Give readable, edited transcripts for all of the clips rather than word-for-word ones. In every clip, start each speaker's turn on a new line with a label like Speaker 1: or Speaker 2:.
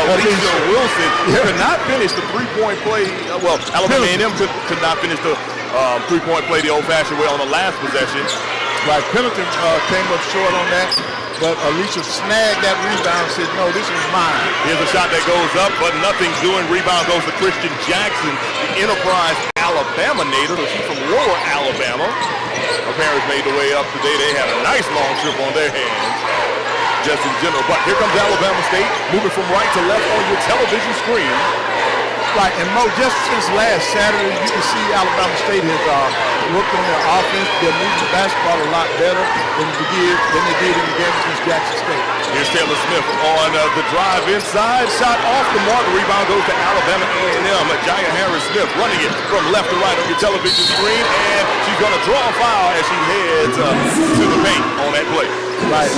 Speaker 1: Alicia Wilson could not finish the three-point play. Well, Alabama A&M could not finish the three-point play the old-fashioned way on the last possession.
Speaker 2: Right, Pendleton came up short on that, but Alicia snagged that rebound and said, no, this is mine.
Speaker 1: Here's a shot that goes up, but nothing doing. Rebound goes to Christian Jackson, the Enterprise Alabama native. She's from Lower Alabama. Her parents made the way up today. They had a nice long trip on their hands, just in general. But here comes Alabama State, moving from right to left on your television screen.
Speaker 2: Right, and Mo, just since last Saturday, you can see Alabama State has worked on their offense. They're moving the basketball a lot better than they did in the game against Jackson State.
Speaker 1: Here's Taylor Smith on the drive inside. Shot off the mark. Rebound goes to Alabama A&M. Jaya Harris-Smith running it from left to right on your television screen. And she's going to draw a foul as she heads to the paint on that play.
Speaker 2: Right.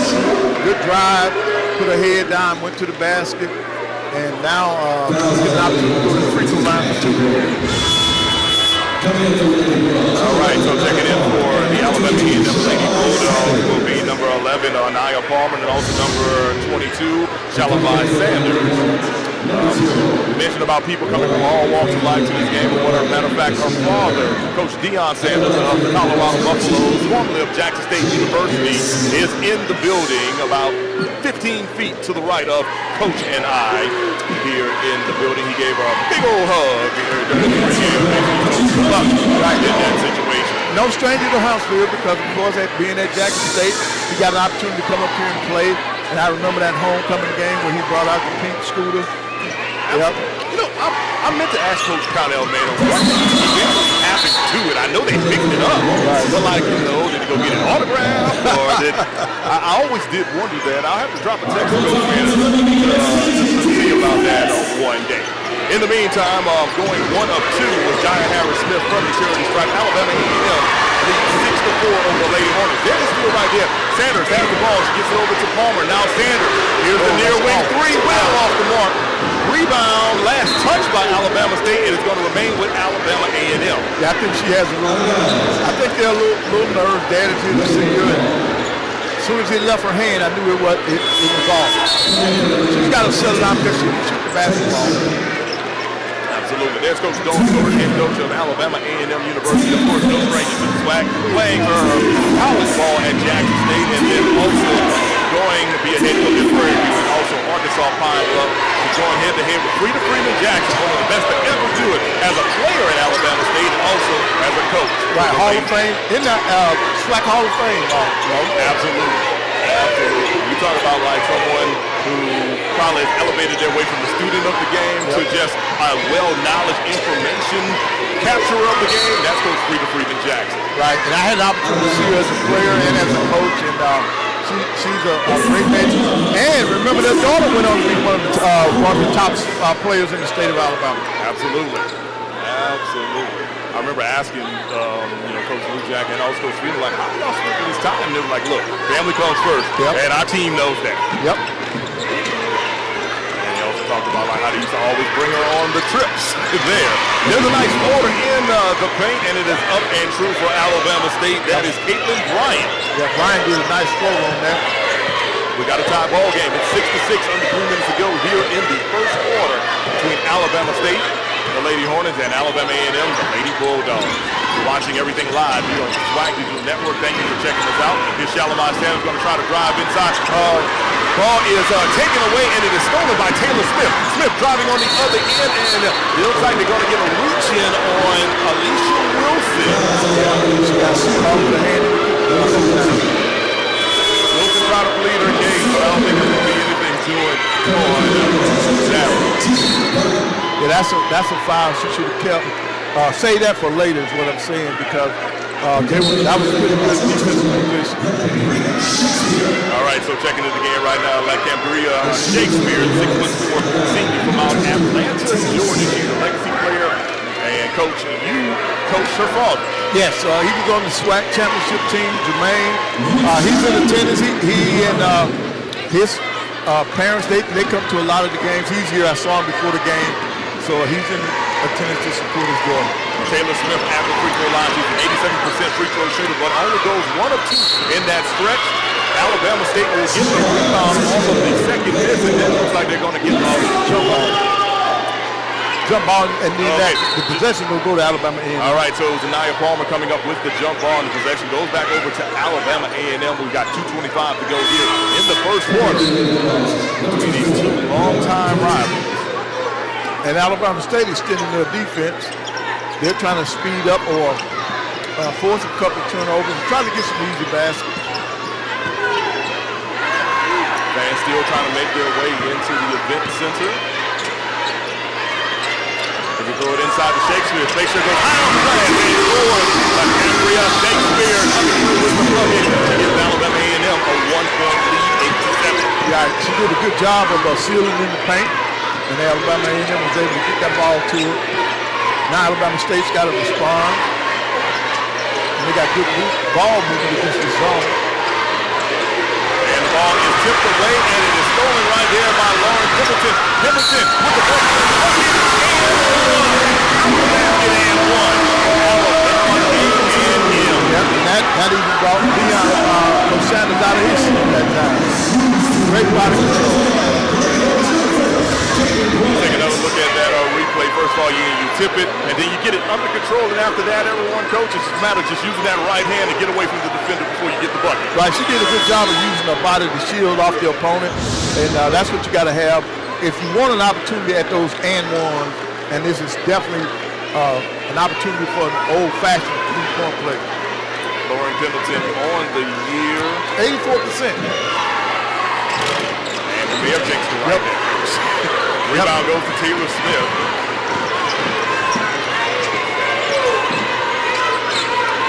Speaker 2: Good drive. Put her head down, went to the basket. And now she's getting out to the free throw line for two.
Speaker 1: All right, so checking in for the Alabama A&M Lady Bulldogs will be number 11, Nia Palmer, and also number 22, Shalimai Sanders. We mentioned about people coming from all walks of life to this game, but as a matter of fact, her father, Coach Deion Sanders of the Colorado Buffaloes, formerly of Jackson State University, is in the building about 15 feet to the right of Coach and I here in the building. He gave her a big old hug here during the pregame. Right in that situation.
Speaker 2: No stranger to Huntsville because, of course, being at Jackson State, he got an opportunity to come up here and play. And I remember that homecoming game where he brought out the pink scooter. Yep.
Speaker 1: You know, I meant to ask Coach Connell, man, what happened to it? I know they picked it up. Right. But, like, you know, did he go get an autograph? Or did I always did wonder that. I'll have to drop a text to Coach Man to see about that one day. In the meantime, going 1 of 2 with Jaya Harris-Smith from the charity stripe. Alabama A&M leads 6-4 over the Lady Hornets. There's the steal right there. Sanders has the ball. She gets it over to Palmer. Now Sanders. Here's the near wing three. Well off the mark. Rebound, last touch by Alabama State. It is going to remain with Alabama A&M.
Speaker 2: Yeah, I think she has a little. I think they're a little nervous. Daddy didn't see her. As soon as he left her hand, I knew it was off. She's got to settle down because she can shoot the basketball.
Speaker 1: Absolutely. There's Coach Dawn Stewart, head coach of Alabama A&M University. Of course, no stranger to the SWAC, playing her college ball at Jackson State, and then also going to be a head coach at Prairie View, and also Arkansas Pine Bluff, to join head-to-head with Frida Freeman Jackson, one of the best to ever do it as a player at Alabama State and also as a coach.
Speaker 2: Right, Hall of Fame. In the SWAC Hall of Fame.
Speaker 1: Absolutely. Absolutely. You talk about like someone who probably has elevated their way from the student of the game to just a well-knowledge information capturer of the game. That's Coach Frida Freeman Jackson.
Speaker 2: Right, and I had the opportunity to see her as a player and as a coach, and she's a great mentor. And remember, their daughter went on to be one of the top players in the state of Alabama.
Speaker 1: Absolutely. Absolutely. I remember asking, Coach Lou Jack and also Coach Freeman, like, how y'all spending this time? And they were like, look, family comes first, and our team knows that.
Speaker 2: Yep.
Speaker 1: And he also talked about like how they used to always bring her on the trips there. There's a nice order in the paint, and it is up and true for Alabama State. That is Caitlin Bryant.
Speaker 2: Yeah, Bryant did a nice throw on that.
Speaker 1: We got a tie ball game. It's 6-6 under 3 minutes to go here in the first quarter between Alabama State, the Lady Hornets, and Alabama A&M, the Lady Bulldogs. You're watching everything live here on the SWAC Digital Network. Thank you for checking us out. Here's Shalimai Sanders going to try to drive inside. Ball is taken away, and it is stolen by Taylor Smith. Smith driving on the other end, and it looks like they're going to get a reach in on Alicia Wilson.
Speaker 2: She got caught with a hand in the
Speaker 1: Wilson trying to bleed her game, but I don't think there's going to be anything to it on Sarah.
Speaker 2: Yeah, that's a foul. She should have kept. Say that for later is what I'm saying, because that was pretty good defensive position.
Speaker 1: All right, so checking in the game right now, like Cambria Shakespeare, 6'4" senior from out Atlanta, Georgia. She's a legacy player. And Coach, you coached her father.
Speaker 2: Yes, he was on the SWAC championship team, Jermaine. He's in attendance. He and his parents, they come to a lot of the games. He's here. I saw him before the game. So he's in attendance to support his daughter.
Speaker 1: Taylor Smith at the free throw line. She's an 87% free throw shooter, but only goes 1 of 2 in that stretch. Alabama State will get the rebound off of the second miss, and it looks like they're going to get
Speaker 2: jump ball, and then the possession will go to Alabama A&M.
Speaker 1: All right, so Zanaya Palmer coming up with the jump ball, and the possession goes back over to Alabama A&M. We've got 2:25 to go here in the first quarter between these two long-time rivals.
Speaker 2: And Alabama State is extending their defense. They're trying to speed up or force a couple of turnovers, trying to get some easy baskets.
Speaker 1: Fans still trying to make their way into the event center. They throw it inside to Shakespeare. Shakespeare goes high on the glass. They scores. Andrea Shakespeare coming through with the bucket to give Alabama A&M a 1-point lead, 8-7.
Speaker 2: Yeah, she did a good job of sealing in the paint, and Alabama A&M was able to get that ball to her. Now Alabama State's got to respond. And they got good ball movement against the zone.
Speaker 1: And the ball is tipped away, and it is stolen right there by Lauren Pimpleton. Pimpleton with the bucket. And one.
Speaker 2: Yep, and that even brought Deion Sanders out of his seat that time. Great body control.
Speaker 1: Take another look at that replay. First of all, you tip it, and then you get it under control, and after that, everyone, coach, it's just a matter of just using that right hand to get away from the defender before you get the bucket.
Speaker 2: Right, she did a good job of using her body to shield off the opponent, and that's what you got to have. If you want an opportunity at those and ones, and this is definitely an opportunity for an old-fashioned three-point play.
Speaker 1: Lauren Pendleton on the year.
Speaker 2: 84%.
Speaker 1: And we may have jinxed it right there. Rebound goes to Taylor Smith.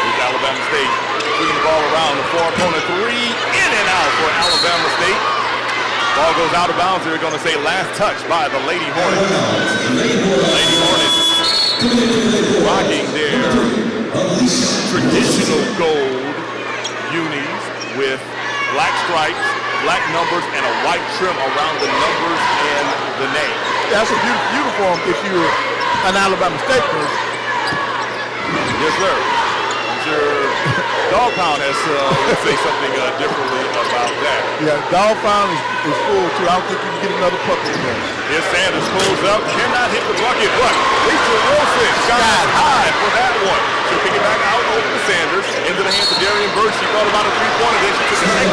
Speaker 1: Here's Alabama State moving the ball around. The four-corner three, in and out for Alabama State. Ball goes out of bounds. They're going to say last touch by the Lady Hornets. Lady Hornets rocking their traditional gold unis with black stripes, black numbers, and a white trim around the numbers and the name.
Speaker 2: That's a beautiful uniform if you're an Alabama State person.
Speaker 1: Yes, sir. I'm sure Dog Pound has would say something differently about that.
Speaker 2: Yeah, Dog Pound is full too. I don't think you can get another puppet in there.
Speaker 1: Here's Sanders pulls up, cannot hit the bucket, but Lisa Wilson got high for that one. She'll pick it back out over to Sanders, into the hands of Darian Bird. She thought about a three-pointer, then she took a second.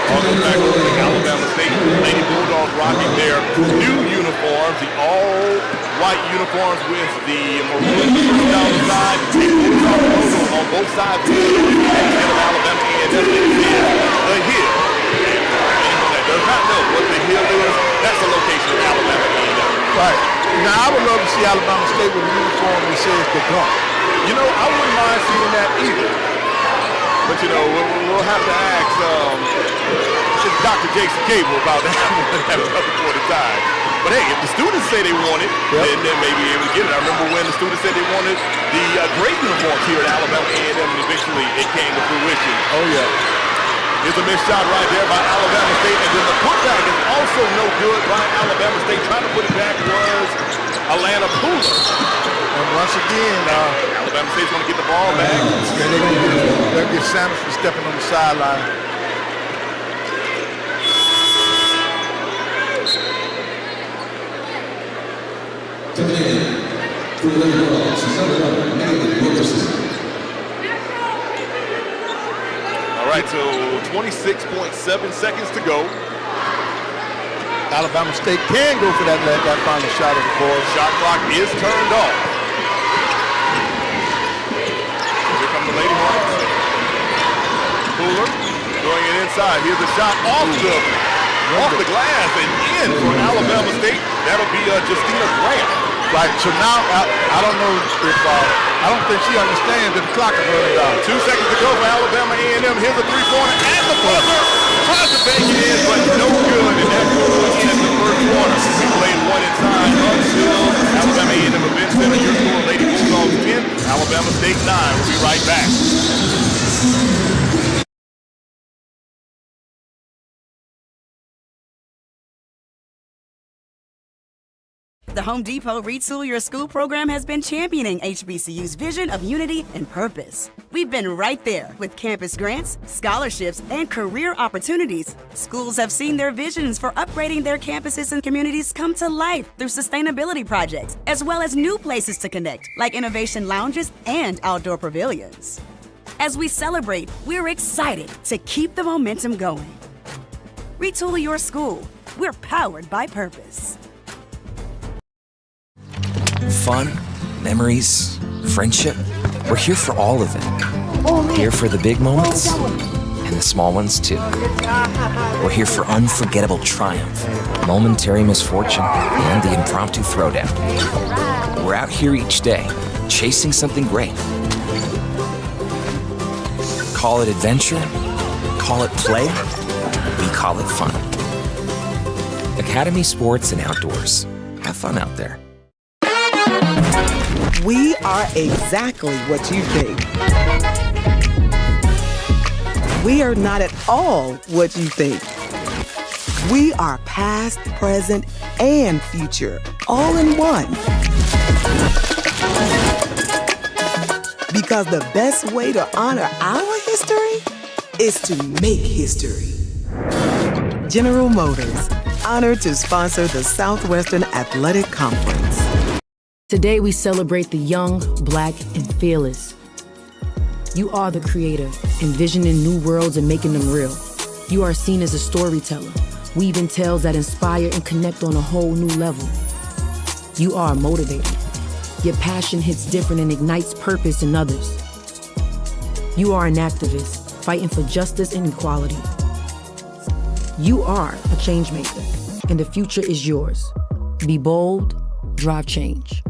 Speaker 1: All goes back over to Alabama State. Lady Bulldogs rocking their new uniforms, the all-white uniforms with the maroon trim down the side. They Bulldogs on both sides. Instead of Alabama A&M, it is the Hill. Anyone that does not know what the Hill is, that's the location of Alabama A&M.
Speaker 2: Right. Now, I would love to see Alabama State with a uniform that says the Gump.
Speaker 1: You know, I wouldn't mind seeing that either. But, you know, we'll have to ask Dr. Jason Cable about that at another point in time. But, hey, if the students say they want it, then they may be able to get it. I remember when the students said they wanted the gray uniforms here at Alabama A&M, and eventually it came to fruition.
Speaker 2: Oh, yeah.
Speaker 1: Here's a missed shot right there by Alabama State, and then the putback is also no good by Alabama State. Trying to put it back was Alana Pooler.
Speaker 2: And once again,
Speaker 1: Alabama State's going to get the ball back.
Speaker 2: And they're going to get Sanders for stepping on the sideline.
Speaker 1: All right, so 26.7 seconds to go.
Speaker 2: Alabama State can go for that final shot of the course.
Speaker 1: Shot clock is turned off. Here come the Lady Hornets. Pooler throwing it inside. Here's a shot off the glass and in for Alabama State. That'll be Justina Graham.
Speaker 2: Right, so now I don't know if I don't think she understands that the clock is running down.
Speaker 1: 2 seconds to go for Alabama A&M. Here's a three-pointer and the buzzer. Tries to bank it in, but no good. And that's going in the first quarter. We played one inside until Alabama A&M Event Center. Your score, Lady Bulldogs 10, Alabama State 9. We'll be right back.
Speaker 3: The Home Depot Retool Your School program has been championing HBCU's vision of unity and purpose. We've been right there with campus grants, scholarships, and career opportunities. Schools have seen their visions for upgrading their campuses and communities come to life through sustainability projects, as well as new places to connect, like innovation lounges and outdoor pavilions. As we celebrate, we're excited to keep the momentum going. Retool Your School. We're powered by purpose.
Speaker 4: Fun, memories, friendship. We're here for all of it. Here for the big moments and the small ones too. We're here for unforgettable triumph, momentary misfortune, and the impromptu throwdown. We're out here each day, chasing something great. Call it adventure, call it play, we call it fun. Academy Sports and Outdoors. Have fun out there.
Speaker 5: We are exactly what you think. We are not at all what you think. We are past, present, and future, all in one. Because the best way to honor our history is to make history. General Motors, honored to sponsor the Southwestern Athletic Conference.
Speaker 6: Today we celebrate the young, black, and fearless. You are the creator, envisioning new worlds and making them real. You are seen as a storyteller, weaving tales that inspire and connect on a whole new level. You are a motivator. Your passion hits different and ignites purpose in others. You are an activist, fighting for justice and equality. You are a change maker, and the future is yours. Be bold, drive change.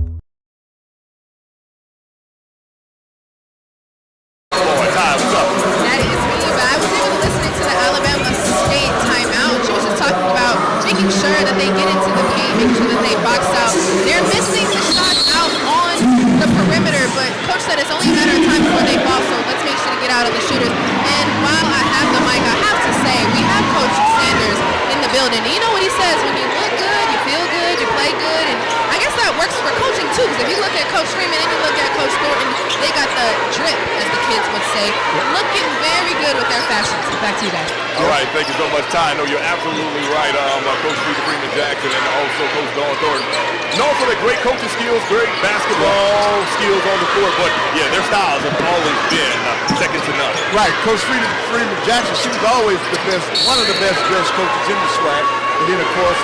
Speaker 7: That is me, but I was able to listen to the Alabama State timeout. She was just talking about making sure that they get into the game, making sure that they box out. They're missing the shots out on the perimeter, but Coach said it's only a matter of time before they fall, so let's make sure to get out of the shooters. And while I have the mic, I have to say, we have Coach Sanders in the building. And you know what he says, when you look good, you feel good, you play good, and I guess that works for coaching too, because if you look at Coach Freeman and you look at Coach Thornton, they got the drip, as the kids would say, looking very good with their fashions. Back to you guys.
Speaker 1: All right, thank you so much, Ty. No, you're absolutely right. Coach Freeman Jackson and also Coach Dawn Thornton. Known for their great coaching skills, great basketball skills on the court, but yeah, their styles have always been second to none.
Speaker 2: Right, Coach Freeman Jackson, she was always the best, one of the best dressed coaches in the SWAC. And then, of course,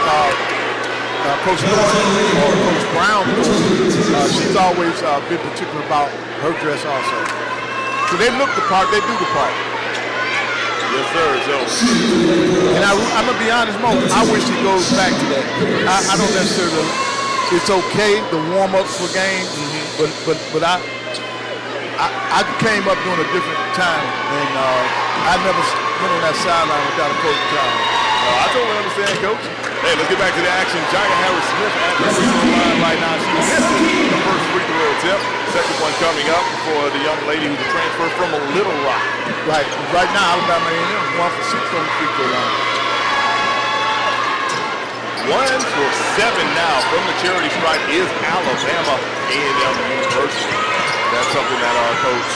Speaker 2: Coach Norton or Coach Brown, she's always been particular about her dress also. So they look the part, they do the part.
Speaker 1: Yes, sir.
Speaker 2: And I'm going to be honest, Mo, I wish he goes back to that. I don't necessarily, it's okay, the warm-ups for games, but I came up during a different time, and I never went on that sideline without a coach time.
Speaker 1: I totally understand, Coach. Hey, let's get back to the action. Jaya Harris-Smith at the free throw line right now. She misses the first free throw attempt. Second one coming up for the young lady who's a transfer from Little Rock.
Speaker 2: Right. Right now, Alabama A&M is 1 for 6 on the free throw line.
Speaker 1: 1 for 7 now from the charity stripe is Alabama A&M University. That's something that our coach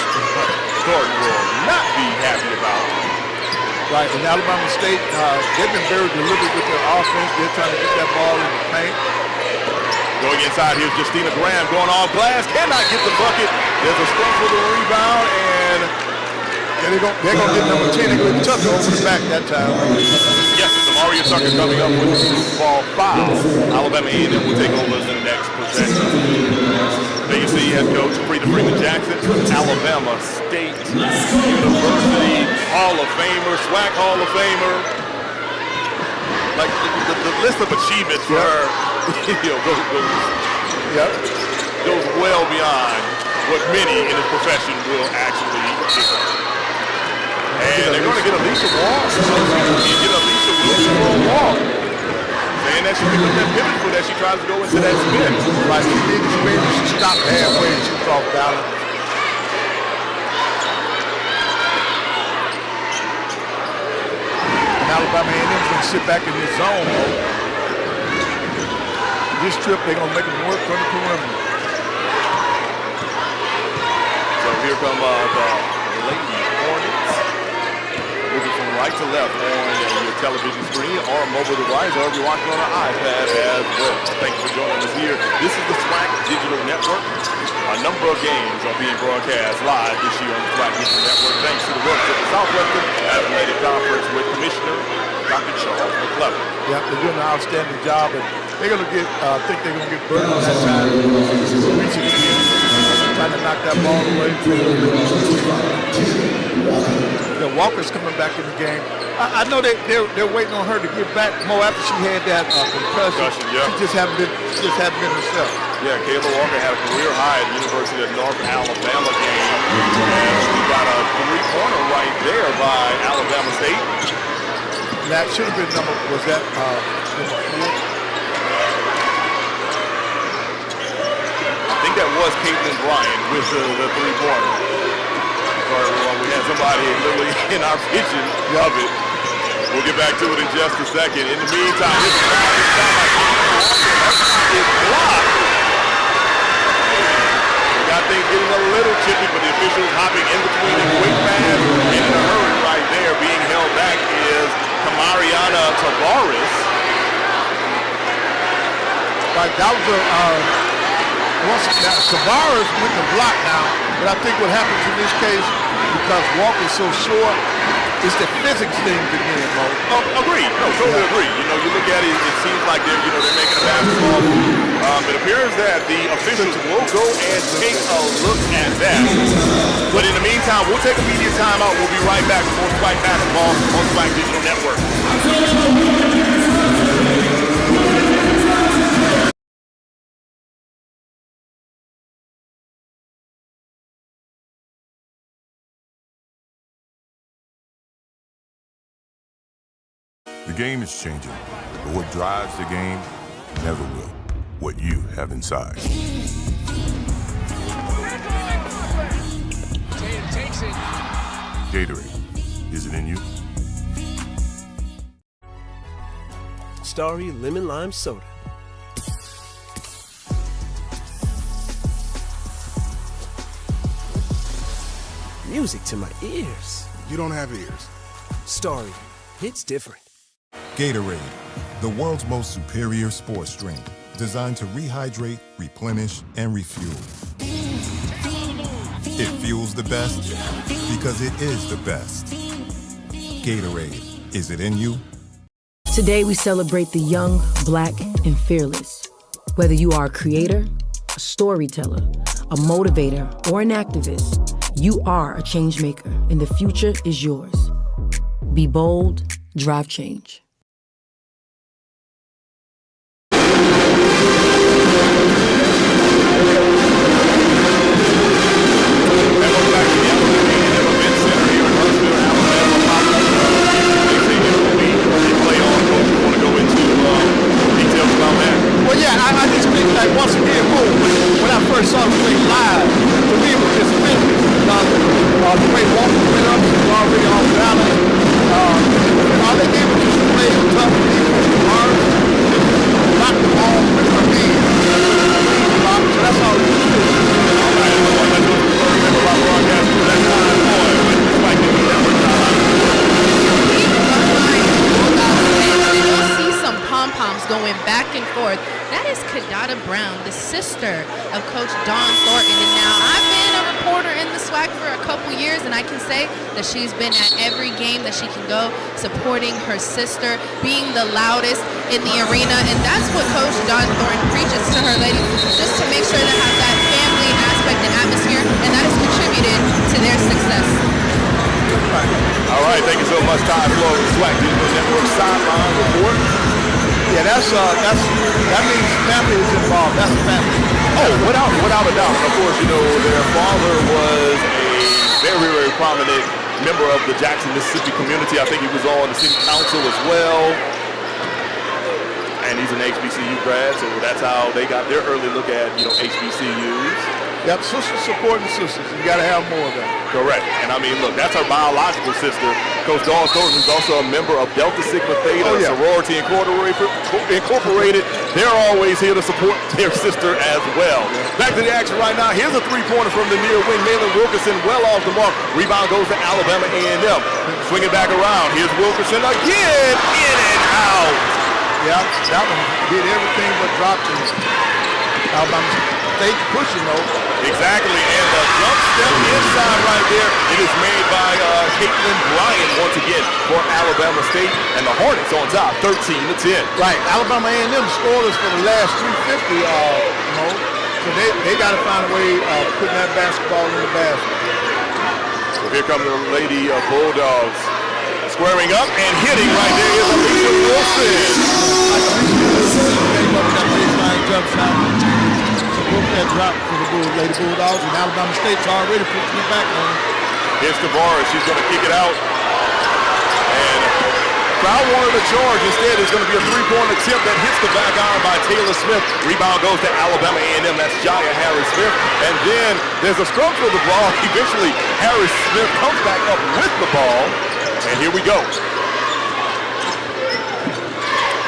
Speaker 1: Thornton will not be happy about.
Speaker 2: Right, and Alabama State, they've been very deliberate with their offense. They're trying to get that ball in the paint.
Speaker 1: Going inside, here's Justina Graham going off glass, cannot get the bucket. There's a scrum for the rebound, and
Speaker 2: they're going to get number 10. They're going to Tucker over the back that time.
Speaker 1: Yes, Samaria Tucker coming up with the ball foul. Alabama A&M will take over the next possession. There you see head coach Freeman Jackson, Alabama State University Hall of Famer, SWAC Hall of Famer. Like the list of achievements for her, goes well beyond what many in this profession will actually do. And they're going to get Alicia Wall. Get Alicia Wilson for a walk. Saying that she picked up that pivot foot as she tries to go into that spin.
Speaker 2: Right, she did the spin, she stopped halfway and she was off balance. And Alabama A&M's going to sit back in this zone, though. this trip, they're going to make them work from the perimeter.
Speaker 1: So here come the Lady Hornets. Moving from right to left on your television screen or mobile device, or if you're watching on an iPad as well. Thank you for joining us here. This is the SWAC Digital Network. A number of games are being broadcast live this year on the SWAC Digital Network, thanks to the work of the Southwestern Athletic Conference with Commissioner Dr. Charles McClellan.
Speaker 2: Yeah, they're doing an outstanding job, and they're going to get, I think they're going to get burned on that time. Reaching in, trying to knock that ball away. Walker's coming back in the game. I know they're waiting on her to get back more after she had that concussion.
Speaker 1: Yeah.
Speaker 2: She just haven't been herself.
Speaker 1: Yeah, Kayla Walker had a career high at the University of North Alabama game, and she got a three-pointer right there by Alabama State.
Speaker 2: That should have been number 4?
Speaker 1: I think that was Caitlin Bryant with the three-pointer. Sorry, everyone, we had somebody literally in our vision of it. We'll get back to it in just a second. In the meantime, this is blocked. We got things getting a little chippy, but the officials hopping in between the quick pass and in a hurry right there. Being held back is Kamariana Tavares.
Speaker 2: Like that was Tavares with the block now, but I think what happens in this case, because Walker's so short, it's the physics thing again, Mo.
Speaker 1: Oh, agreed. No, totally agree. You know, you look at it, it seems like they're making a basketball move. It appears that the officials will go and take a look at that. But in the meantime, we'll take a media timeout. We'll be right back for SWAC basketball on SWAC Digital Network.
Speaker 8: The game is changing, but what drives the game never will. What you have inside. Gatorade, is it in you?
Speaker 9: Starry Lemon Lime Soda. Music to my ears.
Speaker 10: You don't have ears.
Speaker 9: Starry, it's different.
Speaker 8: Gatorade, the world's most superior sports drink, designed to rehydrate, replenish, and refuel. It fuels the best because it is the best. Gatorade, is it in you?
Speaker 6: Today we celebrate the young, black, and fearless. Whether you are a creator, a storyteller, a motivator, or an activist, you are a change maker, and the future is yours. Be bold, drive change.
Speaker 2: Well, yeah, I just think like once again, when I first saw the play live, to me it was just business. The way Walker went up, he was already off balance. All they did was just play tough defense, hard, knock the ball with her hand. So that's all it was. All right, let's go remember our broadcast for that time. Boy, it's like they never
Speaker 7: You'll see some pom-poms going back and forth. That is Kadada Brown, the sister of Coach Don Thornton. And now I've been a reporter in the SWAC for a couple years, and I can say that she's been at every game that she can go, supporting her sister, being the loudest in the arena. And that's what Coach Don Thornton preaches to her ladies, just to make sure to have that family aspect and atmosphere, and that has contributed to their success.
Speaker 1: All right, thank you so much, Ty Flo, SWAC Digital Network sideline report.
Speaker 2: Yeah, that means family is involved. That's family.
Speaker 1: Oh, without a doubt. Of course, you know, their father was a very, very prominent member of the Jackson, Mississippi community. I think he was on the city council as well. And he's an HBCU grad, so that's how they got their early look at, HBCUs.
Speaker 2: Yep, sisters supporting sisters. You got to have more of that.
Speaker 1: Correct. And I mean, look, that's her biological sister. Coach Dawn Thornton is also a member of Delta Sigma Theta, Sorority Incorporated. They're always here to support their sister as well. Back to the action right now. Here's a three-pointer from the near wing. Malin Wilkerson well off the mark. Rebound goes to Alabama A&M. Swing it back around. Here's Wilkerson again. In and out.
Speaker 2: Yeah, that one did everything but dropped it. Alabama State pushing though.
Speaker 1: Exactly, and the jump step inside right there. It is made by Caitlin Bryant once again for Alabama State, and the Hornets on top, 13-10.
Speaker 2: Right, Alabama A&M scoreless for the last 350, Mo. So they got to find a way of putting that basketball in the basket.
Speaker 1: So here come the Lady Bulldogs. Squaring up and hitting right there is Alicia Wilson.
Speaker 2: Came up with that baseline jump shot. Broke that drop for the Lady Bulldogs, and Alabama State's already putting it back on.
Speaker 1: Here's Tavares. She's going to kick it out. And crowd wanted a charge. Instead, it's going to be a three-point attempt that hits the back iron by Taylor Smith. Rebound goes to Alabama A&M. That's Jaya Harris-Smith. And then there's a scrum for the ball. Eventually, Harris-Smith comes back up with the ball. And here we go.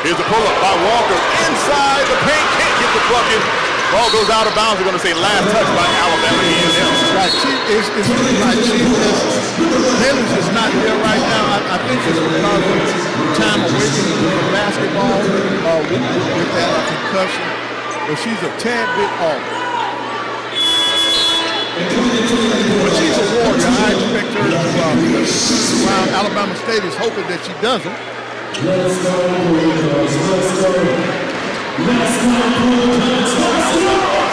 Speaker 1: Here's a pull-up by Walker. Inside the paint. Can't get the bucket. Ball goes out of bounds. We're going to say last touch by Alabama A&M.
Speaker 2: Right, it's really like Taylor's is not there right now. I think it's because of time away from basketball with that concussion. But she's a tad bit off. But she's a warrior. I expect her to around Alabama State is hoping that she doesn't.
Speaker 1: Let's go.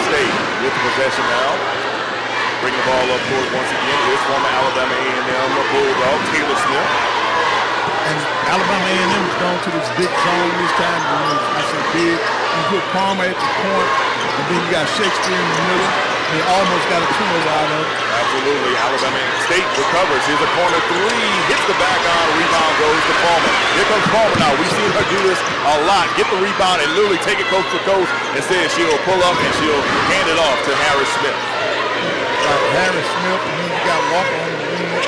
Speaker 1: State with the possession now. Bringing the ball up court once again is former Alabama A&M Bulldog, Taylor Smith.
Speaker 2: And Alabama A&M has gone to this big zone this time. I said big. You put Palmer at the point, and then you got Shakespeare in the middle. They almost got a turnover out of it.
Speaker 1: Absolutely. Alabama State recovers. Here's a corner three. Hits the back on. Rebound goes to Palmer. Here comes Palmer now. We've seen her do this a lot. Get the rebound and literally take it coast to coast. Instead, she'll pull up and she'll hand it off to Harris-Smith.
Speaker 2: Harris-Smith, and then you got Walker on the wing.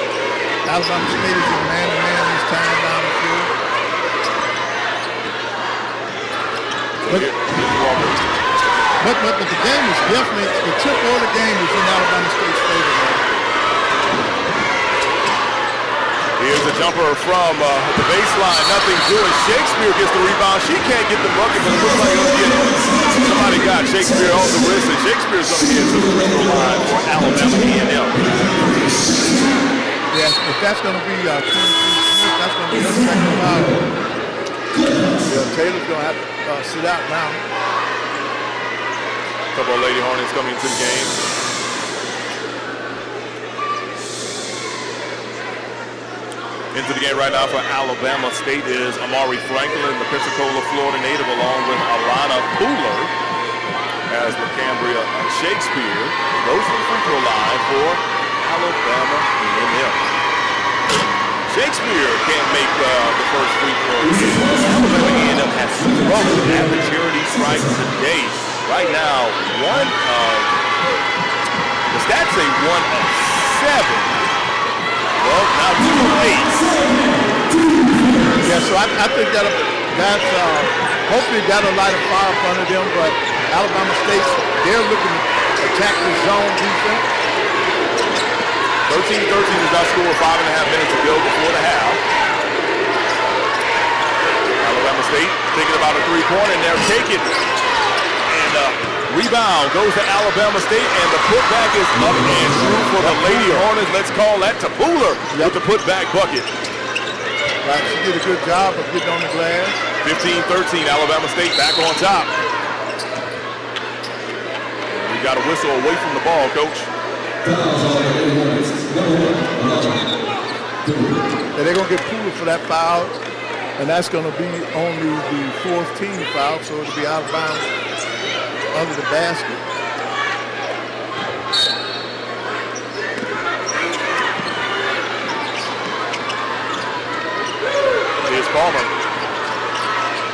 Speaker 2: Alabama State is in man-to-man this time down the field. But the game is definitely, the tempo of the game is in Alabama State's favor now.
Speaker 1: Here's a jumper from the baseline. Nothing doing. Shakespeare gets the rebound. She can't get the bucket, but it looks like somebody got Shakespeare on the wrist, and Shakespeare's going to get to the free throw line for Alabama A&M.
Speaker 2: Yes, if that's going to be Smith, that's going to be a second foul. Yeah, Taylor's going to have to sit out now.
Speaker 1: A couple of Lady Hornets coming into the game. Into the game right now for Alabama State is Amari Franklin, the Pensacola, Florida native, along with Alana Pooler, as LaCambria Shakespeare goes to the free throw line for Alabama A&M. Shakespeare can't make the first free throw. Alabama A&M has struggled at the charity stripe today. Right now, the stats say 1 of 7. Well, now 2 of 8.
Speaker 2: Yeah, so I think that's hopefully that'll light a fire up under them, but Alabama State, they're looking to attack the zone defense.
Speaker 1: 13-13 is our score, 5.5 minutes to go before the half. Alabama State thinking about a three-pointer, and they're taking. And rebound goes to Alabama State, and the putback is up and through for the Lady Hornets. Let's call that to Pooler with the putback bucket.
Speaker 2: Right, she did a good job of getting on the glass.
Speaker 1: 15-13, Alabama State back on top. We got a whistle away from the ball, Coach.
Speaker 2: And they're going to get Pooler for that foul, and that's going to be only the 4th team foul, so it'll be out of bounds under the basket.
Speaker 1: Here's Palmer.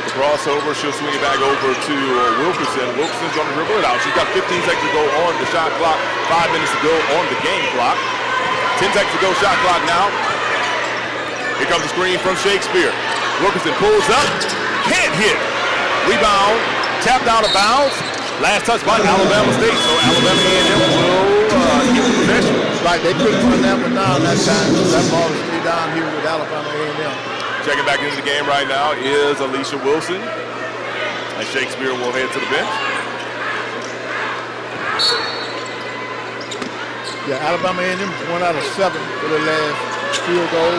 Speaker 1: The cross crossover. She'll swing it back over to Wilkerson. Wilkerson's going to dribble it out. She's got 15 seconds to go on the shot clock. 5 minutes to go on the game clock. 10 seconds to go shot clock now. Here comes the screen from Shakespeare. Wilkerson pulls up. Can't hit. Rebound. Tapped out of bounds. Last touch by Alabama State. So Alabama A&M will get possession.
Speaker 2: Right, they couldn't run that one down that time. So that ball is stay down here with Alabama A&M.
Speaker 1: Checking back into the game right now is Alicia Wilson. And Shakespeare will head to the bench.
Speaker 2: Yeah, Alabama A&M is 1 out of 7 for the last field goal.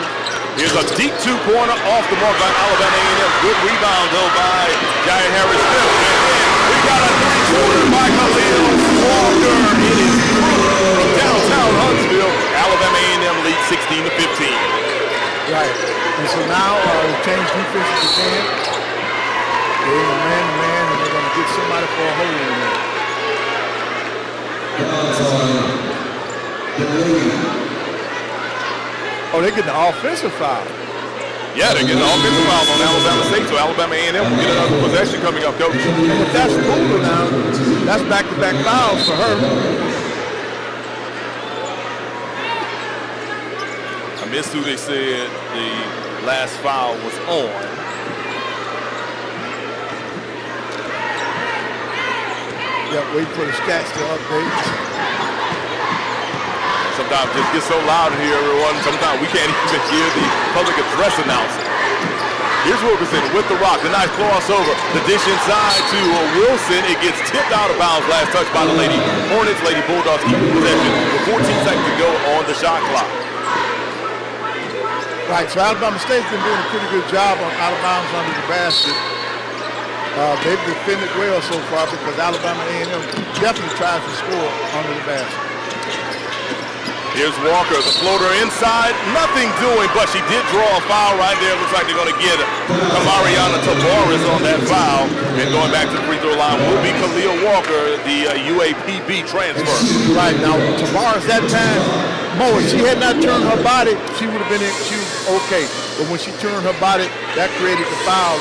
Speaker 1: Here's a deep two-pointer off the mark by Alabama A&M. Good rebound, though, by Giant Harris Smith. We got a three-pointer by Khalil Walker. It is from downtown Huntsville. Alabama A&M leads 16-15.
Speaker 2: Right. And so now they change defenses again. They're in a man-to-man, and they're going to get somebody for a hole in there. Oh, they're getting an offensive foul.
Speaker 1: Yeah, they're getting an offensive foul on Alabama State, so Alabama A&M will get another possession coming up, Coach.
Speaker 2: And if that's Cooler now, that's back-to-back fouls for her.
Speaker 1: I missed who they said the last foul was on.
Speaker 2: Yep, waiting for the stats to update.
Speaker 1: Sometimes it just gets so loud in here, everyone. Sometimes we can't even hear the public address announcer. Here's Wilkerson with the rock. The nice crossover. The dish inside to Wilson. It gets tipped out of bounds. Last touch by the Lady Hornets. Lady Bulldogs keep possession with 14 seconds to go on the shot clock.
Speaker 2: Right, so Alabama State's been doing a pretty good job on out of bounds under the basket. They've defended well so far because Alabama A&M definitely tries to score under the basket.
Speaker 1: Here's Walker, the floater inside, nothing doing, but she did draw a foul right there. Looks like they're going to get Kamariana Tavares on that foul. And going back to the free throw line will be Khalil Walker, the UAPB transfer.
Speaker 2: Right, now Tavares that time, if she had not turned her body, she would have been in, she was okay. But when she turned her body, that created the foul.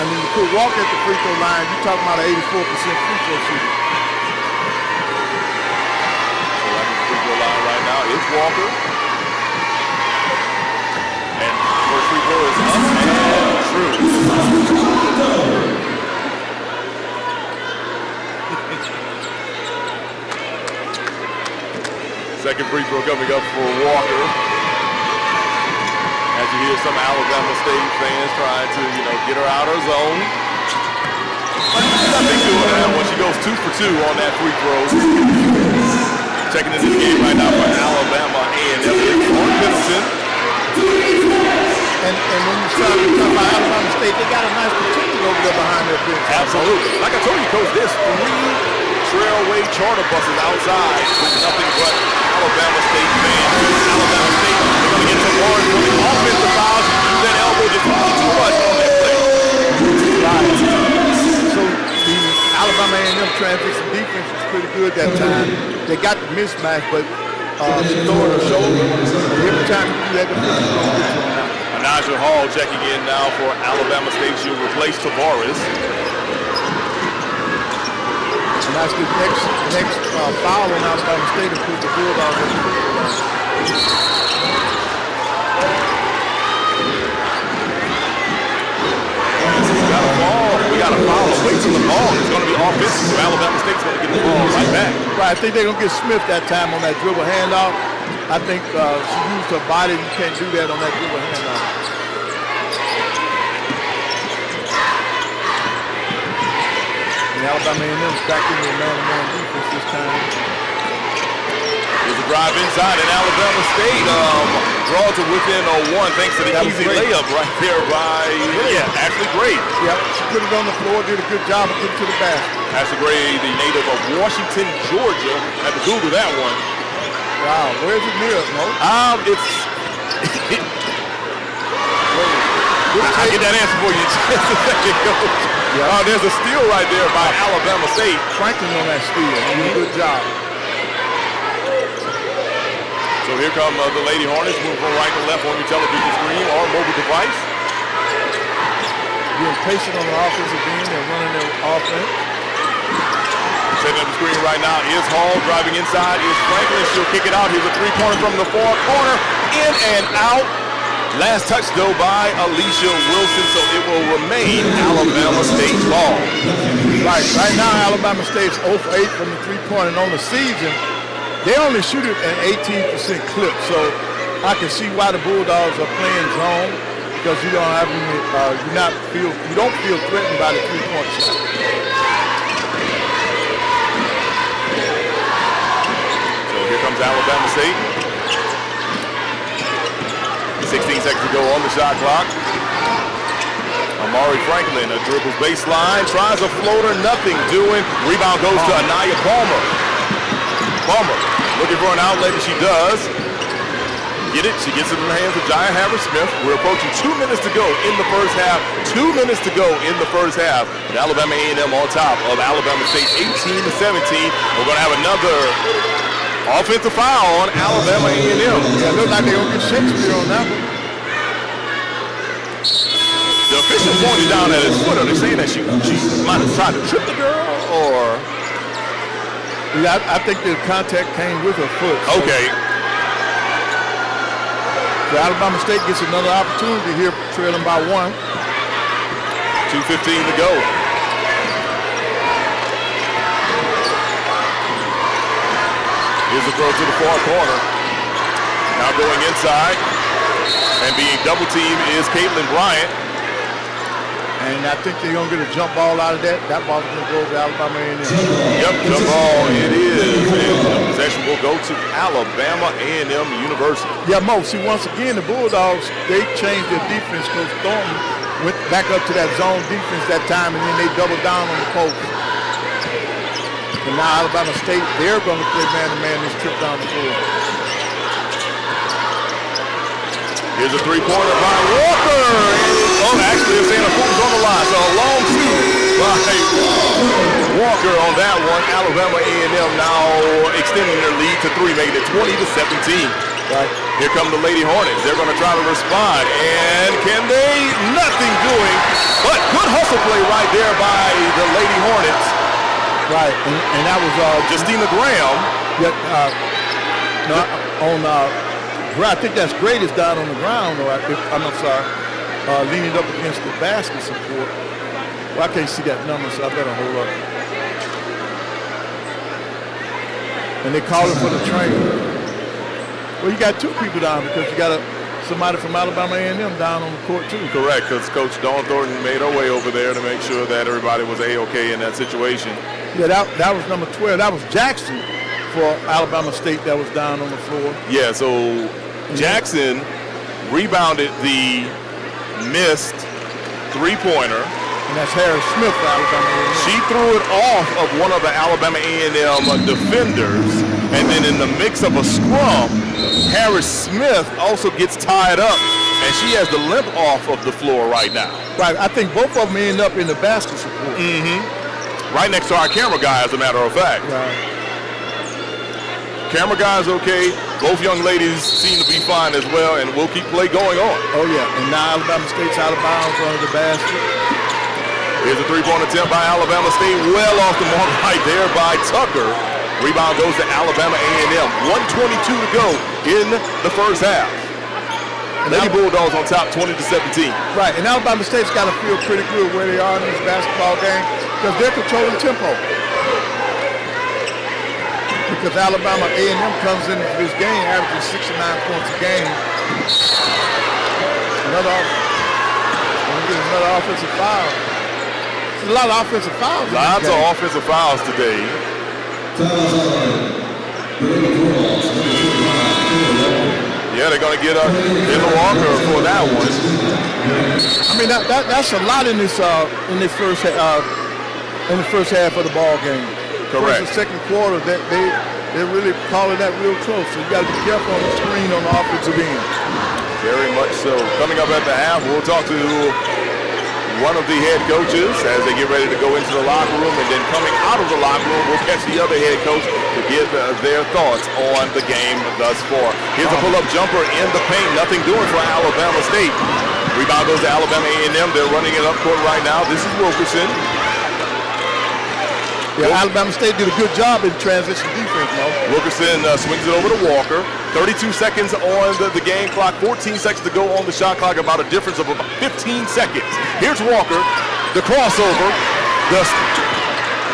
Speaker 2: And when you put Walker at the free throw line, you're talking about an 84% free throw shooter.
Speaker 1: Line right now is Walker. And first free throw is up and true. Second free throw coming up for Walker. As you hear some Alabama State fans trying to, get her out of her zone. Nothing doing that when she goes 2 for 2 on that free throw. Checking into the game right now for Alabama A&M. On Middleton.
Speaker 2: And when you start to talk about Alabama State, they got a nice protection over there behind their bench.
Speaker 1: Absolutely. Like I told you, Coach, there's 3 Trailway charter buses outside with nothing but Alabama State fans. Alabama State is going to get some more for the offensive fouls. That elbow just too much on that play.
Speaker 2: Right. So the Alabama A&M transition defense was pretty good that time. They got the mismatch, but she lowered her shoulder. And every time you do that, the defense is going to get you on that.
Speaker 1: Anaja Hall checking in now for Alabama State. She'll replace Tavares.
Speaker 2: And that's the next foul on Alabama State to put the Bulldogs in the free throw line. We got a foul away from the ball. It's going to be offensive, so Alabama State's going to get the ball right back. Right, I think they're going to get Smith that time on that dribble handoff. I think she used her body. You can't do that on that dribble handoff. And Alabama A&M's back in the man-to-man defense this time.
Speaker 1: There's a drive inside, and Alabama State draws to within 1 thanks to the easy layup right there by Ashley Gray.
Speaker 2: Yep, she put it on the floor, did a good job of getting to the basket.
Speaker 1: Ashley Gray, the native of Washington, Georgia. Had to Google that one.
Speaker 2: Wow, where's it near, Mo?
Speaker 1: I'll get that answer for you in just a second, Coach. Yeah. There's a steal right there by Alabama State.
Speaker 2: Franklin on that steal. Good job.
Speaker 1: So here come the Lady Hornets, moving from right to left on your television screen or mobile device.
Speaker 2: being patient on the offensive end. They're running their offense.
Speaker 1: Setting up the screen right now is Hall. Driving inside is Franklin. She'll kick it out. Here's a three-pointer from the far corner. In and out. Last touch, though, by Alicia Wilson, so it will remain Alabama State's ball.
Speaker 2: Right now, Alabama State's 0 for 8 from the three-point, and on the season, they only shoot it at 18% clip. So I can see why the Bulldogs are playing zone, because you don't have any, you don't feel threatened by the three-point shot.
Speaker 1: So here comes Alabama State. 16 seconds to go on the shot clock. Amari Franklin dribbles baseline, tries a floater, nothing doing. Rebound goes to Anaya Palmer. Palmer looking for an outlet, and she does. Get it, she gets it in the hands of Jaya Harris-Smith. We're approaching 2 minutes to go in the first half. 2 minutes to go in the first half. And Alabama A&M on top of Alabama State 18-17. We're gonna have another offensive foul on Alabama A&M.
Speaker 2: Yeah, it looks like they're going to get Shakespeare on that one.
Speaker 1: The official pointed down at his foot. Are they saying that she might have tried to trip the girl, or?
Speaker 2: Yeah, I think the contact came with her foot. So.
Speaker 1: Okay.
Speaker 2: So Alabama State gets another opportunity here, trailing by 1.
Speaker 1: 2:15 to go. Here's a throw to the far corner. Now going inside. And being double teamed is Caitlin Bryant.
Speaker 2: And I think they're going to get a jump ball out of that. That ball is going to go to Alabama A&M.
Speaker 1: Yep, jump ball it is. And the possession will go to Alabama A&M University.
Speaker 2: Yeah, Mo, see, once again, the Bulldogs, they changed their defense. Coach Thornton went back up to that zone defense that time, and then they doubled down on the post. And now Alabama State, they're going to play man-to-man this trip down the floor.
Speaker 1: Here's a three-pointer by Walker. Actually, they're saying a fool's on the line. So a long two by Walker on that one. Alabama A&M now extending their lead to 3, making it 20-17.
Speaker 2: Right.
Speaker 1: Here come the Lady Hornets. They're going to try to respond. And can they? Nothing doing. But good hustle play right there by the Lady Hornets.
Speaker 2: Right, and that was
Speaker 1: Justina Graham.
Speaker 2: Yeah, I think that's greatest down on the ground, though. I'm sorry, leaning up against the basket support. Well, I can't see that number, so I better hold up. And they call it for the train. Well, you got 2 people down because you got somebody from Alabama A&M down on the court too.
Speaker 1: Correct, because Coach Dawn Thornton made her way over there to make sure that everybody was A-okay in that situation.
Speaker 2: Yeah, that was number 12. That was Jackson for Alabama State that was down on the floor.
Speaker 1: Yeah, so Jackson rebounded the missed three-pointer.
Speaker 2: And that's Harris Smith for Alabama A&M.
Speaker 1: She threw it off of one of the Alabama A&M defenders, and then in the mix of a scrum, Harris Smith also gets tied up, and she has the limp off of the floor right now.
Speaker 2: Right, I think both of them end up in the basket support.
Speaker 1: Right next to our camera guy, as a matter of fact.
Speaker 2: Right.
Speaker 1: Camera guy's okay. Both young ladies seem to be fine as well, and we'll keep play going on.
Speaker 2: Oh, yeah, and now Alabama State's out of bounds under the basket.
Speaker 1: Here's a three-point attempt by Alabama State, well off the mark right there by Tucker. Rebound goes to Alabama A&M. 1:22 to go in the first half. Lady Bulldogs on top, 20-17.
Speaker 2: Right, and Alabama State's got to feel pretty good where they are in this basketball game because they're controlling tempo. Because Alabama A&M comes into this game averaging 69 points a game. Another offensive foul. There's a lot of offensive fouls.
Speaker 1: Lots of offensive fouls today. Yeah, they're going to get Taylor Walker for that one.
Speaker 2: I mean, that's a lot in this first half of the ball game.
Speaker 1: Correct.
Speaker 2: First and second quarter, they're really calling that real close. So you got to be careful on the screen on the offensive end.
Speaker 1: Very much so. Coming up at the half, we'll talk to one of the head coaches as they get ready to go into the locker room, and then coming out of the locker room, we'll catch the other head coach to give their thoughts on the game thus far. Here's a pull-up jumper in the paint. Nothing doing for Alabama State. Rebound goes to Alabama A&M. They're running it up court right now. This is Wilkerson.
Speaker 2: Yeah, Alabama State did a good job in transition defense, Mo.
Speaker 1: Wilkerson swings it over to Walker. 32 seconds on the game clock, 14 seconds to go on the shot clock, about a difference of about 15 seconds. Here's Walker, the crossover, the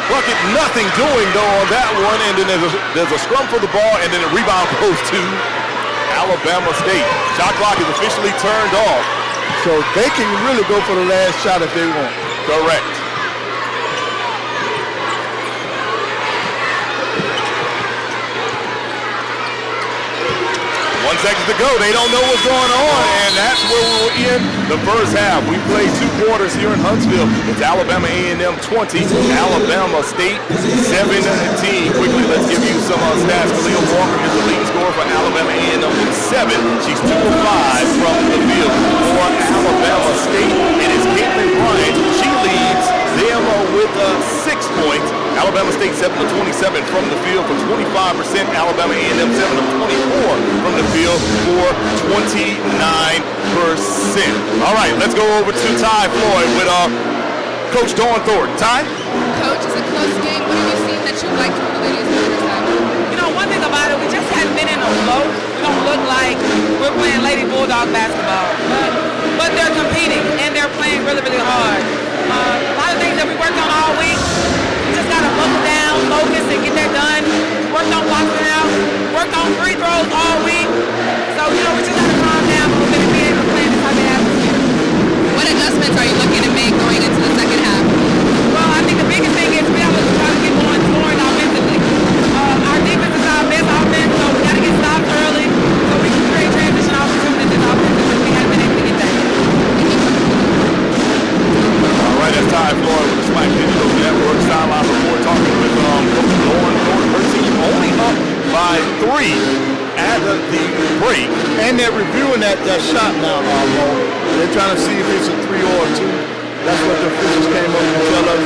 Speaker 1: bucket, nothing doing though on that one, and then there's a scrum for the ball, and then the rebound goes to Alabama State. Shot clock is officially turned off.
Speaker 2: So they can really go for the last shot if they want.
Speaker 1: Correct. 1 second to go. They don't know what's going on, and that's where we will end the first half. We played 2 quarters here in Huntsville. It's Alabama A&M 20, Alabama State 17. Quickly, let's give you some stats. Khalil Walker is the leading scorer for Alabama A&M with 7. She's 2 of 5 from the field for Alabama State. It is Caitlin Bryant. She leads them with 6 points. Alabama State 7 of 27 from the field for 25%. Alabama A&M 7 of 24 from the field for 29%. All right, let's go over to Ty Floyd with Coach Dawn Thornton. Ty?
Speaker 7: Coach, it's a close game. What have you seen that you liked from the ladies in the first half?
Speaker 10: You know, one thing about it, we just hadn't been in a flow. We don't look like we're playing Lady Bulldog basketball. But they're competing, and they're playing really, really hard. A lot of things that we worked on all week, we just got to buckle down, focus, and get that done. Worked on boxing out, worked on free throws all week. So, you know, we just got to calm down a little bit and be able to play this type of atmosphere.
Speaker 7: What adjustments are you looking to make going into the second half?
Speaker 10: Well, I think the biggest thing is we have to try to get more scoring offensively. Our defense is our best offense, so we got to get stopped early so we can create transition opportunities offensively. We haven't been able to get that.
Speaker 1: All right, that's Ty Floyd with the SWAC Digital Network sideline report, talking with Coach Dawn Thornton. Her team only up by 3 at the break.
Speaker 2: And they're reviewing that shot now, Mo. They're trying to see if it's a 3 or a 2. That's what the officials came up to tell us.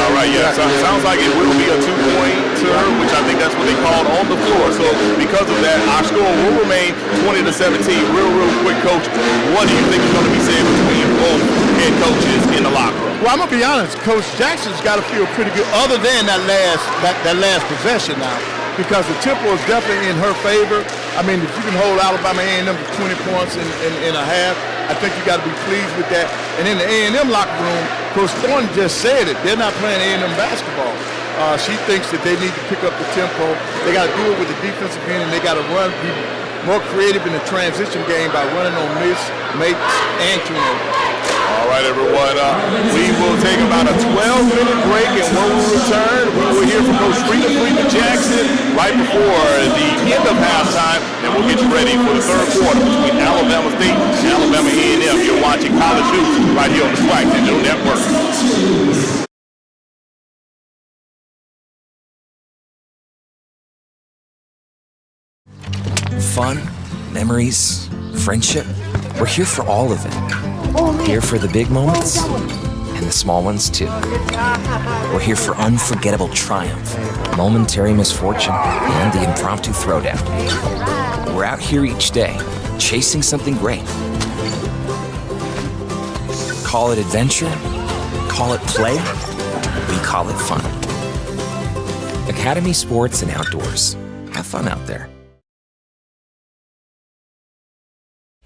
Speaker 1: All right, yeah, so it sounds like it will be a 2-pointer, which I think that's what they called on the floor. So because of that, our score will remain 20-17. Real quick, Coach, what do you think is going to be said between both head coaches in the locker room?
Speaker 2: Well, I'm going to be honest. Coach Jackson's got to feel pretty good, other than that last possession now, because the tempo is definitely in her favor. I mean, if you can hold Alabama A&M to 20 points in a half, I think you got to be pleased with that. And in the A&M locker room, Coach Thornton just said it. They're not playing A&M basketball. She thinks that they need to pick up the tempo. They got to do it with the defensive end, and they got to be more creative in the transition game by running on miss, makes, and turnovers.
Speaker 1: All right, everyone. We will take about a 12-minute break, and when we return, we will hear from Coach Freeman Jackson right before the end of halftime, and we'll get you ready for the third quarter between Alabama State and Alabama A&M. You're watching College Hoops right here on the SWAC Digital Network.
Speaker 4: Fun, memories, friendship. We're here for all of it. Here for the big moments and the small ones too. We're here for unforgettable triumph, momentary misfortune, and the impromptu throwdown. We're out here each day, chasing something great. Call it adventure, call it play, we call it fun. Academy Sports and Outdoors. Have fun out there.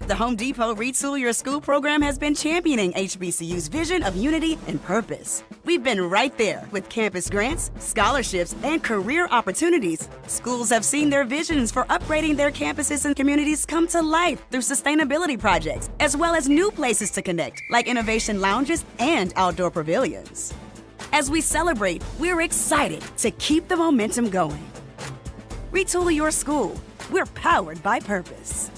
Speaker 3: The Home Depot Retool Your School program has been championing HBCU's vision of unity and purpose. We've been right there with campus grants, scholarships, and career opportunities. Schools have seen their visions for upgrading their campuses and communities come to life through sustainability projects, as well as new places to connect, like innovation lounges and outdoor pavilions. As we celebrate, we're excited to keep the momentum going. Retool Your School. We're powered by purpose.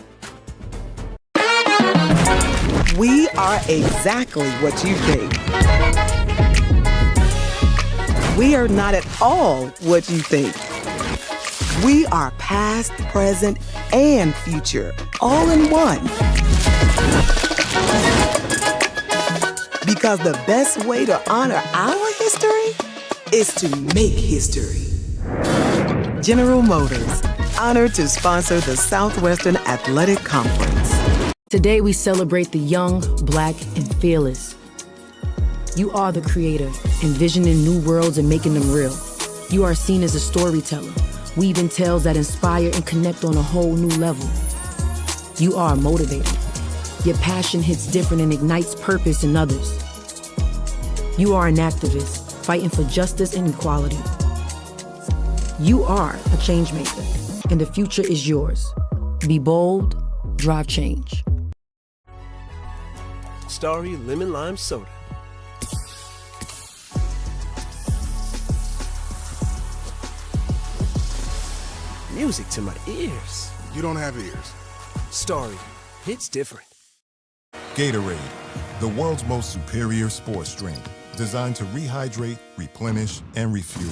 Speaker 5: We are exactly what you think. We are not at all what you think. We are past, present, and future, all in one. Because the best way to honor our history is to make history. General Motors, honored to sponsor the Southwestern Athletic Conference.
Speaker 6: Today we celebrate the young, black, and fearless. You are the creator, envisioning new worlds and making them real. You are seen as a storyteller, weaving tales that inspire and connect on a whole new level. You are a motivator. Your passion hits different and ignites purpose in others. You are an activist, fighting for justice and equality. You are a change maker, and the future is yours. Be bold, drive change.
Speaker 9: Starry Lemon Lime Soda. Music to my ears.
Speaker 8: You don't have ears.
Speaker 9: Starry hits different.
Speaker 8: Gatorade, the world's most superior sports drink, designed to rehydrate, replenish, and refuel.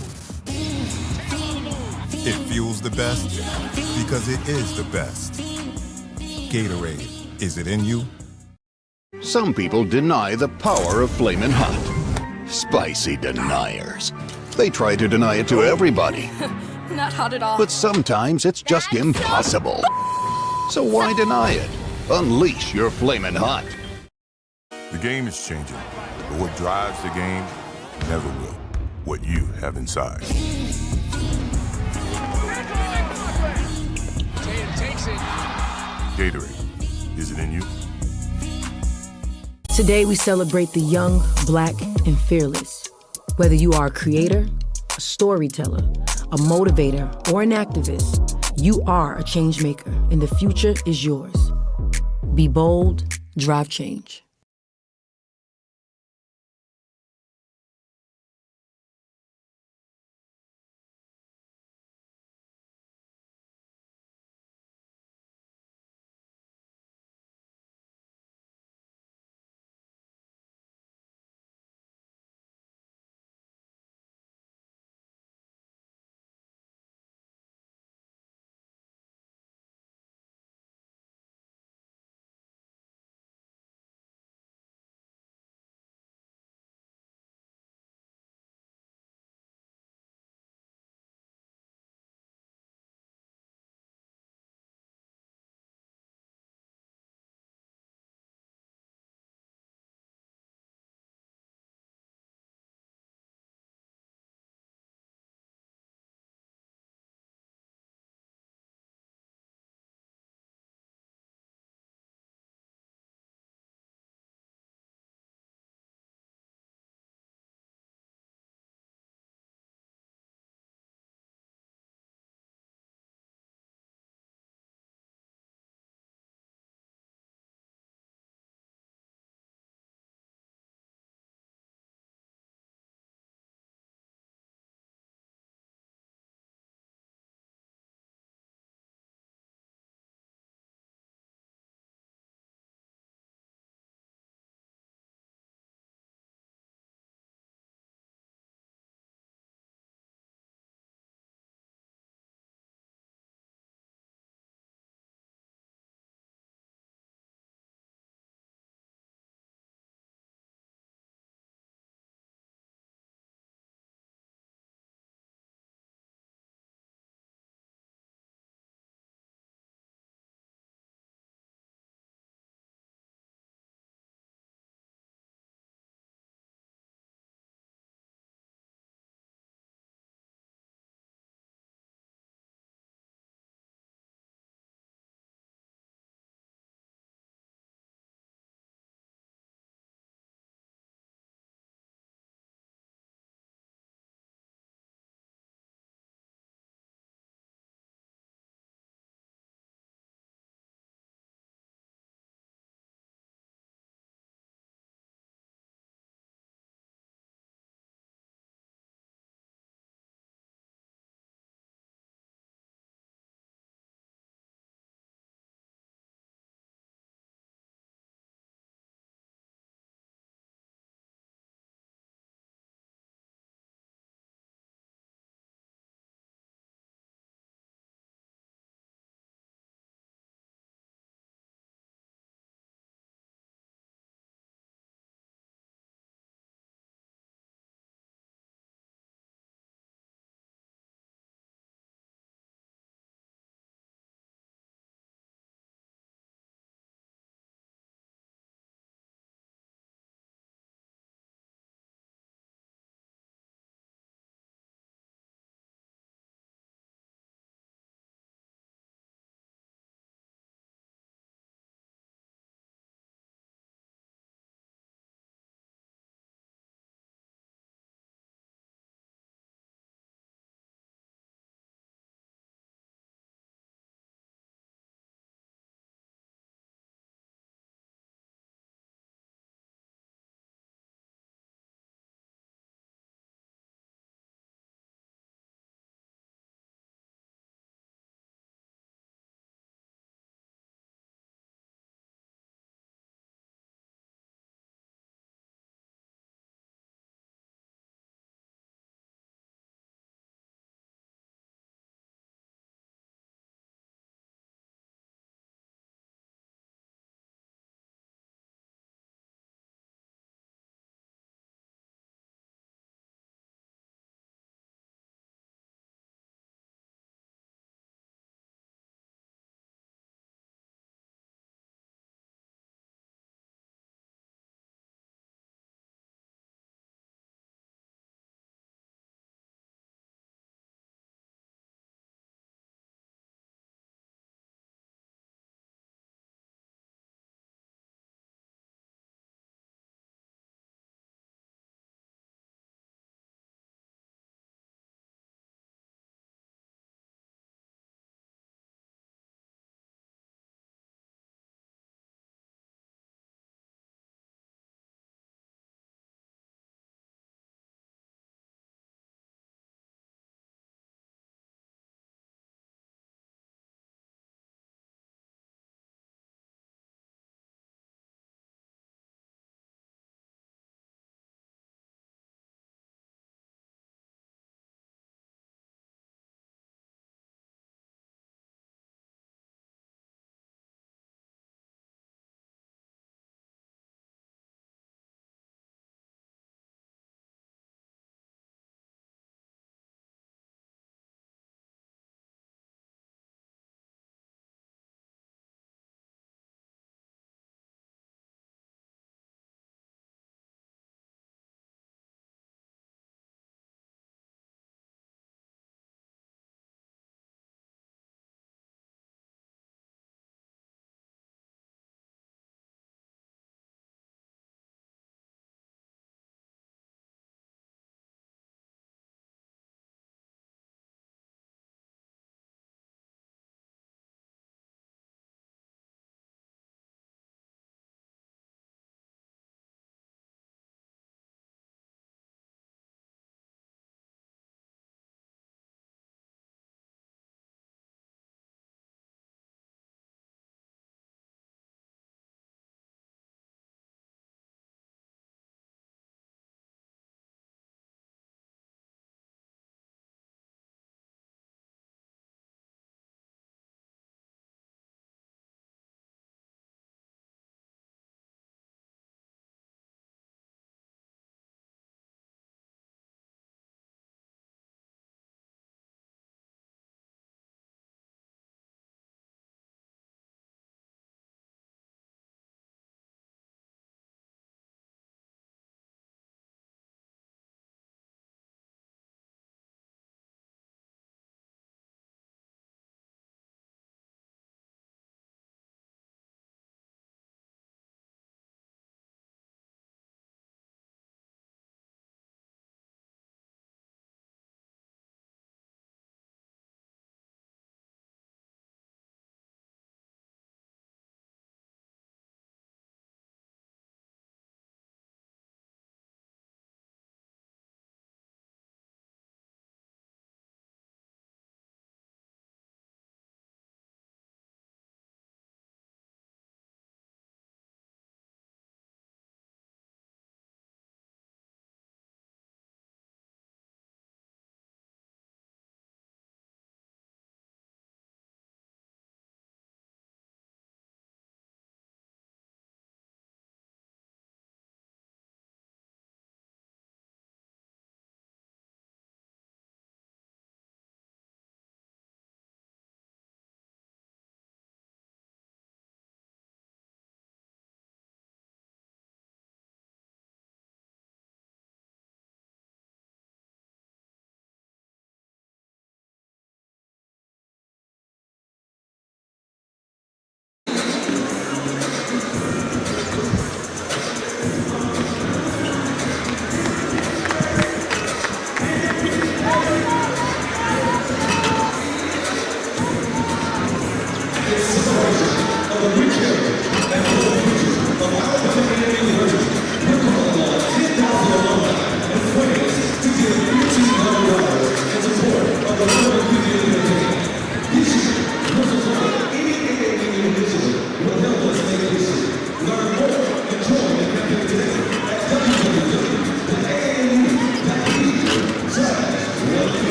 Speaker 8: It fuels the best because it is the best. Gatorade, is it in you?
Speaker 11: Some people deny the power of Flamin' Hot. Spicy deniers. They try to deny it to everybody.
Speaker 12: Not hot at all.
Speaker 11: But sometimes it's just impossible. So why deny it? Unleash your Flamin' Hot.
Speaker 8: The game is changing, but what drives the game never will. What you have inside. Gatorade, is it in you?
Speaker 6: Today we celebrate the young, black, and fearless. Whether you are a creator, a storyteller, a motivator, or an activist, you are a change maker, and the future is yours. Be bold, drive change.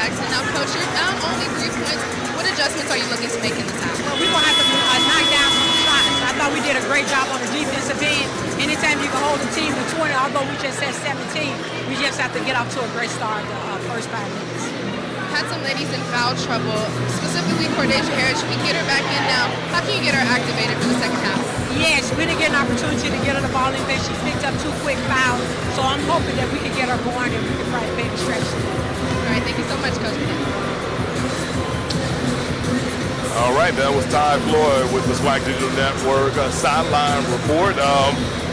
Speaker 7: Jackson. Now, Coach, you're down only 3 points. What adjustments are you looking to make in this half?
Speaker 10: Well, we're going to have to knock down some shots. I thought we did a great job on the defensive end. Anytime you can hold a team to 20, although we just had 17, we just have to get off to a great start the first 5 minutes.
Speaker 7: Had some ladies in foul trouble, specifically Cordeja Harris. You can get her back in now. How can you get her activated for the second half?
Speaker 10: Yes, we didn't get an opportunity to get her the ball in there. She picked up 2 quick fouls, so I'm hoping that we can get her going and we can probably pay the stretch.
Speaker 7: All right, thank you so much, Coach.
Speaker 1: All right, that was Ty Floyd with the SWAC Digital Network sideline report.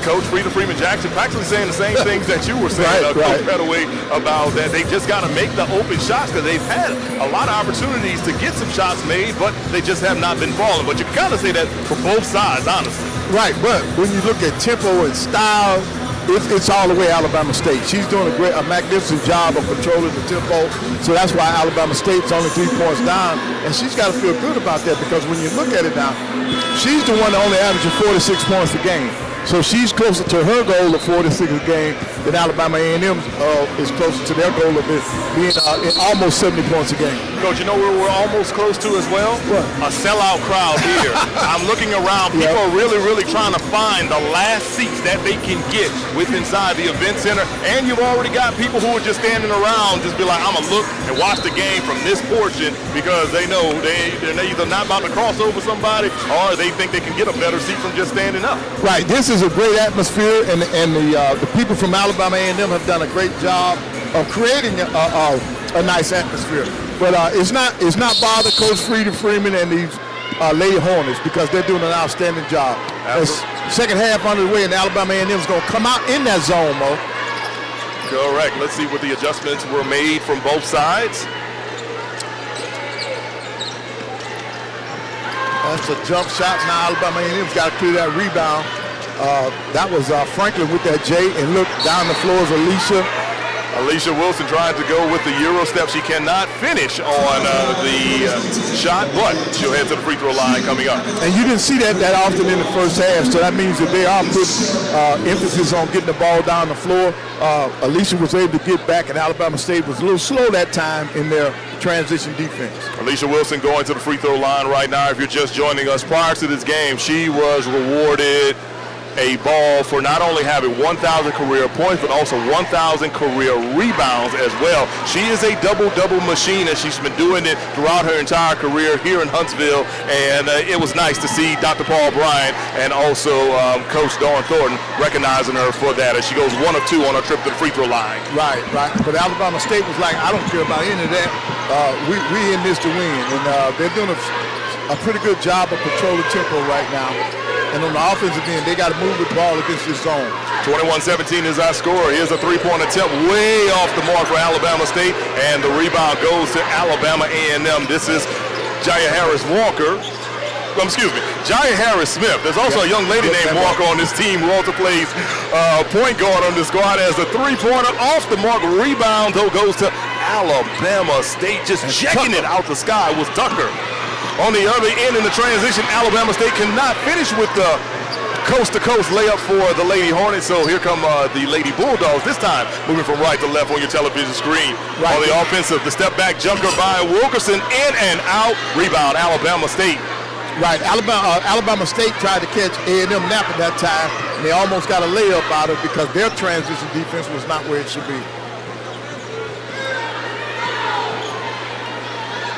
Speaker 1: Coach Frida Freeman-Jackson practically saying the same things that you were saying, Coach Pettaway, about that they just got to make the open shots because they've had a lot of opportunities to get some shots made, but they just have not been falling. But you can kind of say that for both sides, honestly.
Speaker 2: Right, but when you look at tempo and style, it's all the way Alabama State. She's doing a magnificent job of controlling the tempo, so that's why Alabama State's only 3 points down, and she's got to feel good about that because when you look at it now, she's the one that only averages 46 points a game. So she's closer to her goal of 46 a game than Alabama A&M is closer to their goal of being in almost 70 points a game.
Speaker 1: Coach, you know where we're almost close to as well?
Speaker 2: What?
Speaker 1: A sellout crowd here. I'm looking around. People are really, really trying to find the last seats that they can get with inside the event center. And you've already got people who are just standing around, just be like, I'm going to look and watch the game from this portion because they know they're either not about to cross over somebody or they think they can get a better seat from just standing up.
Speaker 2: Right. This is a great atmosphere, and the people from Alabama A&M have done a great job of creating a nice atmosphere. But it's not bother Coach Frida Freeman and these Lady Hornets because they're doing an outstanding job. Second half underway, and Alabama A&M is going to come out in that zone, Mo.
Speaker 1: Correct. Let's see what the adjustments were made from both sides.
Speaker 2: That's a jump shot. Now Alabama A&M's got to clear that rebound. That was Franklin with that J, and look down the floor is
Speaker 1: Alicia Wilson trying to go with the Euro step. She cannot finish on the shot, but she'll head to the free throw line coming up.
Speaker 2: And you didn't see that often in the first half, so that means that they are putting emphasis on getting the ball down the floor. Alicia was able to get back, and Alabama State was a little slow that time in their transition defense.
Speaker 1: Alicia Wilson going to the free throw line right now. If you're just joining us, prior to this game, she was rewarded a ball for not only having 1,000 career points, but also 1,000 career rebounds as well. She is a double-double machine, and she's been doing it throughout her entire career here in Huntsville, and it was nice to see Dr. Paul Bryant and also Coach Dawn Thornton recognizing her for that as she goes 1 of 2 on her trip to the free throw line.
Speaker 2: Right. But Alabama State was like, I don't care about any of that. We in this to win, and they're doing a pretty good job of controlling tempo right now. And on the offensive end, they got to move the ball against this zone.
Speaker 1: 21-17 is our score. Here's a three-point attempt way off the mark for Alabama State, and the rebound goes to Alabama A&M. This is Jaya Harris-Walker. Jaya Harris-Smith. There's also a young lady named Walker on this team who also plays point guard on the squad as the three-pointer off the mark. Rebound, though, goes to Alabama State. Just checking it out the sky was Tucker. On the other end in the transition, Alabama State cannot finish with the coast-to-coast layup for the Lady Hornets. So here come the Lady Bulldogs, this time moving from right to left on your television screen. Right. On the offensive, the step-back jumper by Wilkerson, in and out. Rebound, Alabama State.
Speaker 2: Right, Alabama State tried to catch A&M napping that time, and they almost got a layup out of it because their transition defense was not where it should be.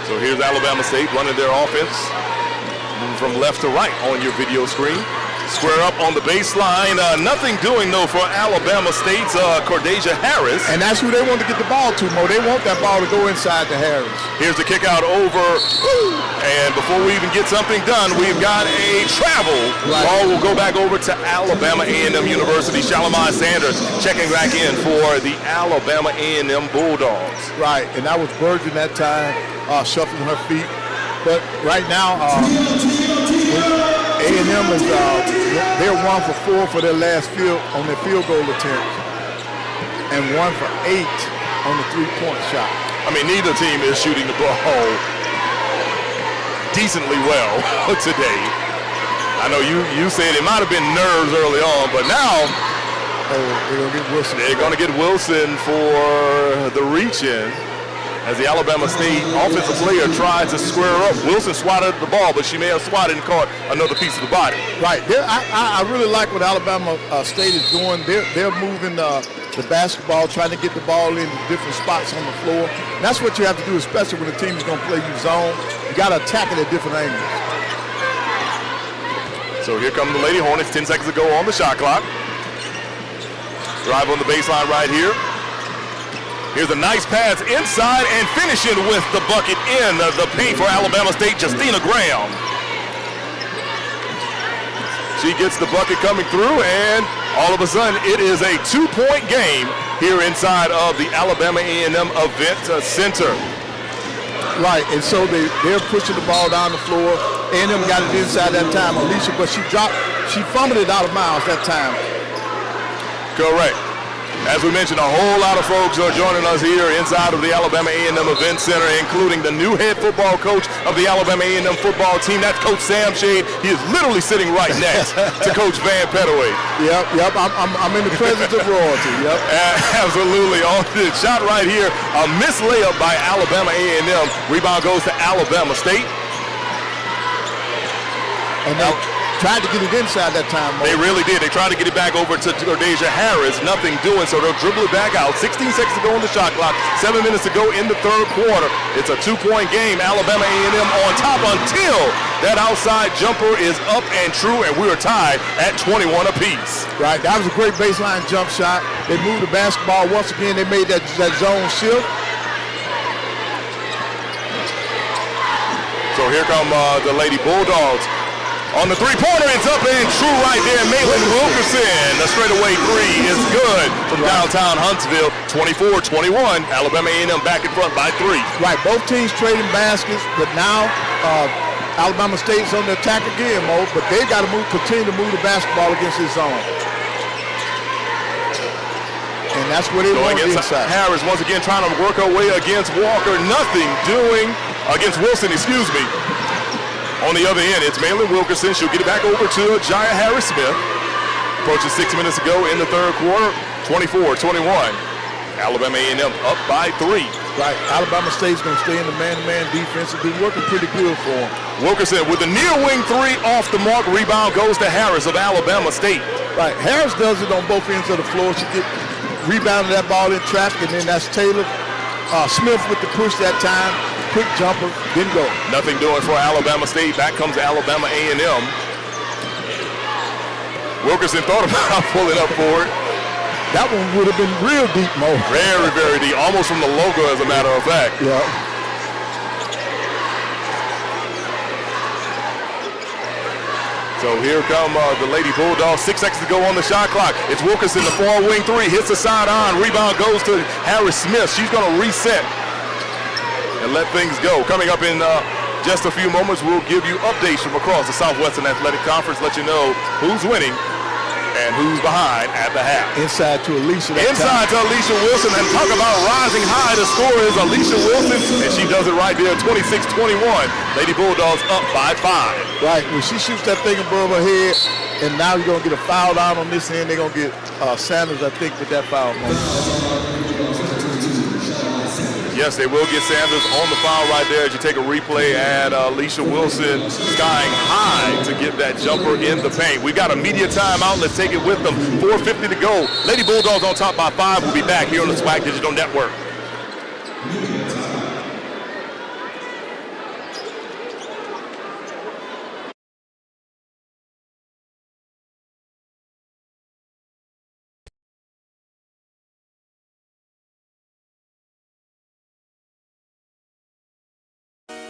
Speaker 1: So here's Alabama State running their offense, moving from left to right on your video screen. Square up on the baseline. Nothing doing, though, for Alabama State's Cordeja Harris.
Speaker 2: And that's who they want to get the ball to, Mo. They want that ball to go inside to Harris.
Speaker 1: Here's the kick out over. And before we even get something done, we've got a travel. Right. Ball will go back over to Alabama A&M University. Shalimar Sanders checking back in for the Alabama A&M Bulldogs.
Speaker 2: Right, and that was Virgin that time, shuffling her feet. But right now, A&M is they're 1 for 4 for their last field goal attempt, and 1 for 8 on the three-point shot.
Speaker 1: I mean, neither team is shooting the ball decently well today. I know you said it might have been nerves early on, but now
Speaker 2: they're gonna get Wilson.
Speaker 1: They're gonna get Wilson for the reach-in. as the Alabama State offensive player tried to square up. Wilson swatted the ball, but she may have swatted and caught another piece of the body.
Speaker 2: Right. I really like what Alabama State is doing. They're moving the basketball, trying to get the ball into different spots on the floor. And that's what you have to do, especially when the team is going to play you zone. You got to attack it at different angles.
Speaker 1: So here come the Lady Hornets, 10 seconds to go on the shot clock. Drive on the baseline right here. Here's a nice pass inside and finishing with the bucket in the paint for Alabama State, Justina Graham. She gets the bucket coming through, and all of a sudden it is a 2-point game here inside of the Alabama A&M Event Center.
Speaker 2: Right, and so they're pushing the ball down the floor. A&M got it inside that time, Alicia, but she fumbled it out of bounds that time.
Speaker 1: Correct. As we mentioned, a whole lot of folks are joining us here inside of the Alabama A&M Event Center, including the new head football coach of the Alabama A&M football team. That's Coach Sam Shade. He is literally sitting right next to Coach Van Pettaway.
Speaker 2: Yep. I'm in the presence of royalty. Yep.
Speaker 1: Absolutely. On the shot right here, a missed layup by Alabama A&M. Rebound goes to Alabama State.
Speaker 2: And they tried to get it inside that time.
Speaker 1: They really did. They tried to get it back over to Deja Harris. Nothing doing, so they'll dribble it back out. 16 seconds to go on the shot clock. 7 minutes to go in the third quarter. It's a 2-point game. Alabama A&M on top until that outside jumper is up and true, and we are tied at 21 apiece.
Speaker 2: Right. That was a great baseline jump shot. They moved the basketball once again. They made that zone shift.
Speaker 1: So here come the Lady Bulldogs. On the three-pointer, it's up and true right there. Malin Wilkerson, the straightaway three is good from downtown Huntsville. 24-21, Alabama A&M back in front by 3.
Speaker 2: Right, both teams trading baskets, but now Alabama State's on the attack again, Mo, but they've got to continue to move the basketball against his zone. And that's what they want inside.
Speaker 1: Harris once again trying to work her way against Walker. Nothing doing against Wilson, excuse me. On the other end, it's Malin Wilkerson. She'll get it back over to Jaya Harris-Smith. Approaching 6 minutes to go in the third quarter, 24-21. Alabama A&M up by 3.
Speaker 2: Right, Alabama State's going to stay in the man-to-man defense. It's been working pretty good for them.
Speaker 1: Wilkerson with the near wing 3 off the mark. Rebound goes to Harris of Alabama State.
Speaker 2: Right, Harris does it on both ends of the floor. She rebounded that ball in traffic, and then that's Taylor. Smith with the push that time. Quick jumper, didn't go.
Speaker 1: Nothing doing for Alabama State. Back comes Alabama A&M. Wilkerson thought about pulling up for it.
Speaker 2: That one would have been real deep, Mo.
Speaker 1: Very, very deep. Almost from the logo, as a matter of fact.
Speaker 2: Yeah.
Speaker 1: So here come the Lady Bulldogs. 6 seconds to go on the shot clock. It's Wilkerson, the far wing 3, hits the sidearm. Rebound goes to Harris-Smith. She's going to reset and let things go. Coming up in just a few moments, we'll give you updates from across the Southwestern Athletic Conference, let you know who's winning and who's behind at the half.
Speaker 2: Inside to Alicia.
Speaker 1: Inside to Alicia Wilson, and talk about rising high. The score is Alicia Wilson, and she does it right there, 26-21. Lady Bulldogs up by 5.
Speaker 2: Right, when she shoots that thing above her head, and now you're going to get a foul down on this end. They're going to get Sanders, I think, with that foul.
Speaker 1: Yes, they will get Sanders on the foul right there as you take a replay at Alicia Wilson skying high to get that jumper in the paint. We've got a media timeout. Let's take it with them. 4:50 to go. Lady Bulldogs on top by 5. We'll be back here on the SWAC Digital Network.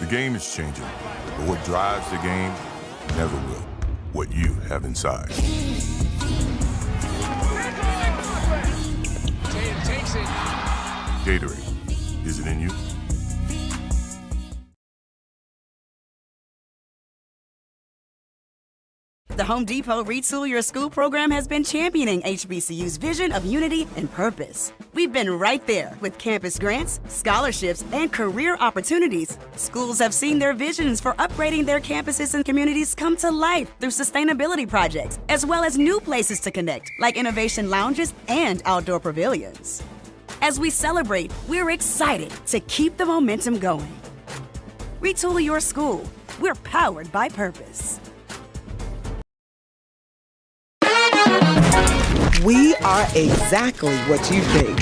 Speaker 8: The game is changing, but what drives the game never will. What you have inside. Gatorade, is it in you?
Speaker 3: The Home Depot Retool Your School program has been championing HBCU's vision of unity and purpose. We've been right there with campus grants, scholarships, and career opportunities. Schools have seen their visions for upgrading their campuses and communities come to life through sustainability projects, as well as new places to connect, like innovation lounges and outdoor pavilions. As we celebrate, we're excited to keep the momentum going. Retool your school. We're powered by purpose.
Speaker 5: We are exactly what you think.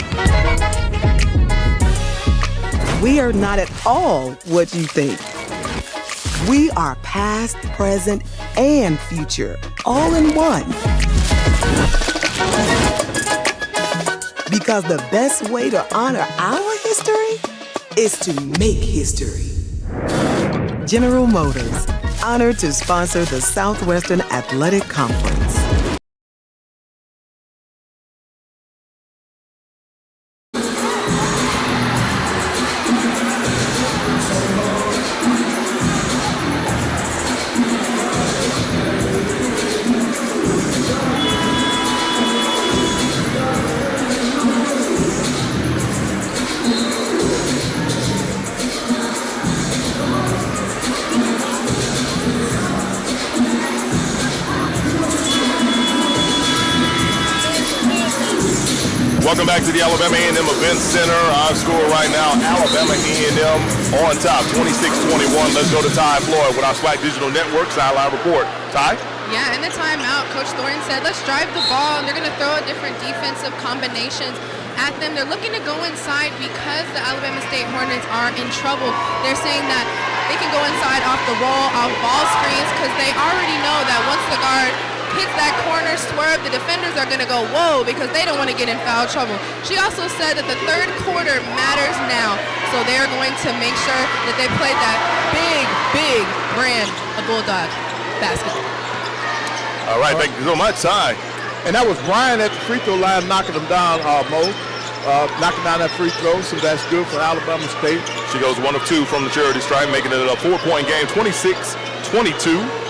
Speaker 5: We are not at all what you think. We are past, present, and future, all in one. Because the best way to honor our history is to make history. General Motors, honored to sponsor the Southwestern Athletic Conference.
Speaker 1: Welcome back to the Alabama A&M Event Center. Our score right now, Alabama A&M on top, 26-21. Let's go to Ty Floyd with our SWAC Digital Network sideline report. Ty?
Speaker 7: Yeah, in the timeout, Coach Thornton said, let's drive the ball, and they're going to throw different defensive combinations at them. They're looking to go inside because the Alabama State Hornets are in trouble. They're saying that they can go inside off the roll, off ball screens, because they already know that once the guard hits that corner swerve, the defenders are going to go, whoa, because they don't want to get in foul trouble. She also said that the third quarter matters now, so they're going to make sure that they play that big brand of Bulldog basketball.
Speaker 1: All right, thank you so much, Ty.
Speaker 2: And that was Brian at the free throw line knocking them down, Mo. Knocking down that free throw, so that's good for Alabama State.
Speaker 1: She goes 1 of 2 from the charity stripe, making it a 4-point game, 26-22.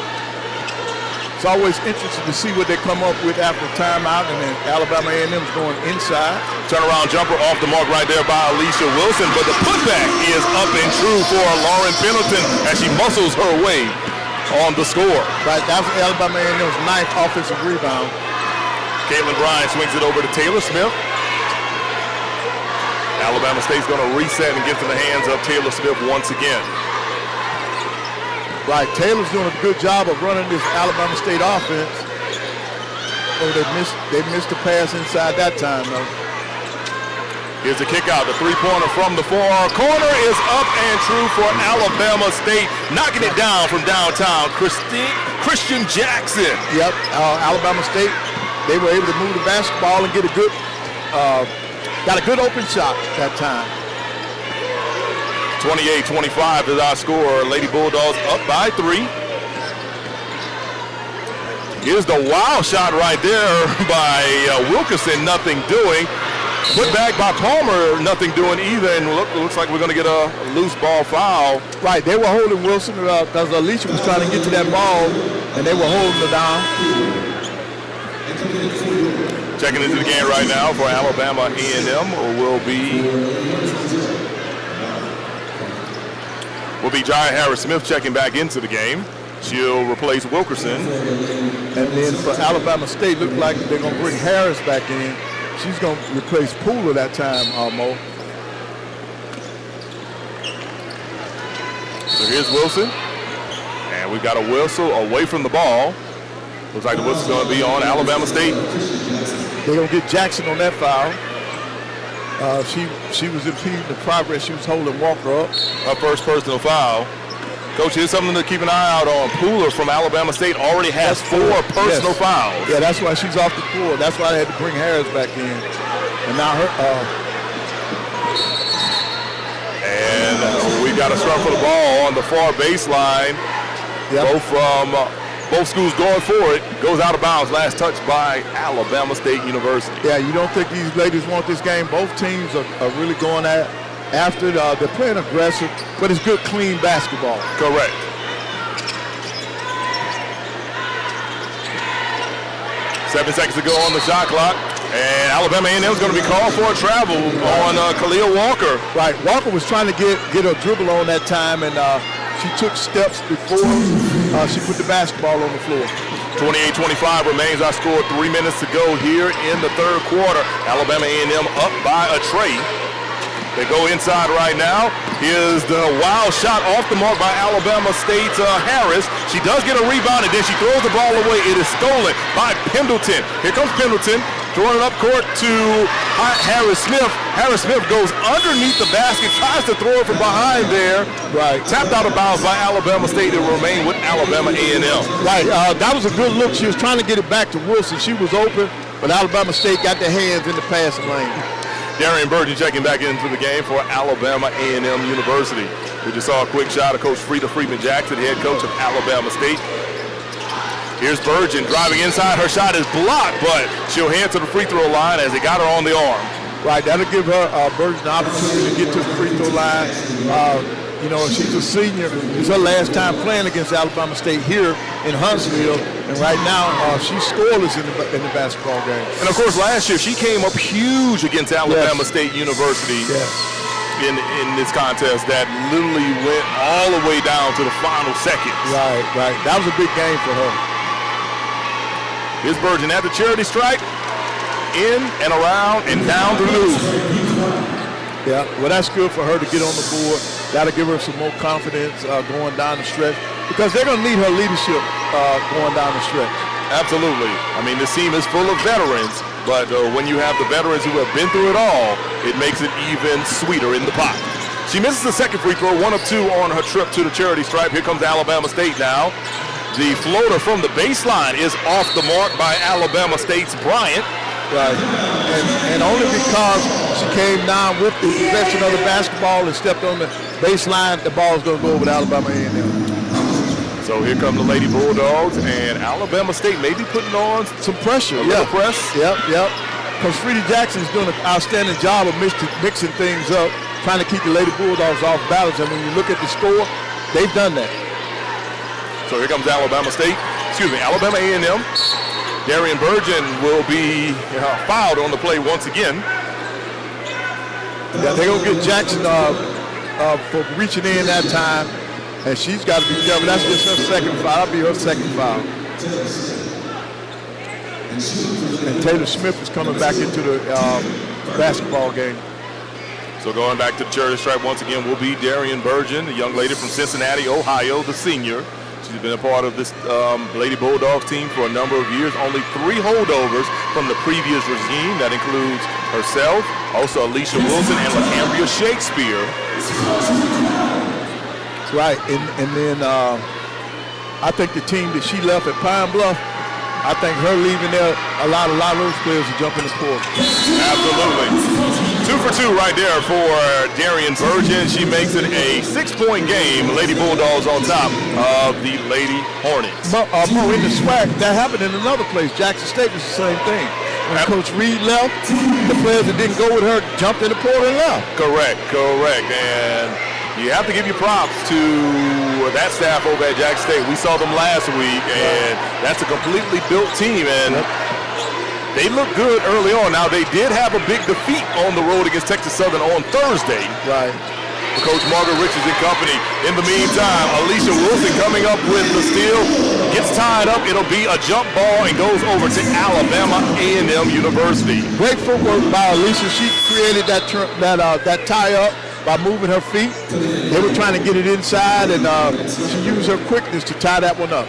Speaker 2: It's always interesting to see what they come up with after timeout, and then Alabama A&M is going inside.
Speaker 1: Turnaround jumper off the mark right there by Alicia Wilson, but the putback is up and true for Lauren Pendleton as she muscles her way on the score.
Speaker 2: Right, that was Alabama A&M's 9th offensive rebound.
Speaker 1: Caitlin Bryan swings it over to Taylor Smith. Alabama State's going to reset and get to the hands of Taylor Smith once again.
Speaker 2: Right, Taylor's doing a good job of running this Alabama State offense. Oh, they missed the pass inside that time, though.
Speaker 1: Here's the kick out, the three-pointer from the far corner is up and true for Alabama State. Knocking it down from downtown, Christian Jackson.
Speaker 2: Yep, Alabama State, they were able to move the basketball and get a good, got a good open shot that time.
Speaker 1: 28-25 is our score. Lady Bulldogs up by 3. Here's the wild shot right there by Wilkerson, nothing doing. Put back by Palmer, nothing doing either, and looks like we're going to get a loose ball foul.
Speaker 2: Right, they were holding Wilson because Alicia was trying to get to that ball, and they were holding her down.
Speaker 1: Checking into the game right now for Alabama A&M will be Jai Harris-Smith checking back into the game. She'll replace Wilkerson.
Speaker 2: And then for Alabama State, look like they're going to bring Harris back in. She's going to replace Pooler that time, Mo.
Speaker 1: So here's Wilson. And we've got a whistle away from the ball. Looks like the whistle's going to be on Alabama State.
Speaker 2: They're going to get Jackson on that foul. She was impeding the progress. She was holding Walker up.
Speaker 1: Her first personal foul. Coach, here's something to keep an eye out on. Pooler from Alabama State already has 4 personal fouls.
Speaker 2: Yeah, that's why she's off the floor. That's why they had to bring Harris back in. And now her.
Speaker 1: And we've got a start for the ball on the far baseline. Yep. Both schools going for it. Goes out of bounds. Last touch by Alabama State University.
Speaker 2: Yeah, you don't think these ladies want this game. Both teams are really going after it. They're playing aggressive, but it's good, clean basketball.
Speaker 1: Correct. Seven seconds to go on the shot clock. And Alabama A&M is going to be called for a travel on Khalil Walker.
Speaker 2: Right, Walker was trying to get a dribble on that time, and she took steps before she put the basketball on the floor.
Speaker 1: 28-25 remains. I scored 3 minutes to go here in the third quarter. Alabama A&M up by a tray. They go inside right now. Here's the wild shot off the mark by Alabama State's Harris. She does get a rebound, and then she throws the ball away. It is stolen by Pendleton. Here comes Pendleton, throwing it up court to Harris Smith. Harris Smith goes underneath the basket, tries to throw it from behind there.
Speaker 2: Right.
Speaker 1: Tapped out of bounds by Alabama State to remain with Alabama A&M.
Speaker 2: Right. That was a good look. She was trying to get it back to Wilson. She was open, but Alabama State got their hands in the passing lane.
Speaker 1: Darian Burton checking back into the game for Alabama A&M University. We just saw a quick shot of Coach Frida Freeman-Jackson, the head coach of Alabama State. Here's Burgeon driving inside. Her shot is blocked, but she'll head to the free throw line as they got her on the arm.
Speaker 2: Right, that'll give her Burgeon the opportunity to get to the free throw line. You know, she's a senior. It's her last time playing against Alabama State here in Huntsville, and right now she's scoreless in the basketball game.
Speaker 1: And of course, last year she came up huge against Alabama State University in this contest that literally went all the way down to the final seconds.
Speaker 2: Right. That was a big game for her.
Speaker 1: Here's Burgeon at the charity stripe, in and around and down the loop.
Speaker 2: Yeah, well, that's good for her to get on the board. That'll give her some more confidence going down the stretch, because they're going to need her leadership going down the stretch.
Speaker 1: Absolutely. I mean, this team is full of veterans, but when you have the veterans who have been through it all, it makes it even sweeter in the pot. She misses the second free throw, 1 of 2 on her trip to the charity stripe. Here comes Alabama State now. The floater from the baseline is off the mark by Alabama State's Bryant.
Speaker 2: Right, and only because she came down with the possession of the basketball and stepped on the baseline, the ball is going to go over to Alabama A&M.
Speaker 1: So here come the Lady Bulldogs, and Alabama State may be putting on
Speaker 2: some pressure.
Speaker 1: A little press.
Speaker 2: Yep. Coach Frida Jackson is doing an outstanding job of mixing things up, trying to keep the Lady Bulldogs off balance. And when you look at the score, they've done that.
Speaker 1: So here comes Alabama A&M. Darian Burgeon will be fouled on the play once again.
Speaker 2: Yeah, they're going to get Jackson for reaching in that time, and she's got to be careful. That's just her second foul. That'll be her second foul. And Taylor Smith is coming back into the basketball game.
Speaker 1: So going back to the charity stripe once again will be Darian Burgeon, the young lady from Cincinnati, Ohio, the senior. She's been a part of this Lady Bulldogs team for a number of years. Only 3 holdovers from the previous regime. That includes herself, also Alicia Wilson, and LaCambria Shakespeare.
Speaker 2: Right, and then I think the team that she left at Pine Bluff, I think her leaving there allowed a lot of those players to jump in the portal.
Speaker 1: Absolutely. 2 for 2 right there for Darian Burgeon. She makes it a 6-point game. Lady Bulldogs on top of the Lady Hornets.
Speaker 2: But in the SWAC, that happened in another place. Jackson State was the same thing. When Coach Reed left, the players that didn't go with her jumped in the portal and left.
Speaker 1: Correct. And you have to give your props to that staff over at Jackson State. We saw them last week, and that's a completely built team. And they look good early on. Now, they did have a big defeat on the road against Texas Southern on Thursday.
Speaker 2: Right.
Speaker 1: Coach Margaret Richards and company. In the meantime, Alicia Wilson coming up with the steal. Gets tied up. It'll be a jump ball and goes over to Alabama A&M University.
Speaker 2: Great footwork by Alicia. She created that tie-up by moving her feet. They were trying to get it inside, and she used her quickness to tie that one up.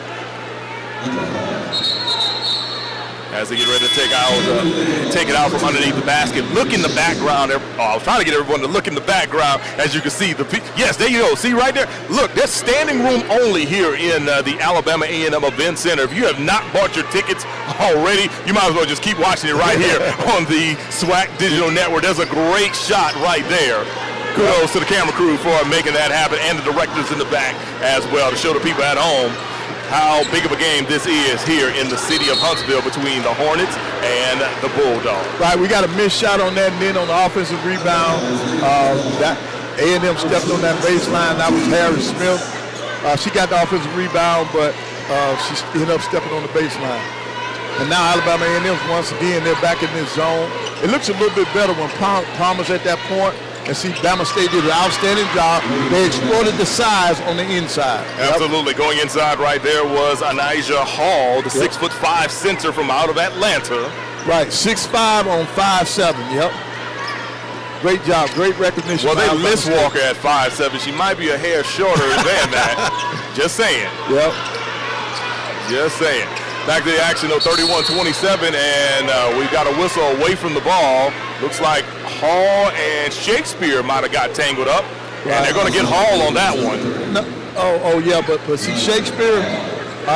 Speaker 1: As they get ready to take it out from underneath the basket. Look in the background. I was trying to get everyone to look in the background. As you can see, yes, there you go. See right there? Look, there's standing room only here in the Alabama A&M Event Center. If you have not bought your tickets already, you might as well just keep watching it right here on the SWAC Digital Network. There's a great shot right there. Kudos to the camera crew for making that happen, and the directors in the back as well, to show the people at home how big of a game this is here in the city of Huntsville between the Hornets and the Bulldogs.
Speaker 2: Right, we got a missed shot on that, and then on the offensive rebound, that A&M stepped on that baseline. That was Harris Smith. She got the offensive rebound, but she ended up stepping on the baseline. And now Alabama A&M, once again, they're back in this zone. It looks a little bit better when Palmer's at that point. And see, Bama State did an outstanding job. They exploited the size on the inside.
Speaker 1: Absolutely. Going inside right there was Anijah Hall, the 6'5" center from out of Atlanta.
Speaker 2: Right, 6'5" on 5'7". Yep. Great job, great recognition.
Speaker 1: Well, they list Walker at 5'7". She might be a hair shorter than that. Just saying.
Speaker 2: Yep.
Speaker 1: Just saying. Back to the action, though, 31-27, and we've got a whistle away from the ball. Looks like Hall and Shakespeare might have got tangled up, and they're going to get Hall on that one.
Speaker 2: No, yeah, but see, Shakespeare,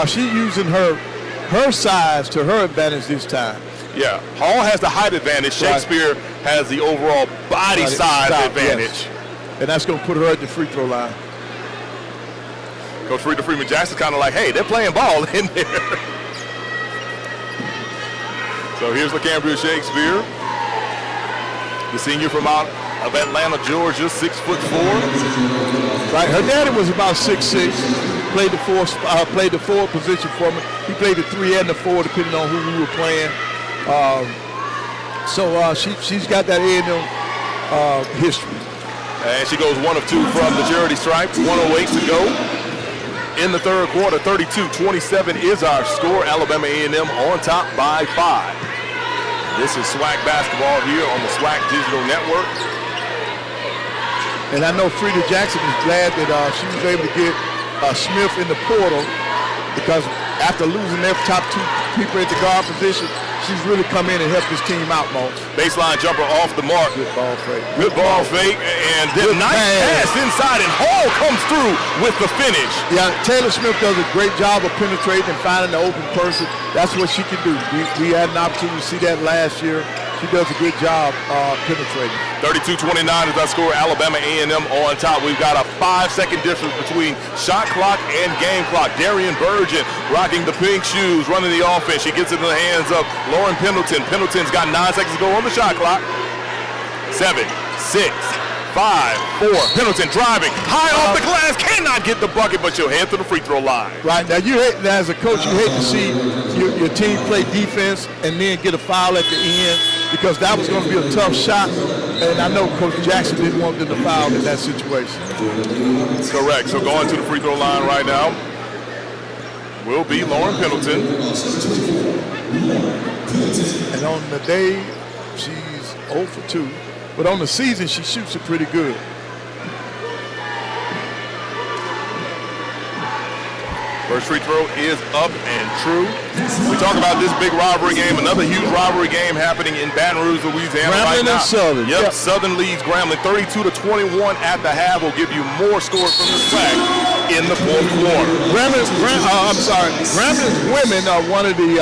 Speaker 2: she using her size to her advantage this time.
Speaker 1: Yeah, Hall has the height advantage. Shakespeare has the overall body size advantage.
Speaker 2: Yes. And that's going to put her at the free throw line.
Speaker 1: Coach Rita Freeman Jackson's kind of like, hey, they're playing ball in there. So here's LaCambria Shakespeare, the senior from out of Atlanta, Georgia, 6'4".
Speaker 2: Right, her daddy was about 6'6". Played the forward position for me. He played the 3 and the 4, depending on who we were playing. She's got that A&M history.
Speaker 1: And she goes 1 of 2 from the charity stripe. 1:08 to go in the third quarter. 32-27 is our score. Alabama A&M on top by 5. This is SWAC basketball here on the SWAC Digital Network.
Speaker 2: And I know Frida Jackson is glad that she was able to get Smith in the portal, because after losing their top 2 people at the guard position, she's really come in and helped this team out, Moss.
Speaker 1: Baseline jumper off the mark.
Speaker 2: Good ball fake.
Speaker 1: Good ball fake, and then nice pass inside, and Hall comes through with the finish.
Speaker 2: Yeah, Taylor Smith does a great job of penetrating and finding the open person. That's what she can do. We had an opportunity to see that last year. She does a good job penetrating.
Speaker 1: 32-29 is our score. Alabama A&M on top. We've got a 5-second difference between shot clock and game clock. Darian Burgin rocking the pink shoes, running the offense. She gets it in the hands of Lauren Pendleton. Pendleton's got 9 seconds to go on the shot clock. 7, 6, 5, 4. Pendleton driving high off the glass, cannot get the bucket, but she'll head to the free throw line.
Speaker 2: Right, now as a coach, you hate to see your team play defense and then get a foul at the end, because that was going to be a tough shot, and I know Coach Jackson didn't want them to foul in that situation.
Speaker 1: Correct, so going to the free throw line right now will be Lauren Pendleton.
Speaker 2: And on the day, she's 0 for 2, but on the season, she shoots it pretty good.
Speaker 1: First free throw is up and true. We talk about this big rivalry game, another huge rivalry game happening in Baton Rouge, Louisiana right now.
Speaker 2: Grambling and Southern.
Speaker 1: Yep, Southern leads Grambling 32-21 at the half. We'll give you more scores from the SWAC in the fourth quarter.
Speaker 2: Grambling's women are one of the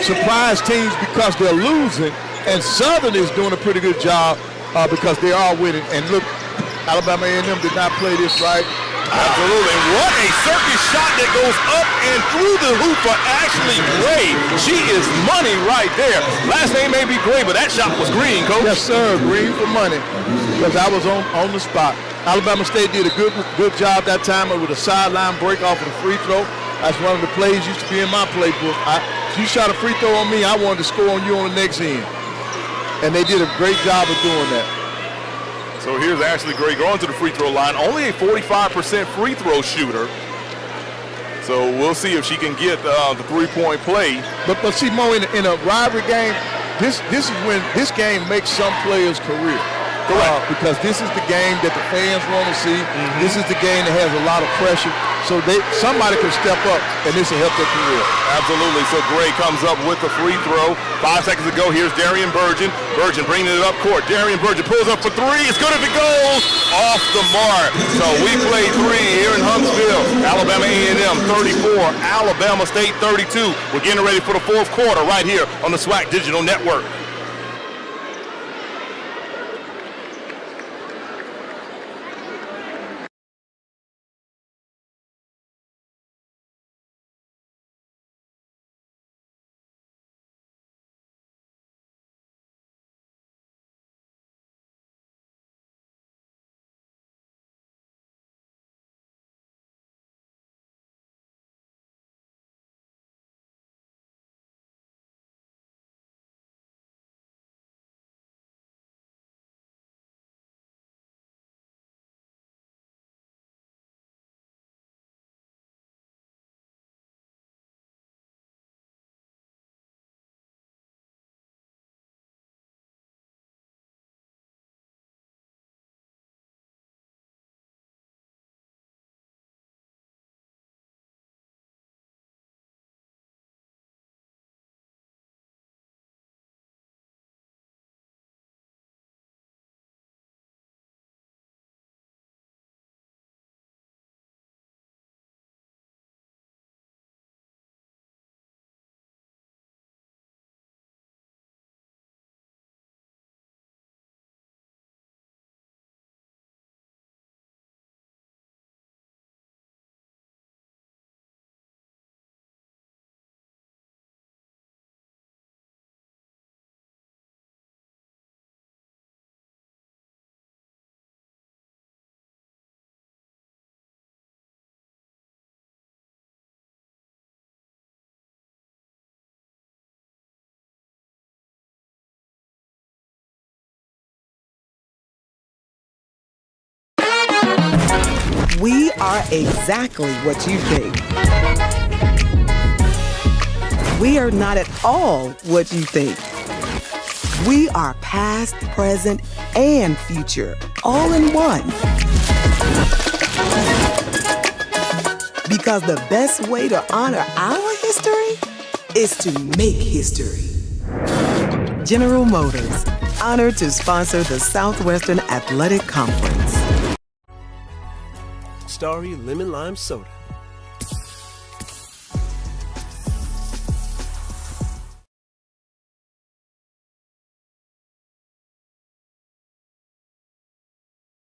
Speaker 2: surprise teams because they're losing, and Southern is doing a pretty good job because they are winning. And look, Alabama A&M did not play this right.
Speaker 1: Absolutely. What a circus shot that goes up and through the hoop for Ashley Gray. She is money right there. Last name may be Gray, but that shot was green, Coach.
Speaker 2: Yes, sir. Green for money, because I was on the spot. Alabama State did a good job that time with a sideline break off of the free throw. That's one of the plays used to be in my playbook. If you shot a free throw on me, I wanted to score on you on the next end. And they did a great job of doing that.
Speaker 1: So here's Ashley Gray going to the free throw line. Only a 45% free throw shooter. So we'll see if she can get the three-point play.
Speaker 2: But see, Mo, in a rivalry game, this is when this game makes some players' career.
Speaker 1: Correct.
Speaker 2: Because this is the game that the fans want to see. This is the game that has a lot of pressure. So somebody can step up, and this will help their career.
Speaker 1: Absolutely. So Gray comes up with the free throw. 5 seconds to go. Here's Darian Burgin. Burgin bringing it up court. Darian Burgin pulls up for 3. It's good if it goes off the mark. So we play 3 here in Huntsville. Alabama A&M 34, Alabama State 32. We're getting ready for the fourth quarter right here on the SWAC Digital Network.
Speaker 5: We are exactly what you think. We are not at all what you think. We are past, present, and future, all in one. Because the best way to honor our history is to make history. General Motors, honored to sponsor the Southwestern Athletic Conference.
Speaker 9: Starry Lemon Lime Soda.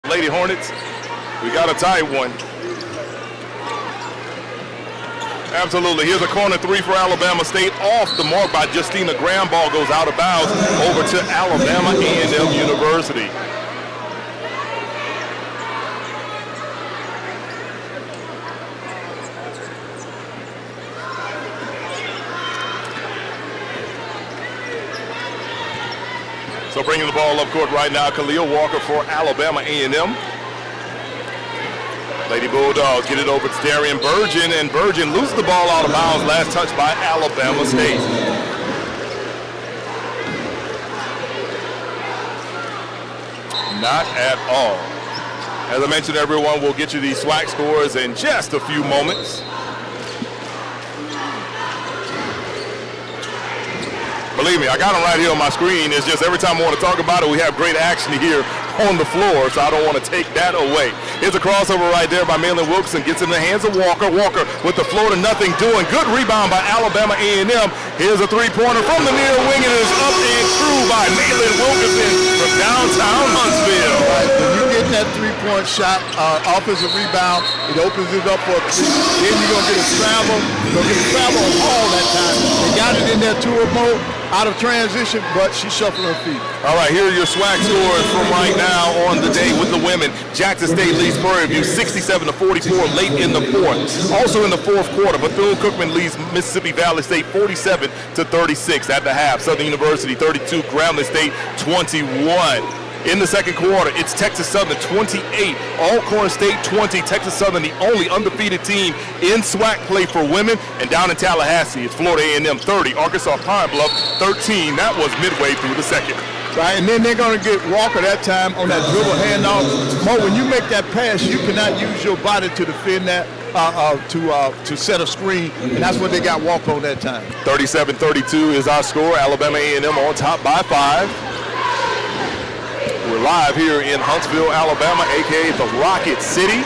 Speaker 1: Lady Hornets, we got a tight one. Absolutely. Here's a corner three for Alabama State, off the mark by Justina Graham. Ball goes out of bounds over to Alabama A&M University. So bringing the ball up court right now, Khalil Walker for Alabama A&M. Lady Bulldogs get it over to Darian Burgeon, and Burgeon loses the ball out of bounds. Last touch by Alabama State. Not at all. As I mentioned, everyone, we'll get you these SWAC scores in just a few moments. Believe me, I got them right here on my screen. It's just every time I want to talk about it, we have great action here on the floor, so I don't want to take that away. Here's a crossover right there by Malin Wilkerson. Gets in the hands of Walker. Walker with the floor to nothing doing. Good rebound by Alabama A&M. Here's a three-pointer from the near wing. It is up and through by Malin Wilkerson from downtown Huntsville.
Speaker 2: Right, when you get that three-point shot, offensive rebound, it opens it up for a three. Then you're going to get a travel. You're going to get a travel on Hall that time. They got it in there tour mode, out of transition, but she shuffled her feet.
Speaker 1: All right, here are your SWAC scores from right now on the day with the women. Jackson State leads Prairie View 67-44 late in the fourth. Also in the fourth quarter, Bethune-Cookman leads Mississippi Valley State 47-36 at the half. Southern University 32, Grambling State 21. In the second quarter, it's Texas Southern 28, Alcorn State 20. Texas Southern, the only undefeated team in SWAC play for women. And down in Tallahassee, it's Florida A&M 30, Arkansas Pine Bluff 13. That was midway through the second.
Speaker 2: Right, and then they're going to get Walker that time on that dribble handoff. Mo, when you make that pass, you cannot use your body to defend that, to set a screen, and that's what they got Walker on that time.
Speaker 1: 37-32 is our score. Alabama A&M on top by 5. We're live here in Huntsville, Alabama, a.k.a. the Rocket City.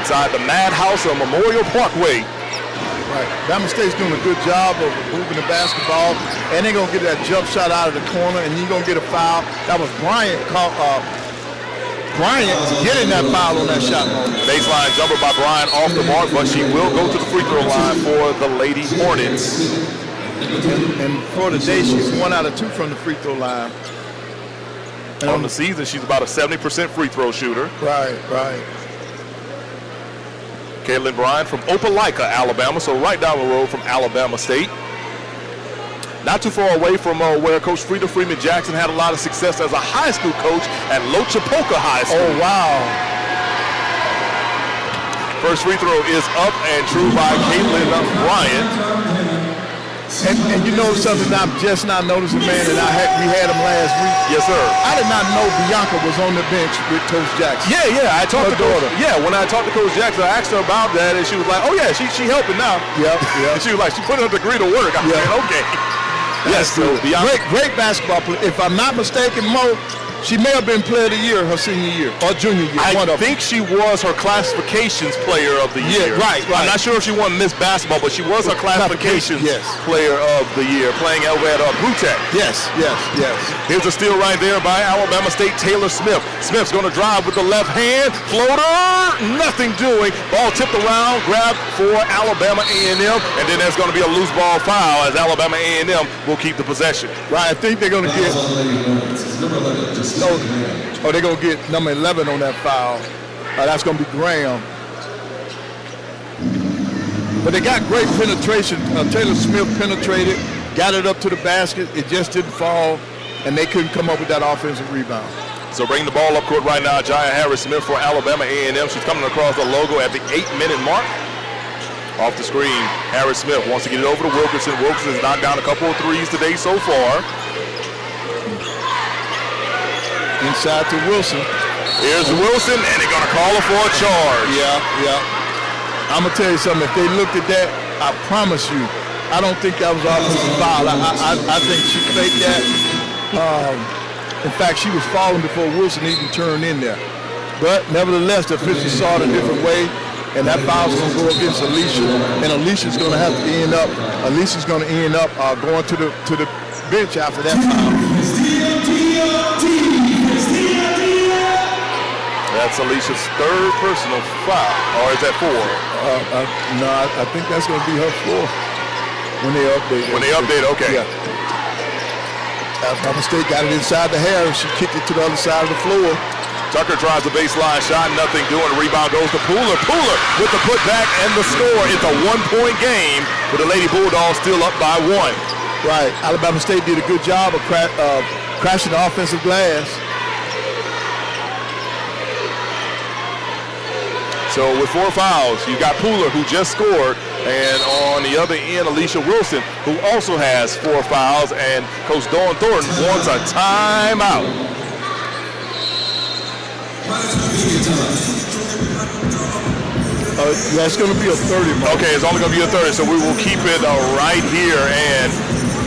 Speaker 1: Inside the Madhouse on Memorial Parkway.
Speaker 2: Right. Bama State's doing a good job of moving the basketball, and they're going to get that jump shot out of the corner, and you're going to get a foul. That was Bryant getting that foul on that shot.
Speaker 1: Baseline jumper by Bryant off the mark, but she will go to the free throw line for the Lady Hornets.
Speaker 2: And for the day, she's 1 out of 2 from the free throw line. And
Speaker 1: on the season, she's about a 70% free throw shooter.
Speaker 2: Right.
Speaker 1: Caitlin Bryant from Opelika, Alabama, so right down the road from Alabama State. Not too far away from where Coach Frida Freeman Jackson had a lot of success as a high school coach at Lochapoka High School.
Speaker 2: Oh, wow.
Speaker 1: First free throw is up and true by Caitlin Bryant.
Speaker 2: And you know something I'm just not noticing, man, and we had him last week.
Speaker 1: Yes, sir.
Speaker 2: I did not know Bianca was on the bench with Coach Jackson.
Speaker 1: Yeah. I talked to Coach. Yeah, when I talked to Coach Jackson, I asked her about that, and she was like, "Oh yeah, she helping now."
Speaker 2: Yeah.
Speaker 1: And she was like, she put her degree to work. I said, "Okay." Yes, so Bianca.
Speaker 2: Great basketball player. If I'm not mistaken, Mo, she may have been player of the year her senior year or junior year.
Speaker 1: I think she was her classifications player of the year.
Speaker 2: Yeah, right.
Speaker 1: I'm not sure if she won Miss Basketball, but she was her classifications player of the year, playing over at Blue Tech.
Speaker 2: Yes.
Speaker 1: Here's a steal right there by Alabama State Taylor Smith. Smith's going to drive with the left hand. Floater, nothing doing. Ball tipped around, grabbed for Alabama A&M, and then there's going to be a loose ball foul as Alabama A&M will keep the possession.
Speaker 2: Right, I think they're going to get... they're going to get number 11 on that foul. That's going to be Graham. But they got great penetration. Taylor Smith penetrated, got it up to the basket. It just didn't fall, and they couldn't come up with that offensive rebound.
Speaker 1: So bring the ball up court right now. Jaya Harris-Smith for Alabama A&M. She's coming across the logo at the 8-minute mark. Off the screen, Harris-Smith wants to get it over to Wilkerson. Wilkerson has knocked down a couple of threes today so far.
Speaker 2: Inside to Wilson.
Speaker 1: Here's Wilson, and they're going to call her for a charge.
Speaker 2: Yeah. I'm going to tell you something. If they looked at that, I promise you, I don't think that was offensive foul. I think she faked that. In fact, she was falling before Wilson even turned in there. But nevertheless, the officials saw it a different way, and that foul's going to go against Alicia, and Alicia's going to have to end up. Alicia's going to end up going to the bench after that foul.
Speaker 1: That's Alicia's third personal foul, or is that 4?
Speaker 2: No, I think that's going to be her 4 when they update.
Speaker 1: When they update, okay.
Speaker 2: Yeah. Alabama State got it inside the hair, and she kicked it to the other side of the floor.
Speaker 1: Tucker tries the baseline shot, nothing doing. The rebound goes to Pooler. Pooler with the putback and the score. It's a 1-point game, but the Lady Bulldogs still up by 1.
Speaker 2: Right. Alabama State did a good job of crashing the offensive glass.
Speaker 1: So with 4 fouls, you got Pooler, who just scored, and on the other end, Alicia Wilson, who also has 4 fouls, and Coach Dawn Thornton wants a timeout.
Speaker 2: That's going to be a 30.
Speaker 1: Okay, it's only going to be a 30, so we will keep it right here. And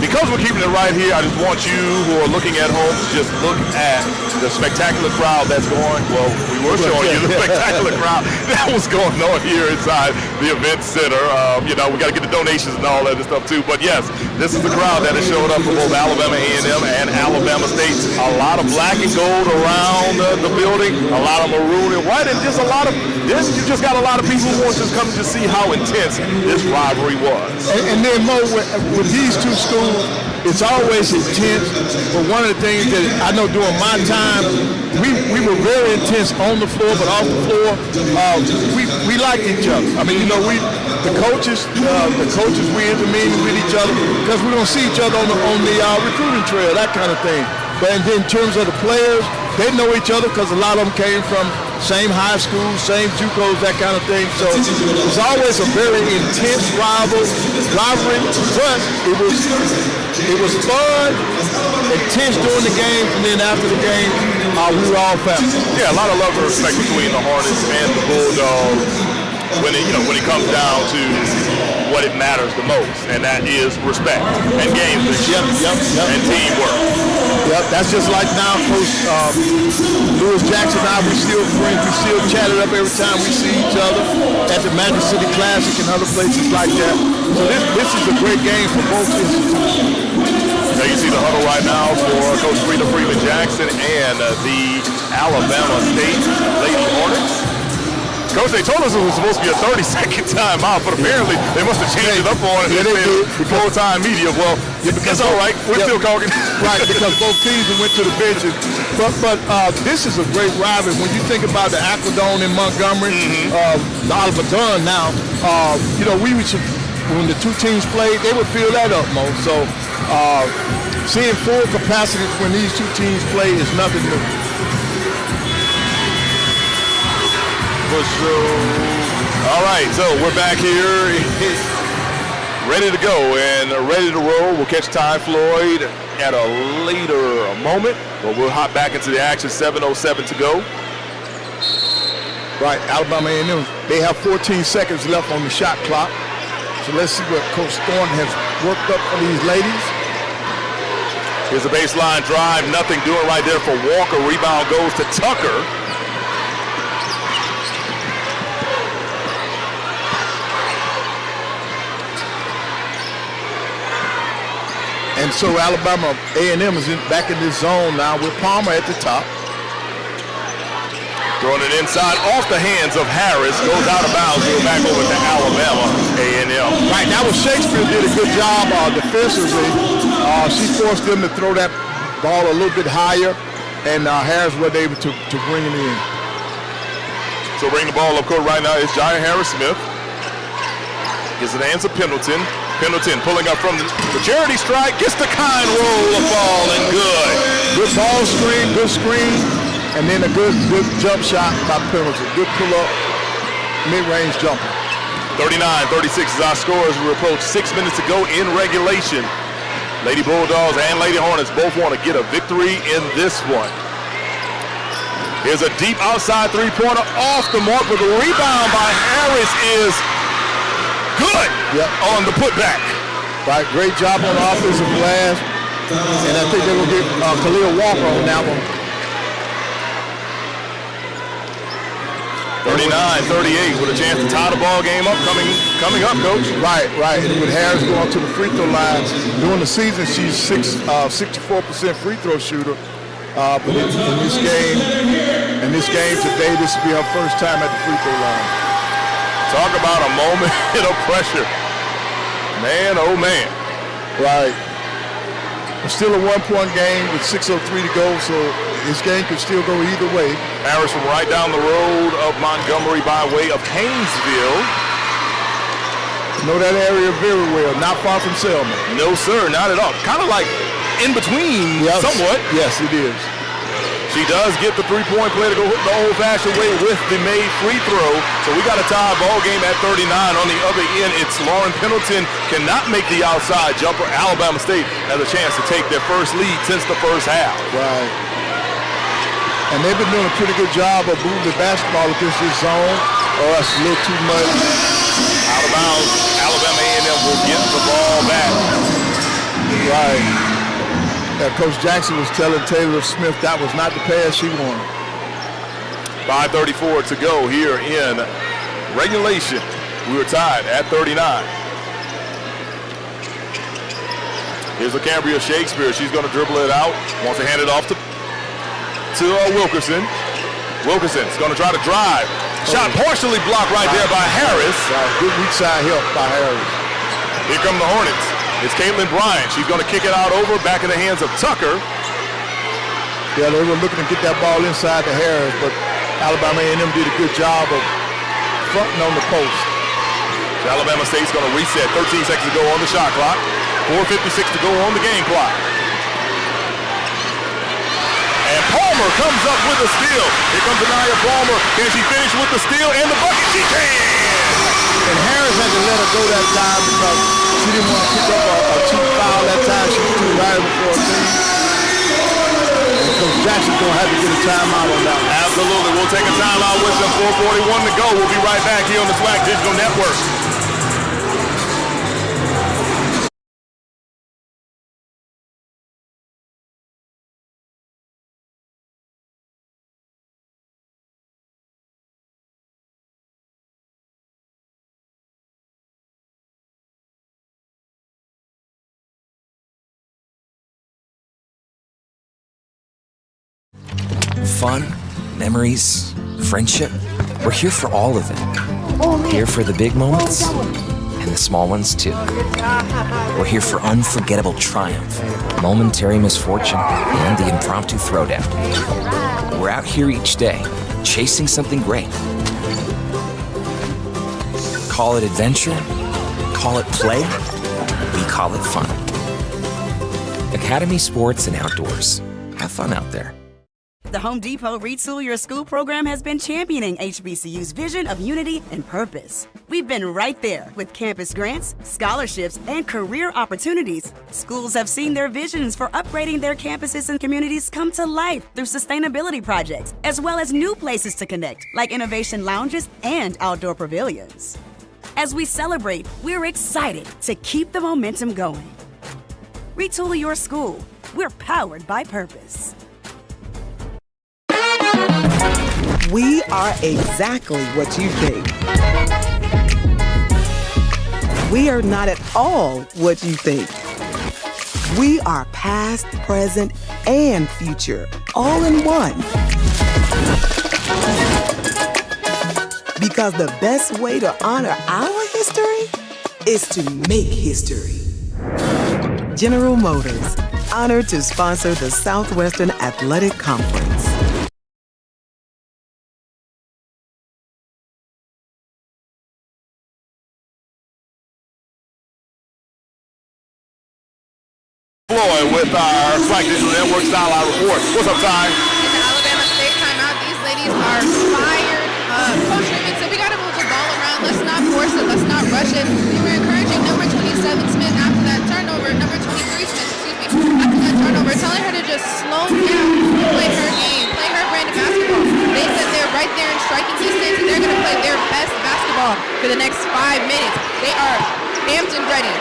Speaker 1: because we're keeping it right here, I just want you who are looking at home to just look at the spectacular crowd that's going. Well, we were showing you the spectacular crowd that was going on here inside the event center. We got to get the donations and all that stuff too. But yes, this is the crowd that has showed up for both Alabama A&M and Alabama State. A lot of black and gold around the building, a lot of maroon and white, and just a lot of this. You just got a lot of people who want to come to see how intense this rivalry was.
Speaker 2: And then Mo, with these two schools, it's always intense, but one of the things that I know during my time, we were very intense on the floor, but off the floor, we liked each other. I mean, the coaches, we intermingled with each other because we don't see each other on the recruiting trail, that kind of thing. But in terms of the players, they know each other because a lot of them came from same high school, same JUCOs, that kind of thing. So it's always a very intense rivalry, but it was fun, intense during the game, and then after the game, we were all family.
Speaker 1: Yeah, a lot of love and respect between the Hornets and the Bulldogs when it comes down to what it matters the most, and that is respect and gamesmanship and teamwork.
Speaker 2: Yep, that's just like now, Coach Lewis Jackson and I, we still chat it up every time we see each other at the Magic City Classic and other places like that. So this is a great game for both institutions.
Speaker 1: Now you see the huddle right now for Coach Rita Freeman Jackson and the Alabama State Lady Hornets. Coach, they told us it was supposed to be a 30-second timeout, but apparently they must have changed it up on it. Full-time media. Well, it's all right. We're still talking.
Speaker 2: Right, because both teams went to the benches. But this is a great rivalry. When you think about the Aquadome in Montgomery, the Oliver Dunn now, when the two teams played, they would fill that up, Mo. So seeing full capacity when these two teams play is nothing new.
Speaker 1: All right, so we're back here, ready to go and ready to roll. We'll catch Ty Floyd at a later moment, but we'll hop back into the action. 7:07 to go.
Speaker 2: Right, Alabama A&M, they have 14 seconds left on the shot clock. So let's see what Coach Thornton has worked up for these ladies.
Speaker 1: Here's a baseline drive, nothing doing right there for Walker. Rebound goes to Tucker.
Speaker 2: And so Alabama A&M is back in this zone now with Palmer at the top.
Speaker 1: Throwing it inside off the hands of Harris, goes out of bounds, goes back over to Alabama A&M.
Speaker 2: Right, now Shakespeare did a good job defensively. She forced them to throw that ball a little bit higher, and Harris was able to bring it in.
Speaker 1: So bring the ball up court right now is Jaya Harris-Smith. Gives it to Ansa Pendleton. Pendleton pulling up from the charity strike, gets the kind roll of ball and good.
Speaker 2: Good ball screen, good screen. And then a good jump shot by Pendleton. Good pull-up, mid-range jumper.
Speaker 1: 39-36 is our score as we approach 6 minutes to go in regulation. Lady Bulldogs and Lady Hornets both want to get a victory in this one. Here's a deep outside three-pointer off the mark, but the rebound by Harris is good on the putback.
Speaker 2: Right, great job on the offensive glass. And I think they will get Khalil Walker on that one.
Speaker 1: 39-38 with a chance to tie the ball game up coming up, Coach.
Speaker 2: Right. And with Harris going to the free throw line, during the season she's 64% free throw shooter. But in this game today, this will be her first time at the free throw line.
Speaker 1: Talk about a moment of pressure. Man, oh man.
Speaker 2: Right. It's still a 1-point game with 6:03 to go, so this game could still go either way.
Speaker 1: Harris from right down the road of Montgomery by way of Haynesville.
Speaker 2: Know that area very well, not far from Selma.
Speaker 1: No, sir, not at all. Kind of like in between somewhat.
Speaker 2: Yes, it is.
Speaker 1: She does get the three-point play to go the old-fashioned way with the made free throw. So we got a tie ball game at 39. On the other end, it's Lauren Pendleton cannot make the outside jumper. Alabama State has a chance to take their first lead since the first half.
Speaker 2: Right. And they've been doing a pretty good job of moving the basketball against this zone, or it's a little too much.
Speaker 1: Out of bounds, Alabama A&M will get the ball back.
Speaker 2: Right. Coach Jackson was telling Taylor Smith that was not the pass she wanted.
Speaker 1: 5:34 to go here in regulation. We were tied at 39. Here's a Cambria Shakespeare. She's going to dribble it out. Wants to hand it off to Wilkerson. Wilkerson's going to try to drive. Shot partially blocked right there by Harris.
Speaker 2: Good weak side help by Harris.
Speaker 1: Here come the Hornets. It's Caitlin Bryant. She's going to kick it out over, back in the hands of Tucker.
Speaker 2: Yeah, they were looking to get that ball inside to Harris, but Alabama A&M did a good job of fronting on the post.
Speaker 1: So Alabama State's going to reset. 13 seconds to go on the shot clock. 4:56 to go on the game clock. And Palmer comes up with a steal. Here comes Anaya Palmer. Can she finish with the steal and the bucket? She can!
Speaker 2: And Harris had to let her go that time because she didn't want to pick up a cheap foul that time. She was too right before a team. And Coach Jackson's going to have to get a timeout on that one.
Speaker 1: Absolutely. We'll take a timeout with them. 4:41 to go. We'll be right back here on the SWAC Digital Network.
Speaker 4: Fun, memories, friendship. We're here for all of it. Here for the big moments and the small ones too. We're here for unforgettable triumph, momentary misfortune, and the impromptu throwdown. We're out here each day, chasing something great. Call it adventure, call it play, we call it fun. Academy Sports and Outdoors. Have fun out there.
Speaker 3: The Home Depot Retool Your School program has been championing HBCU's vision of unity and purpose. We've been right there with campus grants, scholarships, and career opportunities. Schools have seen their visions for upgrading their campuses and communities come to life through sustainability projects, as well as new places to connect, like innovation lounges and outdoor pavilions. As we celebrate, we're excited to keep the momentum going. Retool Your School. We're powered by purpose.
Speaker 5: We are exactly what you think. We are not at all what you think. We are past, present, and future, all in one. Because the best way to honor our history is to make history. General Motors, honored to sponsor the Southwestern Athletic Conference.
Speaker 1: Floyd with our SWAC Digital Network Sideline Report. What's up, Ty?
Speaker 7: The Alabama State ladies are fired. Coach Rubin said we got to move the ball around. Let's not force it. Let's not rush it. We were encouraging number 27 Smith after that turnover, number 23 Smith, after that turnover, telling her to just slow down, play her game, play her brand of basketball. They said they're right there in striking distance, and they're going to play their best basketball for the next 5 minutes. They are amped and ready.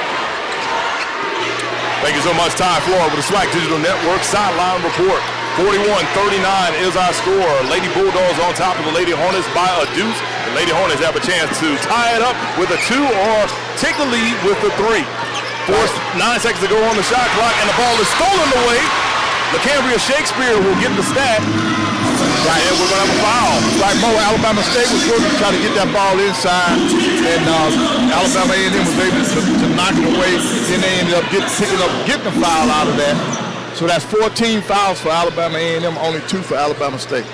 Speaker 1: Thank you so much, Ty Flora, with the SWAC Digital Network sideline report. 41-39 is our score. Lady Bulldogs on top of the Lady Hornets by a deuce. The Lady Hornets have a chance to tie it up with a 2 or take the lead with the 3. 9 seconds to go on the shot clock, and the ball is stolen away. LaCambria Shakespeare will get the stat. Right, and we're going to have a foul.
Speaker 2: Like Mo, Alabama State was going to try to get that ball inside, and Alabama A&M was able to knock it away. Then they ended up getting a foul out of that. So that's 14 fouls for Alabama A&M, only 2 for Alabama State.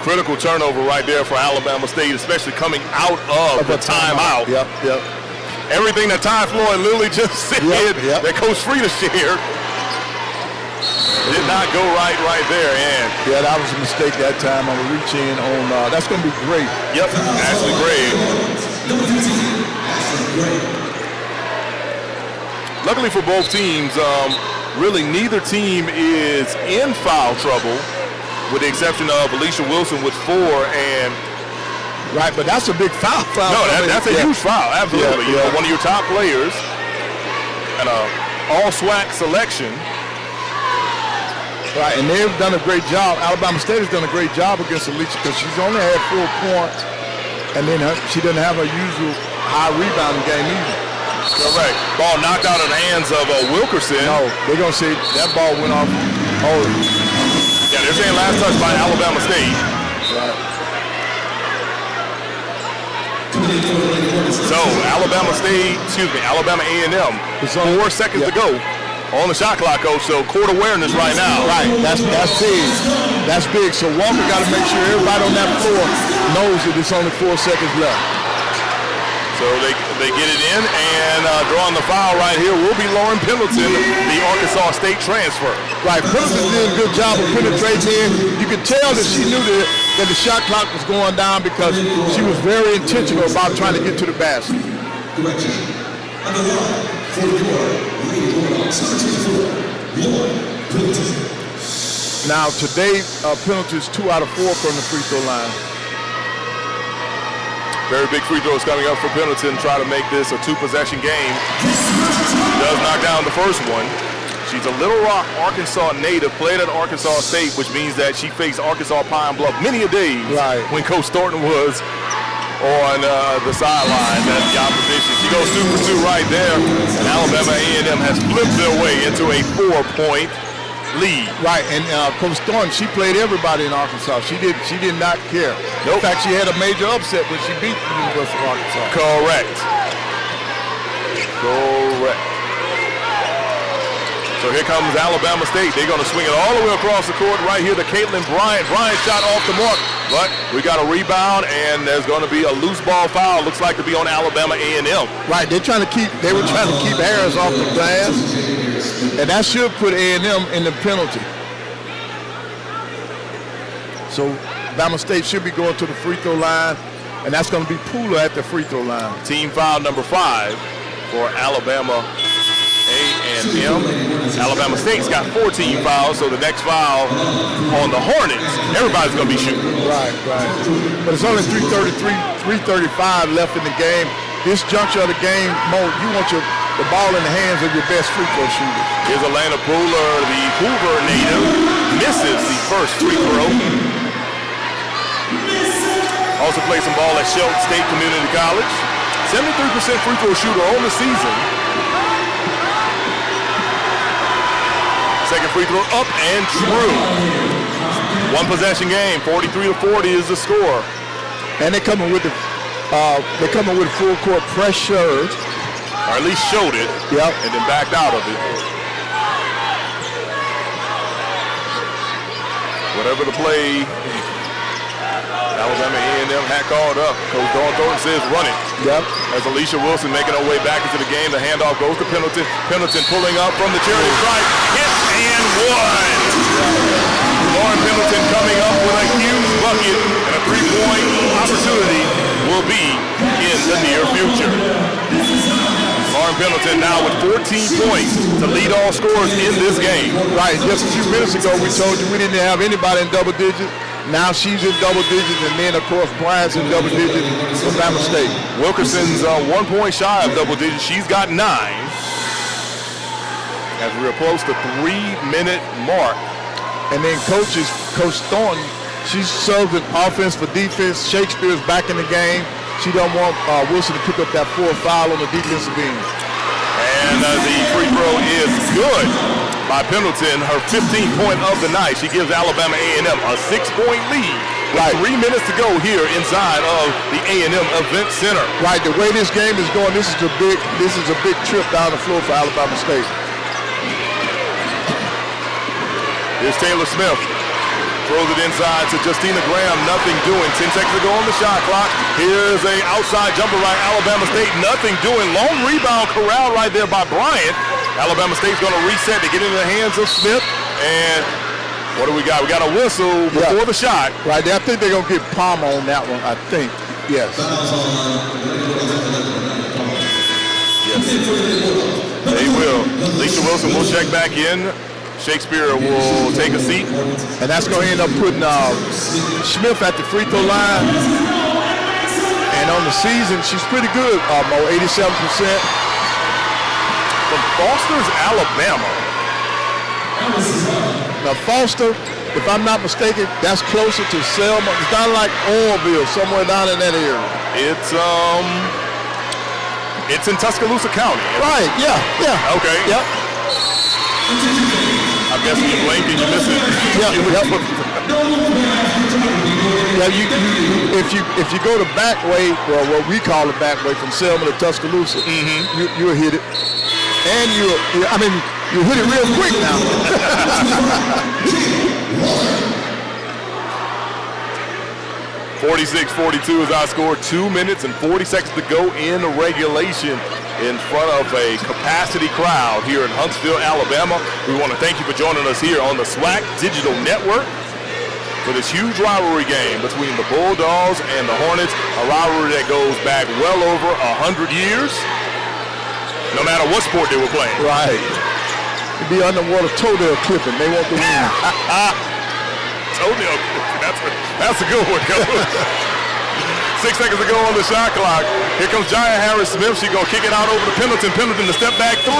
Speaker 1: Critical turnover right there for Alabama State, especially coming out of the timeout.
Speaker 2: Yep.
Speaker 1: Everything that Ty Floyd Lilly just said, that Coach Frieda shared, did not go right there. And
Speaker 2: yeah, that was a mistake that time on the reach in on. That's going to be great.
Speaker 1: Yep, Ashley Gray. Luckily for both teams, really neither team is in foul trouble, with the exception of Alicia Wilson with 4 and.
Speaker 2: Right, but that's a big foul.
Speaker 1: No, that's a huge foul, absolutely.
Speaker 2: Yeah.
Speaker 1: You know, one of your top players and an all-SWAC selection.
Speaker 2: Right, and they've done a great job. Alabama State has done a great job against Alicia because she's only had 4 points, and then she doesn't have her usual high rebounding game either.
Speaker 1: Correct. Ball knocked out of the hands of Wilkerson.
Speaker 2: No, they're going to say that ball went off. Oh.
Speaker 1: Yeah, they're saying last touch by Alabama State.
Speaker 2: Right.
Speaker 1: So Alabama A&M, 4 seconds to go on the shot clock, Coach. So court awareness right now.
Speaker 2: Right, that's big. That's big. So Walker got to make sure everybody on that floor knows that it's only 4 seconds left.
Speaker 1: So they get it in, and drawing the foul right here will be Lauren Pendleton, the Arkansas State transfer.
Speaker 2: Right, Pendleton did a good job of penetrating in. You could tell that she knew that the shot clock was going down because she was very intentional about trying to get to the basket.
Speaker 12: Correction. On the line, for your Lady Bulldogs, Lauren Pendleton.
Speaker 2: Now today, Pendleton's 2 out of 4 from the free throw line.
Speaker 1: Very big free throws coming up for Pendleton. Try to make this a 2-possession game. Does knock down the first one. She's a Little Rock, Arkansas native, played at Arkansas State, which means that she faced Arkansas Pine Bluff many a days when Coach Thornton was on the sidelines as the opposition. She goes 2 for 2 right there, and Alabama A&M has flipped their way into a 4-point lead.
Speaker 2: Right, and Coach Thornton, she played everybody in Arkansas. She did not care.
Speaker 1: Nope.
Speaker 2: In fact, she had a major upset when she beat the University of Arkansas.
Speaker 1: Correct. So here comes Alabama State. They're going to swing it all the way across the court right here to Caitlin Bryant. Bryant shot off the mark, but we got a rebound, and there's going to be a loose ball foul. Looks like to be on Alabama A&M.
Speaker 2: Right, they were trying to keep Harris off the glass, and that should put A&M in the penalty. So Alabama State should be going to the free throw line, and that's going to be Pooler at the free throw line.
Speaker 1: Team foul number 5 for Alabama A&M. Alabama State's got 14 fouls, so the next foul on the Hornets, everybody's going to be shooting.
Speaker 2: Right. But it's only 3:35 left in the game. This juncture of the game, Mo, you want the ball in the hands of your best free throw shooters.
Speaker 1: Here's Alana Pooler, the Hoover native, misses the first free throw. Also played some ball at Shelton State Community College. 73% free throw shooter on the season. Second free throw up and true. 1 possession game, 43-40 is the score.
Speaker 2: And they're coming with full court pressure,
Speaker 1: or at least showed it.
Speaker 2: Yep.
Speaker 1: And then backed out of it. Whatever the play, Alabama A&M had called up. Coach Dawn Thornton says run it.
Speaker 2: Yep.
Speaker 1: As Alicia Wilson making her way back into the game, the handoff goes to Pendleton. Pendleton pulling up from the charity stripe, hit and one. Lauren Pendleton coming up with a huge bucket, and a three-point opportunity will be in the near future. Lauren Pendleton now with 14 points to lead all scorers in this game.
Speaker 2: Right, just a few minutes ago we told you we didn't have anybody in double digits. Now she's in double digits, and then of course Bryant's in double digits for Bama State.
Speaker 1: Wilkerson's 1 point shy of double digits. She's got 9. As we approach the 3-minute mark.
Speaker 2: And then Coach Thornton, she's serving offense for defense. Shakespeare's back in the game. She don't want Wilson to pick up that 4th foul on the defensive end.
Speaker 1: And the free throw is good by Pendleton, her 15th point of the night. She gives Alabama A&M a 6-point lead with 3 minutes to go here inside of the A&M Event Center.
Speaker 2: Right, the way this game is going, this is a big trip down the floor for Alabama State.
Speaker 1: Here's Taylor Smith. Throws it inside to Justina Graham. Nothing doing. 10 seconds to go on the shot clock. Here's a outside jumper by Alabama State. Nothing doing. Long rebound corral right there by Bryant. Alabama State's going to reset to get into the hands of Smith. And what do we got? We got a whistle before the shot.
Speaker 2: Right there. I think they're going to get Palmer on that one, I think. Yes.
Speaker 1: Yes. They will. Lisa Wilson will check back in. Shakespeare will take a seat.
Speaker 2: And that's going to end up putting Smith at the free throw line. And on the season, she's pretty good, Mo, 87%.
Speaker 1: From Foster's, Alabama.
Speaker 2: Now, Foster, if I'm not mistaken, that's closer to Selma. It's not like Oroville, somewhere down in that area.
Speaker 1: It's in Tuscaloosa County.
Speaker 2: Right, yeah.
Speaker 1: Okay.
Speaker 2: Yep.
Speaker 1: I'm guessing you blink and you miss it.
Speaker 2: Yeah, if you go the back way, well, what we call the back way from Selma to Tuscaloosa, you'll hit it. And you hit it real quick now.
Speaker 1: 46-42 is our score. 2 minutes and 40 seconds to go in regulation in front of a capacity crowd here in Huntsville, Alabama. We want to thank you for joining us here on the SWAC Digital Network for this huge rivalry game between the Bulldogs and the Hornets, a rivalry that goes back well over 100 years, no matter what sport they were playing.
Speaker 2: Right. It'd be underwater toenail clipping. They want the win.
Speaker 1: Toenail clipping. That's a good one, Coach. 6 seconds to go on the shot clock. Here comes Jaya Harris-Smith. She's going to kick it out over to Pendleton. Pendleton, the step back 3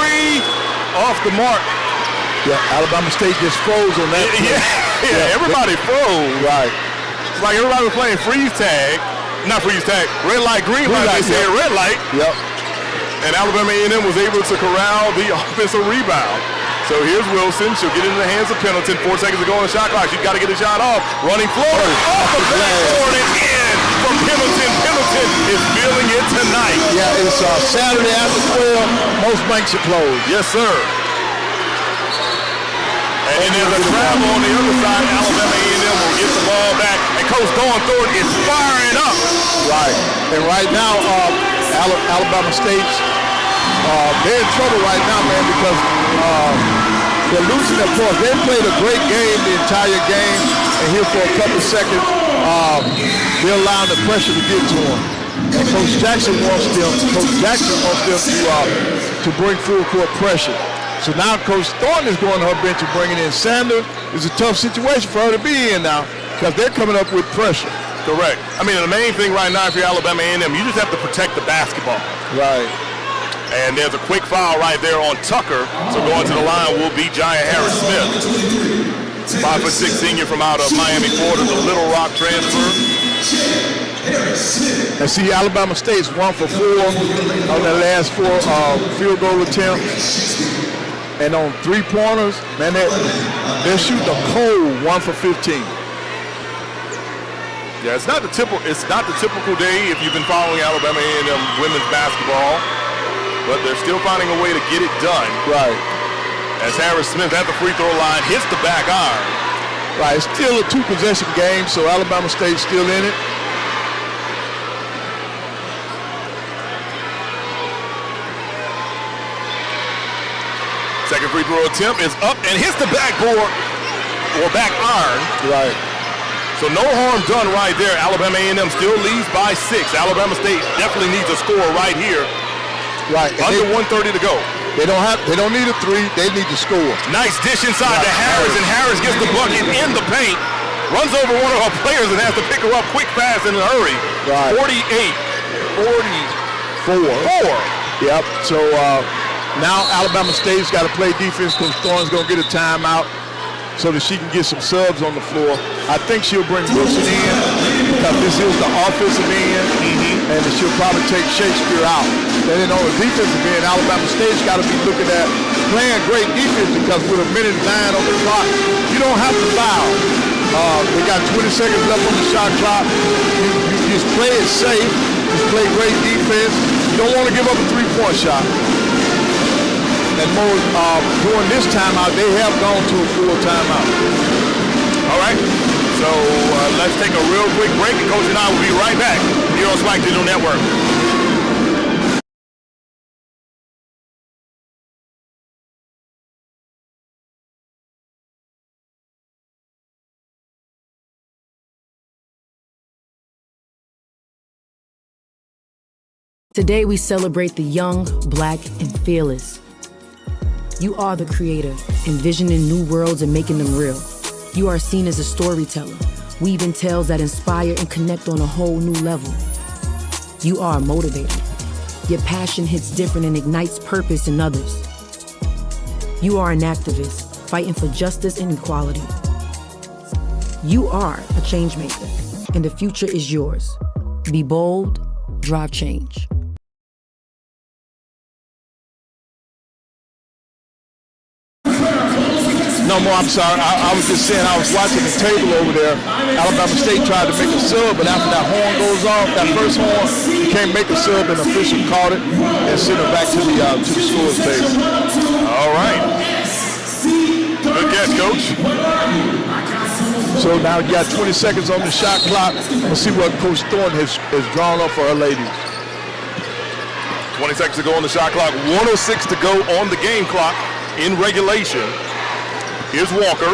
Speaker 1: off the mark.
Speaker 2: Yeah, Alabama State just froze on that.
Speaker 1: Yeah, everybody froze.
Speaker 2: Right.
Speaker 1: It's like everybody was playing freeze tag. Not freeze tag. Red light, green light. They said red light.
Speaker 2: Yep.
Speaker 1: And Alabama A&M was able to corral the offensive rebound. So here's Wilson. She'll get into the hands of Pendleton. 4 seconds to go on the shot clock. She's got to get a shot off. Running floor. Off the backboard and in from Pendleton. Pendleton is feeling it tonight.
Speaker 2: Yeah, it's Saturday after 12. Most banks are closed.
Speaker 1: Yes, sir. And then there's a travel on the other side. Alabama A&M will get the ball back. And Coach Dawn Thornton is firing up.
Speaker 2: Right. And right now, Alabama State's they're in trouble right now, man, because they're losing their points. They played a great game the entire game, and here for a couple of seconds, they're allowing the pressure to get to them. And Coach Jackson wants them to bring full court pressure. So now Coach Thornton is going to her bench and bringing in Sanders. It's a tough situation for her to be in now because they're coming up with pressure.
Speaker 1: Correct. I mean, the main thing right now, if you're Alabama A&M, you just have to protect the basketball.
Speaker 2: Right.
Speaker 1: And there's a quick foul right there on Tucker. So going to the line will be Jaya Harris-Smith. 5'6" senior from out of Miami, Florida, the Little Rock transfer.
Speaker 2: And see, Alabama State's 1 for 4 on their last 4 field goal attempts. And on 3-pointers, man, they're shooting a cold 1 for 15.
Speaker 1: Yeah, it's not the typical day if you've been following Alabama A&M women's basketball, but they're still finding a way to get it done.
Speaker 2: Right.
Speaker 1: As Harris-Smith at the free throw line hits the back iron.
Speaker 2: Right, it's still a 2-possession game, so Alabama State's still in it.
Speaker 1: Second free throw attempt is up and hits the backboard. back iron.
Speaker 2: Right.
Speaker 1: So no harm done right there. Alabama A&M still leads by 6. Alabama State definitely needs a score right here.
Speaker 2: Right.
Speaker 1: Under 1:30 to go.
Speaker 2: They don't need a 3. They need to score.
Speaker 1: Nice dish inside to Harris, and Harris gets the bucket in the paint. Runs over one of our players and has to pick her up quick, fast, in a hurry.
Speaker 2: Right.
Speaker 1: 48-44.
Speaker 2: Yep. So now Alabama State's got to play defense. Coach Thorne's going to get a timeout so that she can get some subs on the floor. I think she'll bring Wilson in because this is the offensive end, and she'll probably take Shakespeare out. And then on the defensive end, Alabama State's got to be looking at playing great defense because with 1:09 on the clock, you don't have to foul. They got 20 seconds left on the shot clock. You just play it safe. Just play great defense. You don't want to give up a 3-point shot. And more during this timeout, they have gone to a full timeout.
Speaker 1: All right. So let's take a real quick break, and Coach and I will be right back here on SWAC Digital Network.
Speaker 6: Today we celebrate the young, black, and fearless. You are the creator, envisioning new worlds and making them real. You are seen as a storyteller, weaving tales that inspire and connect on a whole new level. You are a motivator. Your passion hits different and ignites purpose in others. You are an activist, fighting for justice and equality. You are a change maker, and the future is yours. Be bold, drive change.
Speaker 2: No more, I'm sorry. I was just saying I was watching the table over there. Alabama State tried to make a sub, but after that horn goes off, that first horn, you can't make a sub, and the official caught it and sent it back to the scores table.
Speaker 1: All right. Good catch, Coach.
Speaker 2: So now you got 20 seconds on the shot clock. Let's see what Coach Thorne has drawn up for her ladies.
Speaker 1: 20 seconds to go on the shot clock. 1:06 to go on the game clock in regulation. Here's Walker.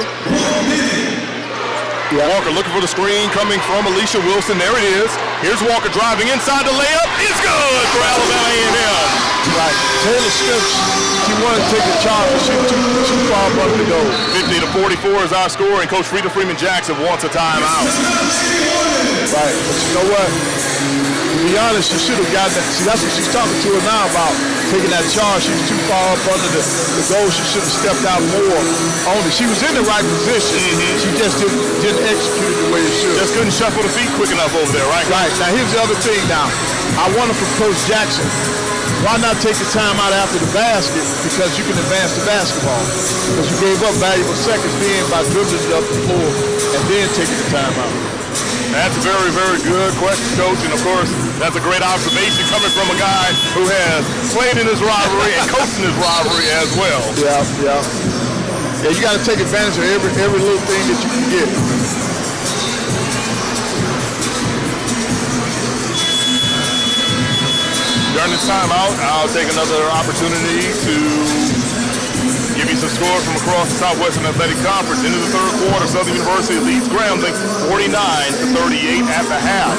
Speaker 2: Yeah.
Speaker 1: Walker looking for the screen coming from Alicia Wilson. There it is. Here's Walker driving inside the layup. It's good for Alabama A&M.
Speaker 2: Right. Taylor Smith, she wanted to take a charge, but she was too far above the goal.
Speaker 1: 50-44 is our score, and Coach Rita Freeman-Jackson wants a timeout.
Speaker 2: Right. But you know what? To be honest, she should have gotten that. See, that's what she's talking to her now about, taking that charge. She was too far up under the goal. She should have stepped out more on it. She was in the right position. She just didn't execute it the way it should.
Speaker 1: Just couldn't shuffle the feet quick enough over there, right?
Speaker 2: Right. Now, here's the other thing now. I wonder from Coach Jackson, why not take the time out after the basket? Because you can advance the basketball. Because you gave up valuable seconds then by dribbling it up the floor and then taking the time out.
Speaker 1: That's a very, very good question, Coach. And, of course, that's a great observation coming from a guy who has played in his rivalry and coached in his rivalry as well.
Speaker 2: Yeah, you got to take advantage of every little thing that you can get.
Speaker 1: During this timeout, I'll take another opportunity to give you some scores from across the Southwestern Athletic Conference. Into the third quarter, Southern University leads Grambling 49-38 at the half.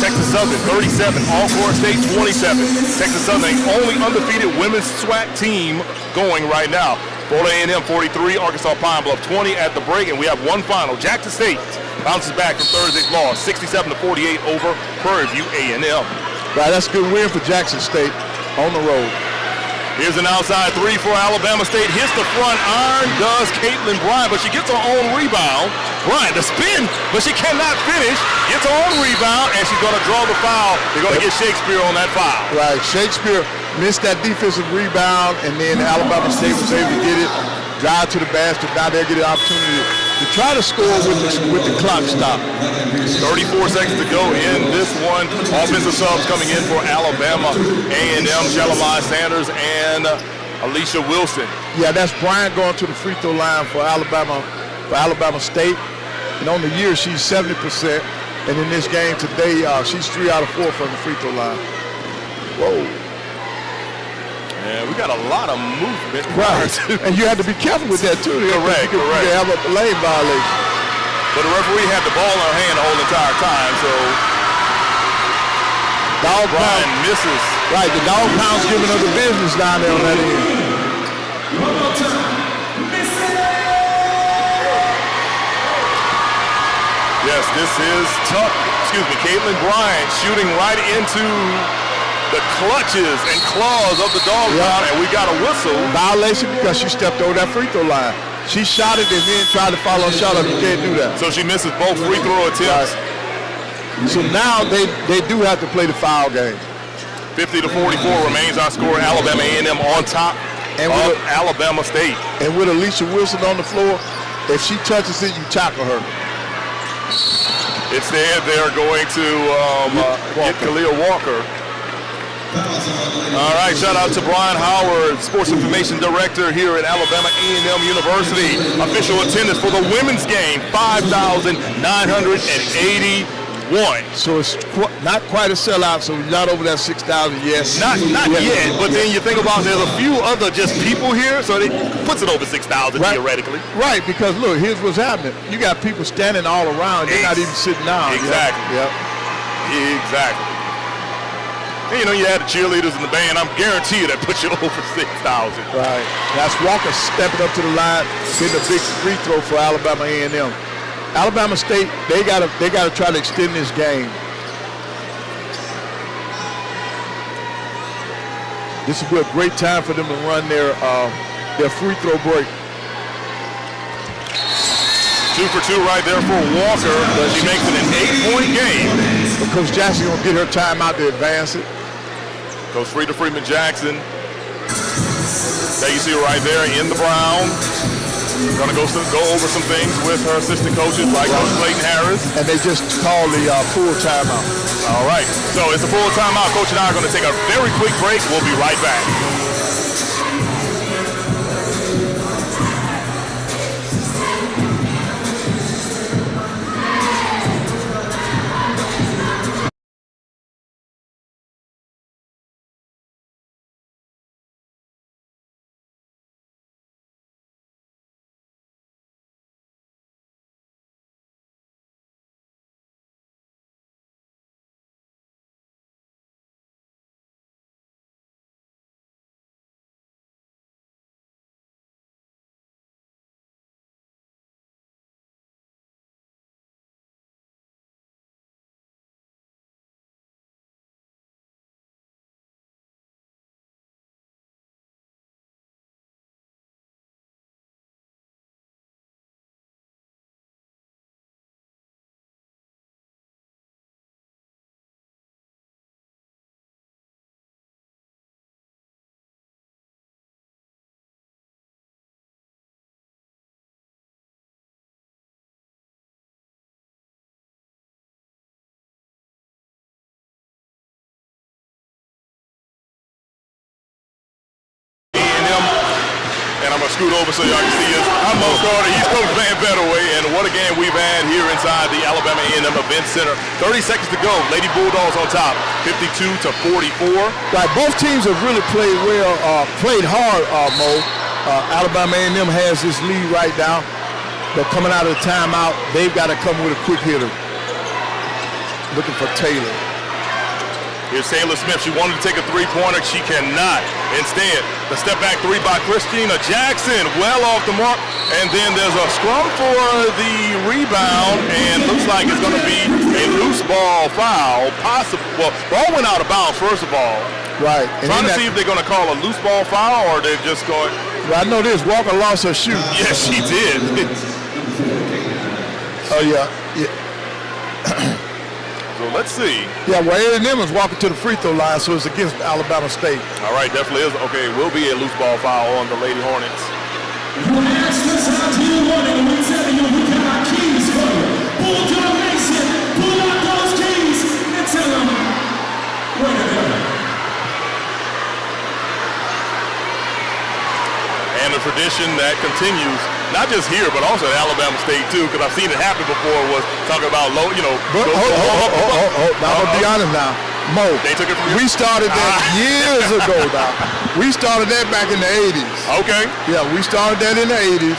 Speaker 1: Texas Southern 37, Alcorn State 27. Texas Southern, the only undefeated women's SWAC team going right now. Florida A&M 43, Arkansas Pine Bluff 20 at the break, and we have one final. Jackson State bounces back from Thursday's loss, 67-48 over Prairie View A&M.
Speaker 2: Right, that's a good win for Jackson State on the road.
Speaker 1: Here's an outside three for Alabama State. Hits the front iron, does Caitlin Bryant, but she gets her own rebound. Bryant, the spin, but she cannot finish. Gets her own rebound, and she's going to draw the foul. They're going to get Shakespeare on that foul.
Speaker 2: Right, Shakespeare missed that defensive rebound, and then Alabama State was able to get it, drive to the basket. Now they'll get an opportunity to try to score with the clock stop.
Speaker 1: 34 seconds to go in this one. Offensive subs coming in for Alabama A&M, Shalimai Sanders and Alicia Wilson.
Speaker 2: Yeah, that's Bryant going to the free throw line for Alabama State. And on the year, she's 70%. And in this game today, she's 3 out of 4 from the free throw line. Whoa.
Speaker 1: And we got a lot of movement.
Speaker 2: Right. And you have to be careful with that, too.
Speaker 1: Correct.
Speaker 2: You can have a lane violation.
Speaker 1: But the referee had the ball in her hand the whole entire time, so
Speaker 2: Dog
Speaker 1: Brian misses.
Speaker 2: Right, the dog pound's giving her the business down there on that end.
Speaker 1: Yes, this is tough. Caitlin Bryant shooting right into the clutches and claws of the dog pound, and we got a whistle.
Speaker 2: Violation because she stepped over that free throw line. She shot it and then tried to follow a shot up. You can't do that.
Speaker 1: So she misses both free throw attempts.
Speaker 2: Right. So now they do have to play the foul game.
Speaker 1: 50-44 remains our score. Alabama A&M on top of Alabama State.
Speaker 2: And with Alicia Wilson on the floor, if she touches it, you tackle her.
Speaker 1: Instead, they're going to get Khalil Walker. All right, shout out to Brian Howard, Sports Information Director here at Alabama A&M University. Official attendance for the women's game, 5,981.
Speaker 2: So it's not quite a sellout, so not over that 6,000 yet.
Speaker 1: Not yet, but then you think about there's a few other just people here, so it puts it over 6,000 theoretically.
Speaker 2: Right, because look, here's what's happening. You got people standing all around. They're not even sitting down.
Speaker 1: Exactly.
Speaker 2: Yep.
Speaker 1: Exactly. And, you know, you had the cheerleaders in the band. I'm guarantee you that puts you over 6,000.
Speaker 2: Right. That's Walker stepping up to the line, hitting a big free throw for Alabama A&M. Alabama State, they gotta try to extend this game. This would be a great time for them to run their free throw break.
Speaker 1: 2 for 2 right there for Walker. She makes it an 8-point game.
Speaker 2: But Coach Jackson gonna get her timeout to advance it.
Speaker 1: Goes free to Freeman Jackson. There you see her right there in the brown. Gonna go over some things with her assistant coaches like Coach Clayton Harris.
Speaker 2: And they just called the full timeout.
Speaker 1: All right, so it's a full timeout. Coach and I are gonna take a very quick break. We'll be right back. And I'm going to scoot over so y'all can see us. I'm Mo Carter. He's Coach Van Betterway. And what a game we've had here inside the Alabama A&M Event Center. 30 seconds to go. Lady Bulldogs on top, 52-44.
Speaker 2: Right, both teams have really played well, played hard, Mo. Alabama A&M has this lead right now. But coming out of the timeout, they've got to come with a quick hitter. Looking for Taylor.
Speaker 1: Here's Taylor Smith. She wanted to take a three-pointer. She cannot. Instead, the step-back three by Christina Jackson. Well off the mark. And then there's a scrum for the rebound. And looks like it's going to be a loose ball foul. Possible. Well, ball went out of bounds, first of all.
Speaker 2: Right. And
Speaker 1: trying to see if they're going to call a loose ball foul or they're just going.
Speaker 2: Well, I know this. Walker lost her shoe.
Speaker 1: Yes, she did.
Speaker 2: Oh, yeah.
Speaker 1: So let's see.
Speaker 2: Yeah, well, A&M is walking to the free throw line, so it's against Alabama State.
Speaker 1: All right, definitely is. Okay, will be a loose ball foul on the Lady Hornets. And a tradition that continues, not just here, but also at Alabama State, too, because I've seen it happen before, was talking about low, you know.
Speaker 2: Now, I'm going to be honest now. Mo,
Speaker 1: They took it from you?
Speaker 2: we started that years ago, Doc. We started that back in the 80s.
Speaker 1: Okay.
Speaker 2: Yeah, we started that in the 80s.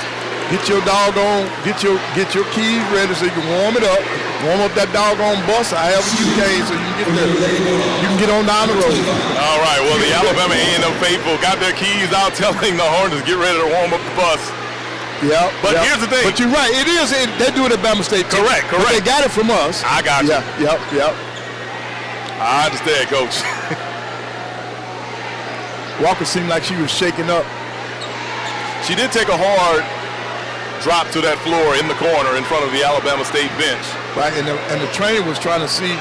Speaker 2: Get your doggone, get your keys ready so you can warm it up. Warm up that doggone bus, however you can, so you can get there. You can get on down the road.
Speaker 1: All right. Well, the Alabama A&M faithful got their keys out, telling the Hornets get ready to warm up the bus.
Speaker 2: Yeah.
Speaker 1: But here's the thing.
Speaker 2: But you're right. They do it at Bama State.
Speaker 1: Correct.
Speaker 2: But they got it from us.
Speaker 1: I got you.
Speaker 2: Yep.
Speaker 1: I understand, Coach.
Speaker 2: Walker seemed like she was shaking up.
Speaker 1: She did take a hard drop to that floor in the corner in front of the Alabama State bench.
Speaker 2: Right, and the trainer was trying to see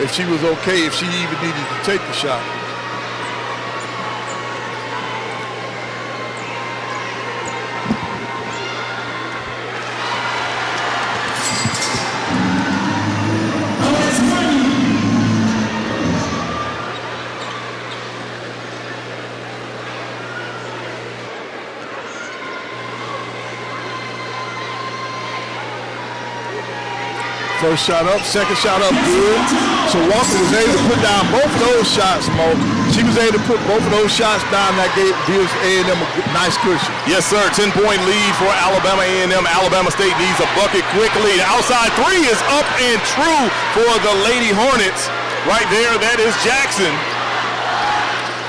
Speaker 2: if she was okay, if she even needed to take the shot. First shot up, second shot up, good. So Walker was able to put down both of those shots, Mo. She was able to put both of those shots down. That gives A&M a nice cushion.
Speaker 1: Yes, sir. 10-point lead for Alabama A&M. Alabama State needs a bucket quickly. The outside three is up and true for the Lady Hornets. Right there, that is Jackson.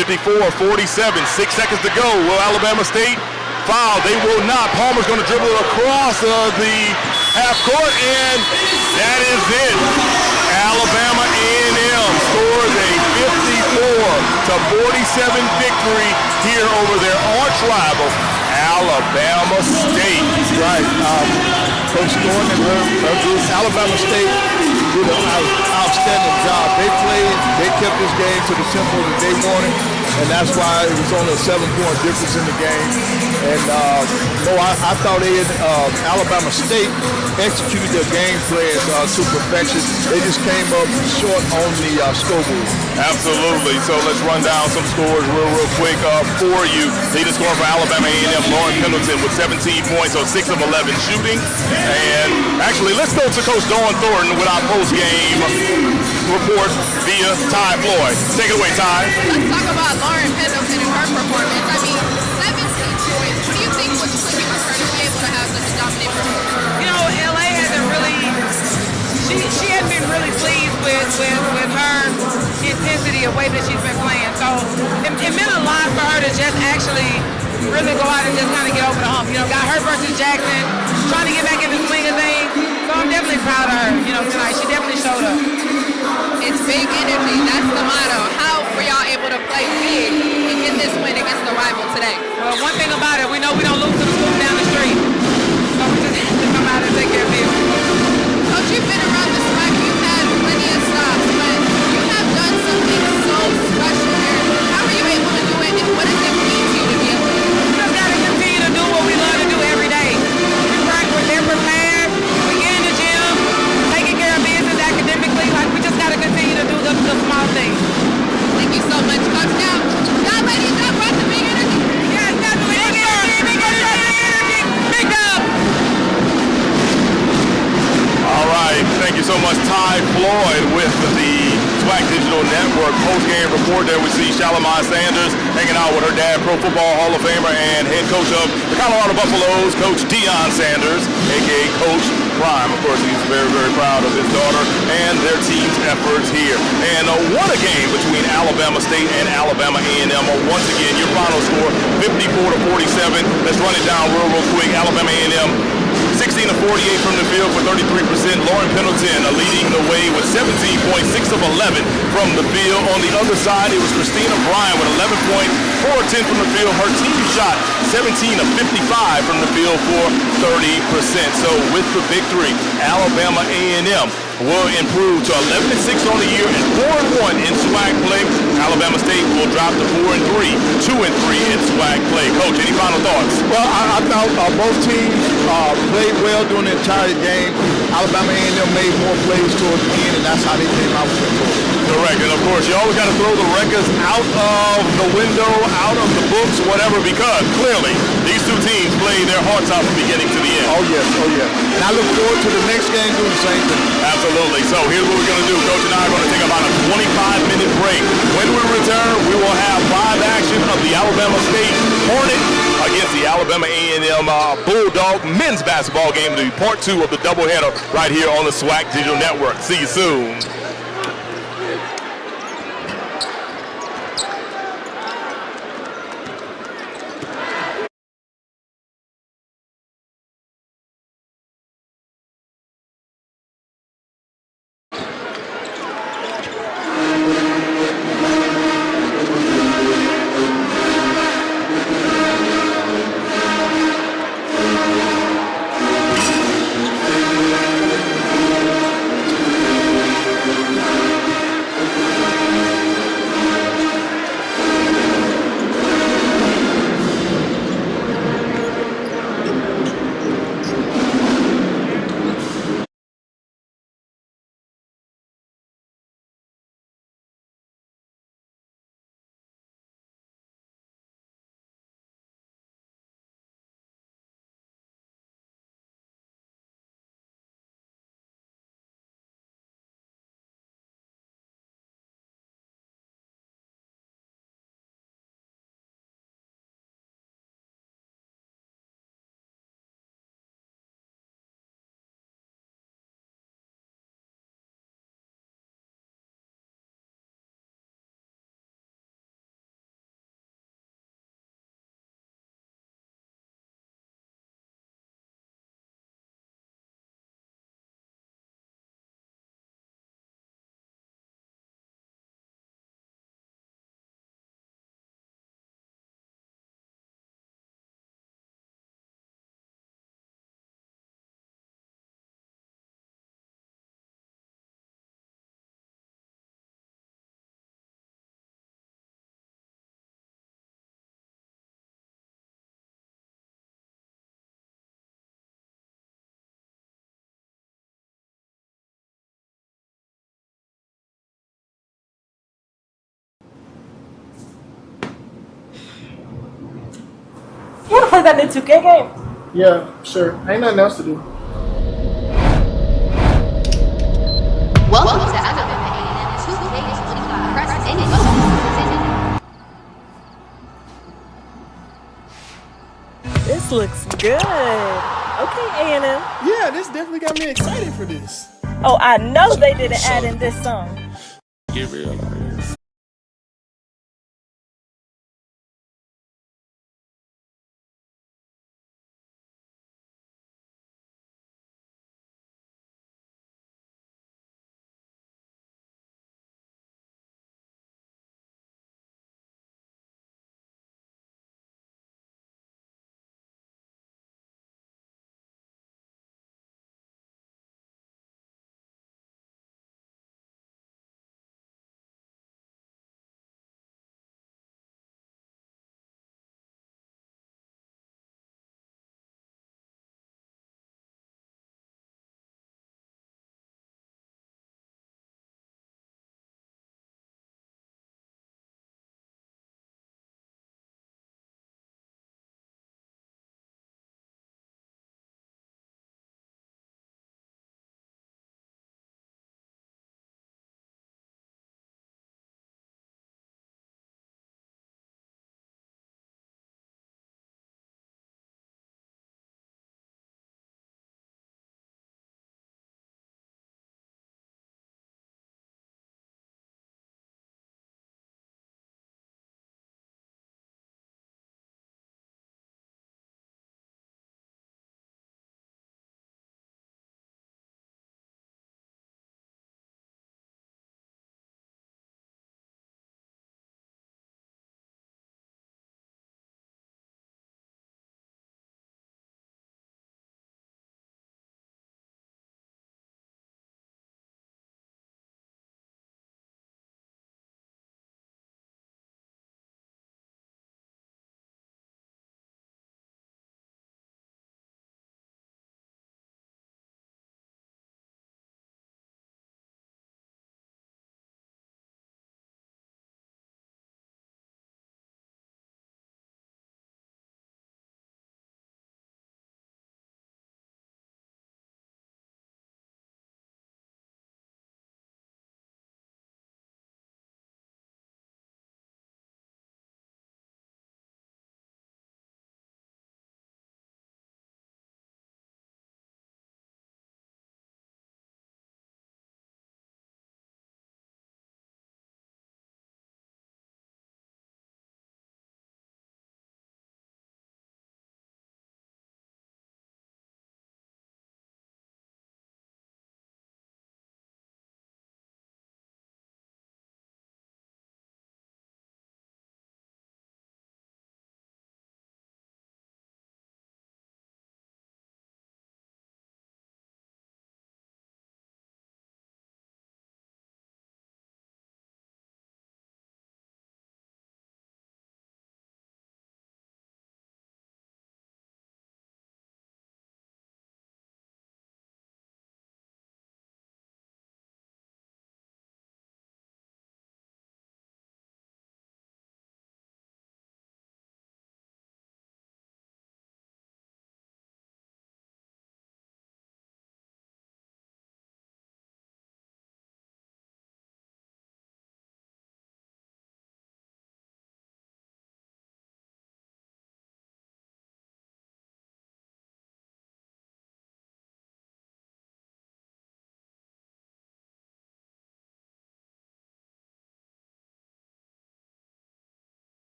Speaker 1: 54-47, 6 seconds to go. Will Alabama State foul? They will not. Palmer's going to dribble it across the half court, and that is it. Alabama A&M scores a 54-47 victory here over their arch rival, Alabama State.
Speaker 2: Right. Coach Thornton and her group, Alabama State did an outstanding job. They kept this game to the tempo that they wanted, and that's why it was only a 7-point difference in the game. And I thought Alabama State executed their game plans to perfection. They just came up short on the scoreboard.
Speaker 1: Absolutely. So let's run down some scores real quick for you. Leading scorer for Alabama A&M, Lauren Pendleton with 17 points on 6 of 11 shooting. And actually, let's go to Coach Dawn Thornton with our post-game report via Ty Floyd. Take it away, Ty.
Speaker 7: Let's talk about Lauren Pendleton and her performance. I mean, 17 points. What do you think was clicking with her to be able to have such a dominant performance?
Speaker 10: You know, LA hasn't really, she hasn't been really pleased with her intensity, the way that she's been playing. So it meant a lot for her to just actually really go out and just kind of get over the hump. You know, got her versus Jackson, trying to get back in the swing of things. So I'm definitely proud of her, tonight. She definitely showed up.
Speaker 7: It's big energy. That's the motto. How were y'all able to play big and get this win against the rival today?
Speaker 10: Well, one thing about it, we know we don't lose to the school down the street. So we just have to come out and take care of business.
Speaker 7: Coach, you've been around the SWAC. You've had plenty of stops, but you have done something so special here. How are you able to do it, and what does it mean to you to be able to do it?
Speaker 10: We just got to continue to do what we love to do every day. They're prepared. We get in the gym, taking care of business academically. We just got to continue to do the small things.
Speaker 7: Thank you so much, Coach. Now, ladies, that brought the big energy.
Speaker 10: Yeah, definitely. Big energy. Big up.
Speaker 1: All right. Thank you so much, Ty Floyd, with the SWAC Digital Network post-game report. There we see Shalimar Sanders hanging out with her dad, Pro Football Hall of Famer and head coach of the Colorado Buffaloes, Coach Deion Sanders, a.k.a. Coach Prime. Of course, he's very, very proud of his daughter and their team's efforts here. And what a game between Alabama State and Alabama A&M. Once again, your final score, 54-47. Let's run it down real quick. Alabama A&M 16 of 48 from the field for 33%. Lauren Pendleton leading the way with 17.6 of 11 from the field. On the other side, it was Christina Bryan with 11 points, 4 of 10 from the field. Her team shot 17 of 55 from the field for 30%. So with the victory, Alabama A&M will improve to 11-6 on the year and 4-1 in SWAC play. Alabama State will drop to 4-3, 2-3 in SWAC play. Coach, any final thoughts?
Speaker 2: Well, I thought both teams played well during the entire game. Alabama A&M made more plays towards the end, and that's how they came out with the score.
Speaker 1: Correct, and of course, you always got to throw the records out of the window, out of the books, whatever, because clearly these two teams played their hearts out from beginning to the end.
Speaker 2: Oh, yes, oh, yes. And I look forward to the next game doing the same thing.
Speaker 1: Absolutely. So here's what we're going to do. Coach and I are going to take about a 25-minute break. When we return, we will have live action of the Alabama State Hornet against the Alabama A&M Bulldog men's basketball game. To be part 2 of the doubleheader right here on the SWAC Digital Network. See you soon.
Speaker 13: You wanna play that new 2K game?
Speaker 14: Yeah, sure. Ain't nothing else to do.
Speaker 15: Welcome to Alabama A&M 2K25. Press any button to continue.
Speaker 13: This looks good. Okay, A&M.
Speaker 14: Yeah, this definitely got me excited for this.
Speaker 13: Oh, I know they didn't add in this song.
Speaker 8: Get real.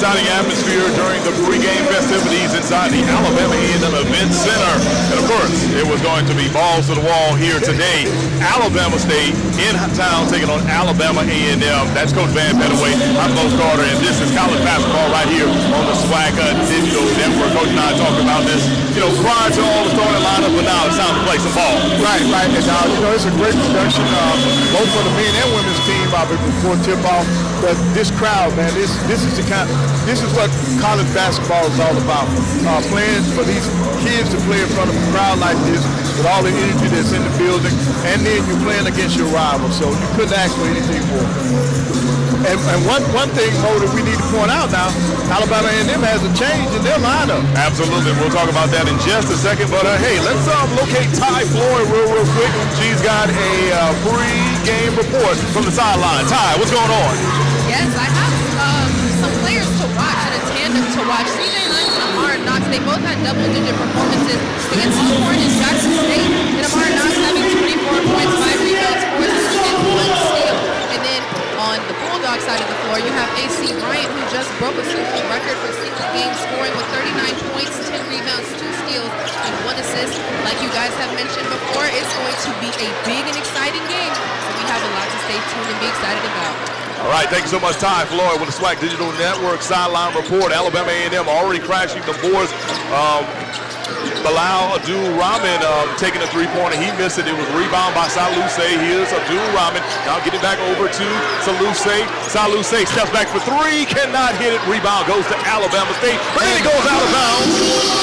Speaker 1: exciting atmosphere during the pregame festivities inside the Alabama A&M Event Center. And of course, it was going to be balls to the wall here today. Alabama State in town taking on Alabama A&M. That's Coach Van Pettaway. I'm Mo Carter, and this is college basketball right here on the SWAC Digital Network. Coach and I talked about this, prior to all the starting lineup, but now it's time to play some ball.
Speaker 2: Right. And it's a great production, both for the men and women's team before tip-off. But this crowd, man, this is what college basketball is all about. Playing for these kids to play in front of a crowd like this with all the energy that's in the building, and then you're playing against your rival. So you couldn't ask for anything more. And one thing, Mo, that we need to point out now, Alabama A&M has a change in their lineup.
Speaker 1: Absolutely. We'll talk about that in just a second. But, hey, let's locate Ty Floyd real quick. She's got a pre-game report from the sideline. Ty, what's going on?
Speaker 7: Yes, I have some players to watch and a tandem to watch. C.J. Hines and Amar Knox, they both had double-digit performances against Longhorn and Jackson State. And Amar Knox having 24 points, 5 rebounds, 4 assists, and 1 steal. And then on the Bulldog side of the floor, you have A.C. Bryant, who just broke a single record for single game scoring with 39 points, 10 rebounds, 2 steals, and 1 assist. Like you guys have mentioned before, it's going to be a big and exciting game. So we have a lot to stay tuned and be excited about.
Speaker 1: All right, thank you so much, Ty Floyd, with the SWAC Digital Network sideline report. Alabama A&M already crashing the boards. Bilal Abdul-Rahman taking a three-pointer. He missed it. It was rebound by Saluse. Here's Abdul-Rahman. Now getting back over to Saluse. Saluse steps back for three. Cannot hit it. Rebound goes to Alabama State. But then it goes out of bounds.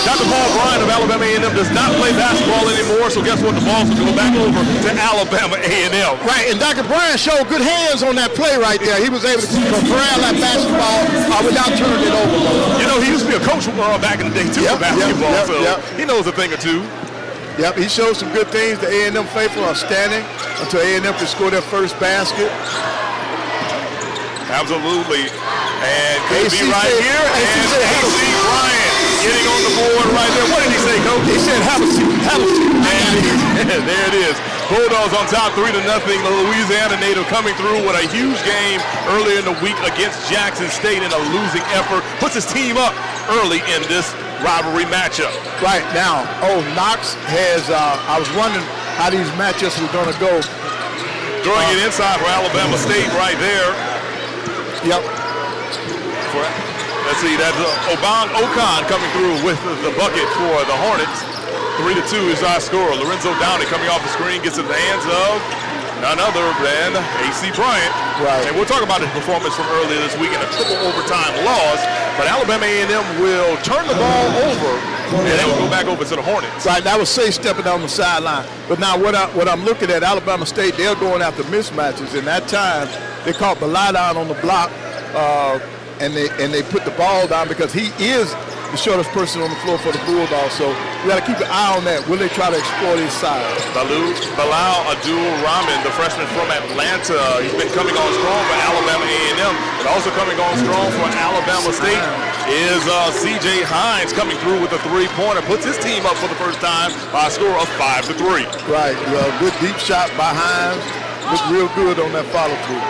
Speaker 1: Dr. Paul Bryant of Alabama A&M does not play basketball anymore. So guess what? The ball's going to go back over to Alabama A&M.
Speaker 2: Right, and Dr. Bryant showed good hands on that play right there. He was able to corral that basketball without turning it over.
Speaker 1: He used to be a coach back in the day, too, for basketball. He knows a thing or two.
Speaker 2: Yep, he showed some good things. The A&M faithful are standing until A&M can score their first basket.
Speaker 1: Absolutely. And could be right here. And A.C. Bryant getting on the board right there. What did he say, Coach?
Speaker 2: He said, have a seat.
Speaker 1: And there it is. Bulldogs on top 3-0. The Louisiana native coming through with a huge game earlier in the week against Jackson State in a losing effort. Puts his team up early in this rivalry matchup.
Speaker 2: Right now, Knox has, I was wondering how these matchups were going to go.
Speaker 1: Throwing it inside for Alabama State right there.
Speaker 2: Yep.
Speaker 1: Let's see, that's Obang Okan coming through with the bucket for the Hornets. 3-2 is our score. Lorenzo Downey coming off the screen, gets in the hands of none other than A.C. Bryant.
Speaker 2: Right.
Speaker 1: And we'll talk about his performance from earlier this week in a triple overtime loss. But Alabama A&M will turn the ball over, and they will go back over to the Hornets.
Speaker 2: Right, that was Say stepping down the sideline. But now what I'm looking at, Alabama State, they're going after mismatches. And that time, they caught Bilal down on the block, and they put the ball down because he is the shortest person on the floor for the Bulldogs. So we got to keep an eye on that. Will they try to exploit his side?
Speaker 1: Bilal Abdul-Rahman, the freshman from Atlanta, he's been coming on strong for Alabama A&M, but also coming on strong for Alabama State is C.J. Hines coming through with a three-pointer. Puts his team up for the first time by a score of 5-3.
Speaker 2: Right, good deep shot by Hines. Looked real good on that follow-through.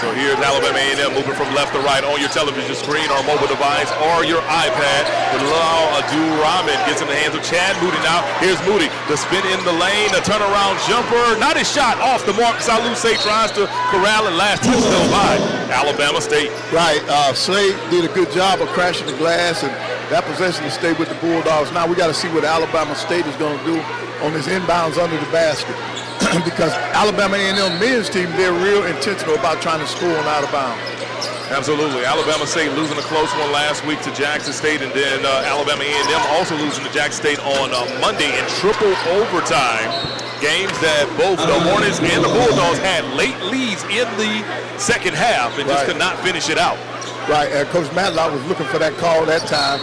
Speaker 1: So here's Alabama A&M moving from left to right on your television screen or mobile device or your iPad. Bilal Abdul-Rahman gets in the hands of Chad Moody now. Here's Moody. The spin in the lane, the turnaround jumper. Not his shot off the mark. Saluse tries to corral it. Last touchdown by Alabama State.
Speaker 2: Right. Slade did a good job of crashing the glass, and that possession to stay with the Bulldogs. Now we got to see what Alabama State is going to do on this inbounds under the basket. Because Alabama A&M men's team, they're real intentional about trying to score on out of bounds.
Speaker 1: Absolutely. Alabama State losing a close one last week to Jackson State, and then Alabama A&M also losing to Jackson State on Monday in triple overtime. Games that both the Hornets and the Bulldogs had late leads in the second half and just could not finish it out.
Speaker 2: Right, and Coach Matlock was looking for that call that time,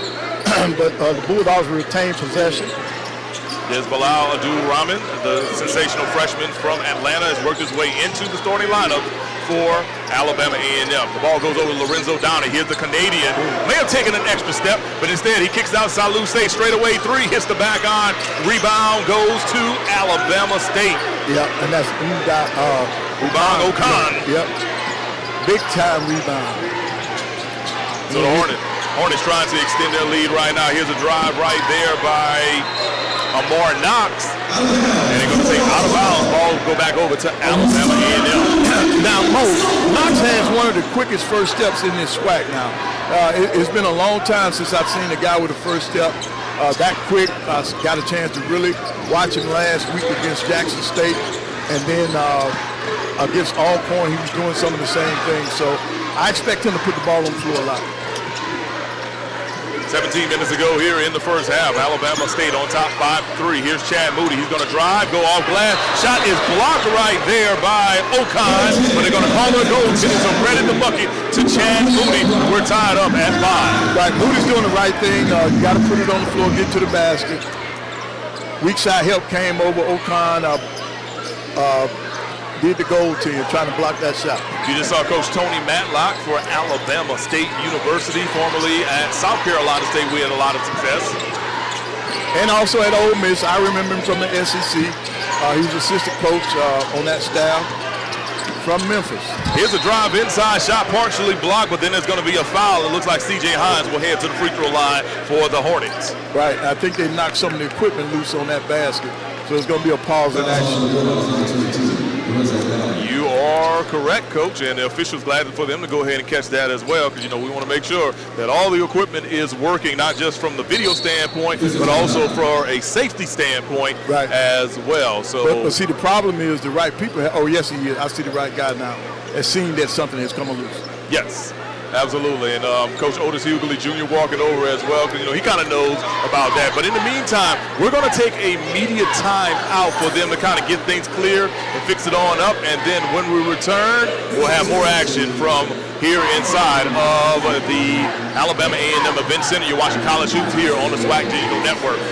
Speaker 2: but the Bulldogs retained possession.
Speaker 1: There's Bilal Abdul-Rahman, the sensational freshman from Atlanta, has worked his way into the starting lineup for Alabama A&M. The ball goes over to Lorenzo Downey. Here's the Canadian. May have taken an extra step, but instead he kicks out Saluse straight away. Three, hits the back on. Rebound goes to Alabama State.
Speaker 2: Yep, and that's
Speaker 1: Obang Okan.
Speaker 2: Yep, big time rebound.
Speaker 1: So the Hornets trying to extend their lead right now. Here's a drive right there by Amar Knox. And they're going to take out of bounds. Ball will go back over to Alabama A&M.
Speaker 2: Now, Knox has one of the quickest first steps in this SWAC now. It's been a long time since I've seen a guy with a first step that quick. Got a chance to really watch him last week against Jackson State. And then against Alcorn, he was doing some of the same things. So I expect him to put the ball on the floor a lot.
Speaker 1: 17 minutes ago here in the first half. Alabama State on top 5-3. Here's Chad Moody. He's going to drive, go off glass. Shot is blocked right there by Okon, but they're going to call it a goal. Getting some bread in the bucket to Chad Moody. We're tied up at 5.
Speaker 2: Right, Moody's doing the right thing. You got to put it on the floor, get to the basket. Weak side help came over. Okon did the goal to you, trying to block that shot.
Speaker 1: You just saw Coach Tony Matlock for Alabama State University, formerly at South Carolina State. We had a lot of success.
Speaker 2: And also at Ole Miss, I remember him from the SEC. He was assistant coach on that staff from Memphis.
Speaker 1: Here's a drive inside, shot partially blocked, but then there's going to be a foul. It looks like C.J. Hines will head to the free throw line for the Hornets.
Speaker 2: Right, I think they knocked some of the equipment loose on that basket, so it's going to be a pause in action.
Speaker 1: You are correct, Coach, and the officials glad for them to go ahead and catch that as well, because, we want to make sure that all the equipment is working, not just from the video standpoint, but also for a safety standpoint as well. So,
Speaker 2: but see, the problem is the right people. Oh, yes, he is. I see the right guy now. Has seen that something has come loose.
Speaker 1: Yes. Absolutely, and Coach Otis Hughley Jr. walking over as well, because he kind of knows about that. But in the meantime, we're going to take a media time out for them to kind of get things clear and fix it on up, and then when we return, we'll have more action from here inside of the Alabama A&M Event Center. You're watching College Hoops here on the SWAC Digital Network.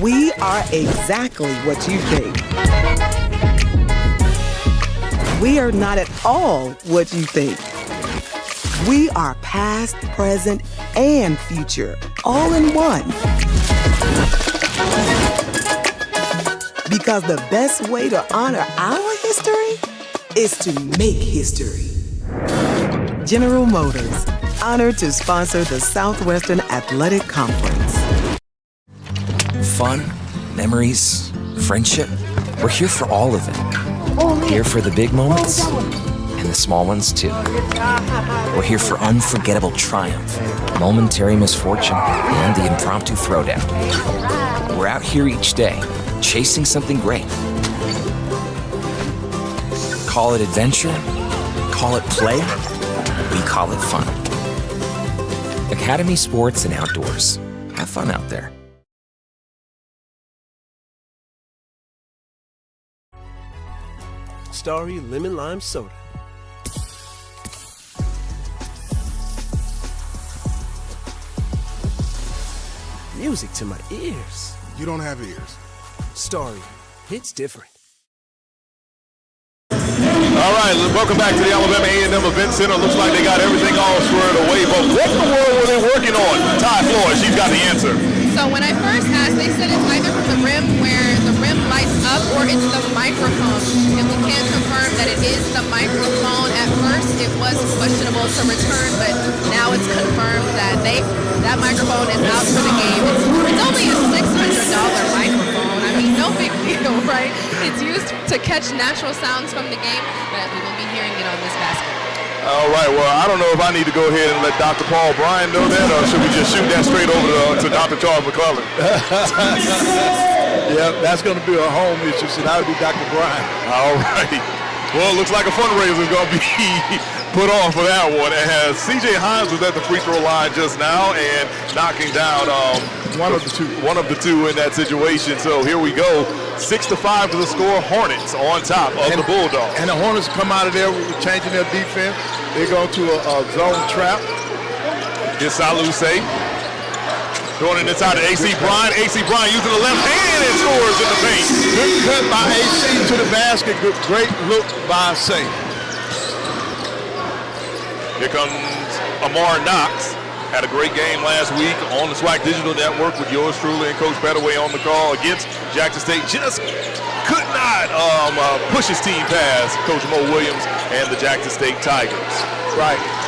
Speaker 5: We are exactly what you think. We are not at all what you think. We are past, present, and future, all in one. Because the best way to honor our history is to make history. General Motors, honored to sponsor the Southwestern Athletic Conference.
Speaker 4: Fun, memories, friendship. We're here for all of it. Here for the big moments and the small ones too. We're here for unforgettable triumph, momentary misfortune, and the impromptu throwdown. We're out here each day, chasing something great. Call it adventure, call it play, we call it fun. Academy Sports and Outdoors. Have fun out there.
Speaker 9: Starry Lemon Lime Soda. Music to my ears.
Speaker 16: You don't have ears.
Speaker 9: Starry, it's different.
Speaker 1: All right, welcome back to the Alabama A&M Event Center. Looks like they got everything all squared away, but what in the world were they working on? Ty Floyd, she's got the answer.
Speaker 7: So when I first asked, they said it's either from the rim where the rim lights up or it's the microphone. And we can't confirm that it is the microphone. At first, it was questionable to return, but now it's confirmed that that microphone is out for the game. It's only a $600 microphone. I mean, no big deal, right? It's used to catch natural sounds from the game, but we will be hearing it on this basketball.
Speaker 1: All right, well, I don't know if I need to go ahead and let Dr. Paul Bryan know that, or should we just shoot that straight over to Dr. Charles McClellan?
Speaker 2: Yeah, that's going to be a home issue, so that would be Dr. Bryan.
Speaker 1: All right. Well, it looks like a fundraiser is going to be put on for that one. As C.J. Hines was at the free throw line just now and knocking down one of the two in that situation. So here we go. 6-5 to the score. Hornets on top of the Bulldogs.
Speaker 2: And the Hornets come out of there changing their defense. They go to a zone trap.
Speaker 1: Here's Saluse. Going in inside to A.C. Bryant. A.C. Bryant using the left hand and scores in the paint.
Speaker 2: Good cut by A.C. to the basket. Good, great look by Say.
Speaker 1: Here comes Amar Knox. Had a great game last week on the SWAC Digital Network with yours truly and Coach Pettaway on the call against Jackson State. Just could not push his team past Coach Mo Williams and the Jackson State Tigers.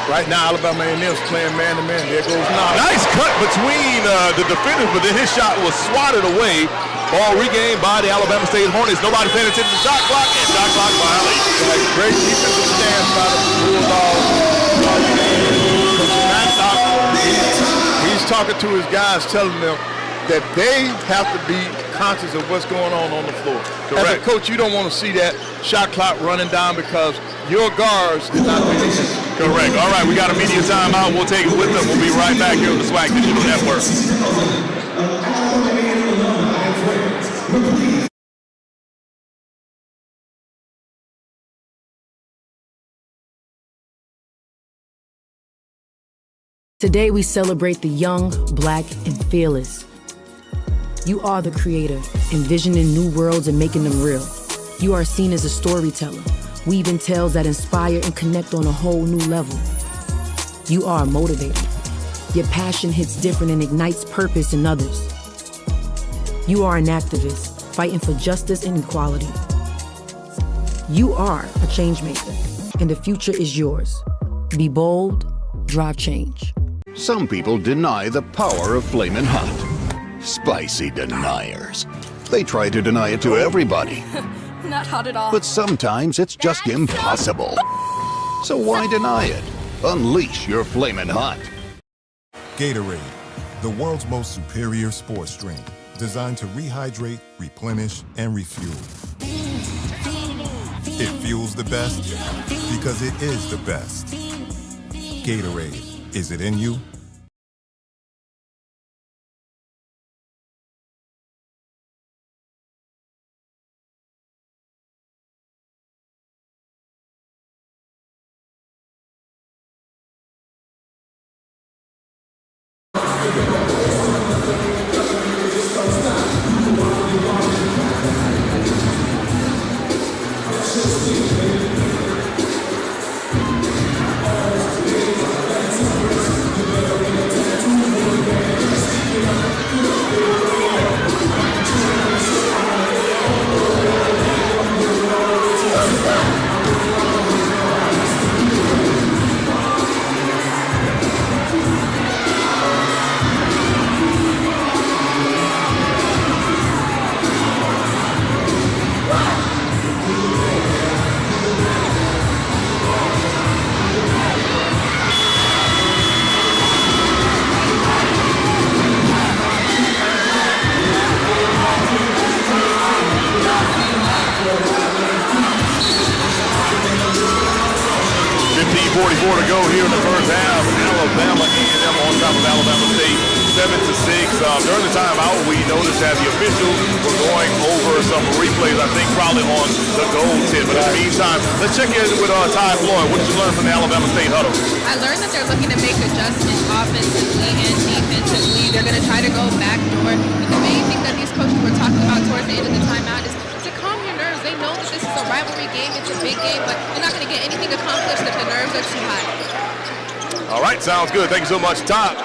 Speaker 2: Right now, Alabama A&M's playing man-to-man. There goes Knox.
Speaker 1: Nice cut between the defenders, but then his shot was swatted away. Ball regained by the Alabama State Hornets. Nobody paying attention to the shot clock, and shot clock violation.
Speaker 2: Great defensive stance by the Bulldogs. He's talking to his guys, telling them that they have to be conscious of what's going on the floor.
Speaker 1: Correct.
Speaker 2: As a coach, you don't want to see that shot clock running down because your guards did not pay attention.
Speaker 1: Correct. All right, we got a media timeout. We'll take it with them. We'll be right back here on the SWAC Digital Network.
Speaker 6: Today we celebrate the young, black, and fearless. You are the creator, envisioning new worlds and making them real. You are seen as a storyteller, weaving tales that inspire and connect on a whole new level. You are a motivator. Your passion hits different and ignites purpose in others. You are an activist, fighting for justice and equality. You are a change maker, and the future is yours. Be bold, drive change.
Speaker 11: Some people deny the power of Flamin' Hot. Spicy deniers. They try to deny it to everybody.
Speaker 16: Not hot at all.
Speaker 11: But sometimes it's just impossible. So why deny it? Unleash your Flamin' Hot.
Speaker 8: Gatorade, the world's most superior sports drink, designed to rehydrate, replenish, and refuel. It fuels the best because it is the best. Gatorade, is it in you?
Speaker 1: To go here in the first half. Alabama A&M on top of Alabama State, 7-6. During the timeout, we noticed that the officials were going over some replays, I think probably on the goal tip. But in the meantime, let's check in with Ty Floyd. What did you learn from the Alabama State huddle?
Speaker 7: I learned that they're looking to make adjustments offensively and defensively. They're going to try to go backdoor. But the main thing that these coaches were talking about towards the end of the timeout is to calm your nerves. They know that this is a rivalry game. It's a big game, but they're not going to get anything accomplished if the nerves are too high.
Speaker 1: All right, sounds good. Thank you so much, Todd.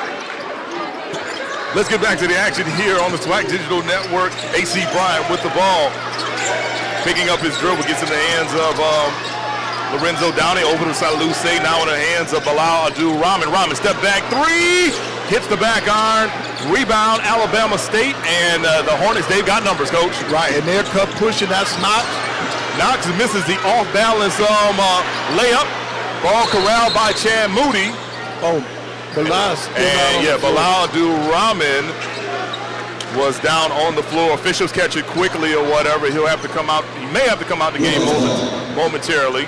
Speaker 1: Let's get back to the action here on the SWAC Digital Network. A.C. Bryant with the ball. Picking up his dribble, gets in the hands of Lorenzo Downey over to Saluse. Now in the hands of Bilal Abdul-Rahman. Rahman step back three. Hits the back iron. Rebound, Alabama State. And the Hornets, they've got numbers, Coach.
Speaker 2: Right, and they're cut pushing. That's Knox.
Speaker 1: Knox misses the off-balance layup. Ball corralled by Chad Moody.
Speaker 2: Oh, Bilal.
Speaker 1: And yeah, Bilal Abdul-Rahman was down on the floor. Officials catch it quickly or whatever. He'll have to come out. He may have to come out the game momentarily.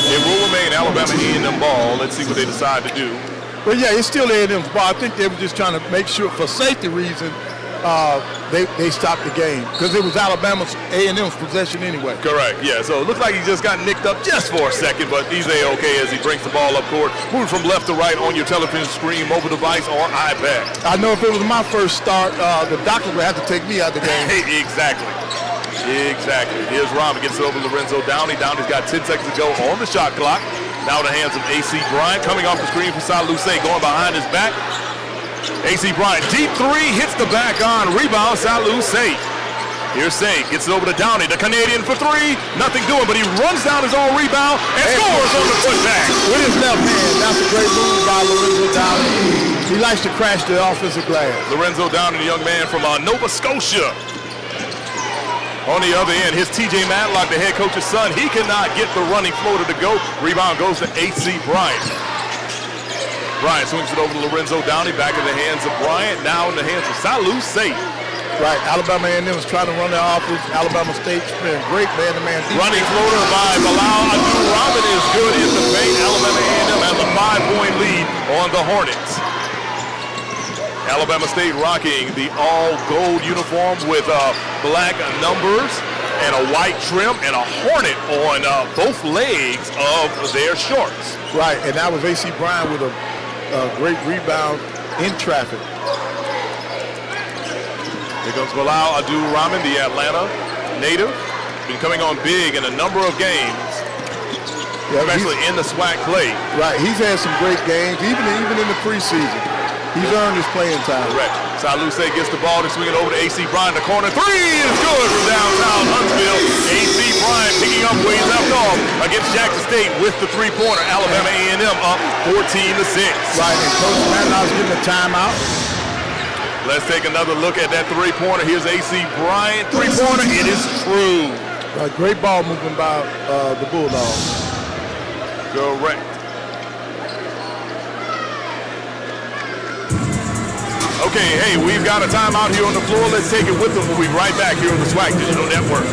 Speaker 1: It will remain Alabama A&M ball. Let's see what they decide to do.
Speaker 2: Well, yeah, it's still A&M's ball. I think they were just trying to make sure, for safety reasons, they stopped the game because it was Alabama's A&M's possession anyway.
Speaker 1: Correct, yeah. So it looks like he just got nicked up just for a second, but he's A-okay as he brings the ball up court. Moving from left to right on your television screen, mobile device, or iPad.
Speaker 2: I know if it was my first start, the doctor would have to take me out the game.
Speaker 1: Exactly. Here's Rahman, gets it over to Lorenzo Downey. Downey's got 10 seconds to go on the shot clock. Now in the hands of A.C. Bryant, coming off the screen for Salou Say, going behind his back. A.C. Bryant, deep three, hits the back on, rebound, Salou Say. Here's Say, gets it over to Downey, the Canadian for three, nothing doing, but he runs down his own rebound and scores on the putback.
Speaker 2: With his left hand, that's a great move by Lorenzo Downey. He likes to crash the offensive glass.
Speaker 1: Lorenzo Downey, the young man from Nova Scotia. On the other end, his TJ Matlock, the head coach's son, he cannot get the running floater to go. Rebound goes to A.C. Bryant. Bryant swings it over to Lorenzo Downey, back in the hands of Bryant, now in the hands of Salou Say.
Speaker 2: Right, Alabama A&M is trying to run their offense. Alabama State's playing great man-to-man defense.
Speaker 1: Running floater by Bilal Abdul-Rahman is good in the paint. Alabama A&M has a 5-point lead on the Hornets. Alabama State rocking the all-gold uniform with black numbers and a white trim and a hornet on both legs of their shorts.
Speaker 2: Right, and that was A.C. Bryant with a great rebound in traffic.
Speaker 1: Here comes Bilal Abdul-Rahman, the Atlanta native. Been coming on big in a number of games, especially in the SWAC play.
Speaker 2: Right, he's had some great games, even in the preseason. He's earned his playing time.
Speaker 1: Correct. Salou Say gets the ball and swing it over to A.C. Bryant in the corner. Three is good from downtown Huntsville. A.C. Bryant picking up where he left off against Jackson State with the three-pointer. Alabama A&M up 14-6.
Speaker 2: Right, and Coach Matlock's getting a timeout.
Speaker 1: Let's take another look at that three-pointer. Here's A.C. Bryant, three-pointer. It is true.
Speaker 2: Right, great ball movement by the Bulldogs.
Speaker 1: Correct. Okay, hey, we've got a timeout here on the floor. Let's take it with them. We'll be right back here on the SWAC Digital Network.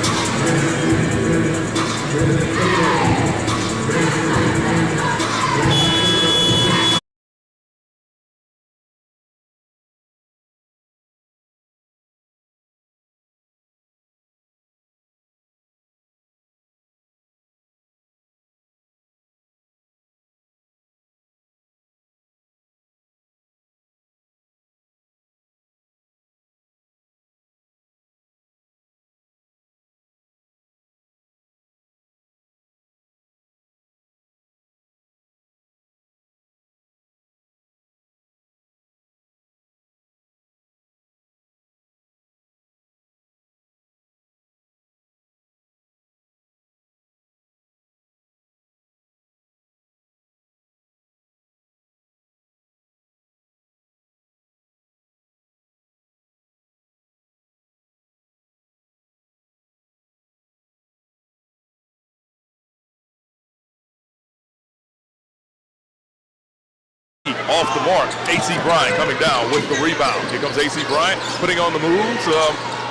Speaker 1: Off the mark, A.C. Bryant coming down with the rebound. Here comes A.C. Bryant putting on the moves.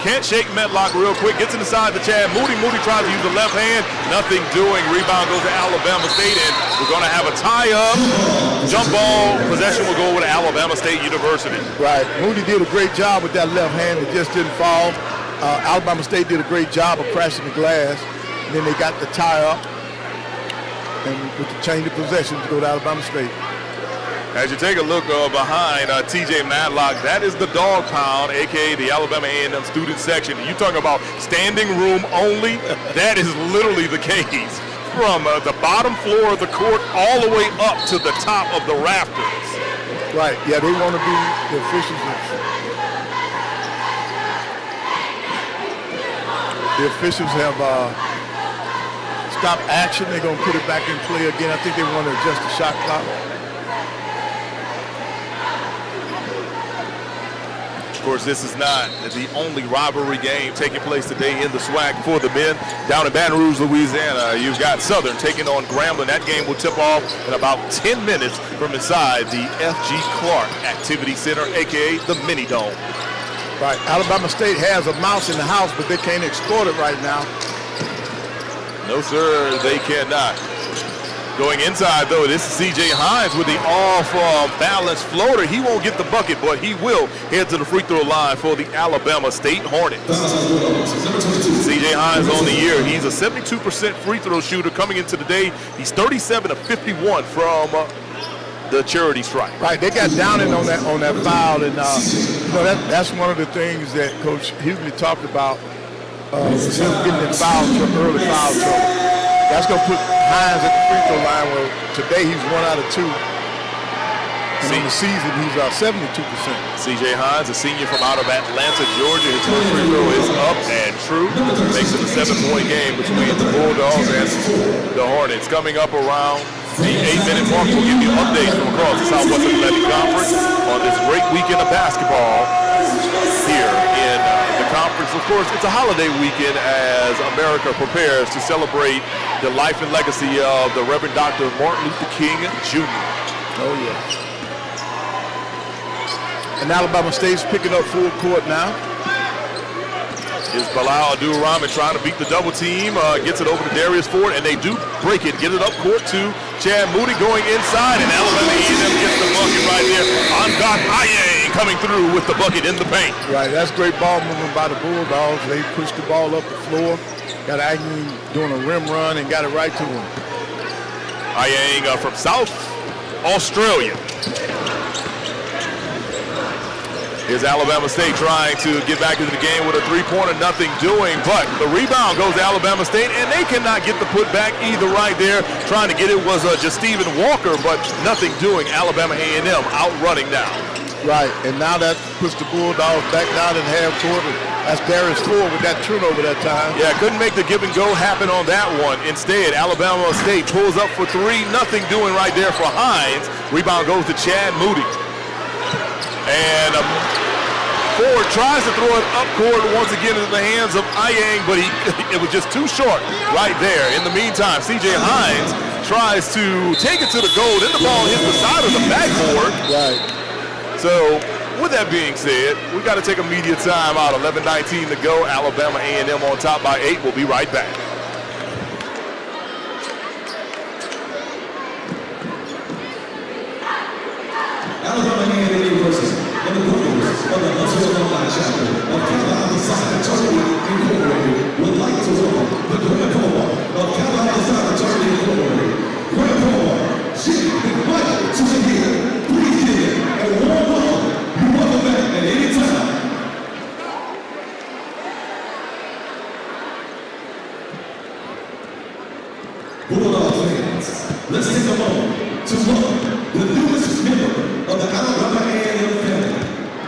Speaker 1: Can't shake Matlock real quick. Gets inside the Chad Moody. Moody tries to use the left hand. Nothing doing. Rebound goes to Alabama State, and we're going to have a tie-up. Jump ball. Possession will go over to Alabama State University.
Speaker 2: Right. Moody did a great job with that left hand. It just didn't fall. Alabama State did a great job of crashing the glass. And then they got the tie-up. And with the change of possession to go to Alabama State.
Speaker 1: As you take a look behind TJ Matlock, that is the dog pound, a.k.a. the Alabama A&M student section. You talking about standing room only? That is literally the case. From the bottom floor of the court all the way up to the top of the rafters.
Speaker 2: Right, yeah, they want to be the officials. The officials have stopped action. They're going to put it back in play again. I think they want to adjust the shot clock.
Speaker 1: Of course, this is not the only rivalry game taking place today in the SWAC for the men. Down in Baton Rouge, Louisiana, you've got Southern taking on Grambling. That game will tip off in about 10 minutes from inside the F.G. Clark Activity Center, a.k.a. the Mini Dome.
Speaker 2: Right, Alabama State has a mouse in the house, but they can't exploit it right now.
Speaker 1: No, sir, they cannot. Going inside, though, this is C.J. Hines with the off-balance floater. He won't get the bucket, but he will head to the free throw line for the Alabama State Hornets. C.J. Hines on the year. He's a 72% free throw shooter coming into the day. He's 37 of 51 from the charity stripe.
Speaker 2: Right, they got Downing on that foul, and that's one of the things that Coach Hughley talked about. Was him getting in early foul trouble. That's going to put Hines at the free throw line where today he's 1 out of 2. And in the season, he's 72%.
Speaker 1: C.J. Hines, a senior from out of Atlanta, Georgia. His first free throw is up and true. Makes it a 7-point game between the Bulldogs and the Hornets. Coming up around the 8-minute mark, we'll give you updates from across the Southwest Athletic Conference on this great weekend of basketball here in the conference. Of course, it's a holiday weekend as America prepares to celebrate the life and legacy of the Reverend Dr. Martin Luther King Jr.
Speaker 2: Oh, yeah. And Alabama State's picking up full court now.
Speaker 1: Is Bilal Abdul-Rahman trying to beat the double team, gets it over to Darius Ford, and they do break it, get it up court to Chad Moody going inside, and Alabama A&M gets the bucket right there. Angad Ayang coming through with the bucket in the paint.
Speaker 2: Right, that's great ball movement by the Bulldogs. They pushed the ball up the floor, got Ayang doing a rim run, and got it right to him.
Speaker 1: Ayang from South Australia. Here's Alabama State trying to get back into the game with a three-pointer, nothing doing, but the rebound goes to Alabama State, and they cannot get the putback either right there. Trying to get it was just Stephen Walker, but nothing doing. Alabama A&M outrunning now.
Speaker 2: Right, and now that puts the Bulldogs back down in half court. That's Darius Ford with that turnover that time.
Speaker 1: Yeah, couldn't make the give and go happen on that one. Instead, Alabama State pulls up for 3, nothing doing right there for Hines. Rebound goes to Chad Moody. And Ford tries to throw it up court once again into the hands of Ayang, but it was just too short right there. In the meantime, C.J. Hines tries to take it to the goal. Then the ball hits the side of the backboard.
Speaker 2: Right.
Speaker 1: So, with that being said, we got to take a media timeout. 11:19 to go. Alabama A&M on top by 8. We'll be right back.
Speaker 12: Alabama A&M versus the Bulldogs of the Huntsville Alumni Chapter of Carolina Soccer Tournament Incorporated would like to welcome the Grandpa of Carolina Soccer Tournament Incorporated, Grandpa Jim McMichael to the hill. Please give him a warm welcome. You're welcome back at any time. Bulldog fans, let's take a moment to welcome the newest member of the Alabama A&M family.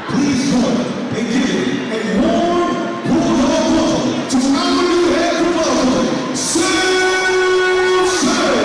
Speaker 12: Please join in giving a warm Bulldog welcome to our new head promoter, Sam Shea.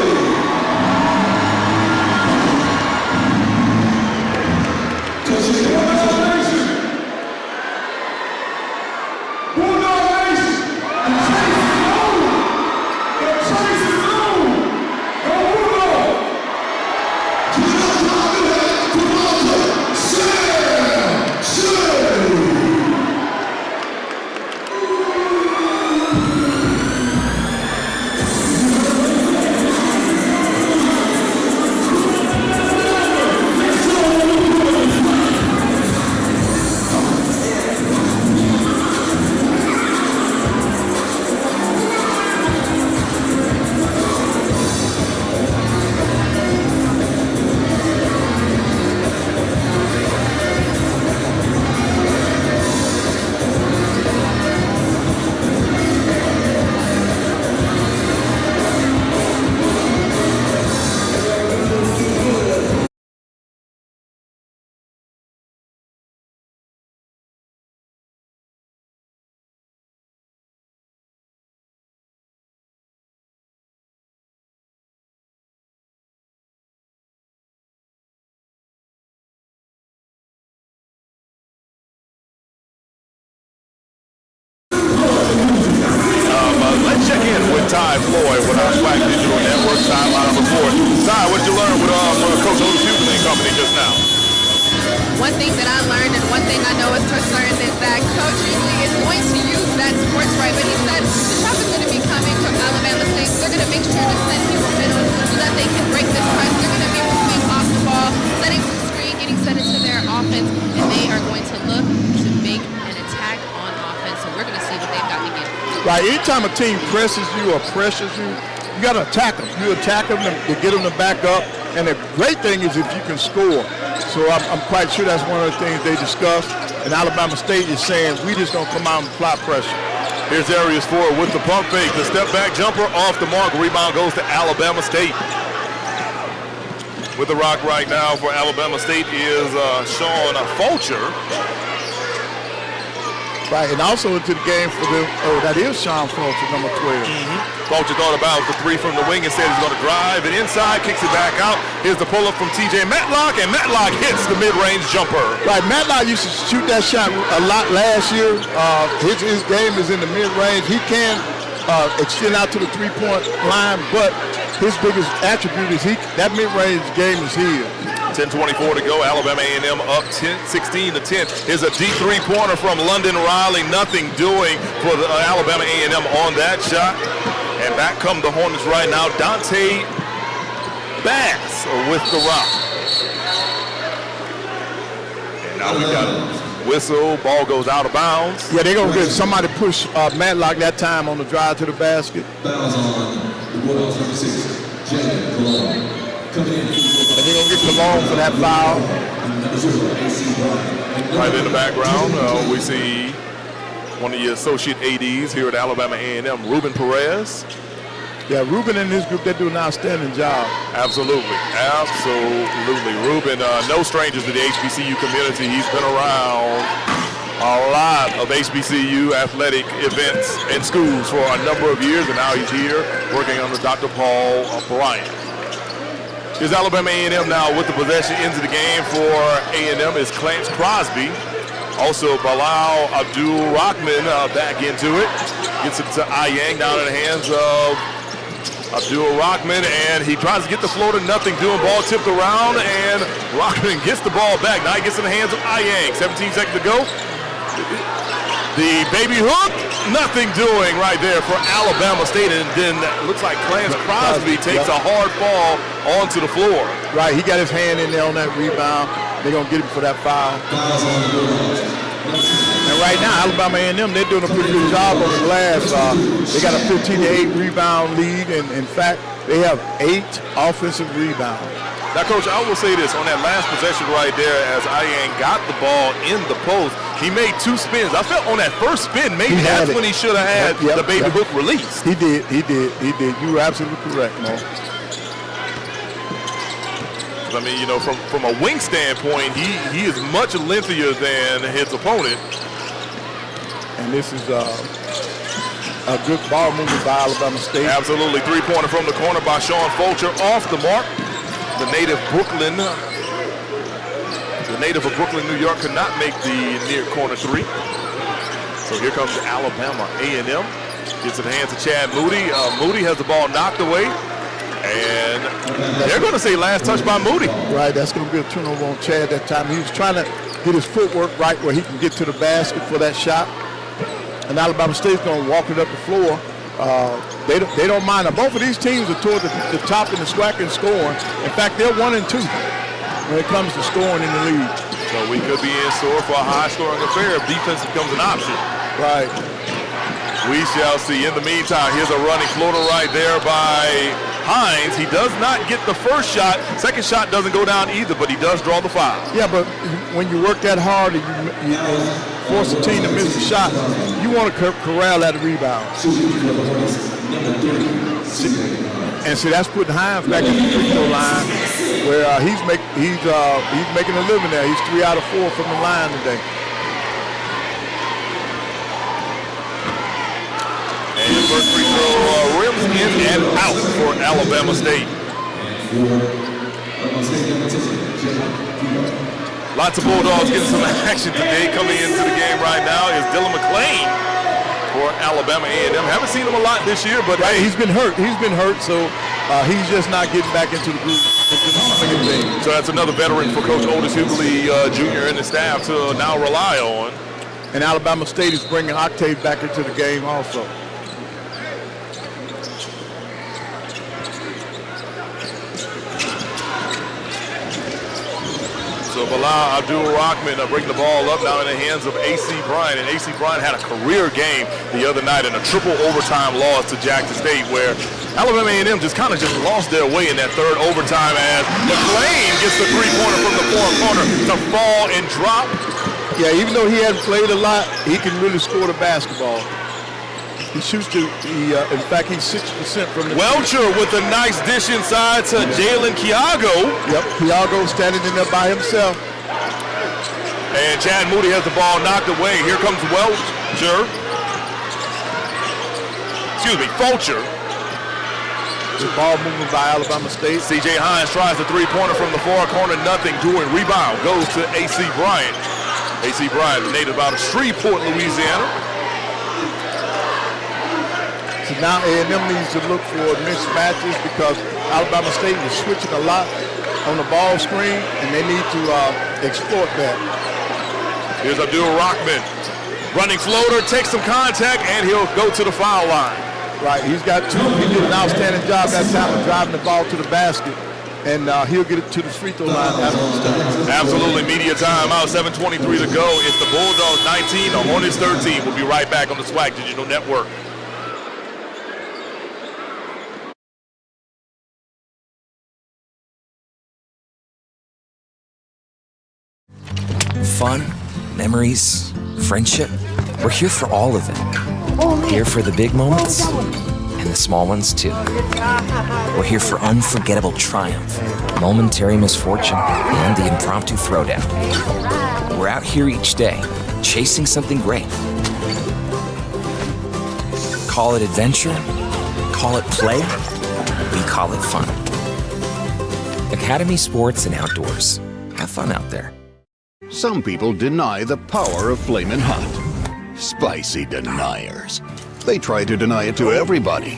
Speaker 1: Check in with Ty Floyd with our SWAC Digital Network sideline report. Ty, what did you learn with Coach Otis Hughley and company just now?
Speaker 7: One thing that I learned and one thing I know is for certain is that Coach Hughley is going to use that sports right, but he said the shop is going to be coming from Alabama State. So they're going to make sure to send people middle so that they
Speaker 2: Right, anytime a team presses you or pressures you, you got to attack them. You attack them to get them to back up. And the great thing is if you can score. So I'm quite sure that's one of the things they discussed. And Alabama State is saying, we just going to come out and apply pressure.
Speaker 1: Here's Arias Ford with the pump fake. The step back jumper off the mark. Rebound goes to Alabama State. With the rock right now for Alabama State is Sean Fulcher.
Speaker 2: Right, and also into the game for them. Oh, that is Sean Fulcher, number 12.
Speaker 1: Fulcher thought about the three from the wing and said he's going to drive it inside, kicks it back out. Here's the pull-up from TJ Matlock, and Matlock hits the mid-range jumper.
Speaker 2: Right, Matlock used to shoot that shot a lot last year. His game is in the mid-range. He can extend out to the three-point line, but his biggest attribute is that mid-range game is his.
Speaker 1: 10:24 to go. Alabama A&M up 16-10. Here's a deep three-pointer from London Riley. Nothing doing for the Alabama A&M on that shot. And back come the Hornets right now. Dante Bass with the rock. And now we got a whistle. Ball goes out of bounds.
Speaker 2: Yeah, they're going to get somebody push Matlock that time on the drive to the basket.
Speaker 12: Fouls on the Bulldogs number 6, Jalen Cologne.
Speaker 2: And they're going to get Cologne for that foul.
Speaker 1: Right in the background, we see one of the associate ADs here at Alabama A&M, Ruben Perez.
Speaker 2: Yeah, Ruben and his group, they do an outstanding job.
Speaker 1: Absolutely. Ruben, no strangers to the HBCU community. He's been around a lot of HBCU athletic events and schools for a number of years, and now he's here working under Dr. Paul Bryant. Here's Alabama A&M now with the possession into the game for A&M is Clarence Crosby. Also, Bilal Abdul-Rahman back into it. Gets it to Ayang down in the hands of Abdul-Rahman, and he tries to get the floor to nothing doing. Ball tipped around, and Rahman gets the ball back. Now he gets in the hands of Ayang. 17 seconds to go. The baby hook, nothing doing right there for Alabama State, and then looks like Clarence Crosby takes a hard fall onto the floor.
Speaker 2: Right, he got his hand in there on that rebound. They're going to get him for that foul. And right now, Alabama A&M, they're doing a pretty good job on the glass. They got a 15-8 rebound lead, and in fact, they have 8 offensive rebounds.
Speaker 1: Now, Coach, I will say this. On that last possession right there, as Ayang got the ball in the post, he made 2 spins. I felt on that first spin, maybe that's when he should have had the baby hook released.
Speaker 2: He did. You were absolutely correct, Mo.
Speaker 1: I mean, you know, from a wing standpoint, he is much lengthier than his opponent.
Speaker 2: And this is a good ball movement by Alabama State.
Speaker 1: Absolutely. 3-pointer from the corner by Sean Fulcher off the mark. The native of Brooklyn, New York, could not make the near corner 3. So here comes Alabama A&M. Gets in the hands of Chad Moody. Moody has the ball knocked away. And they're going to say last touch by Moody.
Speaker 2: Right, that's going to be a turnover on Chad that time. He was trying to get his footwork right where he can get to the basket for that shot. And Alabama State's going to walk it up the floor. They don't mind. Now, both of these teams are toward the top in the SWAC and scoring. In fact, they're 1 and 2 when it comes to scoring in the league.
Speaker 1: So we could be in store for a high-scoring affair if defense becomes an option.
Speaker 2: Right.
Speaker 1: We shall see. In the meantime, here's a running floater right there by Hines. He does not get the first shot. Second shot doesn't go down either, but he does draw the foul.
Speaker 2: Yeah, but when you work that hard and you force the team to miss the shot, you want to corral that rebound. And see, that's putting Hines back in the free throw line where he's making a living there. He's 3 out of 4 from the line today.
Speaker 1: And first free throw rims in and out for Alabama State. Lots of Bulldogs getting some action today. Coming into the game right now is Dylan McClain for Alabama A&M. Haven't seen him a lot this year, but
Speaker 2: right, he's been hurt. So he's just not getting back into the group.
Speaker 1: So that's another veteran for Coach Otis Hughley Jr. and the staff to now rely on.
Speaker 2: And Alabama State is bringing Octave back into the game also.
Speaker 1: So Bilal Abdul-Rahman bringing the ball up now in the hands of A.C. Bryant. And A.C. Bryant had a career game the other night in a triple overtime loss to Jackson State, where Alabama A&M just lost their way in that third overtime as McClain gets the three-pointer from the far corner to fall and drop.
Speaker 2: Yeah, even though he hasn't played a lot, he can really score the basketball. He shoots in fact, he's 60% from the
Speaker 1: Welcher with a nice dish inside to Jalen Kiago.
Speaker 2: Yep, Kiago standing in there by himself.
Speaker 1: And Chad Moody has the ball knocked away. Here comes Welcher. Excuse me, Fulcher.
Speaker 2: The ball moving by Alabama State.
Speaker 1: C.J. Hines tries the three-pointer from the far corner, nothing doing. Rebound goes to A.C. Bryant. A.C. Bryant, native out of Shreveport, Louisiana.
Speaker 2: So now A&M needs to look for mismatches because Alabama State is switching a lot on the ball screen, and they need to exploit that.
Speaker 1: Here's Abdul-Rahman. Running floater, takes some contact, and he'll go to the foul line.
Speaker 2: Right, he did an outstanding job that time of driving the ball to the basket, and he'll get it to the free throw line after this time.
Speaker 1: Absolutely, media timeout, 7:23 to go. It's the Bulldogs 19, the Hornets 13. We'll be right back on the SWAC Digital Network.
Speaker 4: Fun, memories, friendship. We're here for all of it. Here for the big moments and the small ones too. We're here for unforgettable triumph, momentary misfortune, and the impromptu throwdown. We're out here each day, chasing something great. Call it adventure, call it play, we call it fun. Academy Sports and Outdoors. Have fun out there.
Speaker 11: Some people deny the power of Flamin' Hot. Spicy deniers. They try to deny it to everybody.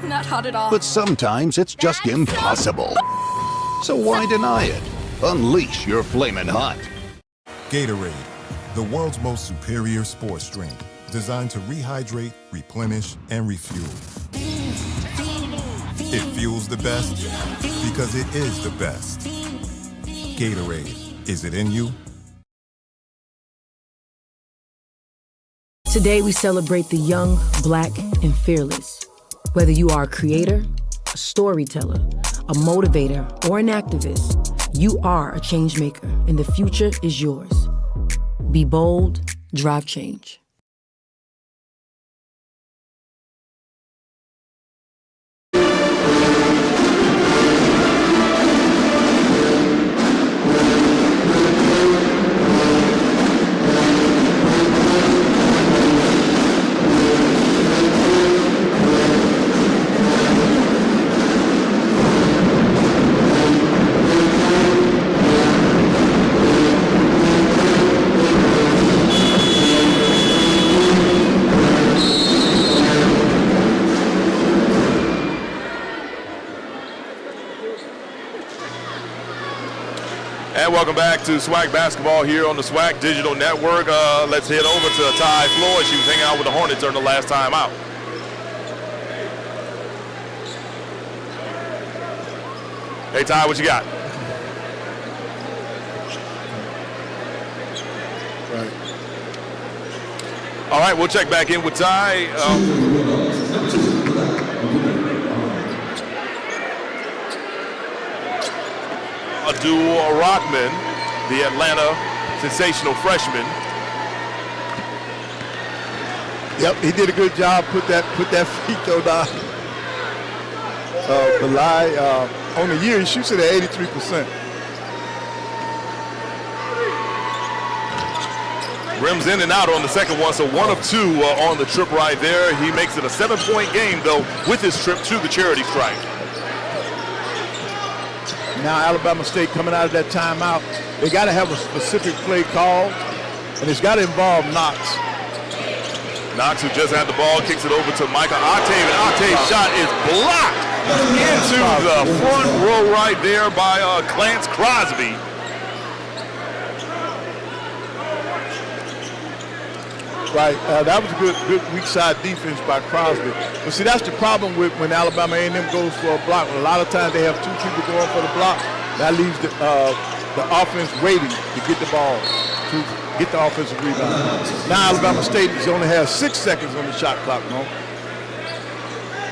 Speaker 16: Not hot at all.
Speaker 11: But sometimes it's just impossible. So why deny it? Unleash your Flamin' Hot.
Speaker 8: Gatorade, the world's most superior sports drink, designed to rehydrate, replenish, and refuel. It fuels the best because it is the best. Gatorade, is it in you?
Speaker 6: Today we celebrate the young, black, and fearless. Whether you are a creator, a storyteller, a motivator, or an activist, you are a change maker, and the future is yours. Be bold, drive change.
Speaker 1: And welcome back to SWAC basketball here on the SWAC Digital Network. Let's head over to Ty Floyd. She was hanging out with the Hornets during the last time out. Hey, Ty, what you got?
Speaker 2: Right.
Speaker 1: All right, we'll check back in with Ty. Abdul-Rahman, the Atlanta sensational freshman.
Speaker 2: Yep, he did a good job. Put that free throw down. Belay, on the year, he shoots it at 83%.
Speaker 1: Rims in and out on the second one, so 1 of 2 on the trip right there. He makes it a 7-point game, though, with his trip to the charity stripe.
Speaker 2: Now Alabama State coming out of that timeout, they got to have a specific play call, and it's got to involve Knox.
Speaker 1: Knox, who just had the ball, kicks it over to Micah Octave, and Octave's shot is blocked into the front row right there by Clarence Crosby.
Speaker 2: Right, that was a good weak side defense by Crosby. But see, that's the problem with when Alabama A&M goes for a block. A lot of times they have 2 people going for the block. That leaves the offense waiting to get the ball, to get the offensive rebound. Now Alabama State only has 6 seconds on the shot clock, Mo.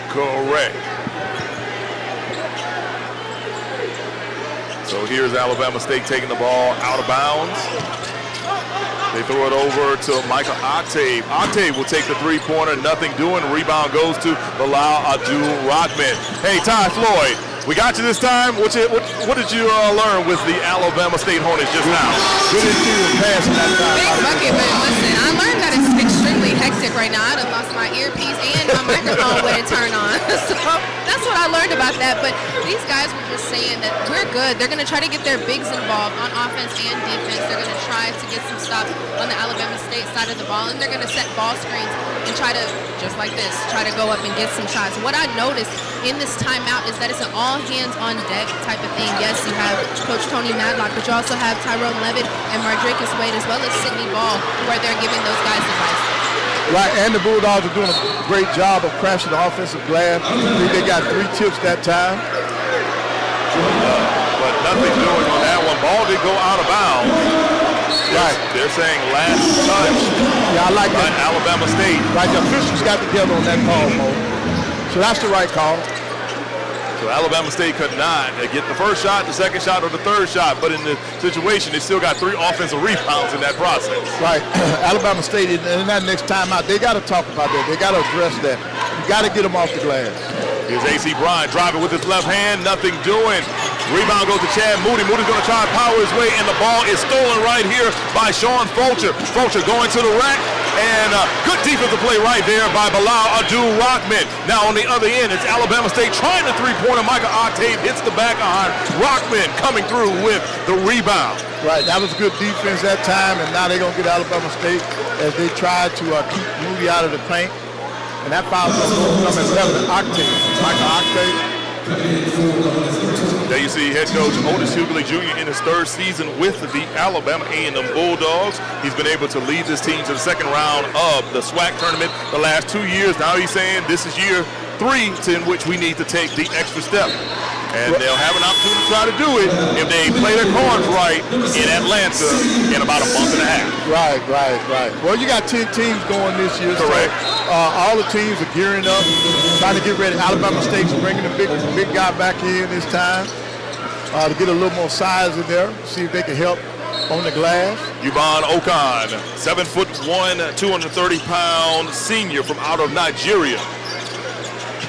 Speaker 1: Correct. So here's Alabama State taking the ball out of bounds. They throw it over to Michael Octave. Octave will take the three-pointer, nothing doing. Rebound goes to Bilal Abdul-Rahman. Hey, Ty Floyd, we got you this time. What did you learn with the Alabama State Hornets just now?
Speaker 2: Good interior pass in that time.
Speaker 7: Big bucket, but listen, I learned that it's extremely hectic right now. I'd have lost my earpiece and my microphone when it turned on. So that's what I learned about that. But these guys were just saying that we're good. They're going to try to get their bigs involved on offense and defense. They're going to try to get some stops on the Alabama State side of the ball, and they're going to set ball screens and try to, just like this, try to go up and get some shots. What I noticed in this timeout is that it's an all hands on deck type of thing. Yes, you have Coach Tony Madlock, but you also have Tyrone Levitt and Mardrakus Wade, as well as Sidney Ball, where they're giving those guys advice.
Speaker 2: Right, and the Bulldogs are doing a great job of crashing the offensive glass. I think they got 3 tips that time.
Speaker 1: But nothing doing on that one. Ball did go out of bounds. Right. They're saying last touch.
Speaker 2: Yeah, I like that.
Speaker 1: Alabama State.
Speaker 2: Right, the officials got together on that call, Mo. So that's the right call.
Speaker 1: So Alabama State could not get the first shot, the second shot, or the third shot. But in the situation, they still got 3 offensive rebounds in that process.
Speaker 2: Right. Alabama State, in that next timeout, they got to talk about that. They got to address that. You got to get them off the glass.
Speaker 1: Here's A.C. Bryant driving with his left hand, nothing doing. Rebound goes to Chad Moody. Moody's going to try and power his way, and the ball is stolen right here by Sean Fulcher. Fulcher going to the rack, and good defensive play right there by Bilal Abdul-Rahman. Now on the other end, it's Alabama State trying the three-pointer. Michael Octave hits the back iron. Rahman coming through with the rebound.
Speaker 2: Right, that was good defense that time, and now they're going to get Alabama State as they try to keep Moody out of the paint. And that foul's going to come at 11. Octave, Michael Octave.
Speaker 1: There you see head coach Otis Hughley Jr. in his 3rd season with the Alabama A&M Bulldogs. He's been able to lead this team to the 2nd round of the SWAC tournament the last 2 years. Now he's saying this is year 3 in which we need to take the extra step. And they'll have an opportunity to try to do it if they play their cards right in Atlanta in about a month and a half.
Speaker 2: Right. Well, you got 10 teams going this year.
Speaker 1: Correct.
Speaker 2: So, all the teams are gearing up, trying to get ready. Alabama State's bringing the big guy back in this time to get a little more size in there, see if they can help on the glass.
Speaker 1: Yubon Okan, 7'1", 230-pound senior from out of Nigeria.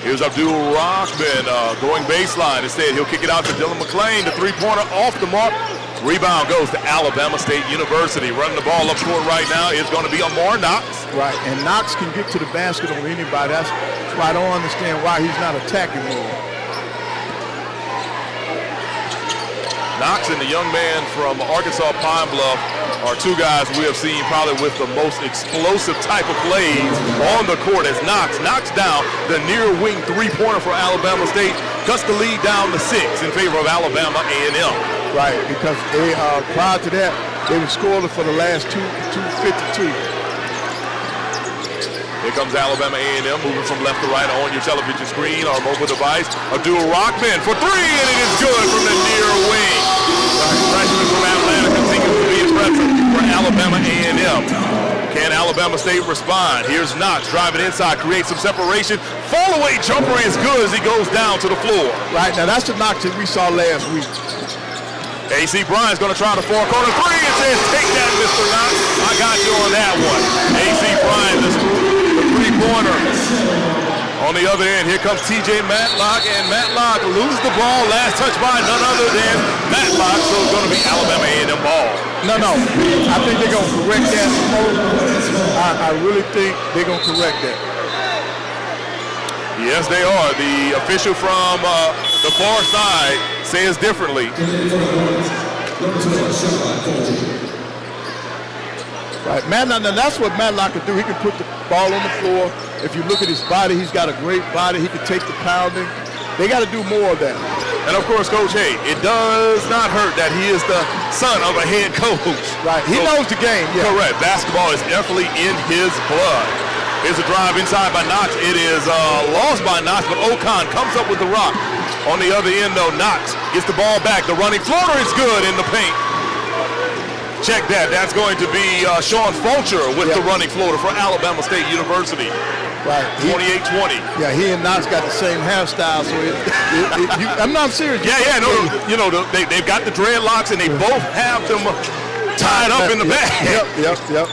Speaker 1: Here's Abdul-Rahman going baseline. Instead, he'll kick it out to Dylan McClain. The three-pointer off the mark. Rebound goes to Alabama State University. Running the ball up court right now is going to be Amar Knox.
Speaker 2: Right, and Knox can get to the basket on anybody. That's why I don't understand why he's not attacking more.
Speaker 1: Knox and the young man from Arkansas Pine Bluff are 2 guys we have seen probably with the most explosive type of plays on the court as Knox knocks down the near wing three-pointer for Alabama State, cuts the lead down to 6 in favor of Alabama A&M.
Speaker 2: Right, because they prior to that, they were scoring for the last 252.
Speaker 1: Here comes Alabama A&M moving from left to right on your television screen or mobile device. Abdul-Rahman for 3, and it is good from the near wing. Freshman from Atlanta continues to be impressive for Alabama A&M. Can Alabama State respond? Here's Knox driving inside, creates some separation. Fall-away jumper is good as he goes down to the floor.
Speaker 2: Right, now that's the Knox that we saw last week.
Speaker 1: A.C. Bryant's going to try the four-corner 3 and says, take that, Mr. Knox. I got you on that one. A.C. Bryant, the three-pointer. On the other end, here comes T.J. Matlock, and Matlock loses the ball. Last touch by none other than Matlock, so it's going to be Alabama A&M ball.
Speaker 2: No. I think they're going to correct that. I really think they're going to correct that.
Speaker 1: Yes, they are. The official from the far side says differently.
Speaker 2: Right, Matlock, now that's what Matlock can do. He can put the ball on the floor. If you look at his body, he's got a great body. He can take the pounding. They got to do more of that.
Speaker 1: And of course, Coach Hay, it does not hurt that he is the son of a head coach.
Speaker 2: Right, he knows the game. Yeah.
Speaker 1: Correct. Basketball is definitely in his blood. Here's a drive inside by Knox. It is lost by Knox, but Okan comes up with the rock. On the other end, though, Knox gets the ball back. The running floater is good in the paint Check that. That's going to be Sean Fulcher with the running floater for Alabama State University.
Speaker 2: Right.
Speaker 1: 28-20.
Speaker 2: Yeah, he and Knox got the same hairstyle, so I'm not serious.
Speaker 1: Yeah, no, you know, they've got the dreadlocks, and they both have them tied up in the back.
Speaker 2: Yep.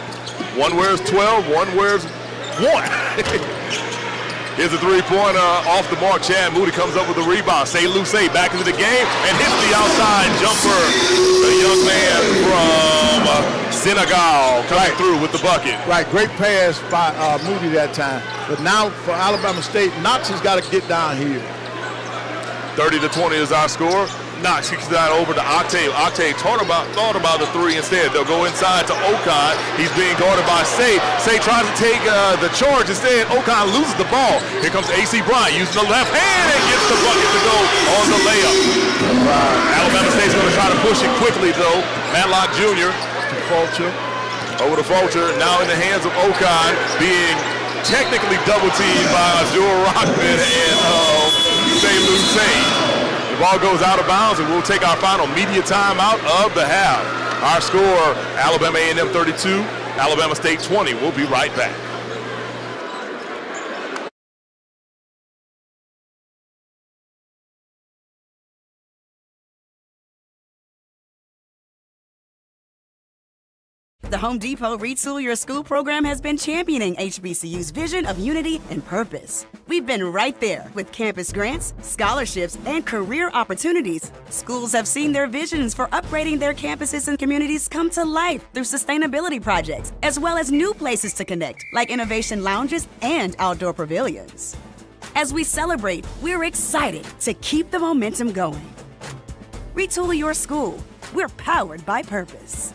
Speaker 1: One wears 12, one wears 1. Here's a three-pointer off the mark. Chad Moody comes up with the rebound. Say Luce back into the game and hits the outside jumper. The young man from Senegal coming through with the bucket.
Speaker 2: Right, great pass by Moody that time. But now for Alabama State, Knox has got to get down here.
Speaker 1: 30-20 is our score. Knox kicks that over to Octave. Octave thought about the three instead. They'll go inside to Okon. He's being guarded by Say. Say tries to take the charge instead. Okon loses the ball. Here comes AC Bryant using the left hand and gets the bucket to go on the layup. Alabama State's going to try to push it quickly though. Matlock Jr. to Fulcher. Over to Fulcher. Now in the hands of Okon, being technically double teamed by Abdul Rockman and Say Luce. The ball goes out of bounds, and we'll take our final media timeout of the half. Our score, Alabama A&M 32, Alabama State 20. We'll be right back.
Speaker 3: The Home Depot Retool Your School program has been championing HBCU's vision of unity and purpose. We've been right there with campus grants, scholarships, and career opportunities. Schools have seen their visions for upgrading their campuses and communities come to life through sustainability projects, as well as new places to connect, like innovation lounges and outdoor pavilions. As we celebrate, we're excited to keep the momentum going. Retool Your School. We're powered by purpose.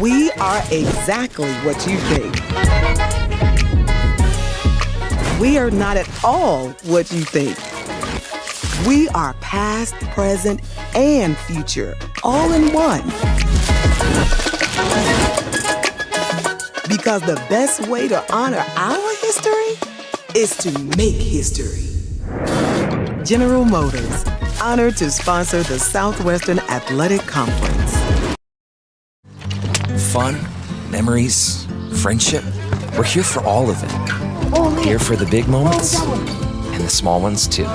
Speaker 5: We are exactly what you think. We are not at all what you think. We are past, present, and future, all in one. Because the best way to honor our history is to make history. General Motors, honored to sponsor the Southwestern Athletic Conference.
Speaker 4: Fun, memories, friendship. We're here for all of it. Here for the big moments and the small ones too.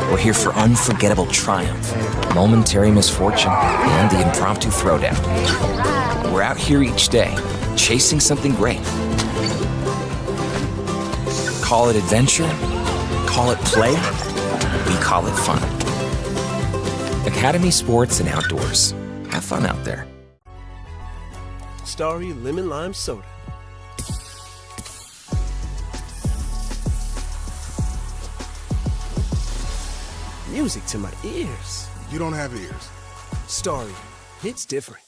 Speaker 4: We're here for unforgettable triumph, momentary misfortune, and the impromptu throwdown. We're out here each day, chasing something great. Call it adventure, call it play, we call it fun. Academy Sports and Outdoors. Have fun out there.
Speaker 9: Starry Lemon Lime Soda. Music to my ears.
Speaker 16: You don't have ears.
Speaker 9: Starry, it's different.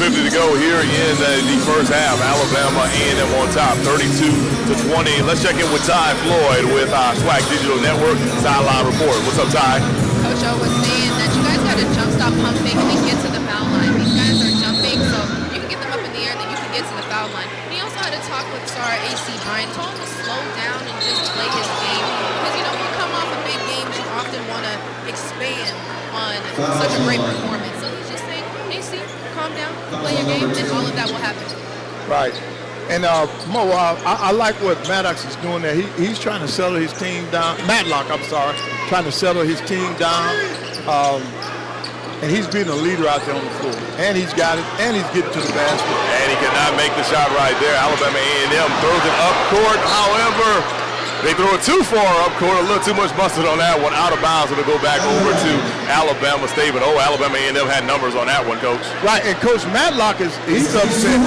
Speaker 1: To go here in the first half. Alabama A&M on top, 32-20. Let's check in with Ty Floyd with our SWAC Digital Network sideline report. What's up, Ty?
Speaker 7: Coach O was saying that you guys got to jump stop pumping and then get to the foul line. These guys are jumping, so you can get them up in the air, then you can get to the foul line. He also had a talk with star AC Bryant, told him to slow down and just play his game. Because, you know, when you come off of big games, you often want to expand on such a great performance. So he's just saying, AC, calm down, play your game, and all of that will happen.
Speaker 2: Right. And Mo, I like what Maddox is doing there. He's trying to settle his team down. Matlock, I'm sorry, trying to settle his team down. And he's being a leader out there on the floor. And he's got it, and he's getting to the basket.
Speaker 1: And he cannot make the shot right there. Alabama A&M throws it up court. However, they throw it too far up court, a little too much mustard on that one. Out of bounds, it'll go back over to Alabama State. But, Alabama A&M had numbers on that one, Coach.
Speaker 2: Right, and Coach Matlock he's upset.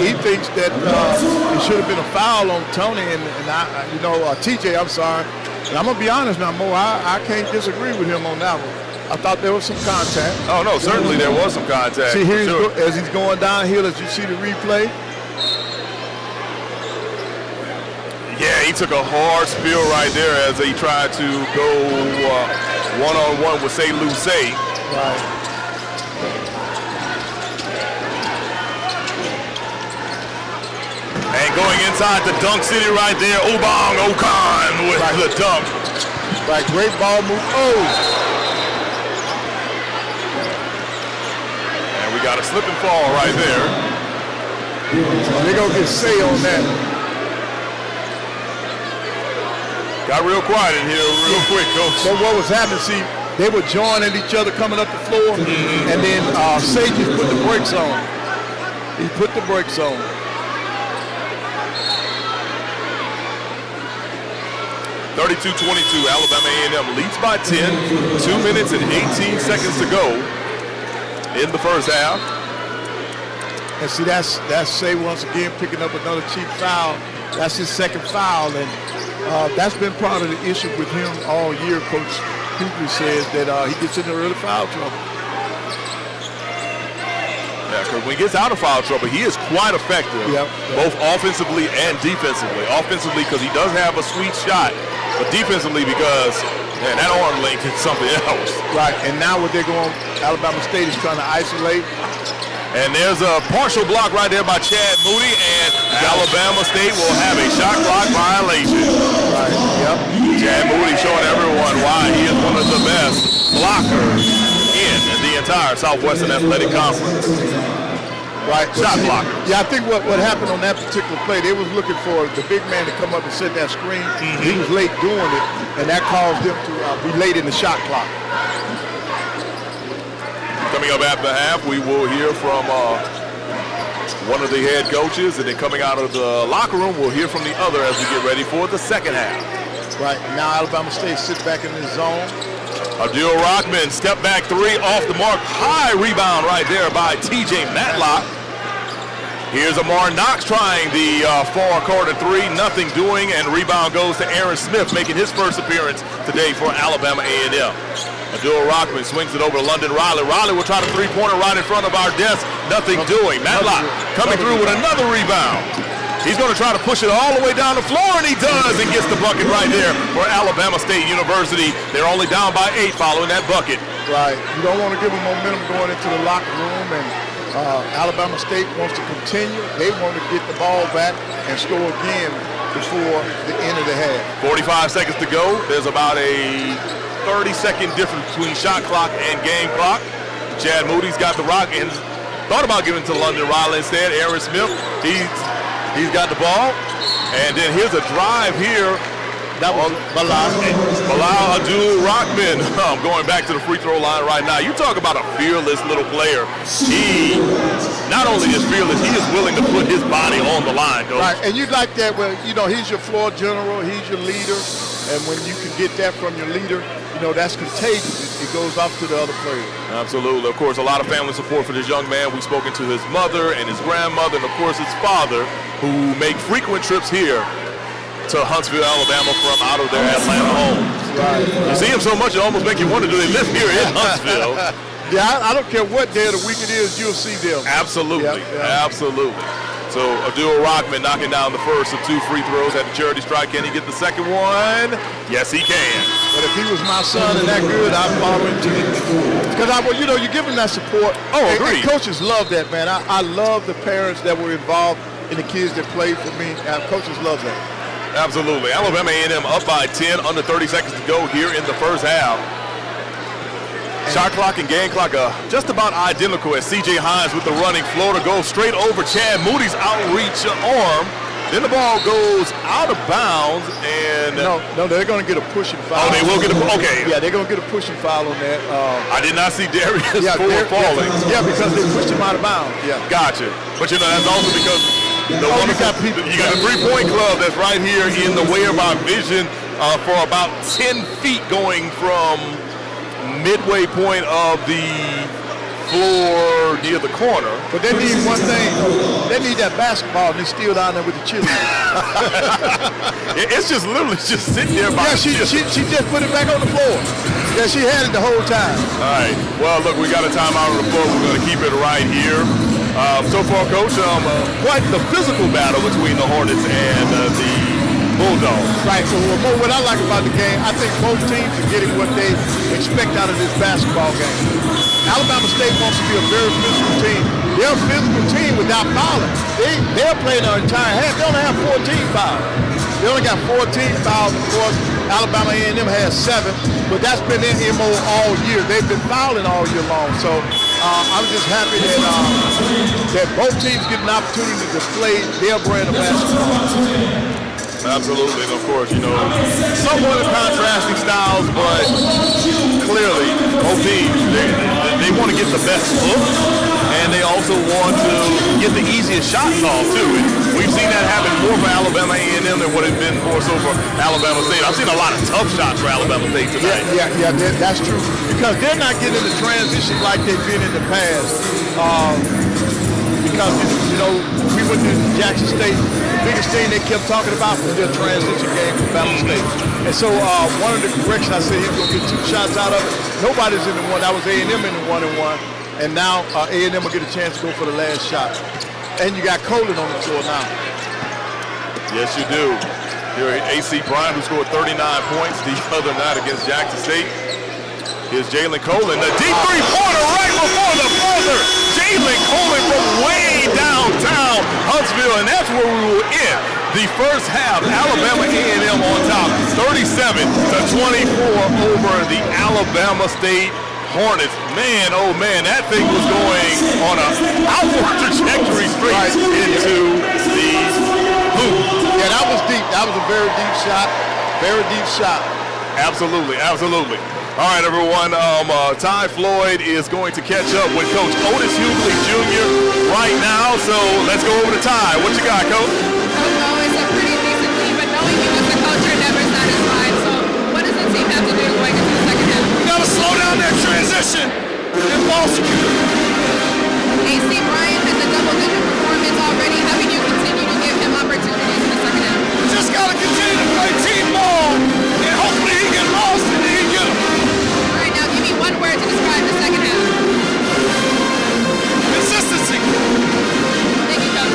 Speaker 2: He thinks that it should have been a foul on Tony and TJ, I'm sorry. And I'm going to be honest now, Mo, I can't disagree with him on that one. I thought there was some contact.
Speaker 1: Oh, no, certainly there was some contact.
Speaker 2: See here,
Speaker 1: sure.
Speaker 2: as he's going downhill, as you see the replay.
Speaker 1: Yeah, he took a hard spill right there as he tried to go one-on-one with Say Luce.
Speaker 2: Right.
Speaker 1: And going inside the dunk city right there, Ubang Okan with the dunk.
Speaker 2: Right, great ball move. Oh!
Speaker 1: And we got a slip and fall right there.
Speaker 2: They're going to get Say on that.
Speaker 1: Got real quiet in here real quick, Coach.
Speaker 2: So what was happening, see, they were joining each other coming up the floor, and then Say just put the brakes on. He put the brakes on.
Speaker 1: (32-22), Alabama A&M leads by 10. 2 minutes and 18 seconds to go in the first half.
Speaker 2: And see, that's Say once again picking up another cheap foul. That's his second foul, and that's been part of the issue with him all year. Coach Hughley says that he gets into early foul trouble.
Speaker 1: Yeah, because when he gets out of foul trouble, he is quite effective, both offensively and defensively. Offensively, because he does have a sweet shot, but defensively because, man, that arm length is something else.
Speaker 2: Right, and now what they're going, Alabama State is trying to isolate.
Speaker 1: And there's a partial block right there by Chad Moody, and Alabama State will have a shot clock violation.
Speaker 2: Right, yep.
Speaker 1: Chad Moody showing everyone why he is one of the best blockers in the entire Southwestern Athletic Conference.
Speaker 2: Right.
Speaker 1: Shot blocker.
Speaker 2: Yeah, I think what happened on that particular play, they was looking for the big man to come up and set that screen. He was late doing it, and that caused them to be late in the shot clock.
Speaker 1: Coming up after half, we will hear from one of the head coaches, and then coming out of the locker room, we'll hear from the other as we get ready for the second half.
Speaker 2: Right, now Alabama State sits back in the zone.
Speaker 1: Adil Rockman, step back three off the mark. High rebound right there by TJ Matlock. Here's Amar Knox trying the far corner three, nothing doing, and rebound goes to Aaron Smith, making his first appearance today for Alabama A&M. Adil Rockman swings it over to London Riley. Riley will try the three-pointer right in front of our desk, nothing doing. Matlock coming through with another rebound. He's going to try to push it all the way down the floor, and he does, and gets the bucket right there for Alabama State University. They're only down by 8 following that bucket.
Speaker 2: Right. You don't want to give them momentum going into the locker room, and Alabama State wants to continue. They want to get the ball back and score again before the end of the half.
Speaker 1: 45 seconds to go. There's about a 30-second difference between shot clock and game clock. Chad Moody's got the rock and thought about giving it to London Riley instead. Aaron Smith, he's got the ball. And then here's a drive here.
Speaker 2: That was
Speaker 1: Bilal Adil Rockman going back to the free throw line right now. You talk about a fearless little player. He not only is fearless, he is willing to put his body on the line, Coach.
Speaker 2: Right, and you'd like that when, you know, he's your floor general, he's your leader, and when you can get that from your leader, you know, that's contagious. It goes off to the other players.
Speaker 1: Absolutely. Of course, a lot of family support for this young man. We've spoken to his mother and his grandmother, and of course his father, who make frequent trips here to Huntsville, Alabama from out of their Atlanta home.
Speaker 2: Right.
Speaker 1: You see him so much, it almost makes you wonder, do they live here in Huntsville?
Speaker 2: Yeah, I don't care what day of the week it is, you'll see them.
Speaker 1: Absolutely, absolutely. So Adil Rockman knocking down the first of 2 free throws at the charity strike. Can he get the second one? Yes, he can.
Speaker 2: But if he was my son and that good, I'd follow him too. Because you know, you give him that support.
Speaker 1: Oh, agreed.
Speaker 2: And coaches love that, man. I love the parents that were involved in the kids that played for me. Coaches love that.
Speaker 1: Absolutely. Alabama A&M up by 10, under 30 seconds to go here in the first half. Shot clock and game clock are just about identical as C.J. Hines with the running floater goes straight over Chad Moody's outreach arm. Then the ball goes out of bounds and...
Speaker 2: No, they're going to get a pushing foul.
Speaker 1: Oh, they will get a... Okay.
Speaker 2: Yeah, they're going to get a pushing foul on that.
Speaker 1: I did not see Darius Ford falling.
Speaker 2: Yeah, because they pushed him out of bounds. Yeah.
Speaker 1: Gotcha. But, you know, that's also because... you got the three-point club that's right here in the way of our vision for about 10 feet going from midway point of the floor near the corner.
Speaker 2: But they need one thing. They need that basketball, and they're still down there with the children.
Speaker 1: It's just literally just sitting there by
Speaker 2: she just put it back on the floor. Yeah, she had it the whole time.
Speaker 1: All right. Well, look, we got a timeout on the floor. We're going to keep it right here. So far, Coach, quite the physical battle between the Hornets and the Bulldogs.
Speaker 2: Right. So what I like about the game, I think both teams are getting what they expect out of this basketball game. Alabama State wants to be a very physical team. They're a physical team without fouling. They're playing the entire half. They only have 14 fouls. They only got 14 fouls. Of course, Alabama A&M has 7, but that's been their MO all year. They've been fouling all year long. So I'm just happy that both teams get an opportunity to play their brand of basketball.
Speaker 1: Absolutely, and of course, somewhat of contrasting styles, but clearly both teams, they want to get the best look, and they also want to get the easiest shots off, too. And we've seen that happen more for Alabama A&M than what it's been more so for Alabama State. I've seen a lot of tough shots for Alabama State tonight.
Speaker 2: Yeah, that's true, because they're not getting the transition like they've been in the past. Because, we went to Jackson State, the biggest thing they kept talking about was their transition game for Alabama State. And so one of the corrections, I said he was going to get 2 shots out of it. Nobody's in the one. That was A&M in the 1-and-1. And now A&M will get a chance to go for the last shot. And you got Colin on the floor now.
Speaker 1: Yes, you do. Here, A.C. Bryant, who scored 39 points the other night against Jackson State. Here's Jalen Colin, the deep three-pointer right before the buzzer. Jalen Colin from way downtown Huntsville, and that's where we will end the first half. Alabama A&M on top, 37-24 over the Alabama State Hornets. Man, oh man, that thing was going on an outward trajectory straight into the hoop.
Speaker 2: Yeah, that was deep. That was a very deep shot. Very deep shot.
Speaker 1: Absolutely, absolutely. All right, everyone. Ty Floyd is going to catch up with Coach Otis Hughley Jr. right now. So let's go over to Ty. What you got, Coach?
Speaker 7: It's a pretty decent team, but knowing you as a coach, you're never satisfied. So what does the team have to do going into the second half?
Speaker 9: You gotta slow down that transition and ball security.
Speaker 7: A.C. Bryant has a double-digit performance already. How can you continue to give him opportunities in the second half?
Speaker 9: You just gotta continue to play team ball, and hopefully he get lost and he can get him.
Speaker 7: All right, now give me one word to describe the second half.
Speaker 9: Consistency.
Speaker 7: Thank you, Coach.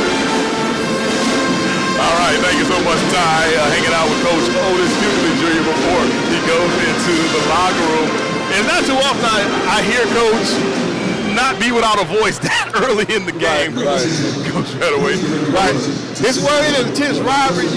Speaker 1: All right, thank you so much, Ty. Hanging out with Coach Otis Hughley Jr. before he goes into the locker room. And not too often I hear Coach not be without a voice that early in the game.
Speaker 2: Right.
Speaker 1: Coach Redaway.
Speaker 2: Right. His word is intense rivalry.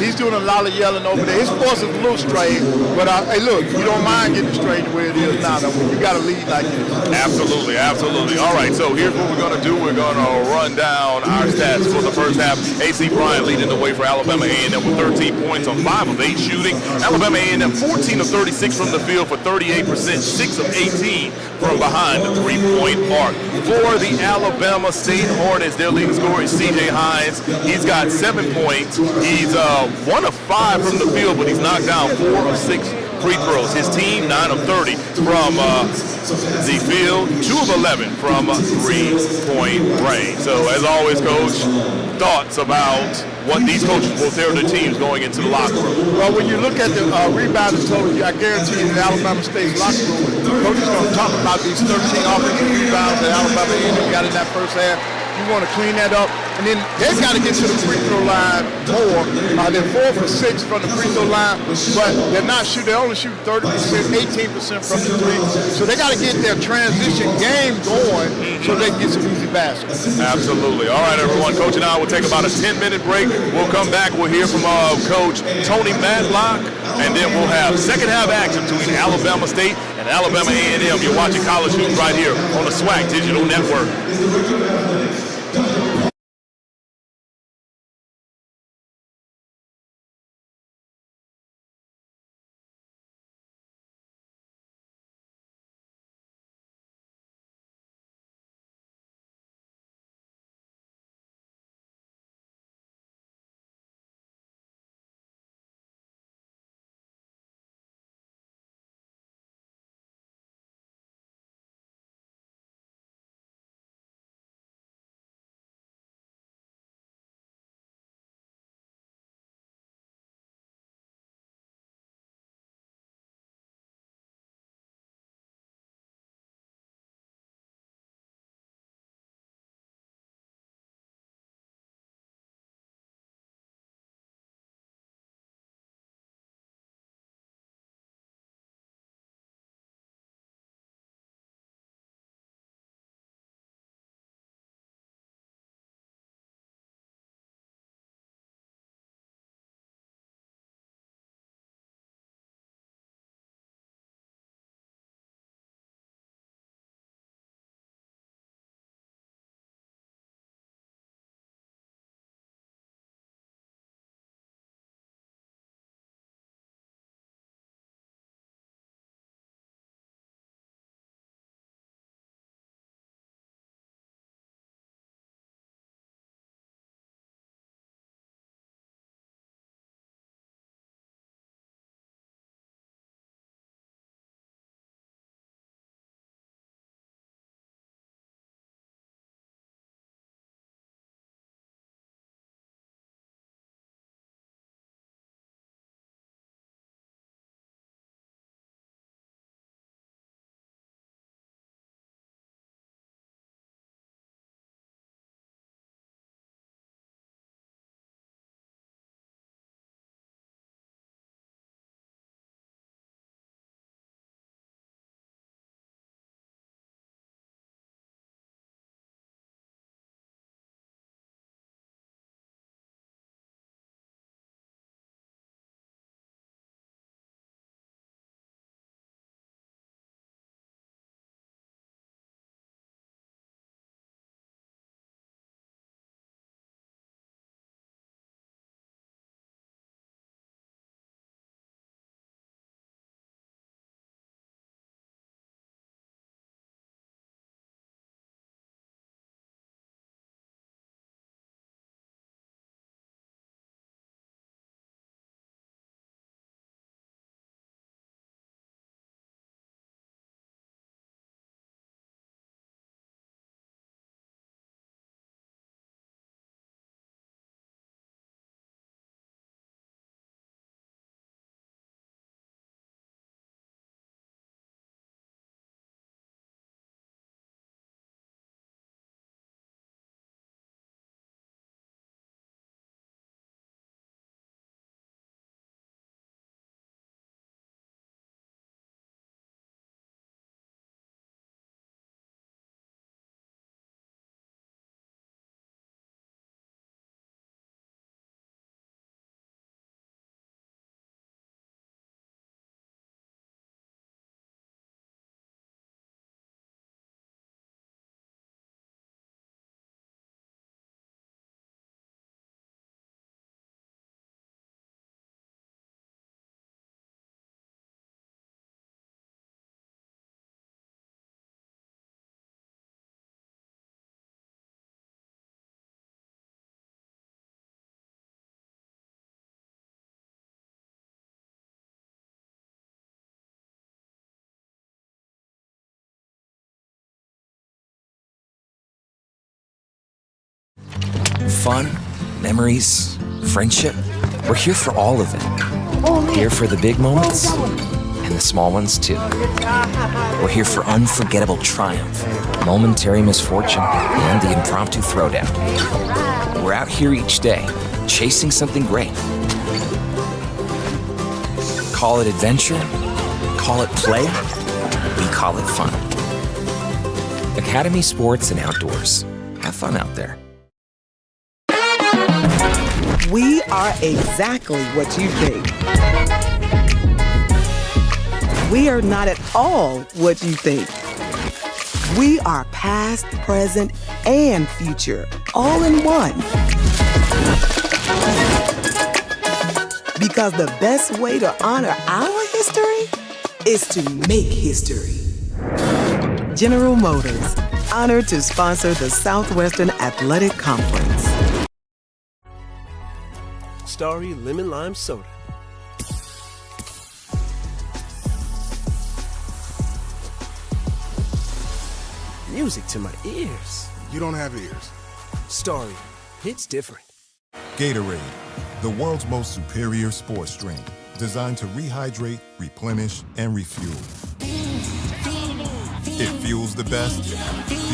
Speaker 2: He's doing a lot of yelling over there. His voice is a little strained, but hey, look, you don't mind getting strained where it is now. You got to lead like this.
Speaker 1: Absolutely, absolutely. All right, so here's what we're going to do. We're going to run down our stats for the first half. A.C. Bryant leading the way for Alabama A&M with 13 points on 5 of 8 shooting. Alabama A&M 14 of 36 from the field for 38%, 6 of 18 from behind the three-point arc. For the Alabama State Hornets, their leading scorer is C.J. Hines. He's got 7 points. He's 1 of 5 from the field, but he's knocked down 4 of 6 free throws. His team, 9 of 30 from the field, 2 of 11 from three-point range. So, as always, Coach, thoughts about what these coaches will tell their teams going into the locker room?
Speaker 2: Well, when you look at the rebounding total, I guarantee you in Alabama State's locker room, coaches going to talk about these 13 offensive rebounds that Alabama A&M got in that first half. You want to clean that up. And then they've got to get to the free throw line more. They're 4 for 6 from the free throw line, but they're not shooting. They only shoot 30%, 18% from the three. So they got to get their transition game going so they can get some easy baskets.
Speaker 1: Absolutely. All right, everyone. Coach and I will take about a 10-minute break. We'll come back. We'll hear from Coach Tony Matlock, and then we'll have second half action between Alabama State and Alabama A&M. You're watching College Hoops right here on the SWAC Digital Network.
Speaker 4: Fun, memories, friendship. We're here for all of it. Here for the big moments and the small ones too. We're here for unforgettable triumph, momentary misfortune, and the impromptu throwdown. We're out here each day, chasing something great. Call it adventure, call it play, we call it fun. Academy Sports and Outdoors. Have fun out there.
Speaker 5: We are exactly what you think. We are not at all what you think. We are past, present, and future, all in one. Because the best way to honor our history is to make history. General Motors, honored to sponsor the Southwestern Athletic Conference.
Speaker 16: Starry Lemon Lime Soda. Music to my ears.
Speaker 17: You don't have ears.
Speaker 16: Starry, hits different.
Speaker 8: Gatorade, the world's most superior sports drink, designed to rehydrate, replenish, and refuel. It fuels the best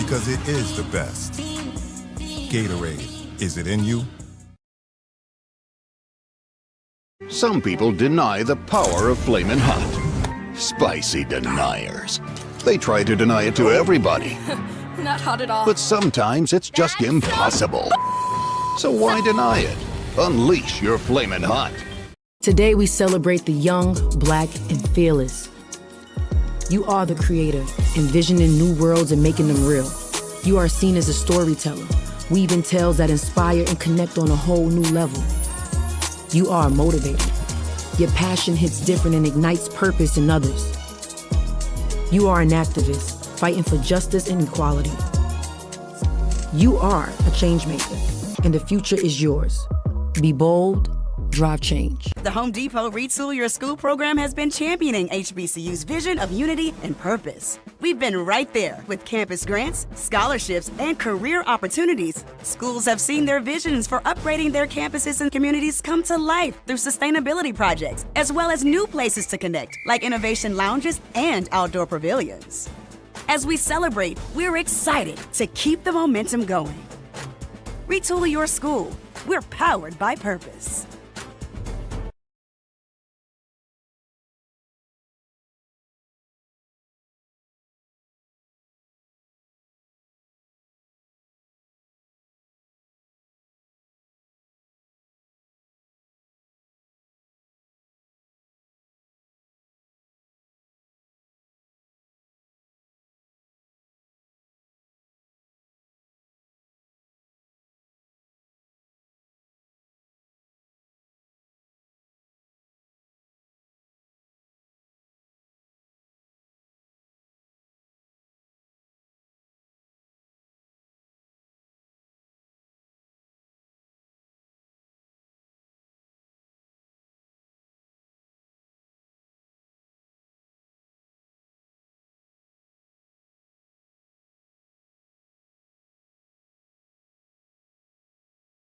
Speaker 8: because it is the best. Gatorade, is it in you?
Speaker 11: Some people deny the power of Flamin' Hot. Spicy deniers. They try to deny it to everybody.
Speaker 18: Not hot at all.
Speaker 11: But sometimes it's just impossible. So why deny it? Unleash your Flamin' Hot.
Speaker 6: Today we celebrate the young, black, and fearless. You are the creator, envisioning new worlds and making them real. You are seen as a storyteller, weaving tales that inspire and connect on a whole new level. You are a motivator. Your passion hits different and ignites purpose in others. You are an activist, fighting for justice and equality. You are a change maker, and the future is yours. Be bold, drive change.
Speaker 3: The Home Depot Retool Your School program has been championing HBCU's vision of unity and purpose. We've been right there with campus grants, scholarships, and career opportunities. Schools have seen their visions for upgrading their campuses and communities come to life through sustainability projects, as well as new places to connect, like innovation lounges and outdoor pavilions. As we celebrate, we're excited to keep the momentum going. Retool your school. We're powered by purpose.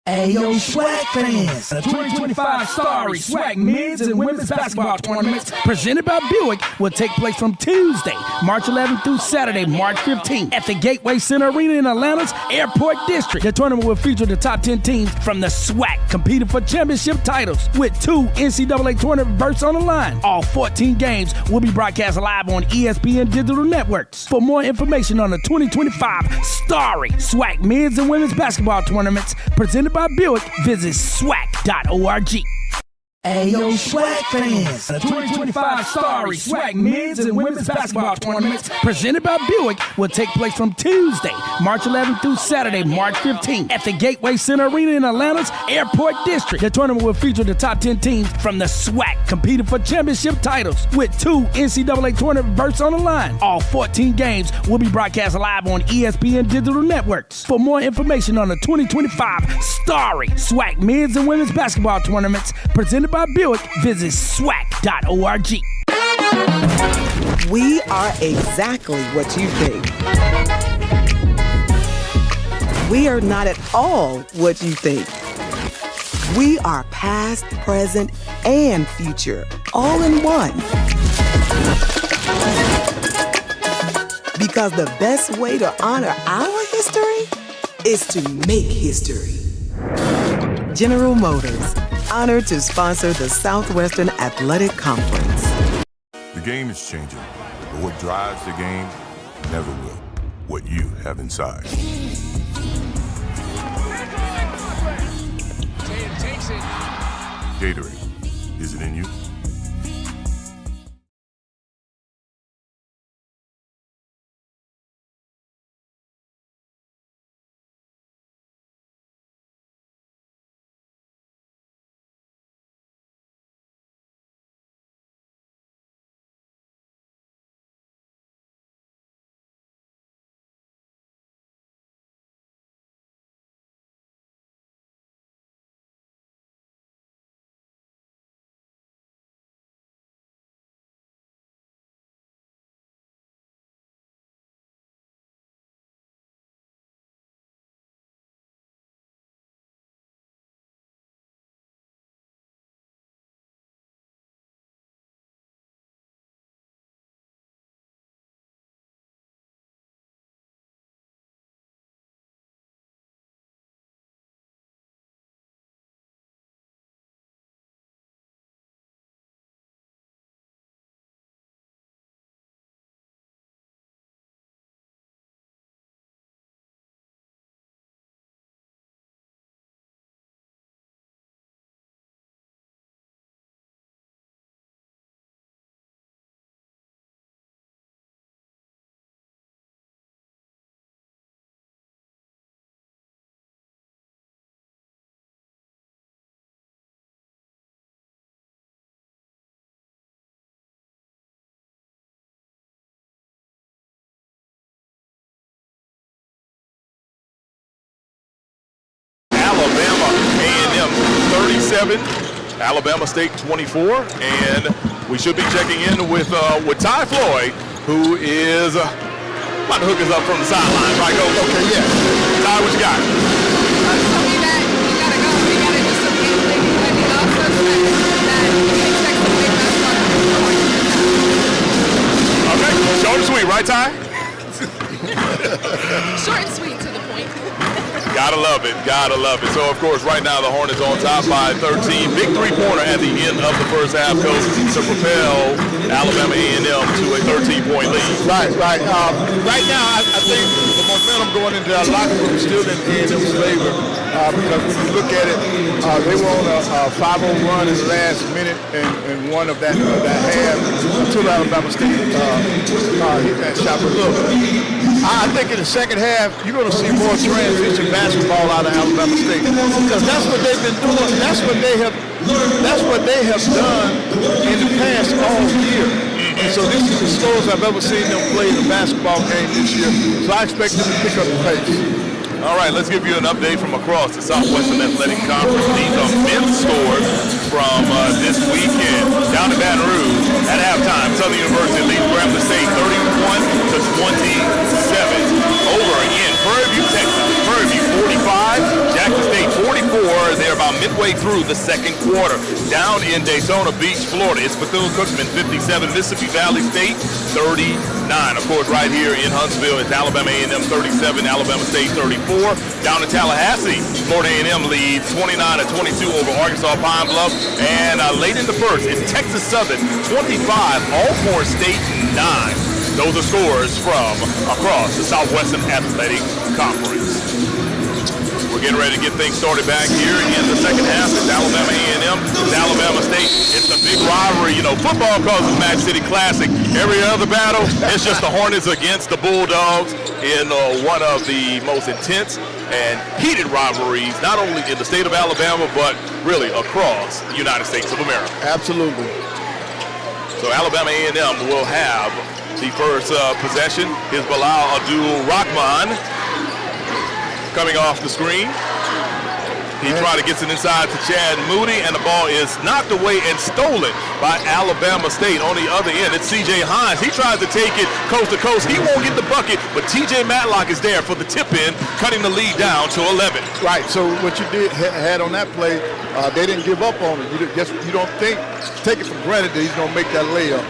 Speaker 9: Hey, yo, SWAC fans! The 2025 Starry SWAC men's and women's basketball tournaments presented by Buick will take place from Tuesday, March 11th through Saturday, March 15th at the Gateway Center Arena in Atlanta's Airport District. The tournament will feature the top 10 teams from the SWAC competing for championship titles with 2 NCAA tournament berths on the line. All 14 games will be broadcast live on ESPN digital networks. For more information on the 2025 Starry SWAC men's and women's basketball tournaments presented by Buick, visit SWAC.org. Hey, yo, SWAC fans! The 2025 Starry SWAC men's and women's basketball tournaments presented by Buick will take place from Tuesday, March 11th through Saturday, March 15th at the Gateway Center Arena in Atlanta's Airport District. The tournament will feature the top 10 teams from the SWAC competing for championship titles with 2 NCAA tournament berths on the line. All 14 games will be broadcast live on ESPN digital networks. For more information on the 2025 Starry SWAC men's and women's basketball tournaments presented by Buick, visit SWAC.org.
Speaker 5: We are exactly what you think. We are not at all what you think. We are past, present, and future, all in one. Because the best way to honor our history is to make history. General Motors, honored to sponsor the Southwestern Athletic Conference.
Speaker 8: The game is changing, but what drives the game never will. What you have inside. Gatorade, is it in you?
Speaker 1: Alabama A&M 37, Alabama State 24, and we should be checking in with Ty Floyd, who is about to hook us up from the sideline. Right, go. Okay, yeah. Ty, what you got?
Speaker 7: Told me that you gotta go. We gotta do some gambling, but he also said that he expects to play basketball.
Speaker 1: Okay, short and sweet, right, Ty?
Speaker 7: Short and sweet to the point.
Speaker 1: Gotta love it, gotta love it. So, of course, right now the Hornets on top by 13. Big three-pointer at the end of the first half goes to propel Alabama A&M to a 13-point lead.
Speaker 2: Right. Right now, I think the momentum going into our locker room is still in A&M's favor because when you look at it, they were on a 5-0 run in the last minute and one of that half until Alabama State hit that shot. But look, I think in the second half, you're going to see more transition basketball out of Alabama State because that's what they've been doing. That's what they have done in the past all year. And so this is the slowest I've ever seen them play in a basketball game this year. So I expect them to pick up the pace.
Speaker 1: All right, let's give you an update from across the Southwestern Athletic Conference. These are men's scores from this weekend. Down in Baton Rouge at halftime, Southern University leads Grambling State 31-27. Over in Prairie View, Texas. Prairie View 45, Jackson State 44. They're about midway through the second quarter. Down in Daytona Beach, Florida, it's Bethune-Cookman 57, Mississippi Valley State 39. Of course, right here in Huntsville, it's Alabama A&M 37, Alabama State 34. Down in Tallahassee, Florida A&M leads 29-22 over Arkansas Pine Bluff. And late in the first, it's Texas Southern 25, Alcorn State 9. Those are scores from across the Southwestern Athletic Conference. We're getting ready to get things started back here in the second half. It's Alabama A&M, it's Alabama State. It's a big rivalry. You know, football calls it Match City Classic. Every other battle, it's just the Hornets against the Bulldogs in one of the most intense and heated rivalries, not only in the state of Alabama, but really across the United States of America.
Speaker 2: Absolutely.
Speaker 1: So Alabama A&M will have the first possession. Is Bilal Abdul-Rahman coming off the screen. He tried to get it inside to Chad Moody, and the ball is knocked away and stolen by Alabama State. On the other end, it's C.J. Hines. He tries to take it coast to coast. He won't get the bucket, but T.J. Matlock is there for the tip-in, cutting the lead down to 11.
Speaker 2: Right, so what you had on that play, they didn't give up on it. You don't take it for granted that he's going to make that layup.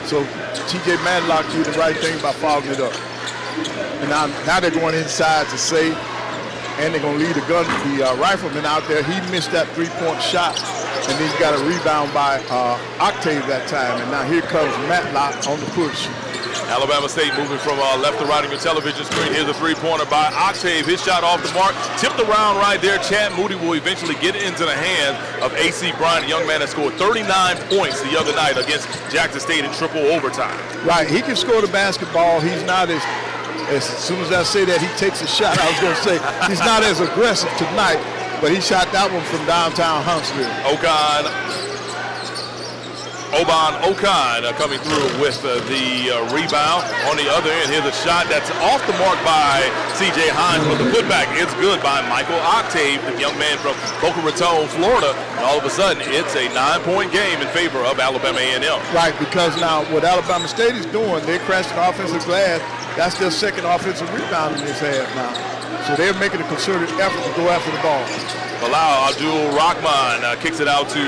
Speaker 2: So T.J. Matlock did the right thing by fogging it up. And now they're going inside to save, and they're going to leave the rifleman out there. He missed that three-point shot, and then he got a rebound by Octave that time. And now here comes Matlock on the push.
Speaker 1: Alabama State moving from left to right on your television screen. Here's a three-pointer by Octave. His shot off the mark. Tipped around right there. Chad Moody will eventually get it into the hands of A.C. Bryant, a young man that scored 39 points the other night against Jackson State in triple overtime.
Speaker 2: Right, he can score the basketball. He's not as soon as I say that, he takes a shot. I was going to say he's not as aggressive tonight, but he shot that one from downtown Huntsville.
Speaker 1: Oban Okon coming through with the rebound. On the other end, here's a shot that's off the mark by C.J. Hines, but the putback is good by Michael Octave, the young man from Boca Raton, Florida. And all of a sudden, it's a 9-point game in favor of Alabama A&M.
Speaker 2: Right, because now what Alabama State is doing, they're crashing the offensive glass. That's their second offensive rebound in this half now. So they're making a concerted effort to go after the ball.
Speaker 1: Bilal Abdul-Rahman kicks it out to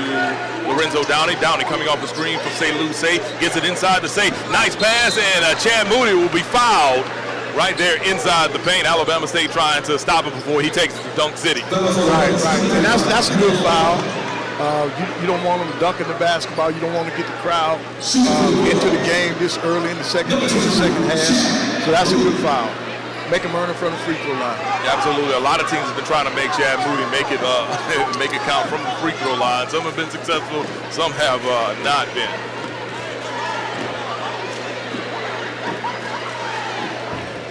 Speaker 1: Lorenzo Downey. Downey coming off the screen from St. Lucie, gets it inside to St. Nice pass, and Chad Moody will be fouled right there inside the paint. Alabama State trying to stop him before he takes it to Dunk City.
Speaker 2: Right. And that's a good foul. You don't want them to dunk in the basketball. You don't want to get the crowd into the game this early in the second half. So that's a good foul. Make him earn it from the free throw line.
Speaker 1: Yeah, absolutely. A lot of teams have been trying to make Chad Moody make it count from the free throw line. Some have been successful, some have not been.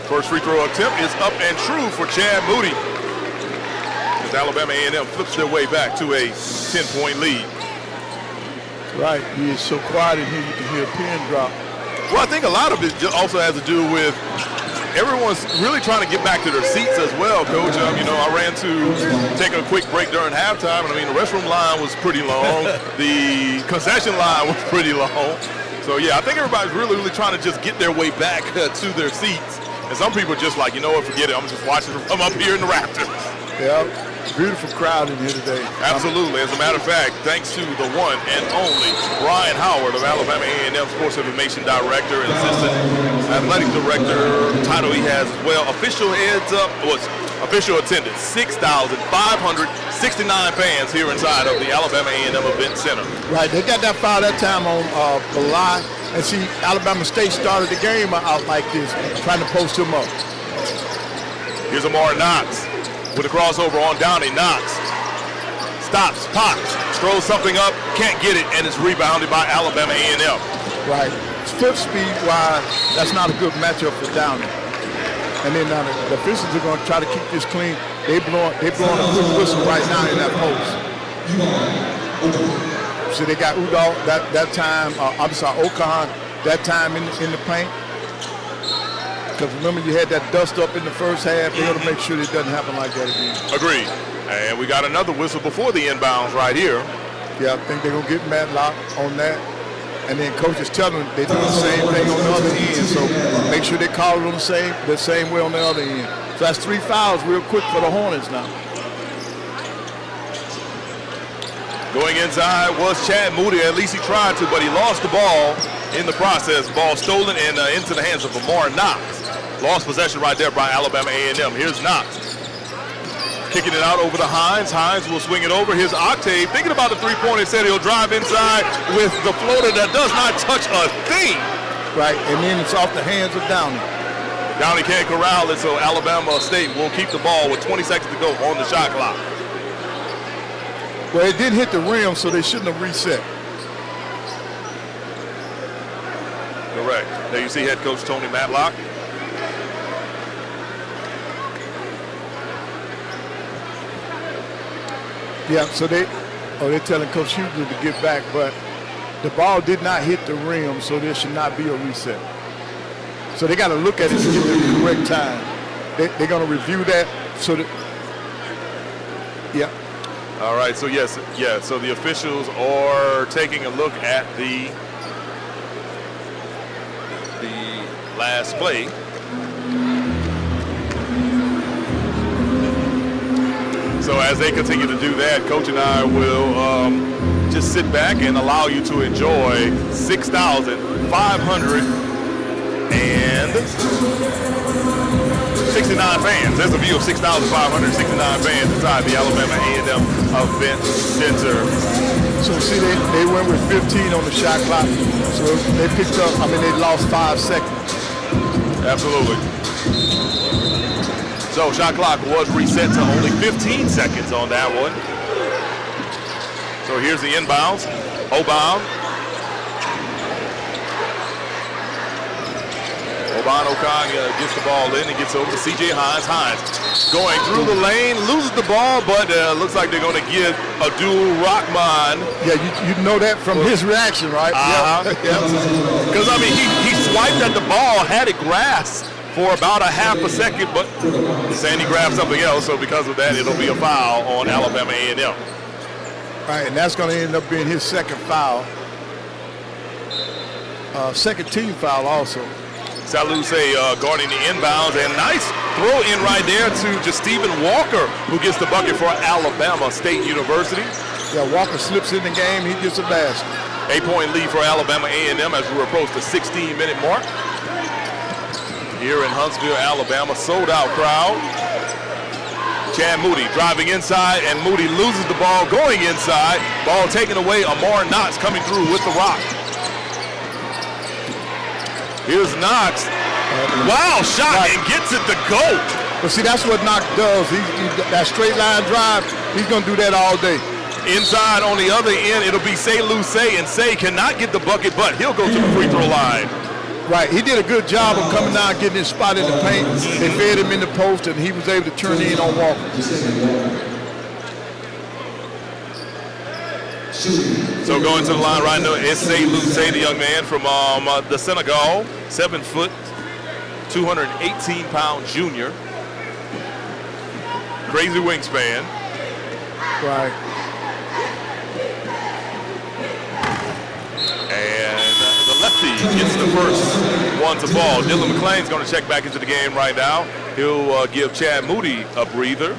Speaker 1: First free throw attempt is up and true for Chad Moody. As Alabama A&M flips their way back to a 10-point lead.
Speaker 2: Right. He is so quiet in here, you can hear a pin drop.
Speaker 1: Well, I think a lot of it also has to do with everyone's really trying to get back to their seats as well, Coach. I ran to take a quick break during halftime, and the restroom line was pretty long. The concession line was pretty long. So, yeah, I think everybody's really, really trying to just get their way back to their seats. And some people are just like, you know what, forget it. I'm just watching from up here in the rafters.
Speaker 2: Yeah, beautiful crowd in here today.
Speaker 1: Absolutely. As a matter of fact, thanks to the one and only Brian Howard of Alabama A&M Sports Information Director and Assistant Athletic Director, title he has as well. Official attendance, 6,569 fans here inside of the Alabama A&M Event Center.
Speaker 2: Right, they got that foul that time on Bilal. And see, Alabama State started the game out like this, trying to post him up.
Speaker 1: Here's Amari Knox with a crossover on Downey. Knox stops, pops, throws something up, can't get it, and it's rebounded by Alabama A&M.
Speaker 2: Right. Foot speed-wise, that's not a good matchup for Downey. And then the officials are going to try to keep this clean. They blowing a quick whistle right now in that post. So they got Udall that time. Okon that time in the paint. Because remember, you had that dust up in the first half. They're going to make sure it doesn't happen like that again.
Speaker 1: Agreed. And we got another whistle before the inbounds right here.
Speaker 2: Yeah, I think they're going to get Matlock on that. And then coach is telling them they're doing the same thing on the other end. So make sure they call it on the same way on the other end. So that's 3 fouls real quick for the Hornets now.
Speaker 1: Going inside was Chad Moody. At least he tried to, but he lost the ball in the process. Ball stolen and into the hands of Amar Knox. Lost possession right there by Alabama A&M. Here's Knox. Kicking it out over to Hines. Hines will swing it over. Here's Octave. Thinking about the three-pointer, said he'll drive inside with the floater that does not touch a thing.
Speaker 2: Right, and then it's off the hands of Downey.
Speaker 1: Downey can't corral it, so Alabama State will keep the ball with 20 seconds to go on the shot clock.
Speaker 2: Well, it did hit the rim, so they shouldn't have reset.
Speaker 1: Correct. There you see head coach Tony Matlock.
Speaker 2: Yeah, so they're telling Coach Hughley to get back, but the ball did not hit the rim, so there should not be a reset. So they got to look at it to get the correct time. They're going to review that so that, yeah.
Speaker 1: All right, so yes, yeah, so the officials are taking a look at the last play. So as they continue to do that, Coach and I will just sit back and allow you to enjoy 6,569 fans. There's a view of 6,569 fans inside the Alabama A&M Event Center.
Speaker 2: So see, they went with 15 on the shot clock. So they picked up, they lost 5 seconds.
Speaker 1: Absolutely. So shot clock was reset to only 15 seconds on that one. So here's the inbounds. Oban Okong gets the ball in and gets over to C.J. Hines. Hines going through the lane, loses the ball, but looks like they're going to give Abdul Rahman.
Speaker 2: Yeah, you know that from his reaction, right?
Speaker 1: Because, he swiped at the ball, had it grasped for about a half a second, but Sandy grabbed something else, so because of that, it'll be a foul on Alabama A&M.
Speaker 2: All right, and that's going to end up being his second foul. Second team foul also.
Speaker 1: Saluse guarding the inbounds, and nice throw in right there to Stephen Walker, who gets the bucket for Alabama State University.
Speaker 2: Yeah, Walker slips in the game, he gets a basket.
Speaker 1: 8-point lead for Alabama A&M as we approach the 16-minute mark. Here in Huntsville, Alabama, sold out crowd. Chad Moody driving inside, and Moody loses the ball going inside. Ball taken away. Amar Knox coming through with the rock. Here's Knox. Wow, shot and gets it to go.
Speaker 2: But see, that's what Knox does. That straight line drive, he's going to do that all day.
Speaker 1: Inside on the other end, it'll be Say Lucé, and Say cannot get the bucket, but he'll go to the free throw line.
Speaker 2: Right, he did a good job of coming down, getting his spot in the paint. They fed him in the post, and he was able to turn in on Walker.
Speaker 1: So going to the line right now is Say Lucé, the young man from the Senegal, 7 foot, 218-pound junior. Crazy wingspan.
Speaker 2: Right.
Speaker 1: And the lefty gets the first one to fall. Dylan McClain's going to check back into the game right now. He'll give Chad Moody a breather.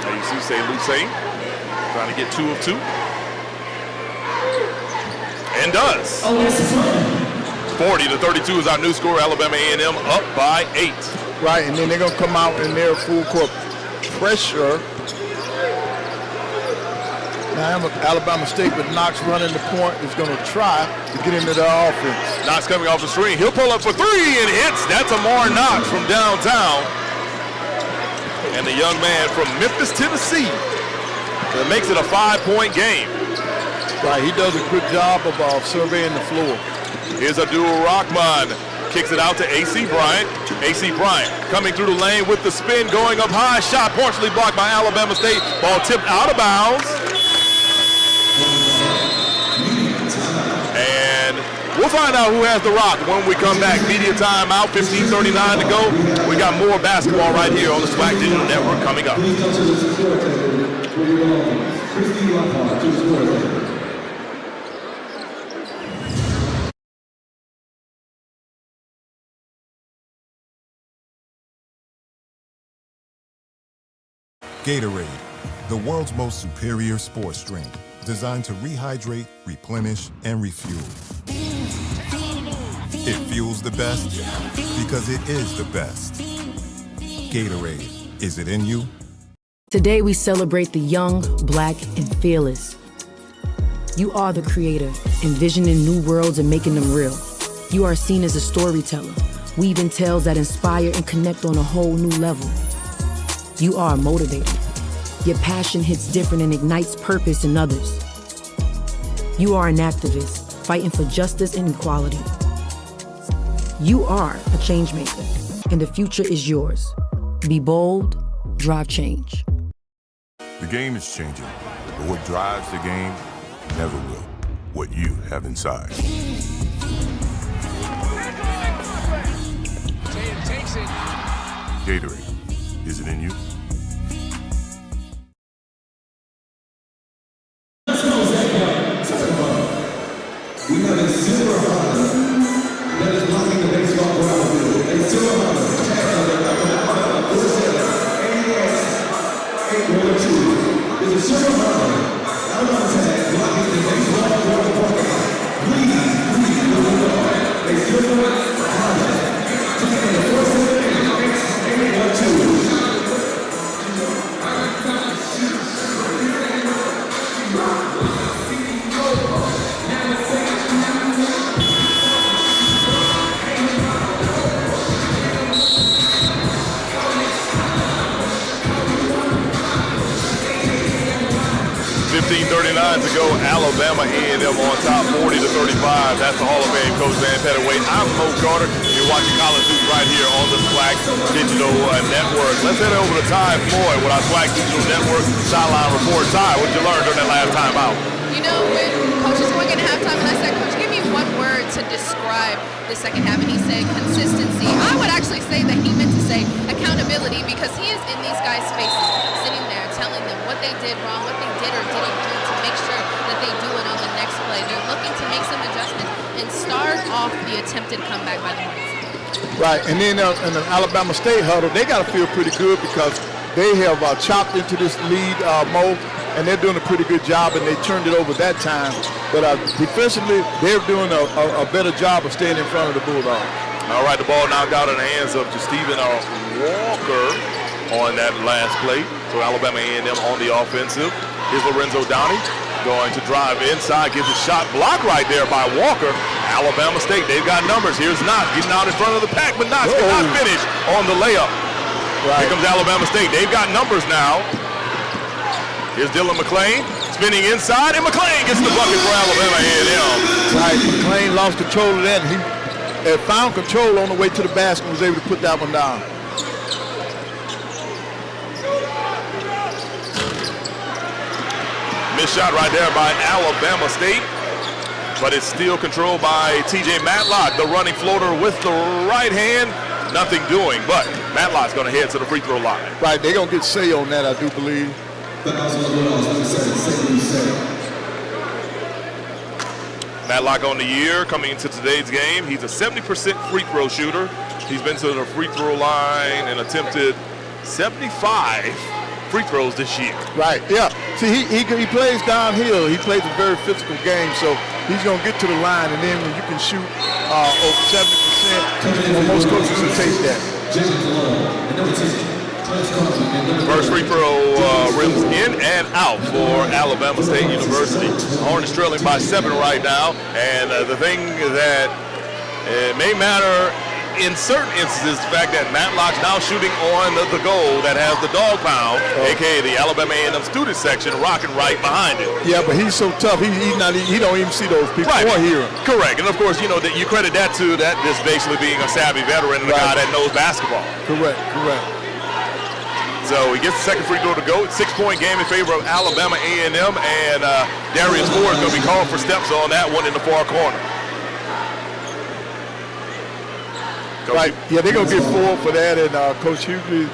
Speaker 1: Now you see Say Lucé trying to get 2 of 2. And does. 40-32 is our new score. Alabama A&M up by 8.
Speaker 2: Right, and then they're going to come out in their full court pressure. Now Alabama State with Knox running the point is going to try to get into their offense.
Speaker 1: Knox coming off the screen. He'll pull up for 3 and hits. That's Amar Knox from downtown. And the young man from Memphis, Tennessee. That makes it a 5-point game.
Speaker 2: Right, he does a good job of surveying the floor.
Speaker 1: Here's Abdul Rahman. Kicks it out to A.C. Bryant. A.C. Bryant coming through the lane with the spin, going up high. Shot partially blocked by Alabama State. Ball tipped out of bounds. And we'll find out who has the rock when we come back. Media timeout, 15:39 to go. We got more basketball right here on the SWAC Digital Network coming up.
Speaker 8: Gatorade, the world's most superior sports drink, designed to rehydrate, replenish, and refuel. It fuels the best because it is the best. Gatorade, is it in you?
Speaker 6: Today we celebrate the young, black, and fearless. You are the creator, envisioning new worlds and making them real. You are seen as a storyteller, weaving tales that inspire and connect on a whole new level. You are a motivator. Your passion hits different and ignites purpose in others. You are an activist, fighting for justice and equality. You are a change maker, and the future is yours. Be bold, drive change.
Speaker 8: The game is changing, but what drives the game never will. What you have inside.
Speaker 17: Takes
Speaker 8: Gatorade, is it in you?
Speaker 12: We have a silver hunter that is blocking the baseball ground field. A silver hunter, tag number 802. Is a silver hunter out on tag blocking the baseball ground field. Please, a silver hunter. Taking the first inning, 812.
Speaker 1: 15:39 to go. Alabama A&M on top, 40-35. That's the Hall of Fame coach Van Pettaway. I'm Mo Carter. You're watching College Hoops right here on the SWAC Digital Network. Let's head over to Ty Floyd with our SWAC Digital Network sideline report. Ty, what did you learn during that last time out?
Speaker 7: You know, when Coach was going into halftime and I said, Coach, give me one word to describe the second half, and he said consistency. I would actually say that he meant to say accountability, because he is in these guys' faces, sitting there telling them what they did wrong, what they did or didn't do to make sure that they do it on the next play. They're looking to make some adjustments and start off the attempted comeback by the Hornets.
Speaker 2: Right, and then in the Alabama State huddle, they got to feel pretty good because they have chopped into this lead, Mo, and they're doing a pretty good job, and they turned it over that time. But defensively, they're doing a better job of staying in front of the Bulldogs.
Speaker 1: All right, the ball knocked out in the hands of Stephen Walker on that last play. So Alabama A&M on the offensive. Here's Lorenzo Downey going to drive inside, gives a shot blocked right there by Walker. Alabama State, they've got numbers. Here's Knox getting out in front of the pack, but Knox cannot finish on the layup. Right. Here comes Alabama State. They've got numbers now. Here's Dylan McClain spinning inside, and McClain gets the bucket for Alabama A&M.
Speaker 2: Right, McClain lost control of that, and he found control on the way to the basket and was able to put that one down.
Speaker 1: Missed shot right there by Alabama State, but it's still controlled by TJ Matlock, the running floater with the right hand. Nothing doing, but Matlock's going to head to the free throw line.
Speaker 2: Right, they're going to get say on that, I do believe.
Speaker 1: Matlock on the year coming into today's game. He's a 70% free throw shooter. He's been to the free throw line and attempted 75 free throws this year.
Speaker 2: Right, yeah. See, he plays downhill. He plays a very physical game, so he's going to get to the line, and then when you can shoot over 70%, most coaches will take that.
Speaker 1: First free throw rims in and out for Alabama State University. Hornets trailing by 7 right now, and the thing that may matter in certain instances, the fact that Matlock's now shooting on the goal that has the dog pound, aka the Alabama A&M student section, rocking right behind it.
Speaker 2: Yeah, but he's so tough. He don't even see those people or hear them.
Speaker 1: Correct, and of course, you know that you credit that to that just basically being a savvy veteran and a guy that knows basketball.
Speaker 2: Correct.
Speaker 1: So he gets the second free throw to go. 6-point game in favor of Alabama A&M, and Darius Ford is going to be called for steps on that one in the far corner.
Speaker 2: Right, yeah, they're going to get 4 for that, and Coach Hughley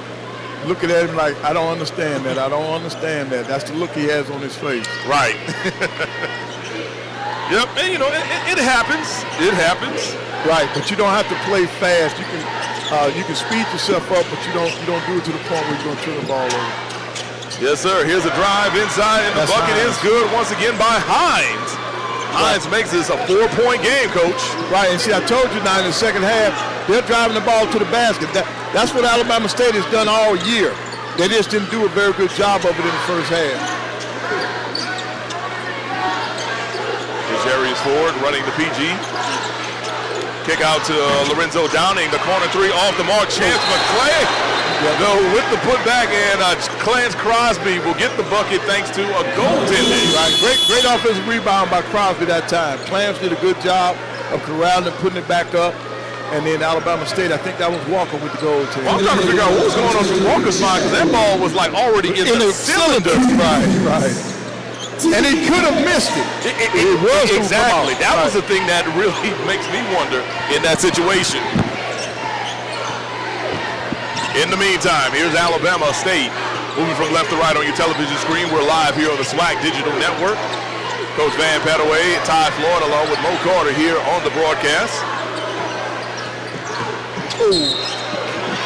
Speaker 2: looking at him like, I don't understand that. That's the look he has on his face.
Speaker 1: Right. Yep, and you know, it happens. It happens.
Speaker 2: Right, but you don't have to play fast. You can speed yourself up, but you don't do it to the point where you're going to turn the ball over.
Speaker 1: Yes, sir. Here's a drive inside, and the bucket is good once again by Hines. Hines makes this a 4-point game, Coach.
Speaker 2: Right, and see, I told you now in the second half, they're driving the ball to the basket. That's what Alabama State has done all year. They just didn't do a very good job of it in the first half.
Speaker 1: Here's Darius Ford running the PG. Kick out to Lorenzo Downing, the corner 3 off the mark. Chance McClain, though, with the putback, and Clarence Crosby will get the bucket thanks to a goaltending.
Speaker 2: Right, great offensive rebound by Crosby that time. Clarence did a good job of corralling and putting it back up. And then Alabama State, I think that was Walker with the goaltending.
Speaker 1: Well, I'm trying to figure out what was going on with Walker's mind, because that ball was like already in the cylinder.
Speaker 2: Right. And he could have missed it. It was
Speaker 1: exactly. That was the thing that really makes me wonder in that situation. In the meantime, here's Alabama State moving from left to right on your television screen. We're live here on the SWAC Digital Network. Coach Van Pettaway, Ty Floyd, along with Mo Carter here on the broadcast.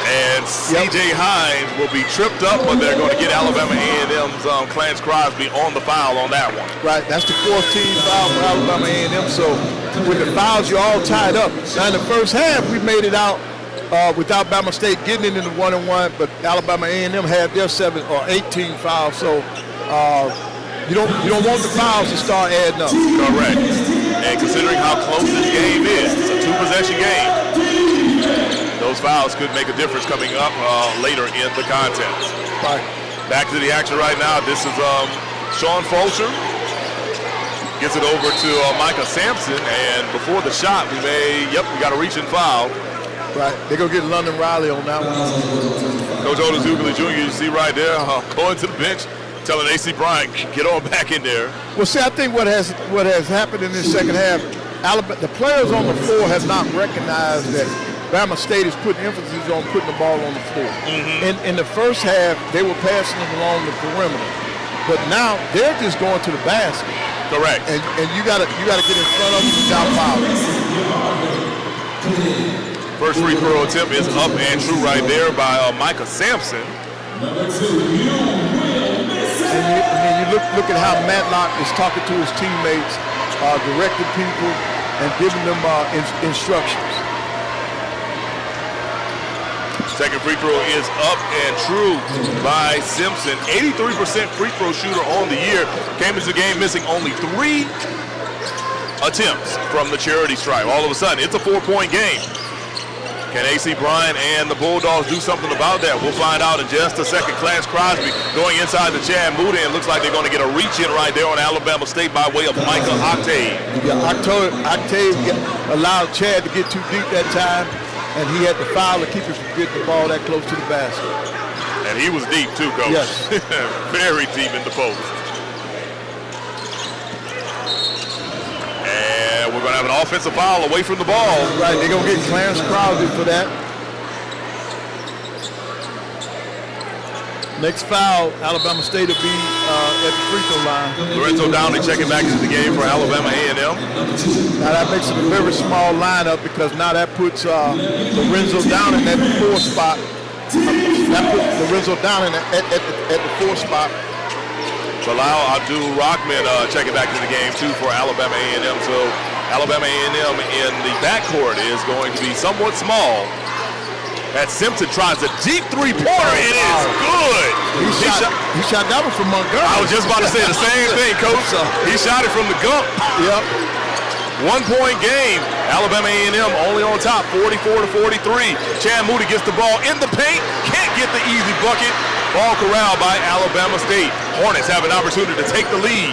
Speaker 1: And C.J. Hines will be tripped up, but they're going to get Alabama A&M's Clarence Crosby on the foul on that one.
Speaker 2: Right, that's the fourth team foul for Alabama A&M. So with the fouls, you're all tied up. Now in the first half, we made it out without Alabama State getting it in the 1-and-1, but Alabama A&M had their 7 or 18 fouls. So you don't want the fouls to start adding up.
Speaker 1: Correct. And considering how close this game is, it's a 2-possession game. Those fouls could make a difference coming up later in the contest.
Speaker 2: Right.
Speaker 1: Back to the action right now. This is Sean Fulcher. Gets it over to Micah Sampson, and before the shot, we got a reach and foul.
Speaker 2: Right, they're going to get London Riley on that one.
Speaker 1: Coach Otis Hughley Jr., you see right there, going to the bench, telling A.C. Bryant, get on back in there.
Speaker 2: Well, see, I think what has happened in this second half, the players on the floor have not recognized that Bama State is putting emphasis on putting the ball on the floor. In the first half, they were passing them along the perimeter, but now they're just going to the basket.
Speaker 1: Correct.
Speaker 2: And you gotta get in front of them without fouling.
Speaker 1: First free throw attempt is up and true right there by Micah Sampson.
Speaker 2: And you look at how Matlock is talking to his teammates, directing people, and giving them instructions.
Speaker 1: Second free throw is up and true by Simpson. 83% free throw shooter on the year. Came into the game missing only 3 attempts from the charity stripe. All of a sudden, it's a 4-point game. Can A.C. Bryant and the Bulldogs do something about that? We'll find out in just a second. Clarence Crosby going inside the Chad Moody, and looks like they're going to get a reach-in right there on Alabama State by way of Michael Octave.
Speaker 2: Yeah, Octave allowed Chad to get too deep that time, and he had to foul to keep him from getting the ball that close to the basket.
Speaker 1: And he was deep too, Coach.
Speaker 2: Yes.
Speaker 1: Very deep in the post. And we're going to have an offensive foul away from the ball.
Speaker 2: Right, they're going to get Clarence Crosby for that. Next foul, Alabama State will be at the free throw line.
Speaker 1: Lorenzo Downey checking back into the game for Alabama A&M.
Speaker 2: Now that makes it a very small lineup, because now that puts Lorenzo Downey at the 4 spot. That puts Lorenzo Downey at the 4 spot.
Speaker 1: Bilal Abdul-Rahman checking back into the game too for Alabama A&M. So Alabama A&M in the backcourt is going to be somewhat small. As Simpson tries a deep three-pointer, it is good.
Speaker 2: He shot that one from Montgomery.
Speaker 1: I was just about to say the same thing, Coach. He shot it from the gump.
Speaker 2: Yep.
Speaker 1: 1-point game. Alabama A&M only on top, 44-43. Chad Moody gets the ball in the paint, can't get the easy bucket. Ball corralled by Alabama State. Hornets have an opportunity to take the lead.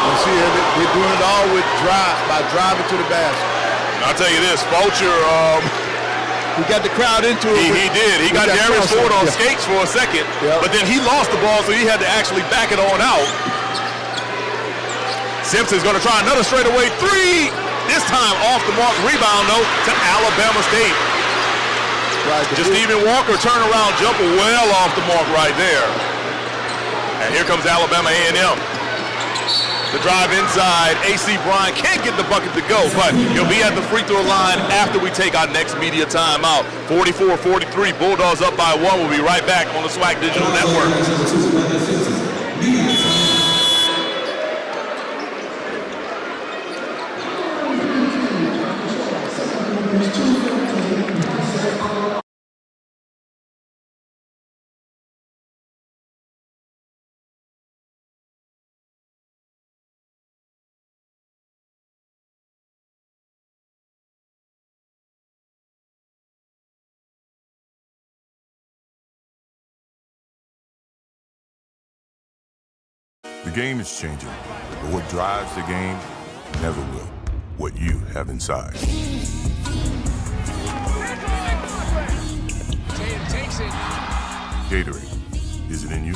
Speaker 2: You see, they're doing it all by driving to the basket.
Speaker 1: I'll tell you this, Fulcher,
Speaker 2: he got the crowd into it.
Speaker 1: He did. He got Darius Ford on skates for a second, but then he lost the ball, so he had to actually back it on out. Simpson's going to try another straightaway 3. This time off the mark, rebound though to Alabama State.
Speaker 2: Right,
Speaker 1: just Stephen Walker turnaround jumper well off the mark right there. And here comes Alabama A&M. The drive inside, A.C. Bryant can't get the bucket to go, but he'll be at the free throw line after we take our next media timeout. 44-43, Bulldogs up by 1. We'll be right back on the SWAC Digital Network.
Speaker 8: The game is changing, but what drives the game never will. What you have inside. Gatorade, is it in you?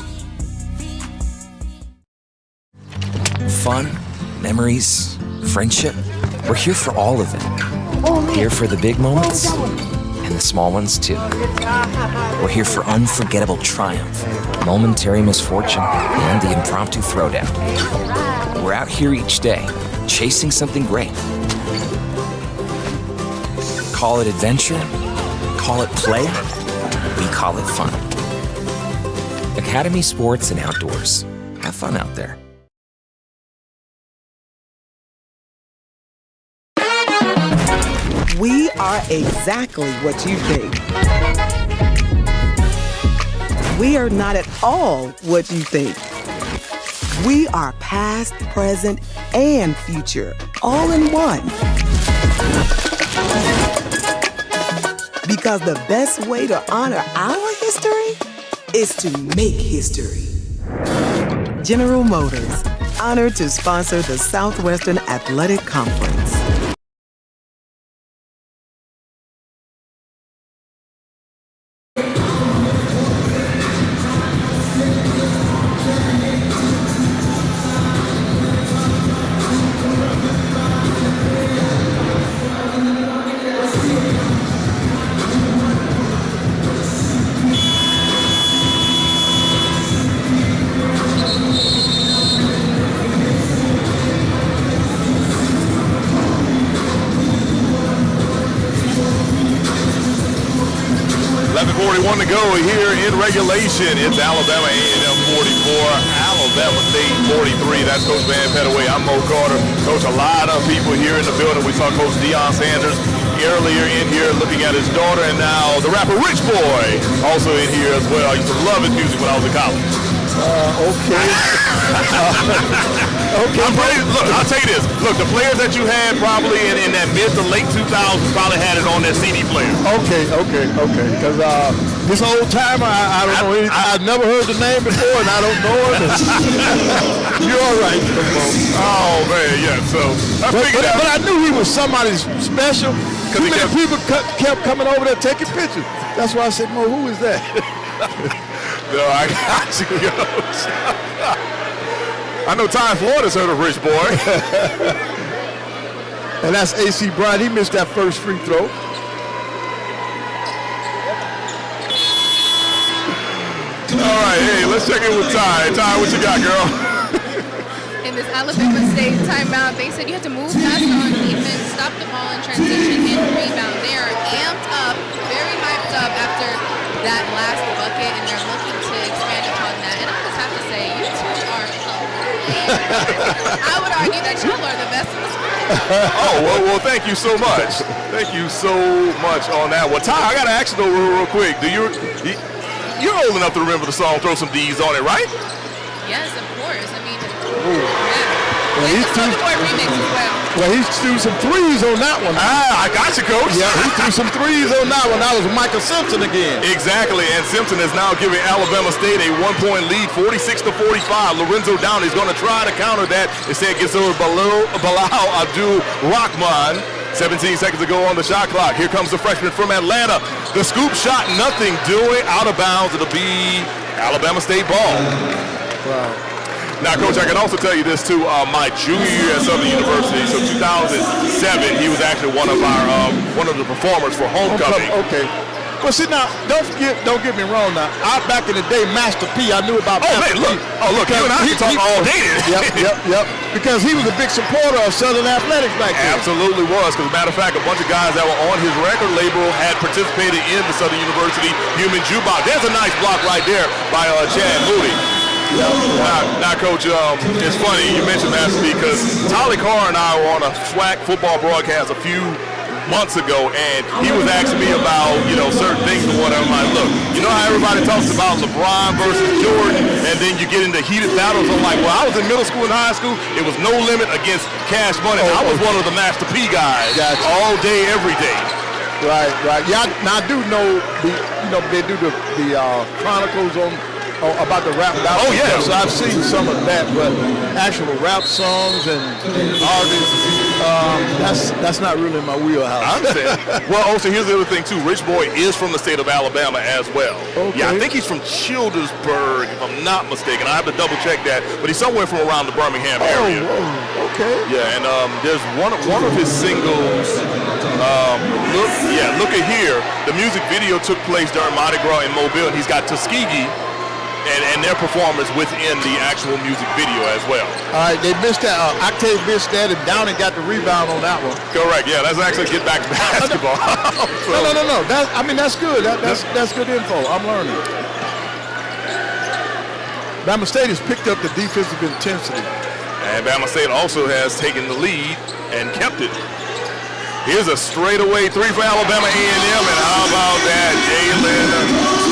Speaker 4: Fun, memories, friendship. We're here for all of it. Here for the big moments and and the small ones too. We're here for unforgettable triumph, momentary misfortune, and the impromptu throwdown. We're out here each day, chasing something great. Call it adventure, call it play, we call it fun. Academy Sports and Outdoors. Have fun out there.
Speaker 5: We are exactly what you think. We are not at all what you think. We are past, present, and future, all in one. Because the best way to honor our history is to make history. General Motors, honored to sponsor the Southwestern Athletic Conference.
Speaker 1: To go here in regulation. It's Alabama A&M 44, Alabama State 43. That's Coach Van Pettaway. I'm Mo Carter. Coach, a lot of people here in the building. We saw Coach Deion Sanders earlier in here looking at his daughter, and now the rapper Rich Boy also in here as well. I used to love his music when I was in college.
Speaker 2: Okay.
Speaker 1: Okay. I'm ready. Look, I'll tell you this. Look, the players that you had probably in that mid to late 2000s probably had it on their CD player.
Speaker 2: Okay. Because this old timer, I don't know anything. I've never heard the name before, and I don't know it. You're all right,
Speaker 1: oh man, yeah. So I figured out.
Speaker 2: But I knew he was somebody special. Too many people kept coming over there taking pictures. That's why I said, Mo, who is that?
Speaker 1: No, I got you, Coach. I know Ty Florida's heard of Rich Boy.
Speaker 2: And that's A.C. Bryant. He missed that first free throw.
Speaker 1: All right, hey, let's check in with Ty. Ty, what you got, girl?
Speaker 7: In this Alabama State timeout, they said you have to move fast on defense, stop the ball in transition, and rebound. They are amped up, very hyped up after that last bucket, and they're looking to expand upon that. And I just have to say, you two are hilarious. I would argue that you are the best in the sport.
Speaker 1: Oh, well, thank you so much. Thank you so much on that one. Ty, I got to ask you though real quick. You're old enough to remember the song Throw Some D's on it, right?
Speaker 7: Yes, of course. I mean,
Speaker 2: Well, he threw some threes on that one.
Speaker 1: I got you, Coach.
Speaker 2: Yeah, he threw some threes on that one. That was Michael Simpson again.
Speaker 1: Exactly, and Simpson is now giving Alabama State a 1-point lead, 46-45. Lorenzo Downey is going to try to counter that. Instead, gets over Bilal Abdul-Rahman. 17 seconds to go on the shot clock. Here comes the freshman from Atlanta. The scoop shot, nothing doing. Out of bounds. It'll be Alabama State ball.
Speaker 2: Wow.
Speaker 1: Now, Coach, I can also tell you this, too. My junior year at Southern University, so 2007, he was actually one of the performers for homecoming.
Speaker 2: Okay. Well, see, now, don't get me wrong now. Back in the day, Master P, I knew about Master P.
Speaker 1: Look, you and I can talk all day.
Speaker 2: Yep. Because he was a big supporter of Southern Athletics back then.
Speaker 1: Absolutely was. Because, as a matter of fact, a bunch of guys that were on his record label had participated in the Southern University Human Jukebox. There's a nice block right there by Chad Moody. Now, Coach, it's funny you mentioned Master P because Tolly Carr and I were on a SWAC football broadcast a few months ago, and he was asking me about, certain things and whatever. I'm like, look, you know how everybody talks about LeBron versus Jordan, and then you get into heated battles. I'm like, well, I was in middle school and high school. It was no limit against Cash Money. I was one of the Master P guys all day, every day.
Speaker 2: Right. Yeah, now I do know they do the chronicles on about the rap battle.
Speaker 1: Oh yeah,
Speaker 2: so I've seen some of that, but actual rap songs and artists, that's not really my wheelhouse.
Speaker 1: I understand. Well, also here's the other thing too. Rich Boy is from the state of Alabama as well.
Speaker 2: Okay.
Speaker 1: Yeah, I think he's from Childersburg, if I'm not mistaken. I have to double check that, but he's somewhere from around the Birmingham area.
Speaker 2: Oh, okay.
Speaker 1: Yeah, and there's one of his singles. Look at here. The music video took place during Mardi Gras in Mobile, and he's got Tuskegee and their performance within the actual music video as well.
Speaker 2: All right, they missed that. Octave missed that, and Downing got the rebound on that one.
Speaker 1: Correct. Yeah, let's actually get back to basketball.
Speaker 2: No. That's good. That's good info. I'm learning. Bama State has picked up the defensive intensity.
Speaker 1: And Bama State also has taken the lead and kept it. Here's a straightaway three for Alabama A&M, and how about that? Jalen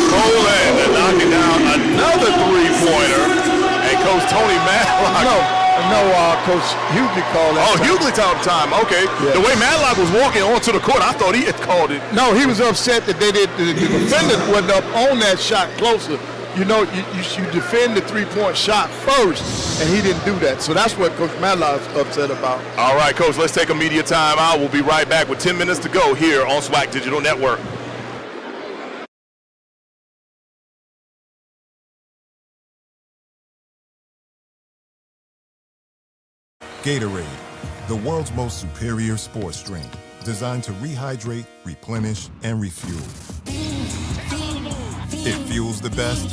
Speaker 1: Poland knocking down another three-pointer. And Coach Tony Matlock.
Speaker 2: No, Coach Hughley called that.
Speaker 1: Oh, Hughley called the time. Okay. Yeah. The way Matlock was walking onto the court, I thought he had called it.
Speaker 2: No, he was upset that the defender wasn't up on that shot closer. You know, you defend the three-point shot first, and he didn't do that. So that's what Coach Matlock's upset about.
Speaker 1: All right, Coach, let's take a media timeout. We'll be right back with 10 minutes to go here on SWAC Digital Network.
Speaker 8: Gatorade, the world's most superior sports drink, designed to rehydrate, replenish, and refuel. It fuels the best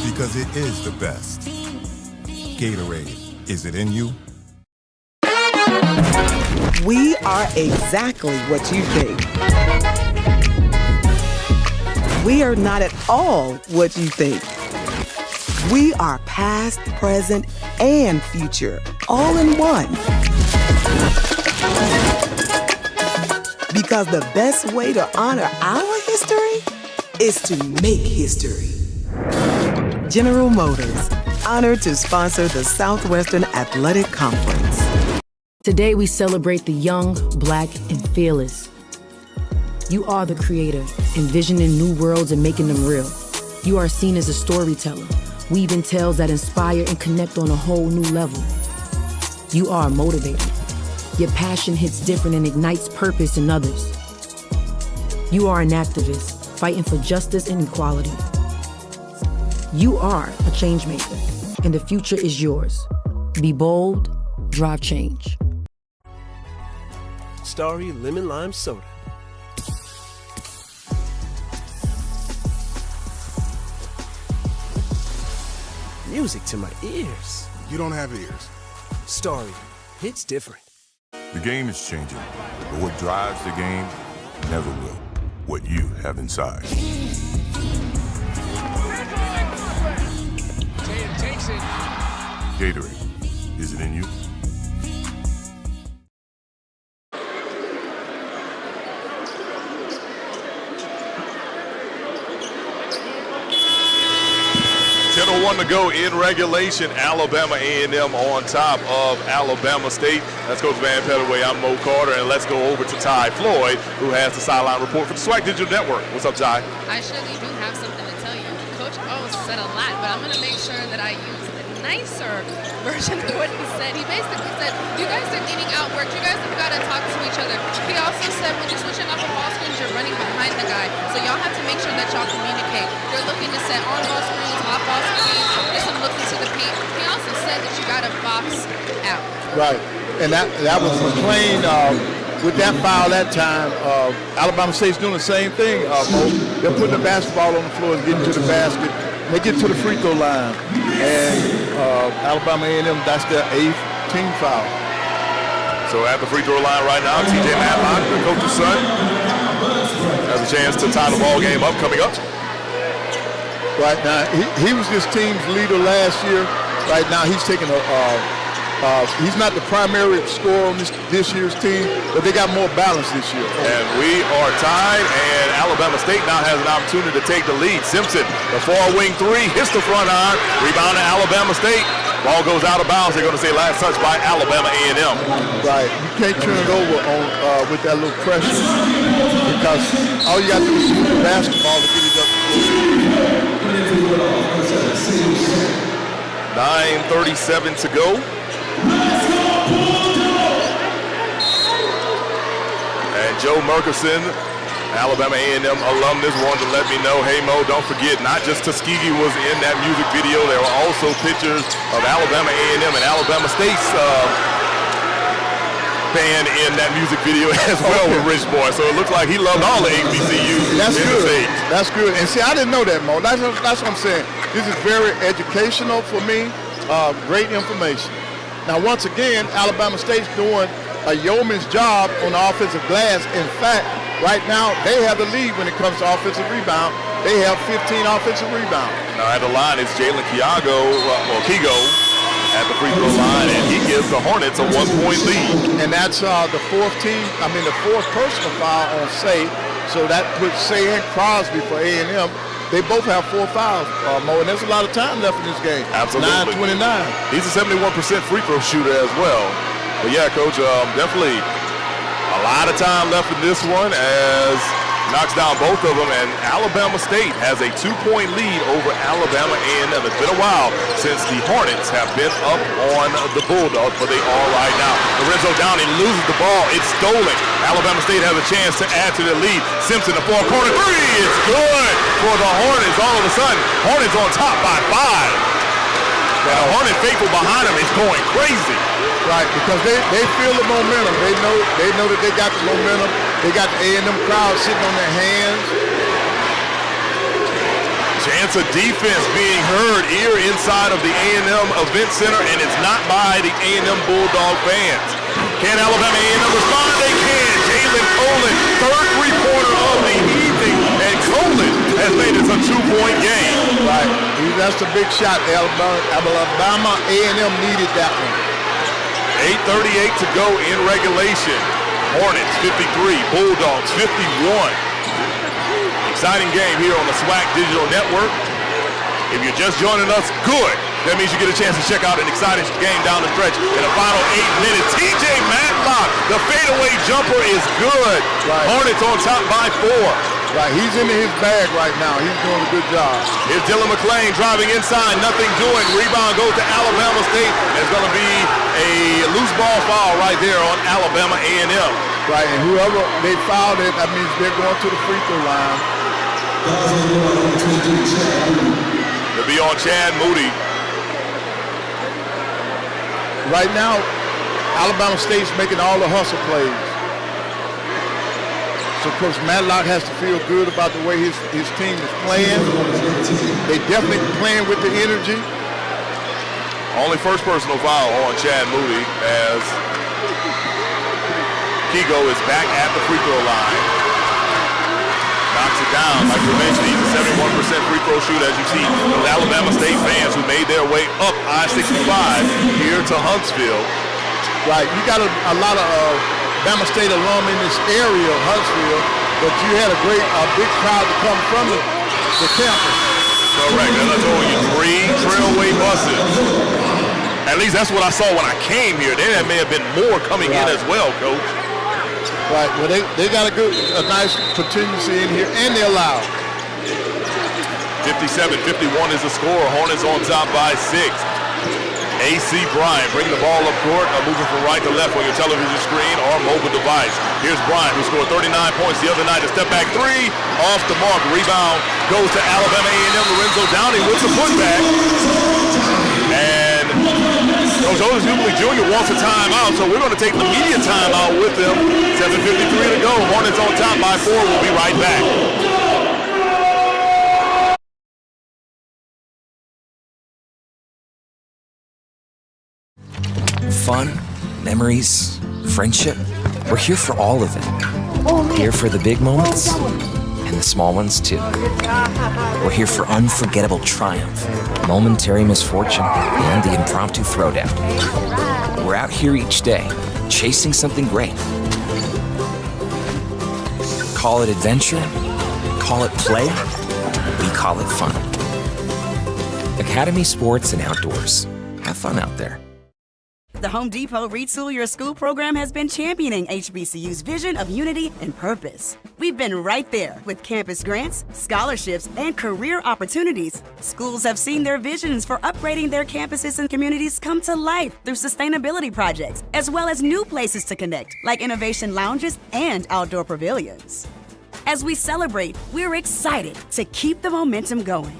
Speaker 8: because it is the best. Gatorade, is it in you?
Speaker 5: We are exactly what you think. We are not at all what you think. We are past, present, and future, all in one. Because the best way to honor our history is to make history. General Motors, honored to sponsor the Southwestern Athletic Conference.
Speaker 6: Today we celebrate the young, black, and fearless. You are the creator, envisioning new worlds and making them real. You are seen as a storyteller, weaving tales that inspire and connect on a whole new level. You are a motivator. Your passion hits different and ignites purpose in others. You are an activist, fighting for justice and equality. You are a change maker, and the future is yours. Be bold, drive change.
Speaker 16: Starry Lemon Lime Soda. Music to my ears.
Speaker 8: You don't have ears.
Speaker 16: Starry, hits different.
Speaker 8: The game is changing, but what drives the game never will. What you have inside. Gatorade, is it in you?
Speaker 1: One to go in regulation. Alabama A&M on top of Alabama State. That's Coach Van Pettaway. I'm Mo Carter, and let's go over to Ty Floyd, who has the sideline report for the SWAC Digital Network. What's up, Ty?
Speaker 7: I surely do have something to tell you. Coach O said a lot, but I'm going to make sure that I use the nicer version of what he said. He basically said, you guys are needing outwork. You guys have got to talk to each other. He also said, when you're switching off of ball screens, you're running behind the guy. So y'all have to make sure that y'all communicate. You're looking to set on ball screens, off ball screens. There's some looking to the paint. He also said that you got to box out.
Speaker 2: Right. And that was McClain with that foul that time. Alabama State's doing the same thing. They're putting the basketball on the floor and getting to the basket. They get to the free throw line. And Alabama A&M, that's their 8th team foul.
Speaker 1: So at the free throw line right now, TJ Matlock, the coach's son, has a chance to tie the ball game up coming up.
Speaker 2: Right now, he was this team's leader last year. Right now, he's taking he's not the primary scorer on this year's team, but they got more balance this year.
Speaker 1: And we are tied, and Alabama State now has an opportunity to take the lead. Simpson, the far wing three, hits the front iron, rebound to Alabama State. Ball goes out of bounds. They're going to say last touch by Alabama A&M.
Speaker 2: Right, you can't turn it over on with that little pressure because all you got to do is shoot the basketball to get it up.
Speaker 1: 9:37 to go. And Joe Murkison, Alabama A&M alumnus, wanted to let me know, hey Mo, don't forget, not just Tuskegee was in that music video, there were also pictures of Alabama A&M and Alabama State's band in that music video as well with Rich Boy. So it looks like he loved all the HBCUs.
Speaker 2: That's
Speaker 1: in
Speaker 2: good.
Speaker 1: the state.
Speaker 2: That's good. And see, I didn't know that, Mo. That's what I'm saying. This is very educational for me. Great information. Now, once again, Alabama State's doing a yeoman's job on the offensive glass. In fact, right now, they have the lead when it comes to offensive rebound. They have 15 offensive rebounds.
Speaker 1: Now, at the line is Jalen Kigo at the free throw line, and he gives the Hornets a 1-point lead.
Speaker 2: And that's the fourth personal foul on Say. So that puts Say and Crosby for A&M. They both have 4 fouls, Mo, and there's a lot of time left in this game.
Speaker 1: Absolutely.
Speaker 2: 9:29.
Speaker 1: He's a 71% free throw shooter as well. But yeah, Coach, definitely a lot of time left in this one as knocks down both of them, and Alabama State has a 2-point lead over Alabama A&M. It's been a while since the Hornets have been up on the Bulldogs, but they are right now. Lorenzo Downing loses the ball. It's stolen. Alabama State has a chance to add to the lead. Simpson, the far corner three. It's good for the Hornets. All of a sudden, Hornets on top by 5. And the Hornet faithful behind them is going crazy.
Speaker 2: Right, because they feel the momentum. They know that they got the momentum. They got the A&M crowd sitting on their hands.
Speaker 1: Chance of defense being heard here inside of the A&M Event Center, and it's not by the A&M Bulldog fans. Can Alabama A&M respond? They can. Jalen Colin, third three-pointer of the evening, and Colin has made it a 2-point game.
Speaker 2: Right, that's a big shot. Alabama A&M needed that one.
Speaker 1: 8:38 to go in regulation. Hornets 53, Bulldogs 51. Exciting game here on the SWAC Digital Network. If you're just joining us, good. That means you get a chance to check out an exciting game down the stretch in the final 8 minutes. TJ Matlock, the fadeaway jumper is good.
Speaker 2: Right.
Speaker 1: Hornets on top by 4.
Speaker 2: Right, he's in his bag right now. He's doing a good job.
Speaker 1: Here's Dylan McClain driving inside, nothing doing. Rebound goes to Alabama State. There's going to be a loose ball foul right there on Alabama A&M.
Speaker 2: Right, and whoever they fouled it, that means they're going to the free throw line.
Speaker 1: It'll be on Chad Moody.
Speaker 2: Right now, Alabama State's making all the hustle plays. So Coach Matlock has to feel good about the way his team is playing. They definitely playing with the energy.
Speaker 1: Only first personal foul on Chad Moody as Kigo is back at the free throw line. Knocks it down. Like we mentioned, he's a 71% free throw shooter, as you see those Alabama State fans who made their way up I-65 here to Huntsville.
Speaker 2: Right, you got a lot of Alabama State alum in this area of Huntsville, but you had a big crowd to come from the campus.
Speaker 1: Correct, and I told you, 3 Trailway buses. At least that's what I saw when I came here. There may have been more coming in as well, Coach.
Speaker 2: Right, well they got a nice contingency in here, and they're loud.
Speaker 1: 57-51 is the score. Hornets on top by 6. A.C. Bryant bringing the ball up court, moving from right to left on your television screen or mobile device. Here's Bryant, who scored 39 points the other night. A step back 3, off the mark. Rebound goes to Alabama A&M. Lorenzo Downing with the putback. And Coach Otis Newley Jr. wants a timeout, so we're going to take the media timeout with him. 7:53 to go. Hornets on top by 4. We'll be right back.
Speaker 4: Fun, memories, friendship. We're here for all of it. Here for the big moments and the small ones too. We're here for unforgettable triumph, momentary misfortune, and the impromptu throwdown. We're out here each day, chasing something great. Call it adventure, call it play, we call it fun. Academy Sports and Outdoors. Have fun out there.
Speaker 3: The Home Depot Retool Your School program has been championing HBCU's vision of unity and purpose. We've been right there with campus grants, scholarships, and career opportunities. Schools have seen their visions for upgrading their campuses and communities come to life through sustainability projects, as well as new places to connect, like innovation lounges and outdoor pavilions. As we celebrate, we're excited to keep the momentum going.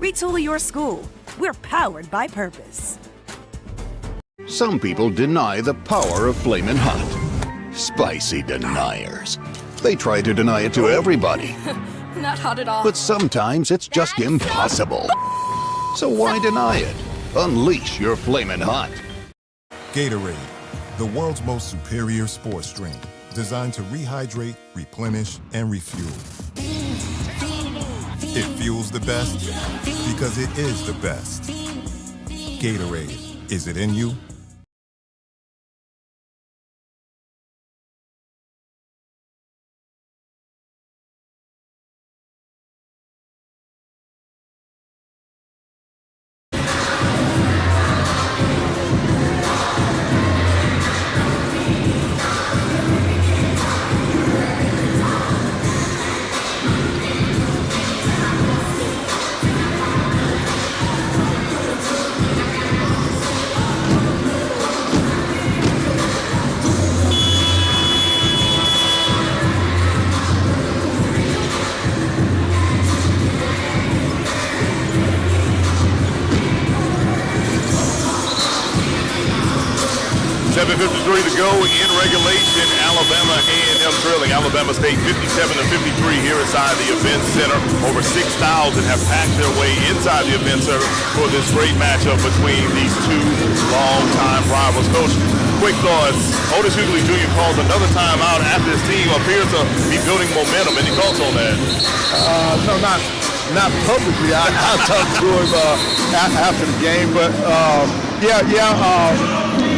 Speaker 3: Retool Your School. We're powered by purpose.
Speaker 11: Some people deny the power of Flamin' Hot. Spicy deniers. They try to deny it to everybody.
Speaker 17: Not hot at all.
Speaker 11: But sometimes it's just impossible. So why deny it? Unleash your Flamin' Hot.
Speaker 8: Gatorade, the world's most superior sports drink, designed to rehydrate, replenish, and refuel. It fuels the best because it is the best. Gatorade, is it in you?
Speaker 1: To go in regulation, Alabama A&M trailing Alabama State 57-53 here inside the Event Center. Over 6,000 have packed their way inside the Event Center for this great matchup between these two long-time rivals. Coach, quick thoughts. Otis Hughley Jr. calls another timeout after his team appears to be building momentum. Any thoughts on that?
Speaker 2: No, not publicly. I talked to him after the game, but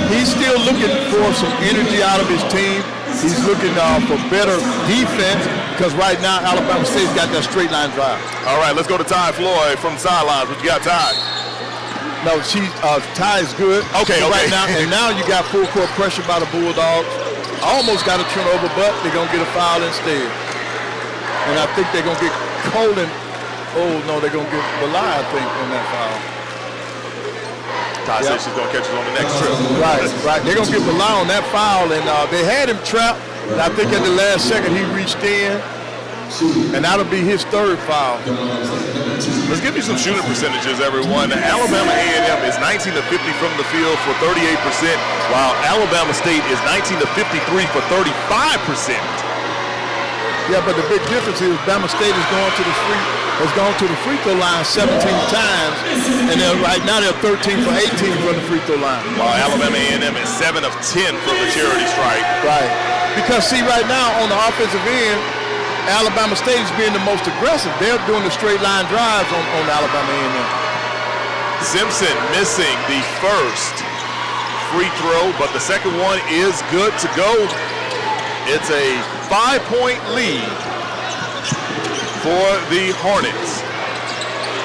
Speaker 2: he's still looking for some energy out of his team. He's looking for better defense because right now Alabama State's got that straight line drive.
Speaker 1: All right, let's go to Ty Floyd from the sidelines. What you got, Ty?
Speaker 2: No, Ty is good.
Speaker 1: Okay.
Speaker 2: Right now, and now you got full court pressure by the Bulldogs. Almost got a turnover, but they're gonna get a foul instead. And I think they're gonna get Colin. Oh no, they're gonna get Belay, I think, on that foul.
Speaker 1: Ty says she's going to catch us on the next trip.
Speaker 2: Right. They're going to get Belay on that foul, and they had him trapped. And I think at the last second he reached in, and that'll be his third foul.
Speaker 1: Let's give you some shooting percentages, everyone. Alabama A&M is 19 to 50 from the field for 38%, while Alabama State is 19 to 53 for 35%.
Speaker 2: Yeah, but the big difference is Bama State has gone to the free throw line 17 times, and right now they're 13 for 18 from the free throw line.
Speaker 1: While Alabama A&M is 7 of 10 from the charity stripe.
Speaker 2: Right. Because see, right now on the offensive end, Alabama State is being the most aggressive. They're doing the straight line drives on Alabama A&M.
Speaker 1: Simpson missing the first free throw, but the second one is good to go. It's a 5-point lead for the Hornets.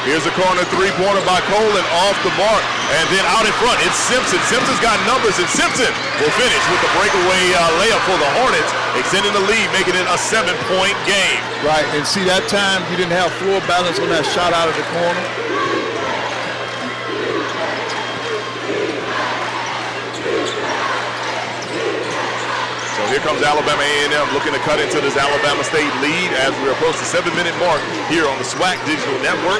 Speaker 1: Here's a corner three-pointer by Colin off the mark, and then out in front, it's Simpson. Simpson's got numbers, and Simpson will finish with the breakaway layup for the Hornets, extending the lead, making it a 7-point game.
Speaker 2: Right, and see that time you didn't have floor balance on that shot out of the corner.
Speaker 1: Here comes Alabama A&M looking to cut into this Alabama State lead as we approach the 7-minute mark here on the SWAC Digital Network.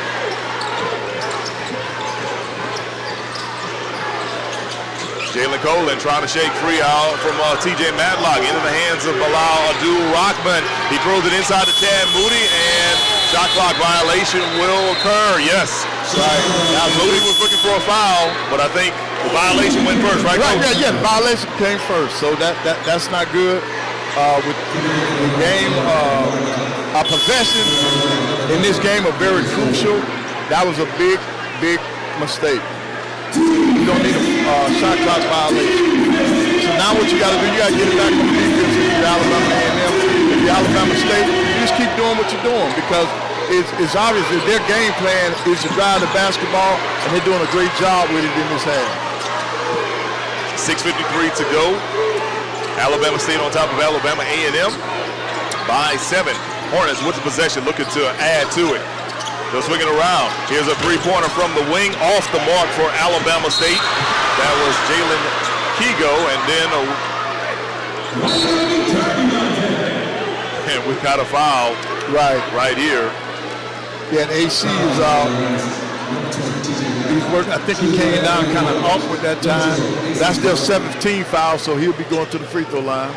Speaker 1: Jalen Colin trying to shake free out from TJ Matlock into the hands of Bilal Abdul-Rahman. He throws it inside to Tad Moody, and shot clock violation will occur. Yes. Right. Now Moody was looking for a foul, but I think the violation went first, right?
Speaker 2: Yeah, the violation came first, so that's not good. With the game, our possession in this game are very crucial. That was a big mistake. You don't need a shot clock violation. So now what you got to do, you got to get it back on defense if you're Alabama A&M. If you're Alabama State, you just keep doing what you're doing because it's obvious that their game plan is to drive the basketball, and they're doing a great job with it in this half.
Speaker 1: 6:53 to go. Alabama State on top of Alabama A&M by 7. Hornets with the possession, looking to add to it. They'll swing it around. Here's a three-pointer from the wing, off the mark for Alabama State. That was Jalen Kigo, and we've got a foul right here.
Speaker 2: Yeah, and AC is He's working. I think he came down kind of awkward that time. That's their 17th foul, so he'll be going to the free throw line.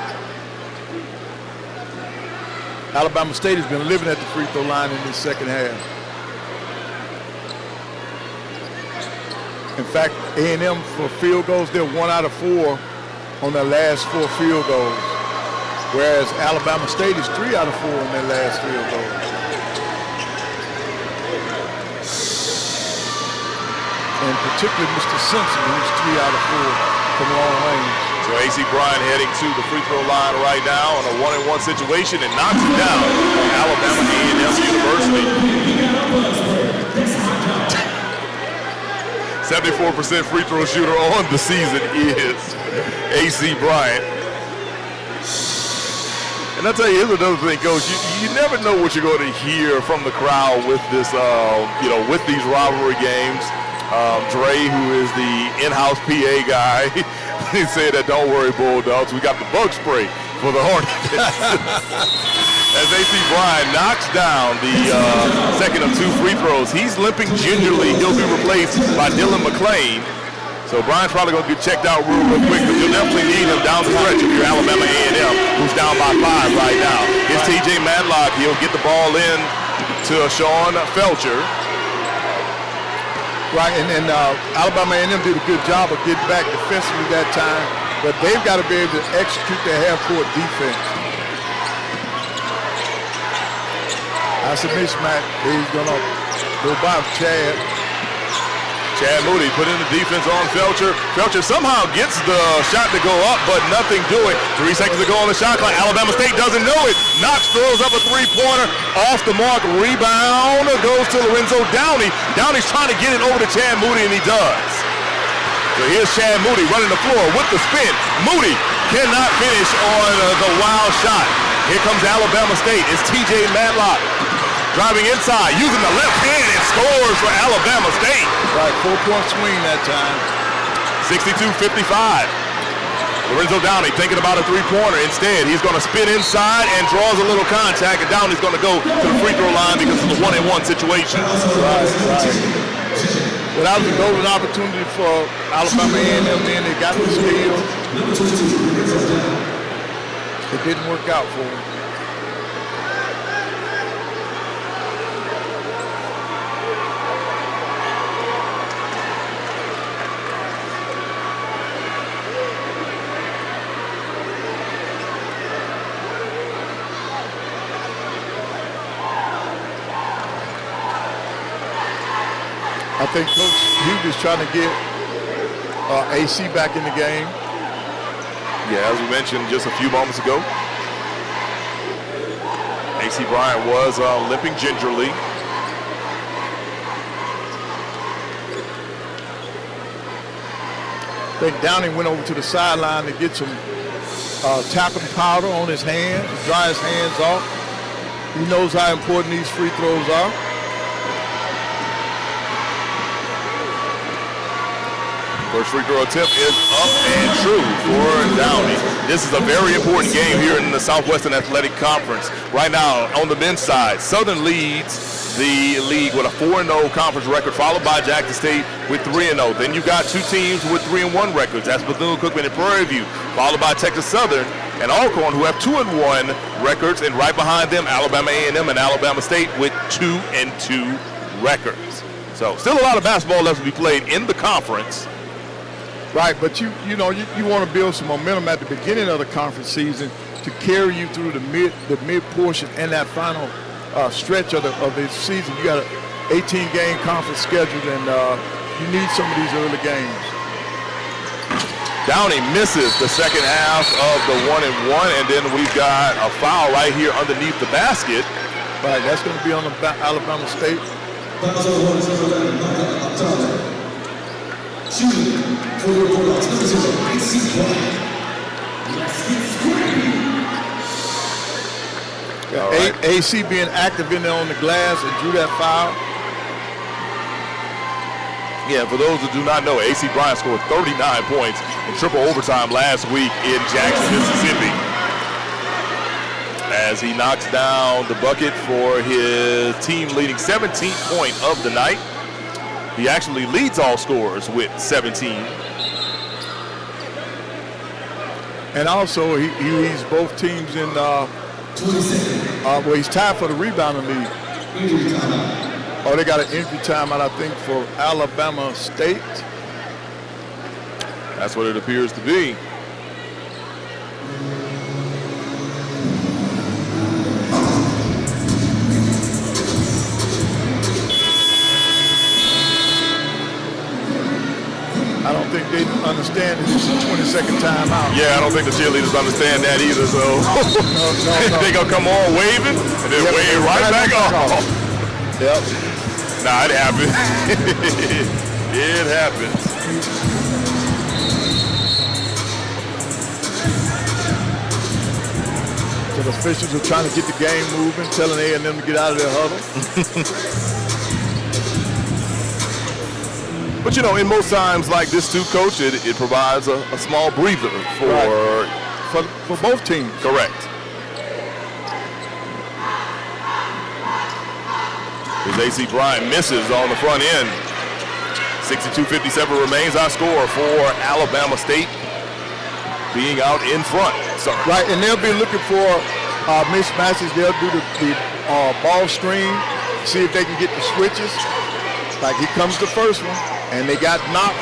Speaker 2: Alabama State has been living at the free throw line in this second half. In fact, A&M for field goals, they're 1 out of 4 on their last 4 field goals, whereas Alabama State is 3 out of 4 on their last field goals. And particularly Mr. Simpson, who's 3 out of 4 from long range.
Speaker 1: So A.C. Bryant heading to the free throw line right now on a 1-and-1 situation and knocks it down for Alabama A&M University. 74% free throw shooter on the season is A.C. Bryant. And I'll tell you, here's another thing, Coach. You never know what you're going to hear from the crowd with this, with these rivalry games. Dre, who is the in-house PA guy, he said that don't worry, Bulldogs, we got the bug spray for the Hornets. As A.C. Bryant knocks down the second of 2 free throws, he's limping gingerly. He'll be replaced by Dylan McClain. So Bryant's probably going to get checked out real quick, but you'll definitely need him down the stretch if you're Alabama A&M, who's down by 5 right now. Here's T.J. Matlock. He'll get the ball in to Sean Felcher.
Speaker 2: Right, and Alabama A&M did a good job of getting back defensively that time, but they've got to be able to execute their half-court defense. That's a mismatch. He's going to go by Chad.
Speaker 1: Chad Moody put in the defense on Felcher. Felcher somehow gets the shot to go up, but nothing doing. 3 seconds to go on the shot clock. Alabama State doesn't know it. Knox throws up a 3-pointer. Off the mark. Rebound goes to Lorenzo Downey. Downey's trying to get it over to Chad Moody, and he does. So here's Chad Moody running the floor with the spin. Moody cannot finish on the wild shot. Here comes Alabama State. It's T.J. Matlock driving inside, using the left hand, and scores for Alabama State.
Speaker 2: Right, 4-point swing that time.
Speaker 1: 62-55. Lorenzo Downey thinking about a 3-pointer. Instead, he's going to spin inside and draws a little contact, and Downey's going to go to the free throw line because of the 1-and-1 situation.
Speaker 2: Right. Well, that was a golden opportunity for Alabama A&M. Then they got the steal. It didn't work out for them. I think Coach Hughes is trying to get AC back in the game.
Speaker 1: Yeah, as we mentioned just a few moments ago, A.C. Bryant was limping gingerly.
Speaker 2: I think Downey went over to the sideline to get some talcum powder on his hands, to dry his hands off. He knows how important these free throws are.
Speaker 1: First free throw attempt is up and true for Downey. This is a very important game here in the Southwestern Athletic Conference. Right now, on the men's side, Southern leads the league with a 4-0 conference record, followed by Jackson State with 3-0. Then you got 2 teams with 3-1 records. That's Bethune-Cookman and Prairie View, followed by Texas Southern and Alcorn, who have 2-1 records, and right behind them, Alabama A&M and Alabama State with 2-2 records. So still a lot of basketball left to be played in the conference.
Speaker 2: Right, but you want to build some momentum at the beginning of the conference season to carry you through the mid portion and that final stretch of the season. You got an 18-game conference schedule, and you need some of these early games.
Speaker 1: Downey misses the second half of the 1-and-1, and then we've got a foul right here underneath the basket.
Speaker 2: Right, that's going to be on the Alabama State. AC being active in there on the glass and drew that foul.
Speaker 1: Yeah, for those who do not know, A.C. Bryant scored 39 points in triple overtime last week in Jackson, Mississippi, as he knocks down the bucket for his team-leading 17th point of the night. He actually leads all scorers with 17.
Speaker 2: And also, he leads both teams in, well, he's tied for the rebounding lead. Oh, they got an injury timeout, I think, for Alabama State.
Speaker 1: That's what it appears to be.
Speaker 2: I don't think they understand that it's a 20-second timeout.
Speaker 1: Yeah, I don't think the cheerleaders understand that either, so
Speaker 2: no.
Speaker 1: They gonna come on waving and then wave right back off.
Speaker 2: Yep.
Speaker 1: Nah, it happens. It happens.
Speaker 2: So the officials are trying to get the game moving, telling A&M to get out of their huddle.
Speaker 1: But, you know, in most times like this too, Coach, it provides a small breather for
Speaker 2: both teams.
Speaker 1: Correct. As AC Bryant misses on the front end. 62-57 remains our score for Alabama State being out in front. So.
Speaker 2: Right, and they'll be looking for mismatches. They'll do the ball screen, see if they can get the switches. Like here comes the first one. And they got Knox.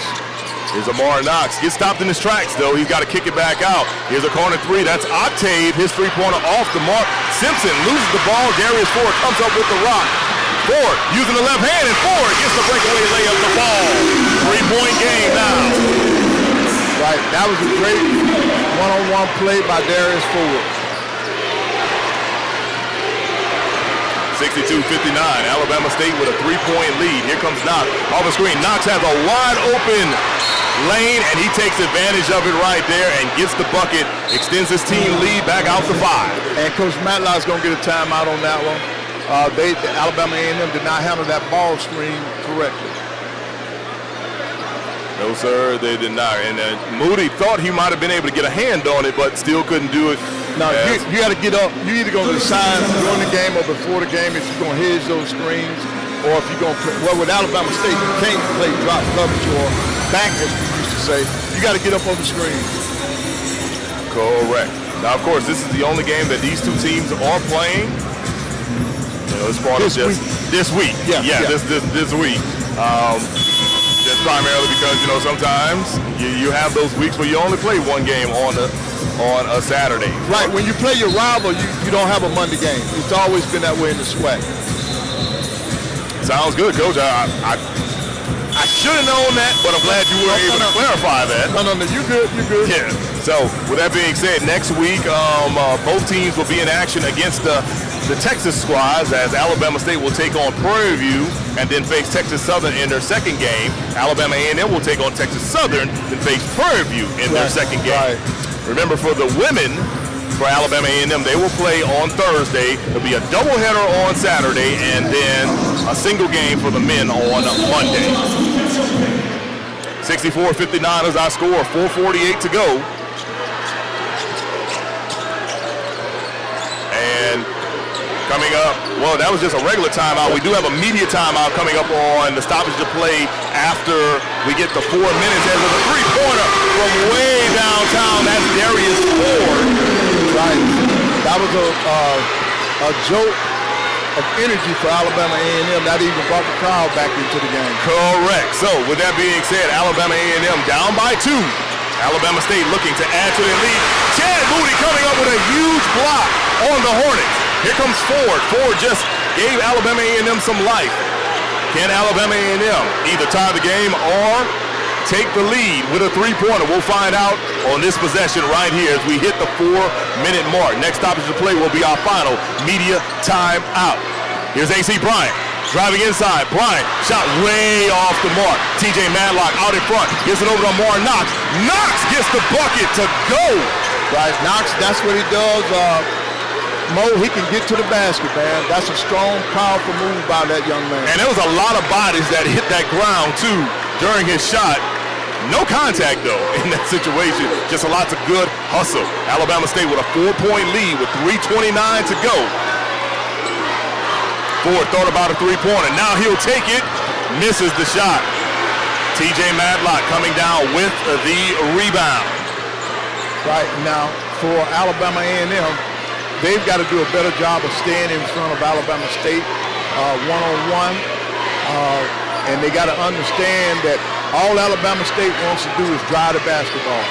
Speaker 1: Here's Amar Knox. Gets stopped in his tracks, though. He's got to kick it back out. Here's a corner three. That's Octave. His three-pointer off the mark. Simpson loses the ball. Darius Ford comes up with the rock. Ford using the left hand, and Ford gets the breakaway layup the ball. 3-point game now.
Speaker 2: Right. That was a great one-on-one play by Darius Ford.
Speaker 1: 62-59, Alabama State with a 3-point lead. Here comes Knox off the screen. Knox has a wide open lane, and he takes advantage of it right there and gets the bucket, extends his team lead back out to 5.
Speaker 2: And Coach Matlock's going to get a timeout on that one. Alabama A&M did not handle that ball screen correctly.
Speaker 1: No, sir, they did not. And Moody thought he might have been able to get a hand on it, but still couldn't do it.
Speaker 2: No, you got to get up. You either going to decide during the game or before the game if you're going to hedge those screens or if you're going to play. Well, with Alabama State, you can't play drop coverage or back, as we used to say. You got to get up on the screen.
Speaker 1: Correct. Now, of course, this is the only game that these two teams are playing. You know, as far as just this week. Yeah. This week. Just primarily because, you know, sometimes you have those weeks where you only play one game on a Saturday.
Speaker 2: Right, when you play your rival, you don't have a Monday game. It's always been that way in the SWAC.
Speaker 1: Sounds good, Coach. I should have known that, but I'm glad you were able to clarify that.
Speaker 2: No, you're good,
Speaker 1: Yeah. So, with that being said, next week, both teams will be in action against the Texas squads as Alabama State will take on Prairie View and then face Texas Southern in their second game. Alabama A&M will take on Texas Southern and face Prairie View in their second game.
Speaker 2: Right.
Speaker 1: Remember, for the women, for Alabama A&M, they will play on Thursday. There'll be a doubleheader on Saturday and then a single game for the men on Monday. 64-59 is our score, 4:48 to go. And coming up, well, that was just a regular timeout. We do have a media timeout coming up on the stoppage to play after we get the 4 minutes. There's a three-pointer from way downtown. That's Darius Ford.
Speaker 2: Right. That was a jolt of energy for Alabama A&M. That even brought the crowd back into the game.
Speaker 1: Correct. So, with that being said, Alabama A&M down by 2. Alabama State looking to add to their lead. Chad Moody coming up with a huge block on the Hornets. Here comes Ford. Ford just gave Alabama A&M some life. Can Alabama A&M either tie the game or take the lead with a three-pointer? We'll find out on this possession right here as we hit the 4-minute mark. Next stoppage to play will be our final media timeout. Here's AC Bryant driving inside. Bryant shot way off the mark. TJ Madlock out in front. Gets it over to Amar Knox. Knox gets the bucket to go.
Speaker 2: Right, Knox, that's what he does. Mo, he can get to the basket, man. That's a strong, powerful move by that young man.
Speaker 1: And there was a lot of bodies that hit that ground, too, during his shot. No contact, though, in that situation. Just lots of good hustle. Alabama State with a 4-point lead with 3:29 to go. Ford thought about a three-pointer. Now he'll take it. misses the shot. TJ Madlock coming down with the rebound.
Speaker 2: Right now, for Alabama A&M, they've got to do a better job of staying in front of Alabama State one-on-one. And they got to understand that all Alabama State wants to do is drive the basketball.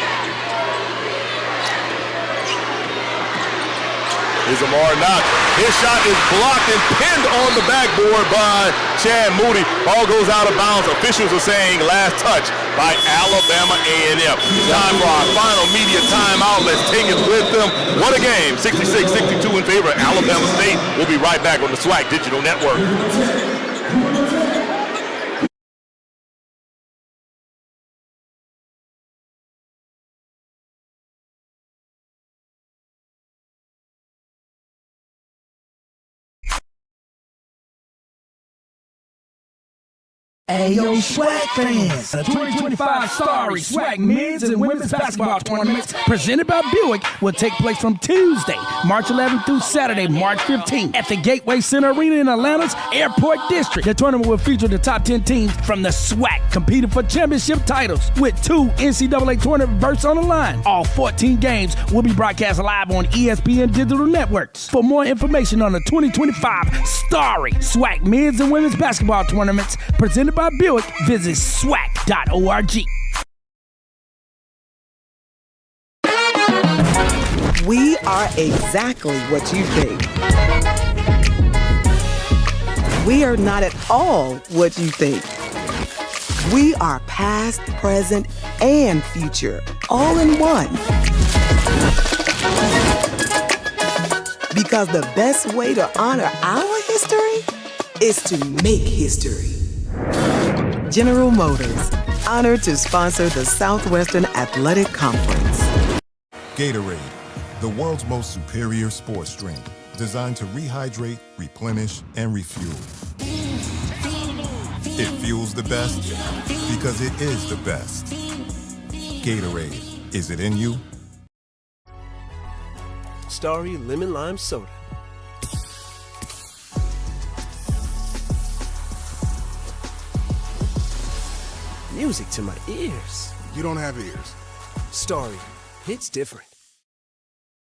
Speaker 1: Here's Amari Knox. His shot is blocked and pinned on the backboard by Chad Moody. Ball goes out of bounds. Officials are saying last touch by Alabama A&M. It's time for our final media timeout. Let's take it with them. What a game. 66-62 in favor of Alabama State. We'll be right back on the SWAC Digital Network.
Speaker 9: Ayo, SWAC fans! The 2025 Starry SWAC men's and women's basketball tournaments presented by Buick will take place from Tuesday, March 11th through Saturday, March 15th at the Gateway Center Arena in Atlanta's Airport District. The tournament will feature the top 10 teams from the SWAC competing for championship titles with 2 NCAA tournament berths on the line. All 14 games will be broadcast live on ESPN Digital Networks. For more information on the 2025 Starry SWAC men's and women's basketball tournaments presented by Buick, visit SWAC.org.
Speaker 5: We are exactly what you think. We are not at all what you think. We are past, present, and future, all in one. Because the best way to honor our history is to make history. General Motors, honored to sponsor the Southwestern Athletic Conference.
Speaker 8: Gatorade, the world's most superior sports drink, designed to rehydrate, replenish, and refuel. It fuels the best because it is the best. Gatorade, is it in you?
Speaker 16: Starry Lemon Lime Soda. Music to my ears.
Speaker 17: You don't have ears.
Speaker 16: Starry, hits different.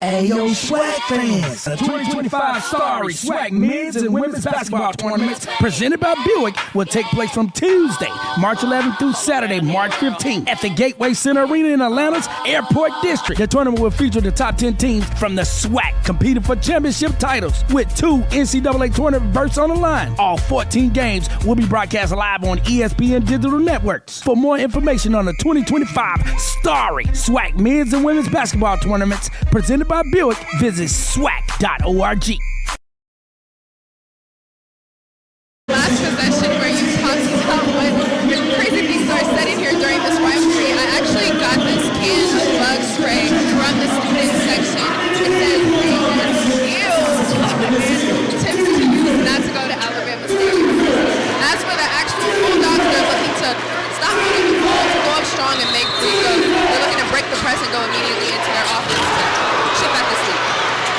Speaker 9: Ayo, SWAC fans! The 2025 Starry SWAC men's and women's basketball tournaments presented by Buick will take place from Tuesday, March 11th through Saturday, March 15th at the Gateway Center Arena in Atlanta's Airport District. The tournament will feature the top 10 teams from the SWAC competing for championship titles with 2 NCAA tournament berths on the line. All 14 games will be broadcast live on ESPN Digital Networks. For more information on the 2025 Starry SWAC men's and women's basketball tournaments presented by Buick, visit SWAC.org.
Speaker 7: Last possession where you talked about what crazy things are said in here during this rivalry, I actually got this can of bug spray from the student section. It says, ew, tips to use not to go to Alabama State. As for the actual Bulldogs, they're looking to stop moving the ball, to go up strong and make free throws. They're looking to break the press and go immediately into their offense.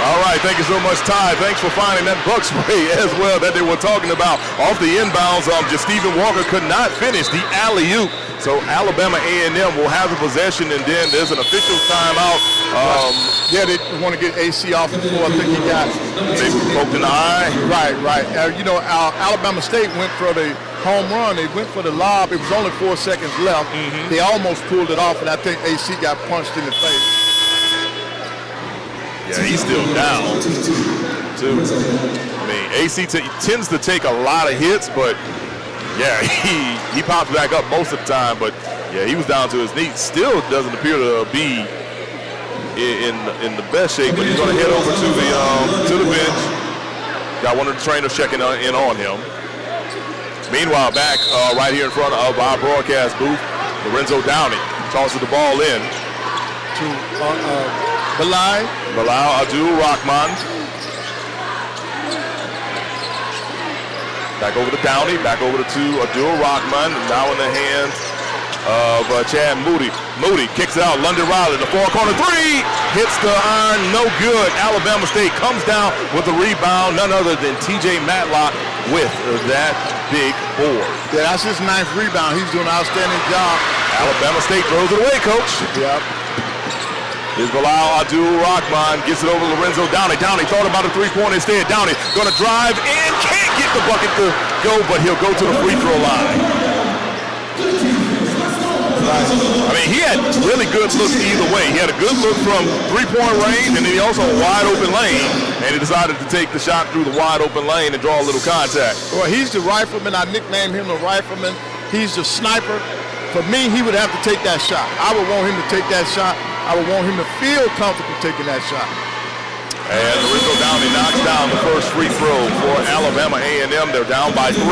Speaker 1: All right, thank you so much, Ty. Thanks for finding that bug spray as well that they were talking about. Off the inbounds, just Stephen Walker could not finish the alley-oop. So Alabama A&M will have the possession, and then there's an official timeout.
Speaker 2: Yeah, they want to get AC off the floor. I think he got
Speaker 1: maybe poked in the eye.
Speaker 2: Right. Alabama State went for the home run. They went for the lob. It was only 4 seconds left. Mm-hmm. They almost pulled it off, and I think AC got punched in the face.
Speaker 1: Yeah, he's still down, too. I mean, AC tends to take a lot of hits, but, yeah, he pops back up most of the time. But, yeah, he was down to his knees. Still doesn't appear to be in the best shape, but he's going to head over to the bench. Got one of the trainers checking in on him. Meanwhile, back right here in front of our broadcast booth, Lorenzo Downey tosses the ball in
Speaker 2: to Bilal Abdul-Rahman.
Speaker 1: Back over to Downey, back over to Abdul-Rahman, now in the hands of Chad Moody. Moody kicks it out. London Riley, the far corner three, hits the iron, no good. Alabama State comes down with the rebound. None other than T.J. Matlock with that big board.
Speaker 2: Yeah, that's his 9th rebound. He's doing an outstanding job.
Speaker 1: Alabama State throws it away, coach.
Speaker 2: Yep.
Speaker 1: Here's Bilal Abdul-Rahman, gets it over to Lorenzo Downey. Downey thought about a three-pointer instead. Downey going to drive and can't get the bucket to go, but he'll go to the free throw line. I mean, he had really good looks either way. He had a good look from three-point range, and then he also a wide-open lane, and he decided to take the shot through the wide-open lane and draw a little contact.
Speaker 2: Well, he's the rifleman. I nicknamed him the rifleman. He's the sniper. For me, he would have to take that shot. I would want him to take that shot. I would want him to feel comfortable taking that shot.
Speaker 1: And Lorenzo Downey knocks down the first free throw for Alabama A&M. They're down by 3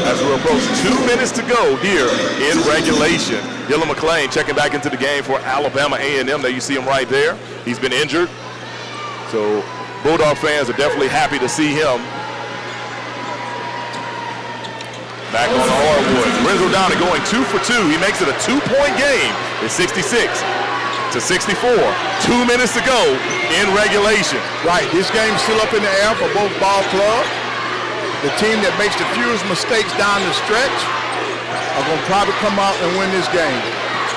Speaker 1: as we approach 2 minutes to go here in regulation. Dylan McClain checking back into the game for Alabama A&M. There you see him right there. He's been injured. So Bulldog fans are definitely happy to see him back on the hardwood. Lorenzo Downey going 2 for 2. He makes it a 2-point game. It's 66 to 64. 2 minutes to go in regulation.
Speaker 2: Right, this game's still up in the air for both ball clubs. The team that makes the fewest mistakes down the stretch are going to probably come out and win this game.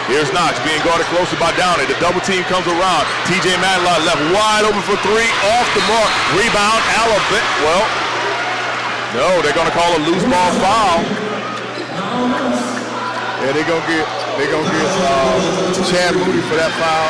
Speaker 1: Here's Knox being guarded closer by Downey. The double team comes around. T.J. Matlock left wide open for 3, off the mark. Rebound, Alabama. Well, no, they're going to call a loose ball foul.
Speaker 2: Yeah, they're going to get Chad Moody for that foul.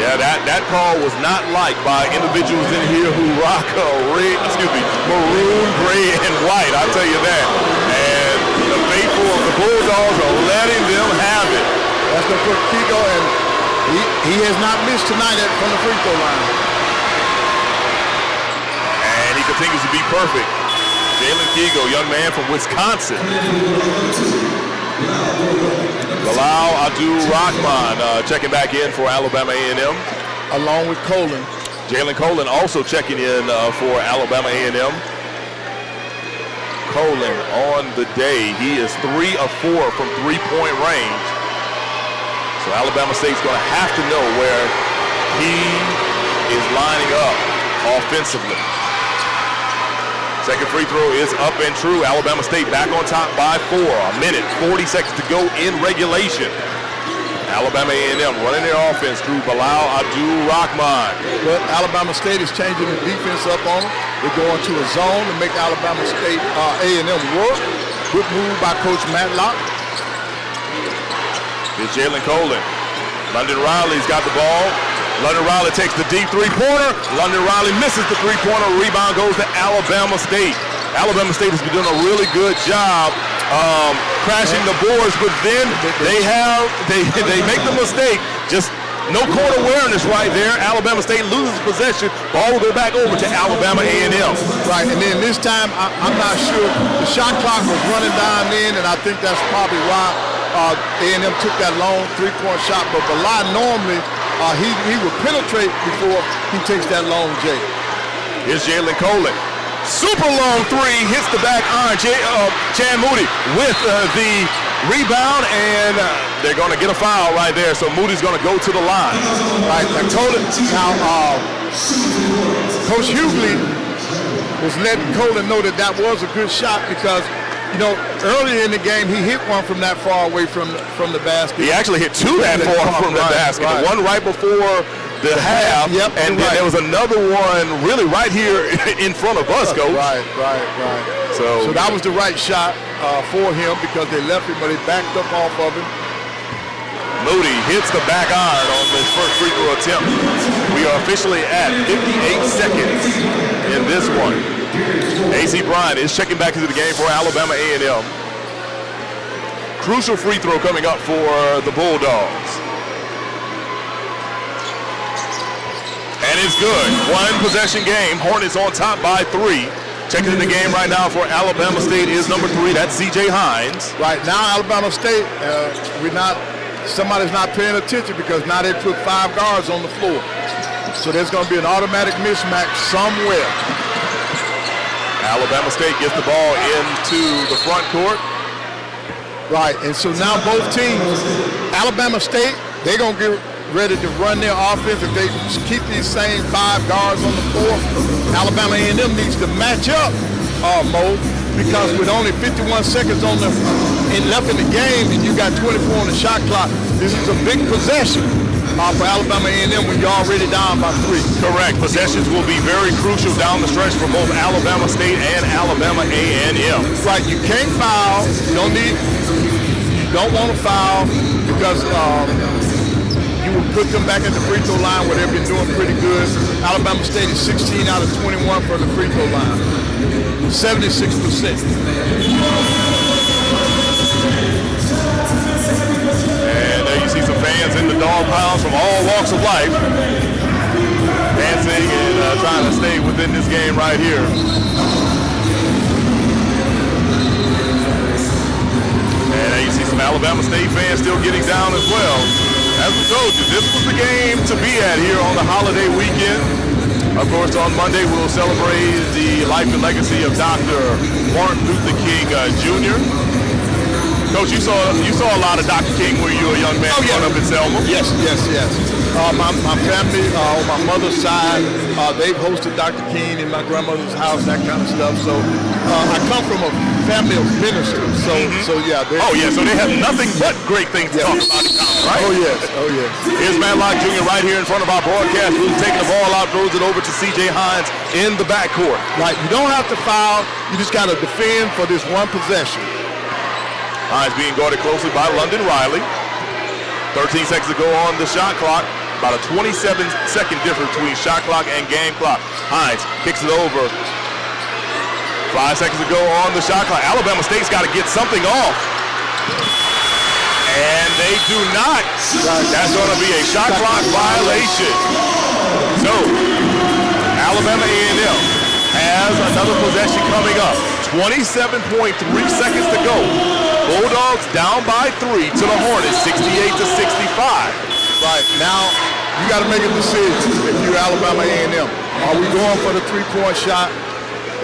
Speaker 1: Yeah, that call was not liked by individuals in here who rock maroon, gray, and white. I'll tell you that. And the faithful of the Bulldogs are letting them have it.
Speaker 2: That's going to put Kigo, and he has not missed tonight from the free throw line.
Speaker 1: And he continues to be perfect. Jalen Kigo, young man from Wisconsin. Bilal Abdul-Rahman checking back in for Alabama A&M.
Speaker 2: Along with Colin.
Speaker 1: Jalen Colin also checking in for Alabama A&M. Colin on the day. He is 3 of 4 from three-point range. So Alabama State's going to have to know where he is lining up offensively. Second free throw is up and true. Alabama State back on top by 4. A minute, 40 seconds to go in regulation. Alabama A&M running their offense through Bilal Abdul-Rahman.
Speaker 2: But Alabama State is changing the defense up on them. They're going to a zone to make Alabama State A&M work. Good move by Coach Matlock.
Speaker 1: Here's Jalen Colin. London Riley's got the ball. London Riley takes the deep three-pointer. London Riley misses the three-pointer. Rebound goes to Alabama State. Alabama State has been doing a really good job crashing the boards, but then they make the mistake. Just no court awareness right there. Alabama State loses possession. Ball will go back over to Alabama A&M.
Speaker 2: Right, and then this time I'm not sure. The shot clock was running down in, and I think that's probably why A&M took that long three-point shot. But Bilal normally he will penetrate before he takes that long J.
Speaker 1: Here's Jalen Colin. Super long three, hits the back iron. Chad Moody with the rebound, and they're going to get a foul right there. So Moody's going to go to the line.
Speaker 2: Right, now Coach Hughley was letting Colin know that was a good shot because, you know, earlier in the game, he hit one from that far away from the basket.
Speaker 1: He actually hit 2 that far from the basket. Right. One right before the half, and then there was another one really right here in front of us, Coach.
Speaker 2: Right. So that was the right shot for him because they left him, but he backed up off of him.
Speaker 1: Moody hits the back iron on this first free throw attempt. We are officially at 58 seconds in this one. A.C. Bryant is checking back into the game for Alabama A&M. Crucial free throw coming up for the Bulldogs. And it's good. One possession game. Hornets on top by 3. Checking in the game right now for Alabama State is number 3. That's C.J. Hines.
Speaker 2: Right now, Alabama State, somebody's not paying attention because now they put 5 guards on the floor. So there's going to be an automatic mismatch somewhere.
Speaker 1: Alabama State gets the ball into the front court.
Speaker 2: Right, and so now both teams, Alabama State, they're going to get ready to run their offense. If they keep these same 5 guards on the floor, Alabama A&M needs to match up, Mo, because with only 51 seconds left in the game and you got 24 on the shot clock, this is a big possession for Alabama A&M when you're already down by 3.
Speaker 1: Correct. Possessions will be very crucial down the stretch for both Alabama State and Alabama A&M.
Speaker 2: Right, you can't foul. You don't want to foul because you will put them back at the free throw line where they've been doing pretty good. Alabama State is 16 out of 21 from the free throw line, 76%.
Speaker 1: And there you see some fans in the dog pounds from all walks of life, dancing and trying to stay within this game right here. And there you see some Alabama State fans still getting down as well. As we told you, this was the game to be at here on the holiday weekend. Of course, on Monday, we'll celebrate the life and legacy of Dr. Martin Luther King Jr. Coach, you saw a lot of Dr. King when you were a young man growing up in Selma.
Speaker 2: Yes. My family, on my mother's side, they've hosted Dr. King in my grandmother's house, that kind of stuff. So I come from a family of ministers. So yeah.
Speaker 1: So they have nothing but great things to talk about in common, right?
Speaker 2: Oh yes.
Speaker 1: Here's Matlock Jr. right here in front of our broadcast booth, taking the ball out, throws it over to C.J. Hines in the backcourt.
Speaker 2: Right, you don't have to foul. You just got to defend for this one possession.
Speaker 1: Hines being guarded closely by London Riley. 13 seconds to go on the shot clock. About a 27-second difference between shot clock and game clock. Hines kicks it over. 5 seconds to go on the shot clock. Alabama State's got to get something off. And they do not. That's going to be a shot clock violation. So, Alabama A&M has another possession coming up. 27.3 seconds to go. Bulldogs down by 3 to the Hornets, 68-65.
Speaker 2: Right, now you got to make a decision if you're Alabama A&M. Are we going for the 3-point shot,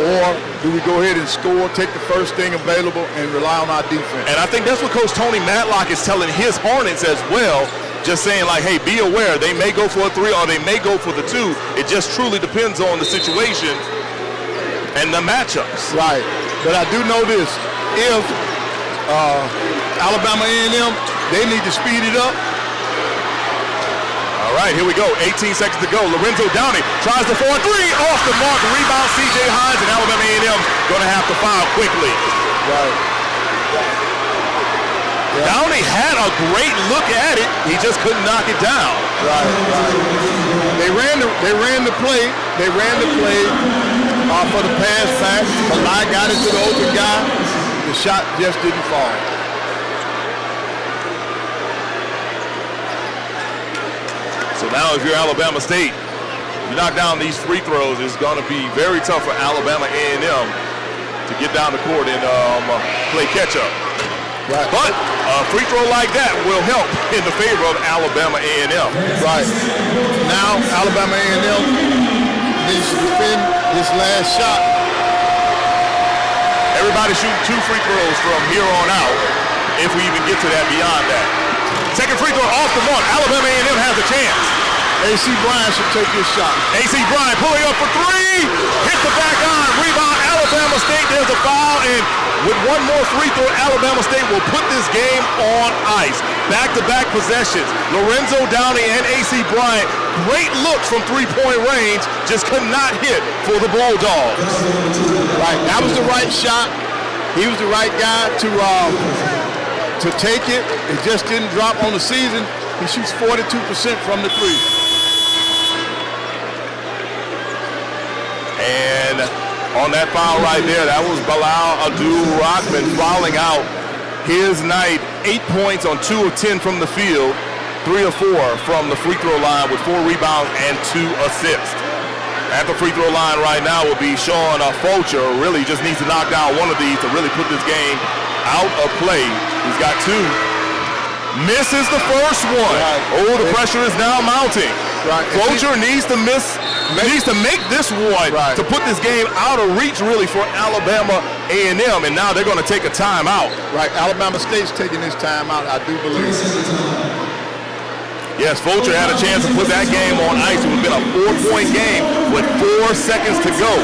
Speaker 2: or do we go ahead and score, take the first thing available, and rely on our defense?
Speaker 1: And I think that's what Coach Tony Matlock is telling his Hornets as well, just saying like, hey, be aware, they may go for a 3 or they may go for the 2. It just truly depends on the situation and the matchups.
Speaker 2: Right, but I do know this. If Alabama A&M, they need to speed it up.
Speaker 1: All right, here we go. 18 seconds to go. Lorenzo Downey tries the 4-3 off the mark. Rebound C.J. Hines, and Alabama A&M going to have to foul quickly.
Speaker 2: Right.
Speaker 1: Yeah. Downey had a great look at it. He just couldn't knock it down.
Speaker 2: Right. They ran the play. They ran the play for the pass back. Malai got it to the open guy. The shot just didn't fall.
Speaker 1: So now if you're Alabama State, you knock down these free throws, it's going to be very tough for Alabama A&M to get down the court and play catch-up.
Speaker 2: Right.
Speaker 1: But a free throw like that will help in the favor of Alabama A&M.
Speaker 2: Right. Now Alabama A&M needs to defend this last shot.
Speaker 1: Everybody shoot 2 free throws from here on out, if we even get to that beyond that. Second free throw off the mark. Alabama A&M has a chance.
Speaker 2: A.C. Bryant should take this shot.
Speaker 1: A.C. Bryant pulling up for 3. Hit the back iron. Rebound. Alabama State. There's a foul. And with one more free throw, Alabama State will put this game on ice. Back-to-back possessions. Lorenzo Downey and A.C. Bryant. Great looks from 3-point range. Just could not hit for the Bulldogs.
Speaker 2: Right. That was the right shot. He was the right guy to take it. It just didn't drop on the season. He shoots 42% from the 3.
Speaker 1: And on that foul right there, that was Bilal Abdul-Rahman fouling out his night. 8 points on 2 of 10 from the field, 3 of 4 from the free throw line with 4 rebounds and 2 assists. At the free throw line right now will be Sean Fulcher. Really just needs to knock down one of these to really put this game out of play. He's got 2. Misses the first one.
Speaker 2: Right.
Speaker 1: Oh, the pressure is now mounting.
Speaker 2: Right.
Speaker 1: Fulcher needs to miss needs to make this one to put this game out of reach, really, for Alabama A&M, and now they're going to take a timeout.
Speaker 2: Right, Alabama State's taking this timeout, I do believe.
Speaker 1: Yes, Fulcher had a chance to put that game on ice. It would have been a 4-point game with 4 seconds to go.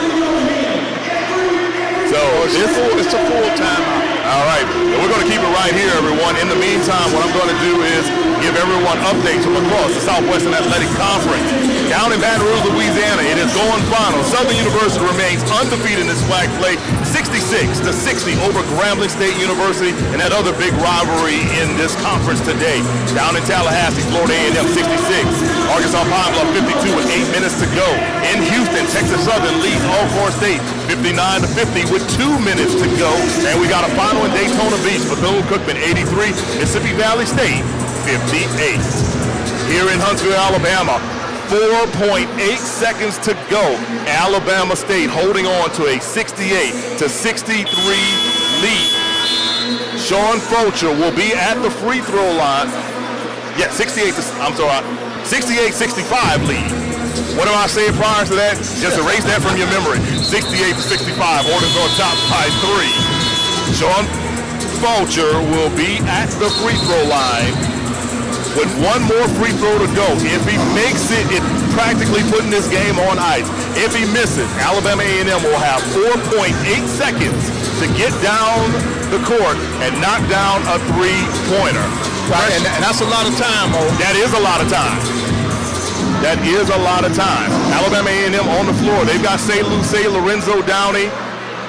Speaker 1: So
Speaker 2: it's a full timeout.
Speaker 1: All right, and we're going to keep it right here, everyone. In the meantime, what I'm going to do is give everyone updates from across the Southwestern Athletic Conference. Down in Baton Rouge, Louisiana, it is going final. Southern University remains undefeated in this SWAC play, 66-60 over Grambling State University, and that other big rivalry in this conference today. Down in Tallahassee, Florida A&M 66, Arkansas Pine Bluff 52 with 8 minutes to go. In Houston, Texas Southern leads Alcorn State 59-50 with 2 minutes to go, and we got a final in Daytona Beach. Bethune-Cookman 83, Mississippi Valley State 58. Here in Huntsville, Alabama, 4.8 seconds to go. Alabama State holding on to a 68-63 lead. Sean Fulcher will be at the free throw line. Yeah, 68-65 lead. What am I saying prior to that? Just erase that from your memory. 68-65, Orders on top by 3. Sean Fulcher will be at the free throw line with one more free throw to go. If he makes it, it's practically putting this game on ice. If he misses, Alabama A&M will have 4.8 seconds to get down the court and knock down a three-pointer.
Speaker 2: Right, and that's a lot of time, Mo.
Speaker 1: That is a lot of time. That is a lot of time. Alabama A&M on the floor. They've got St. Lucie, Lorenzo Downey,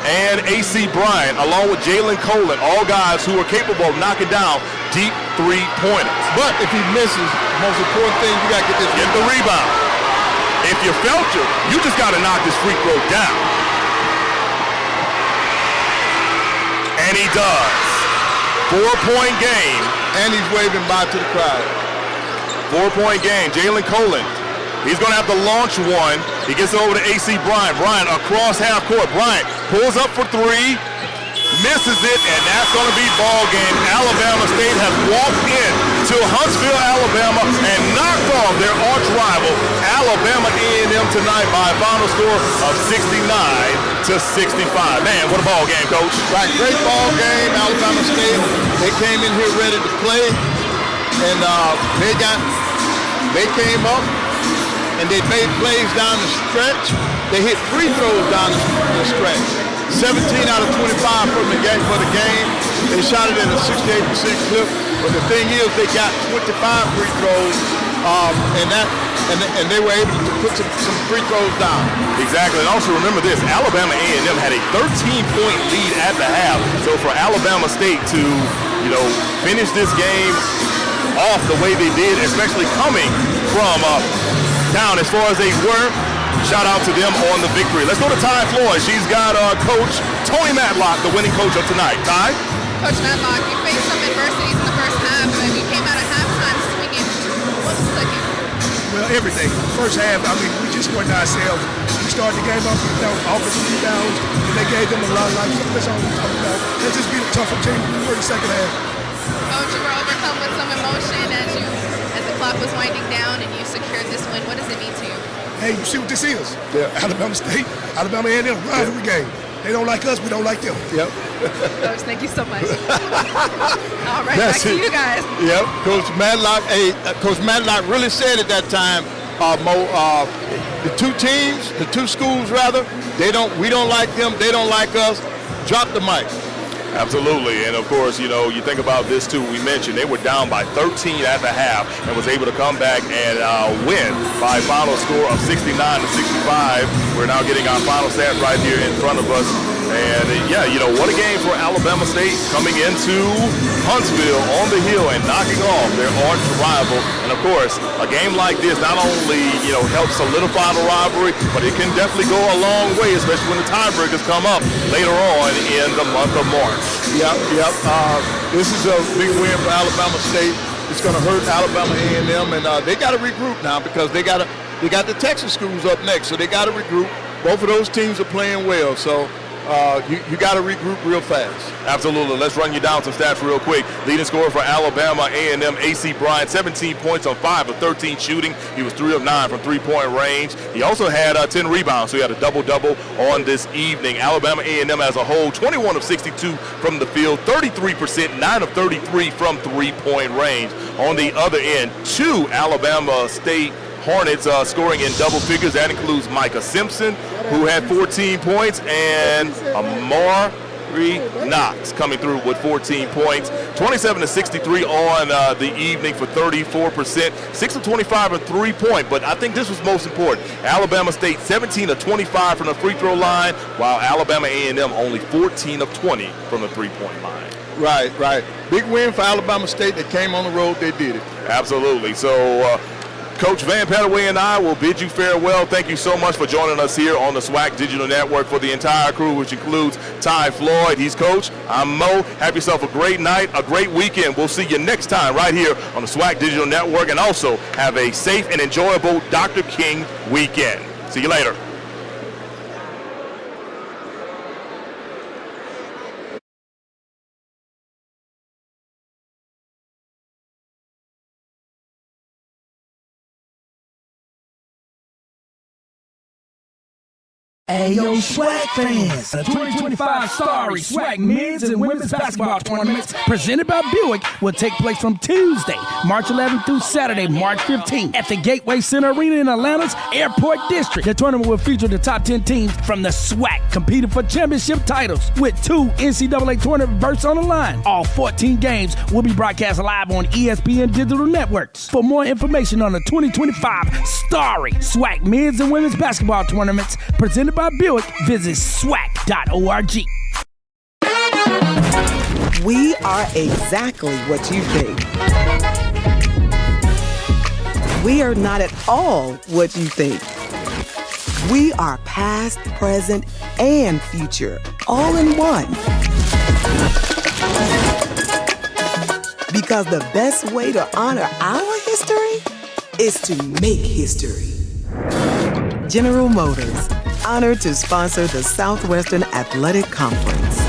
Speaker 1: and A.C. Bryant, along with Jalen Colin, all guys who are capable of knocking down deep three-pointers.
Speaker 2: But if he misses, the most important thing, you got to get
Speaker 1: the rebound. If you're Fulcher, you just got to knock this free throw down. And he does. 4-point game.
Speaker 2: And he's waving bye to the crowd.
Speaker 1: 4-point game. Jalen Colin. He's going to have to launch one. He gets over to A.C. Bryant. Bryant across half court. Bryant pulls up for 3, misses it, and that's going to be ball game. Alabama State has walked in to Huntsville, Alabama, and knocked off their arch rival, Alabama A&M, tonight by a final score of 69-65. Man, what a ball game, Coach.
Speaker 2: Right, great ball game. Alabama State, they came in here ready to play, and they came up, and they made plays down the stretch. They hit free throws down the stretch. 17 out of 25 for the game. They shot it at a 68% clip. But the thing is, they got 25 free throws, and they were able to put some free throws down.
Speaker 1: Exactly. And also remember this: Alabama A&M had a 13-point lead at the half. So for Alabama State to, finish this game off the way they did, especially coming from down as far as they were. Shout out to them on the victory. Let's go to Ty Floyd. She's got Coach Tony Matlock, the winning coach of tonight. Ty?
Speaker 7: Coach Matlock, you faced some adversities in the first half, but you came out at halftime swinging. What was clicking?
Speaker 9: Well, everything. First half, we just weren't ourselves. We started the game off with offensive rebounds, and they gave them a lot of life. That's all we're talking about. Let's just be the tougher team we were in the second half.
Speaker 7: Coach, you were overcome with some emotion as the clock was winding down and you secured this win. What does it mean to you?
Speaker 9: Hey, you see what this is? Yeah. Alabama State, Alabama A&M, rivalry game. They don't like us, we don't like them.
Speaker 2: Yep.
Speaker 7: Coach, thank you so much. All right, back to you guys.
Speaker 2: Yep, Coach Matlock. Coach Matlock really said at that time, Mo, the two teams, the two schools rather, we don't like them, they don't like us. Drop the mic.
Speaker 1: Absolutely, and of course, you think about this too. We mentioned they were down by 13 at the half and was able to come back and win by a final score of 69-65. We're now getting our final stats right here in front of us. And what a game for Alabama State coming into Huntsville on the hill and knocking off their arch rival. And of course, a game like this not only, helps solidify the rivalry, but it can definitely go a long way, especially when the tiebreakers come up later on in the month of March.
Speaker 2: Yep. This is a big win for Alabama State. It's going to hurt Alabama A&M, and they got to regroup now because they got the Texas schools up next, so they got to regroup. Both of those teams are playing well, so you got to regroup real fast.
Speaker 1: Absolutely. Let's run you down some stats real quick. Leading scorer for Alabama A&M, A.C. Bryant, 17 points on 5 of 13 shooting. He was 3 of 9 from three-point range. He also had 10 rebounds, so he had a double-double on this evening. Alabama A&M as a whole, 21 of 62 from the field, 33%, 9 of 33 from three-point range. On the other end, 2 Alabama State Hornets scoring in double figures. That includes Micah Simpson, who had 14 points, and Amari Knox coming through with 14 points. 27 to 63 on the evening for 34%. 6 of 25 from three-point, but I think this was most important. Alabama State 17 of 25 from the free throw line, while Alabama A&M only 14 of 20 from the three-point line.
Speaker 2: Right. Big win for Alabama State. They came on the road. They did it.
Speaker 1: Absolutely. So, Coach Van Pettaway and I will bid you farewell. Thank you so much for joining us here on the SWAC Digital Network. For the entire crew, which includes Ty Floyd, he's Coach. I'm Mo. Have yourself a great night, a great weekend. We'll see you next time right here on the SWAC Digital Network, and also have a safe and enjoyable Dr. King weekend. See you later.
Speaker 9: Hey, yo, SWAC fans! The 2025 Starry SWAC men's and women's basketball tournaments presented by Buick will take place from Tuesday, March 11th through Saturday, March 15th at the Gateway Center Arena in Atlanta's Airport District. The tournament will feature the top 10 teams from the SWAC competing for championship titles with 2 NCAA tournament berths on the line. All 14 games will be broadcast live on ESPN Digital Networks. For more information on the 2025 Starry SWAC men's and women's basketball tournaments presented by Buick, visit SWAC.org.
Speaker 5: We are exactly what you think. We are not at all what you think. We are past, present, and future, all in one. Because the best way to honor our history is to make history. General Motors, honored to sponsor the Southwestern Athletic Conference.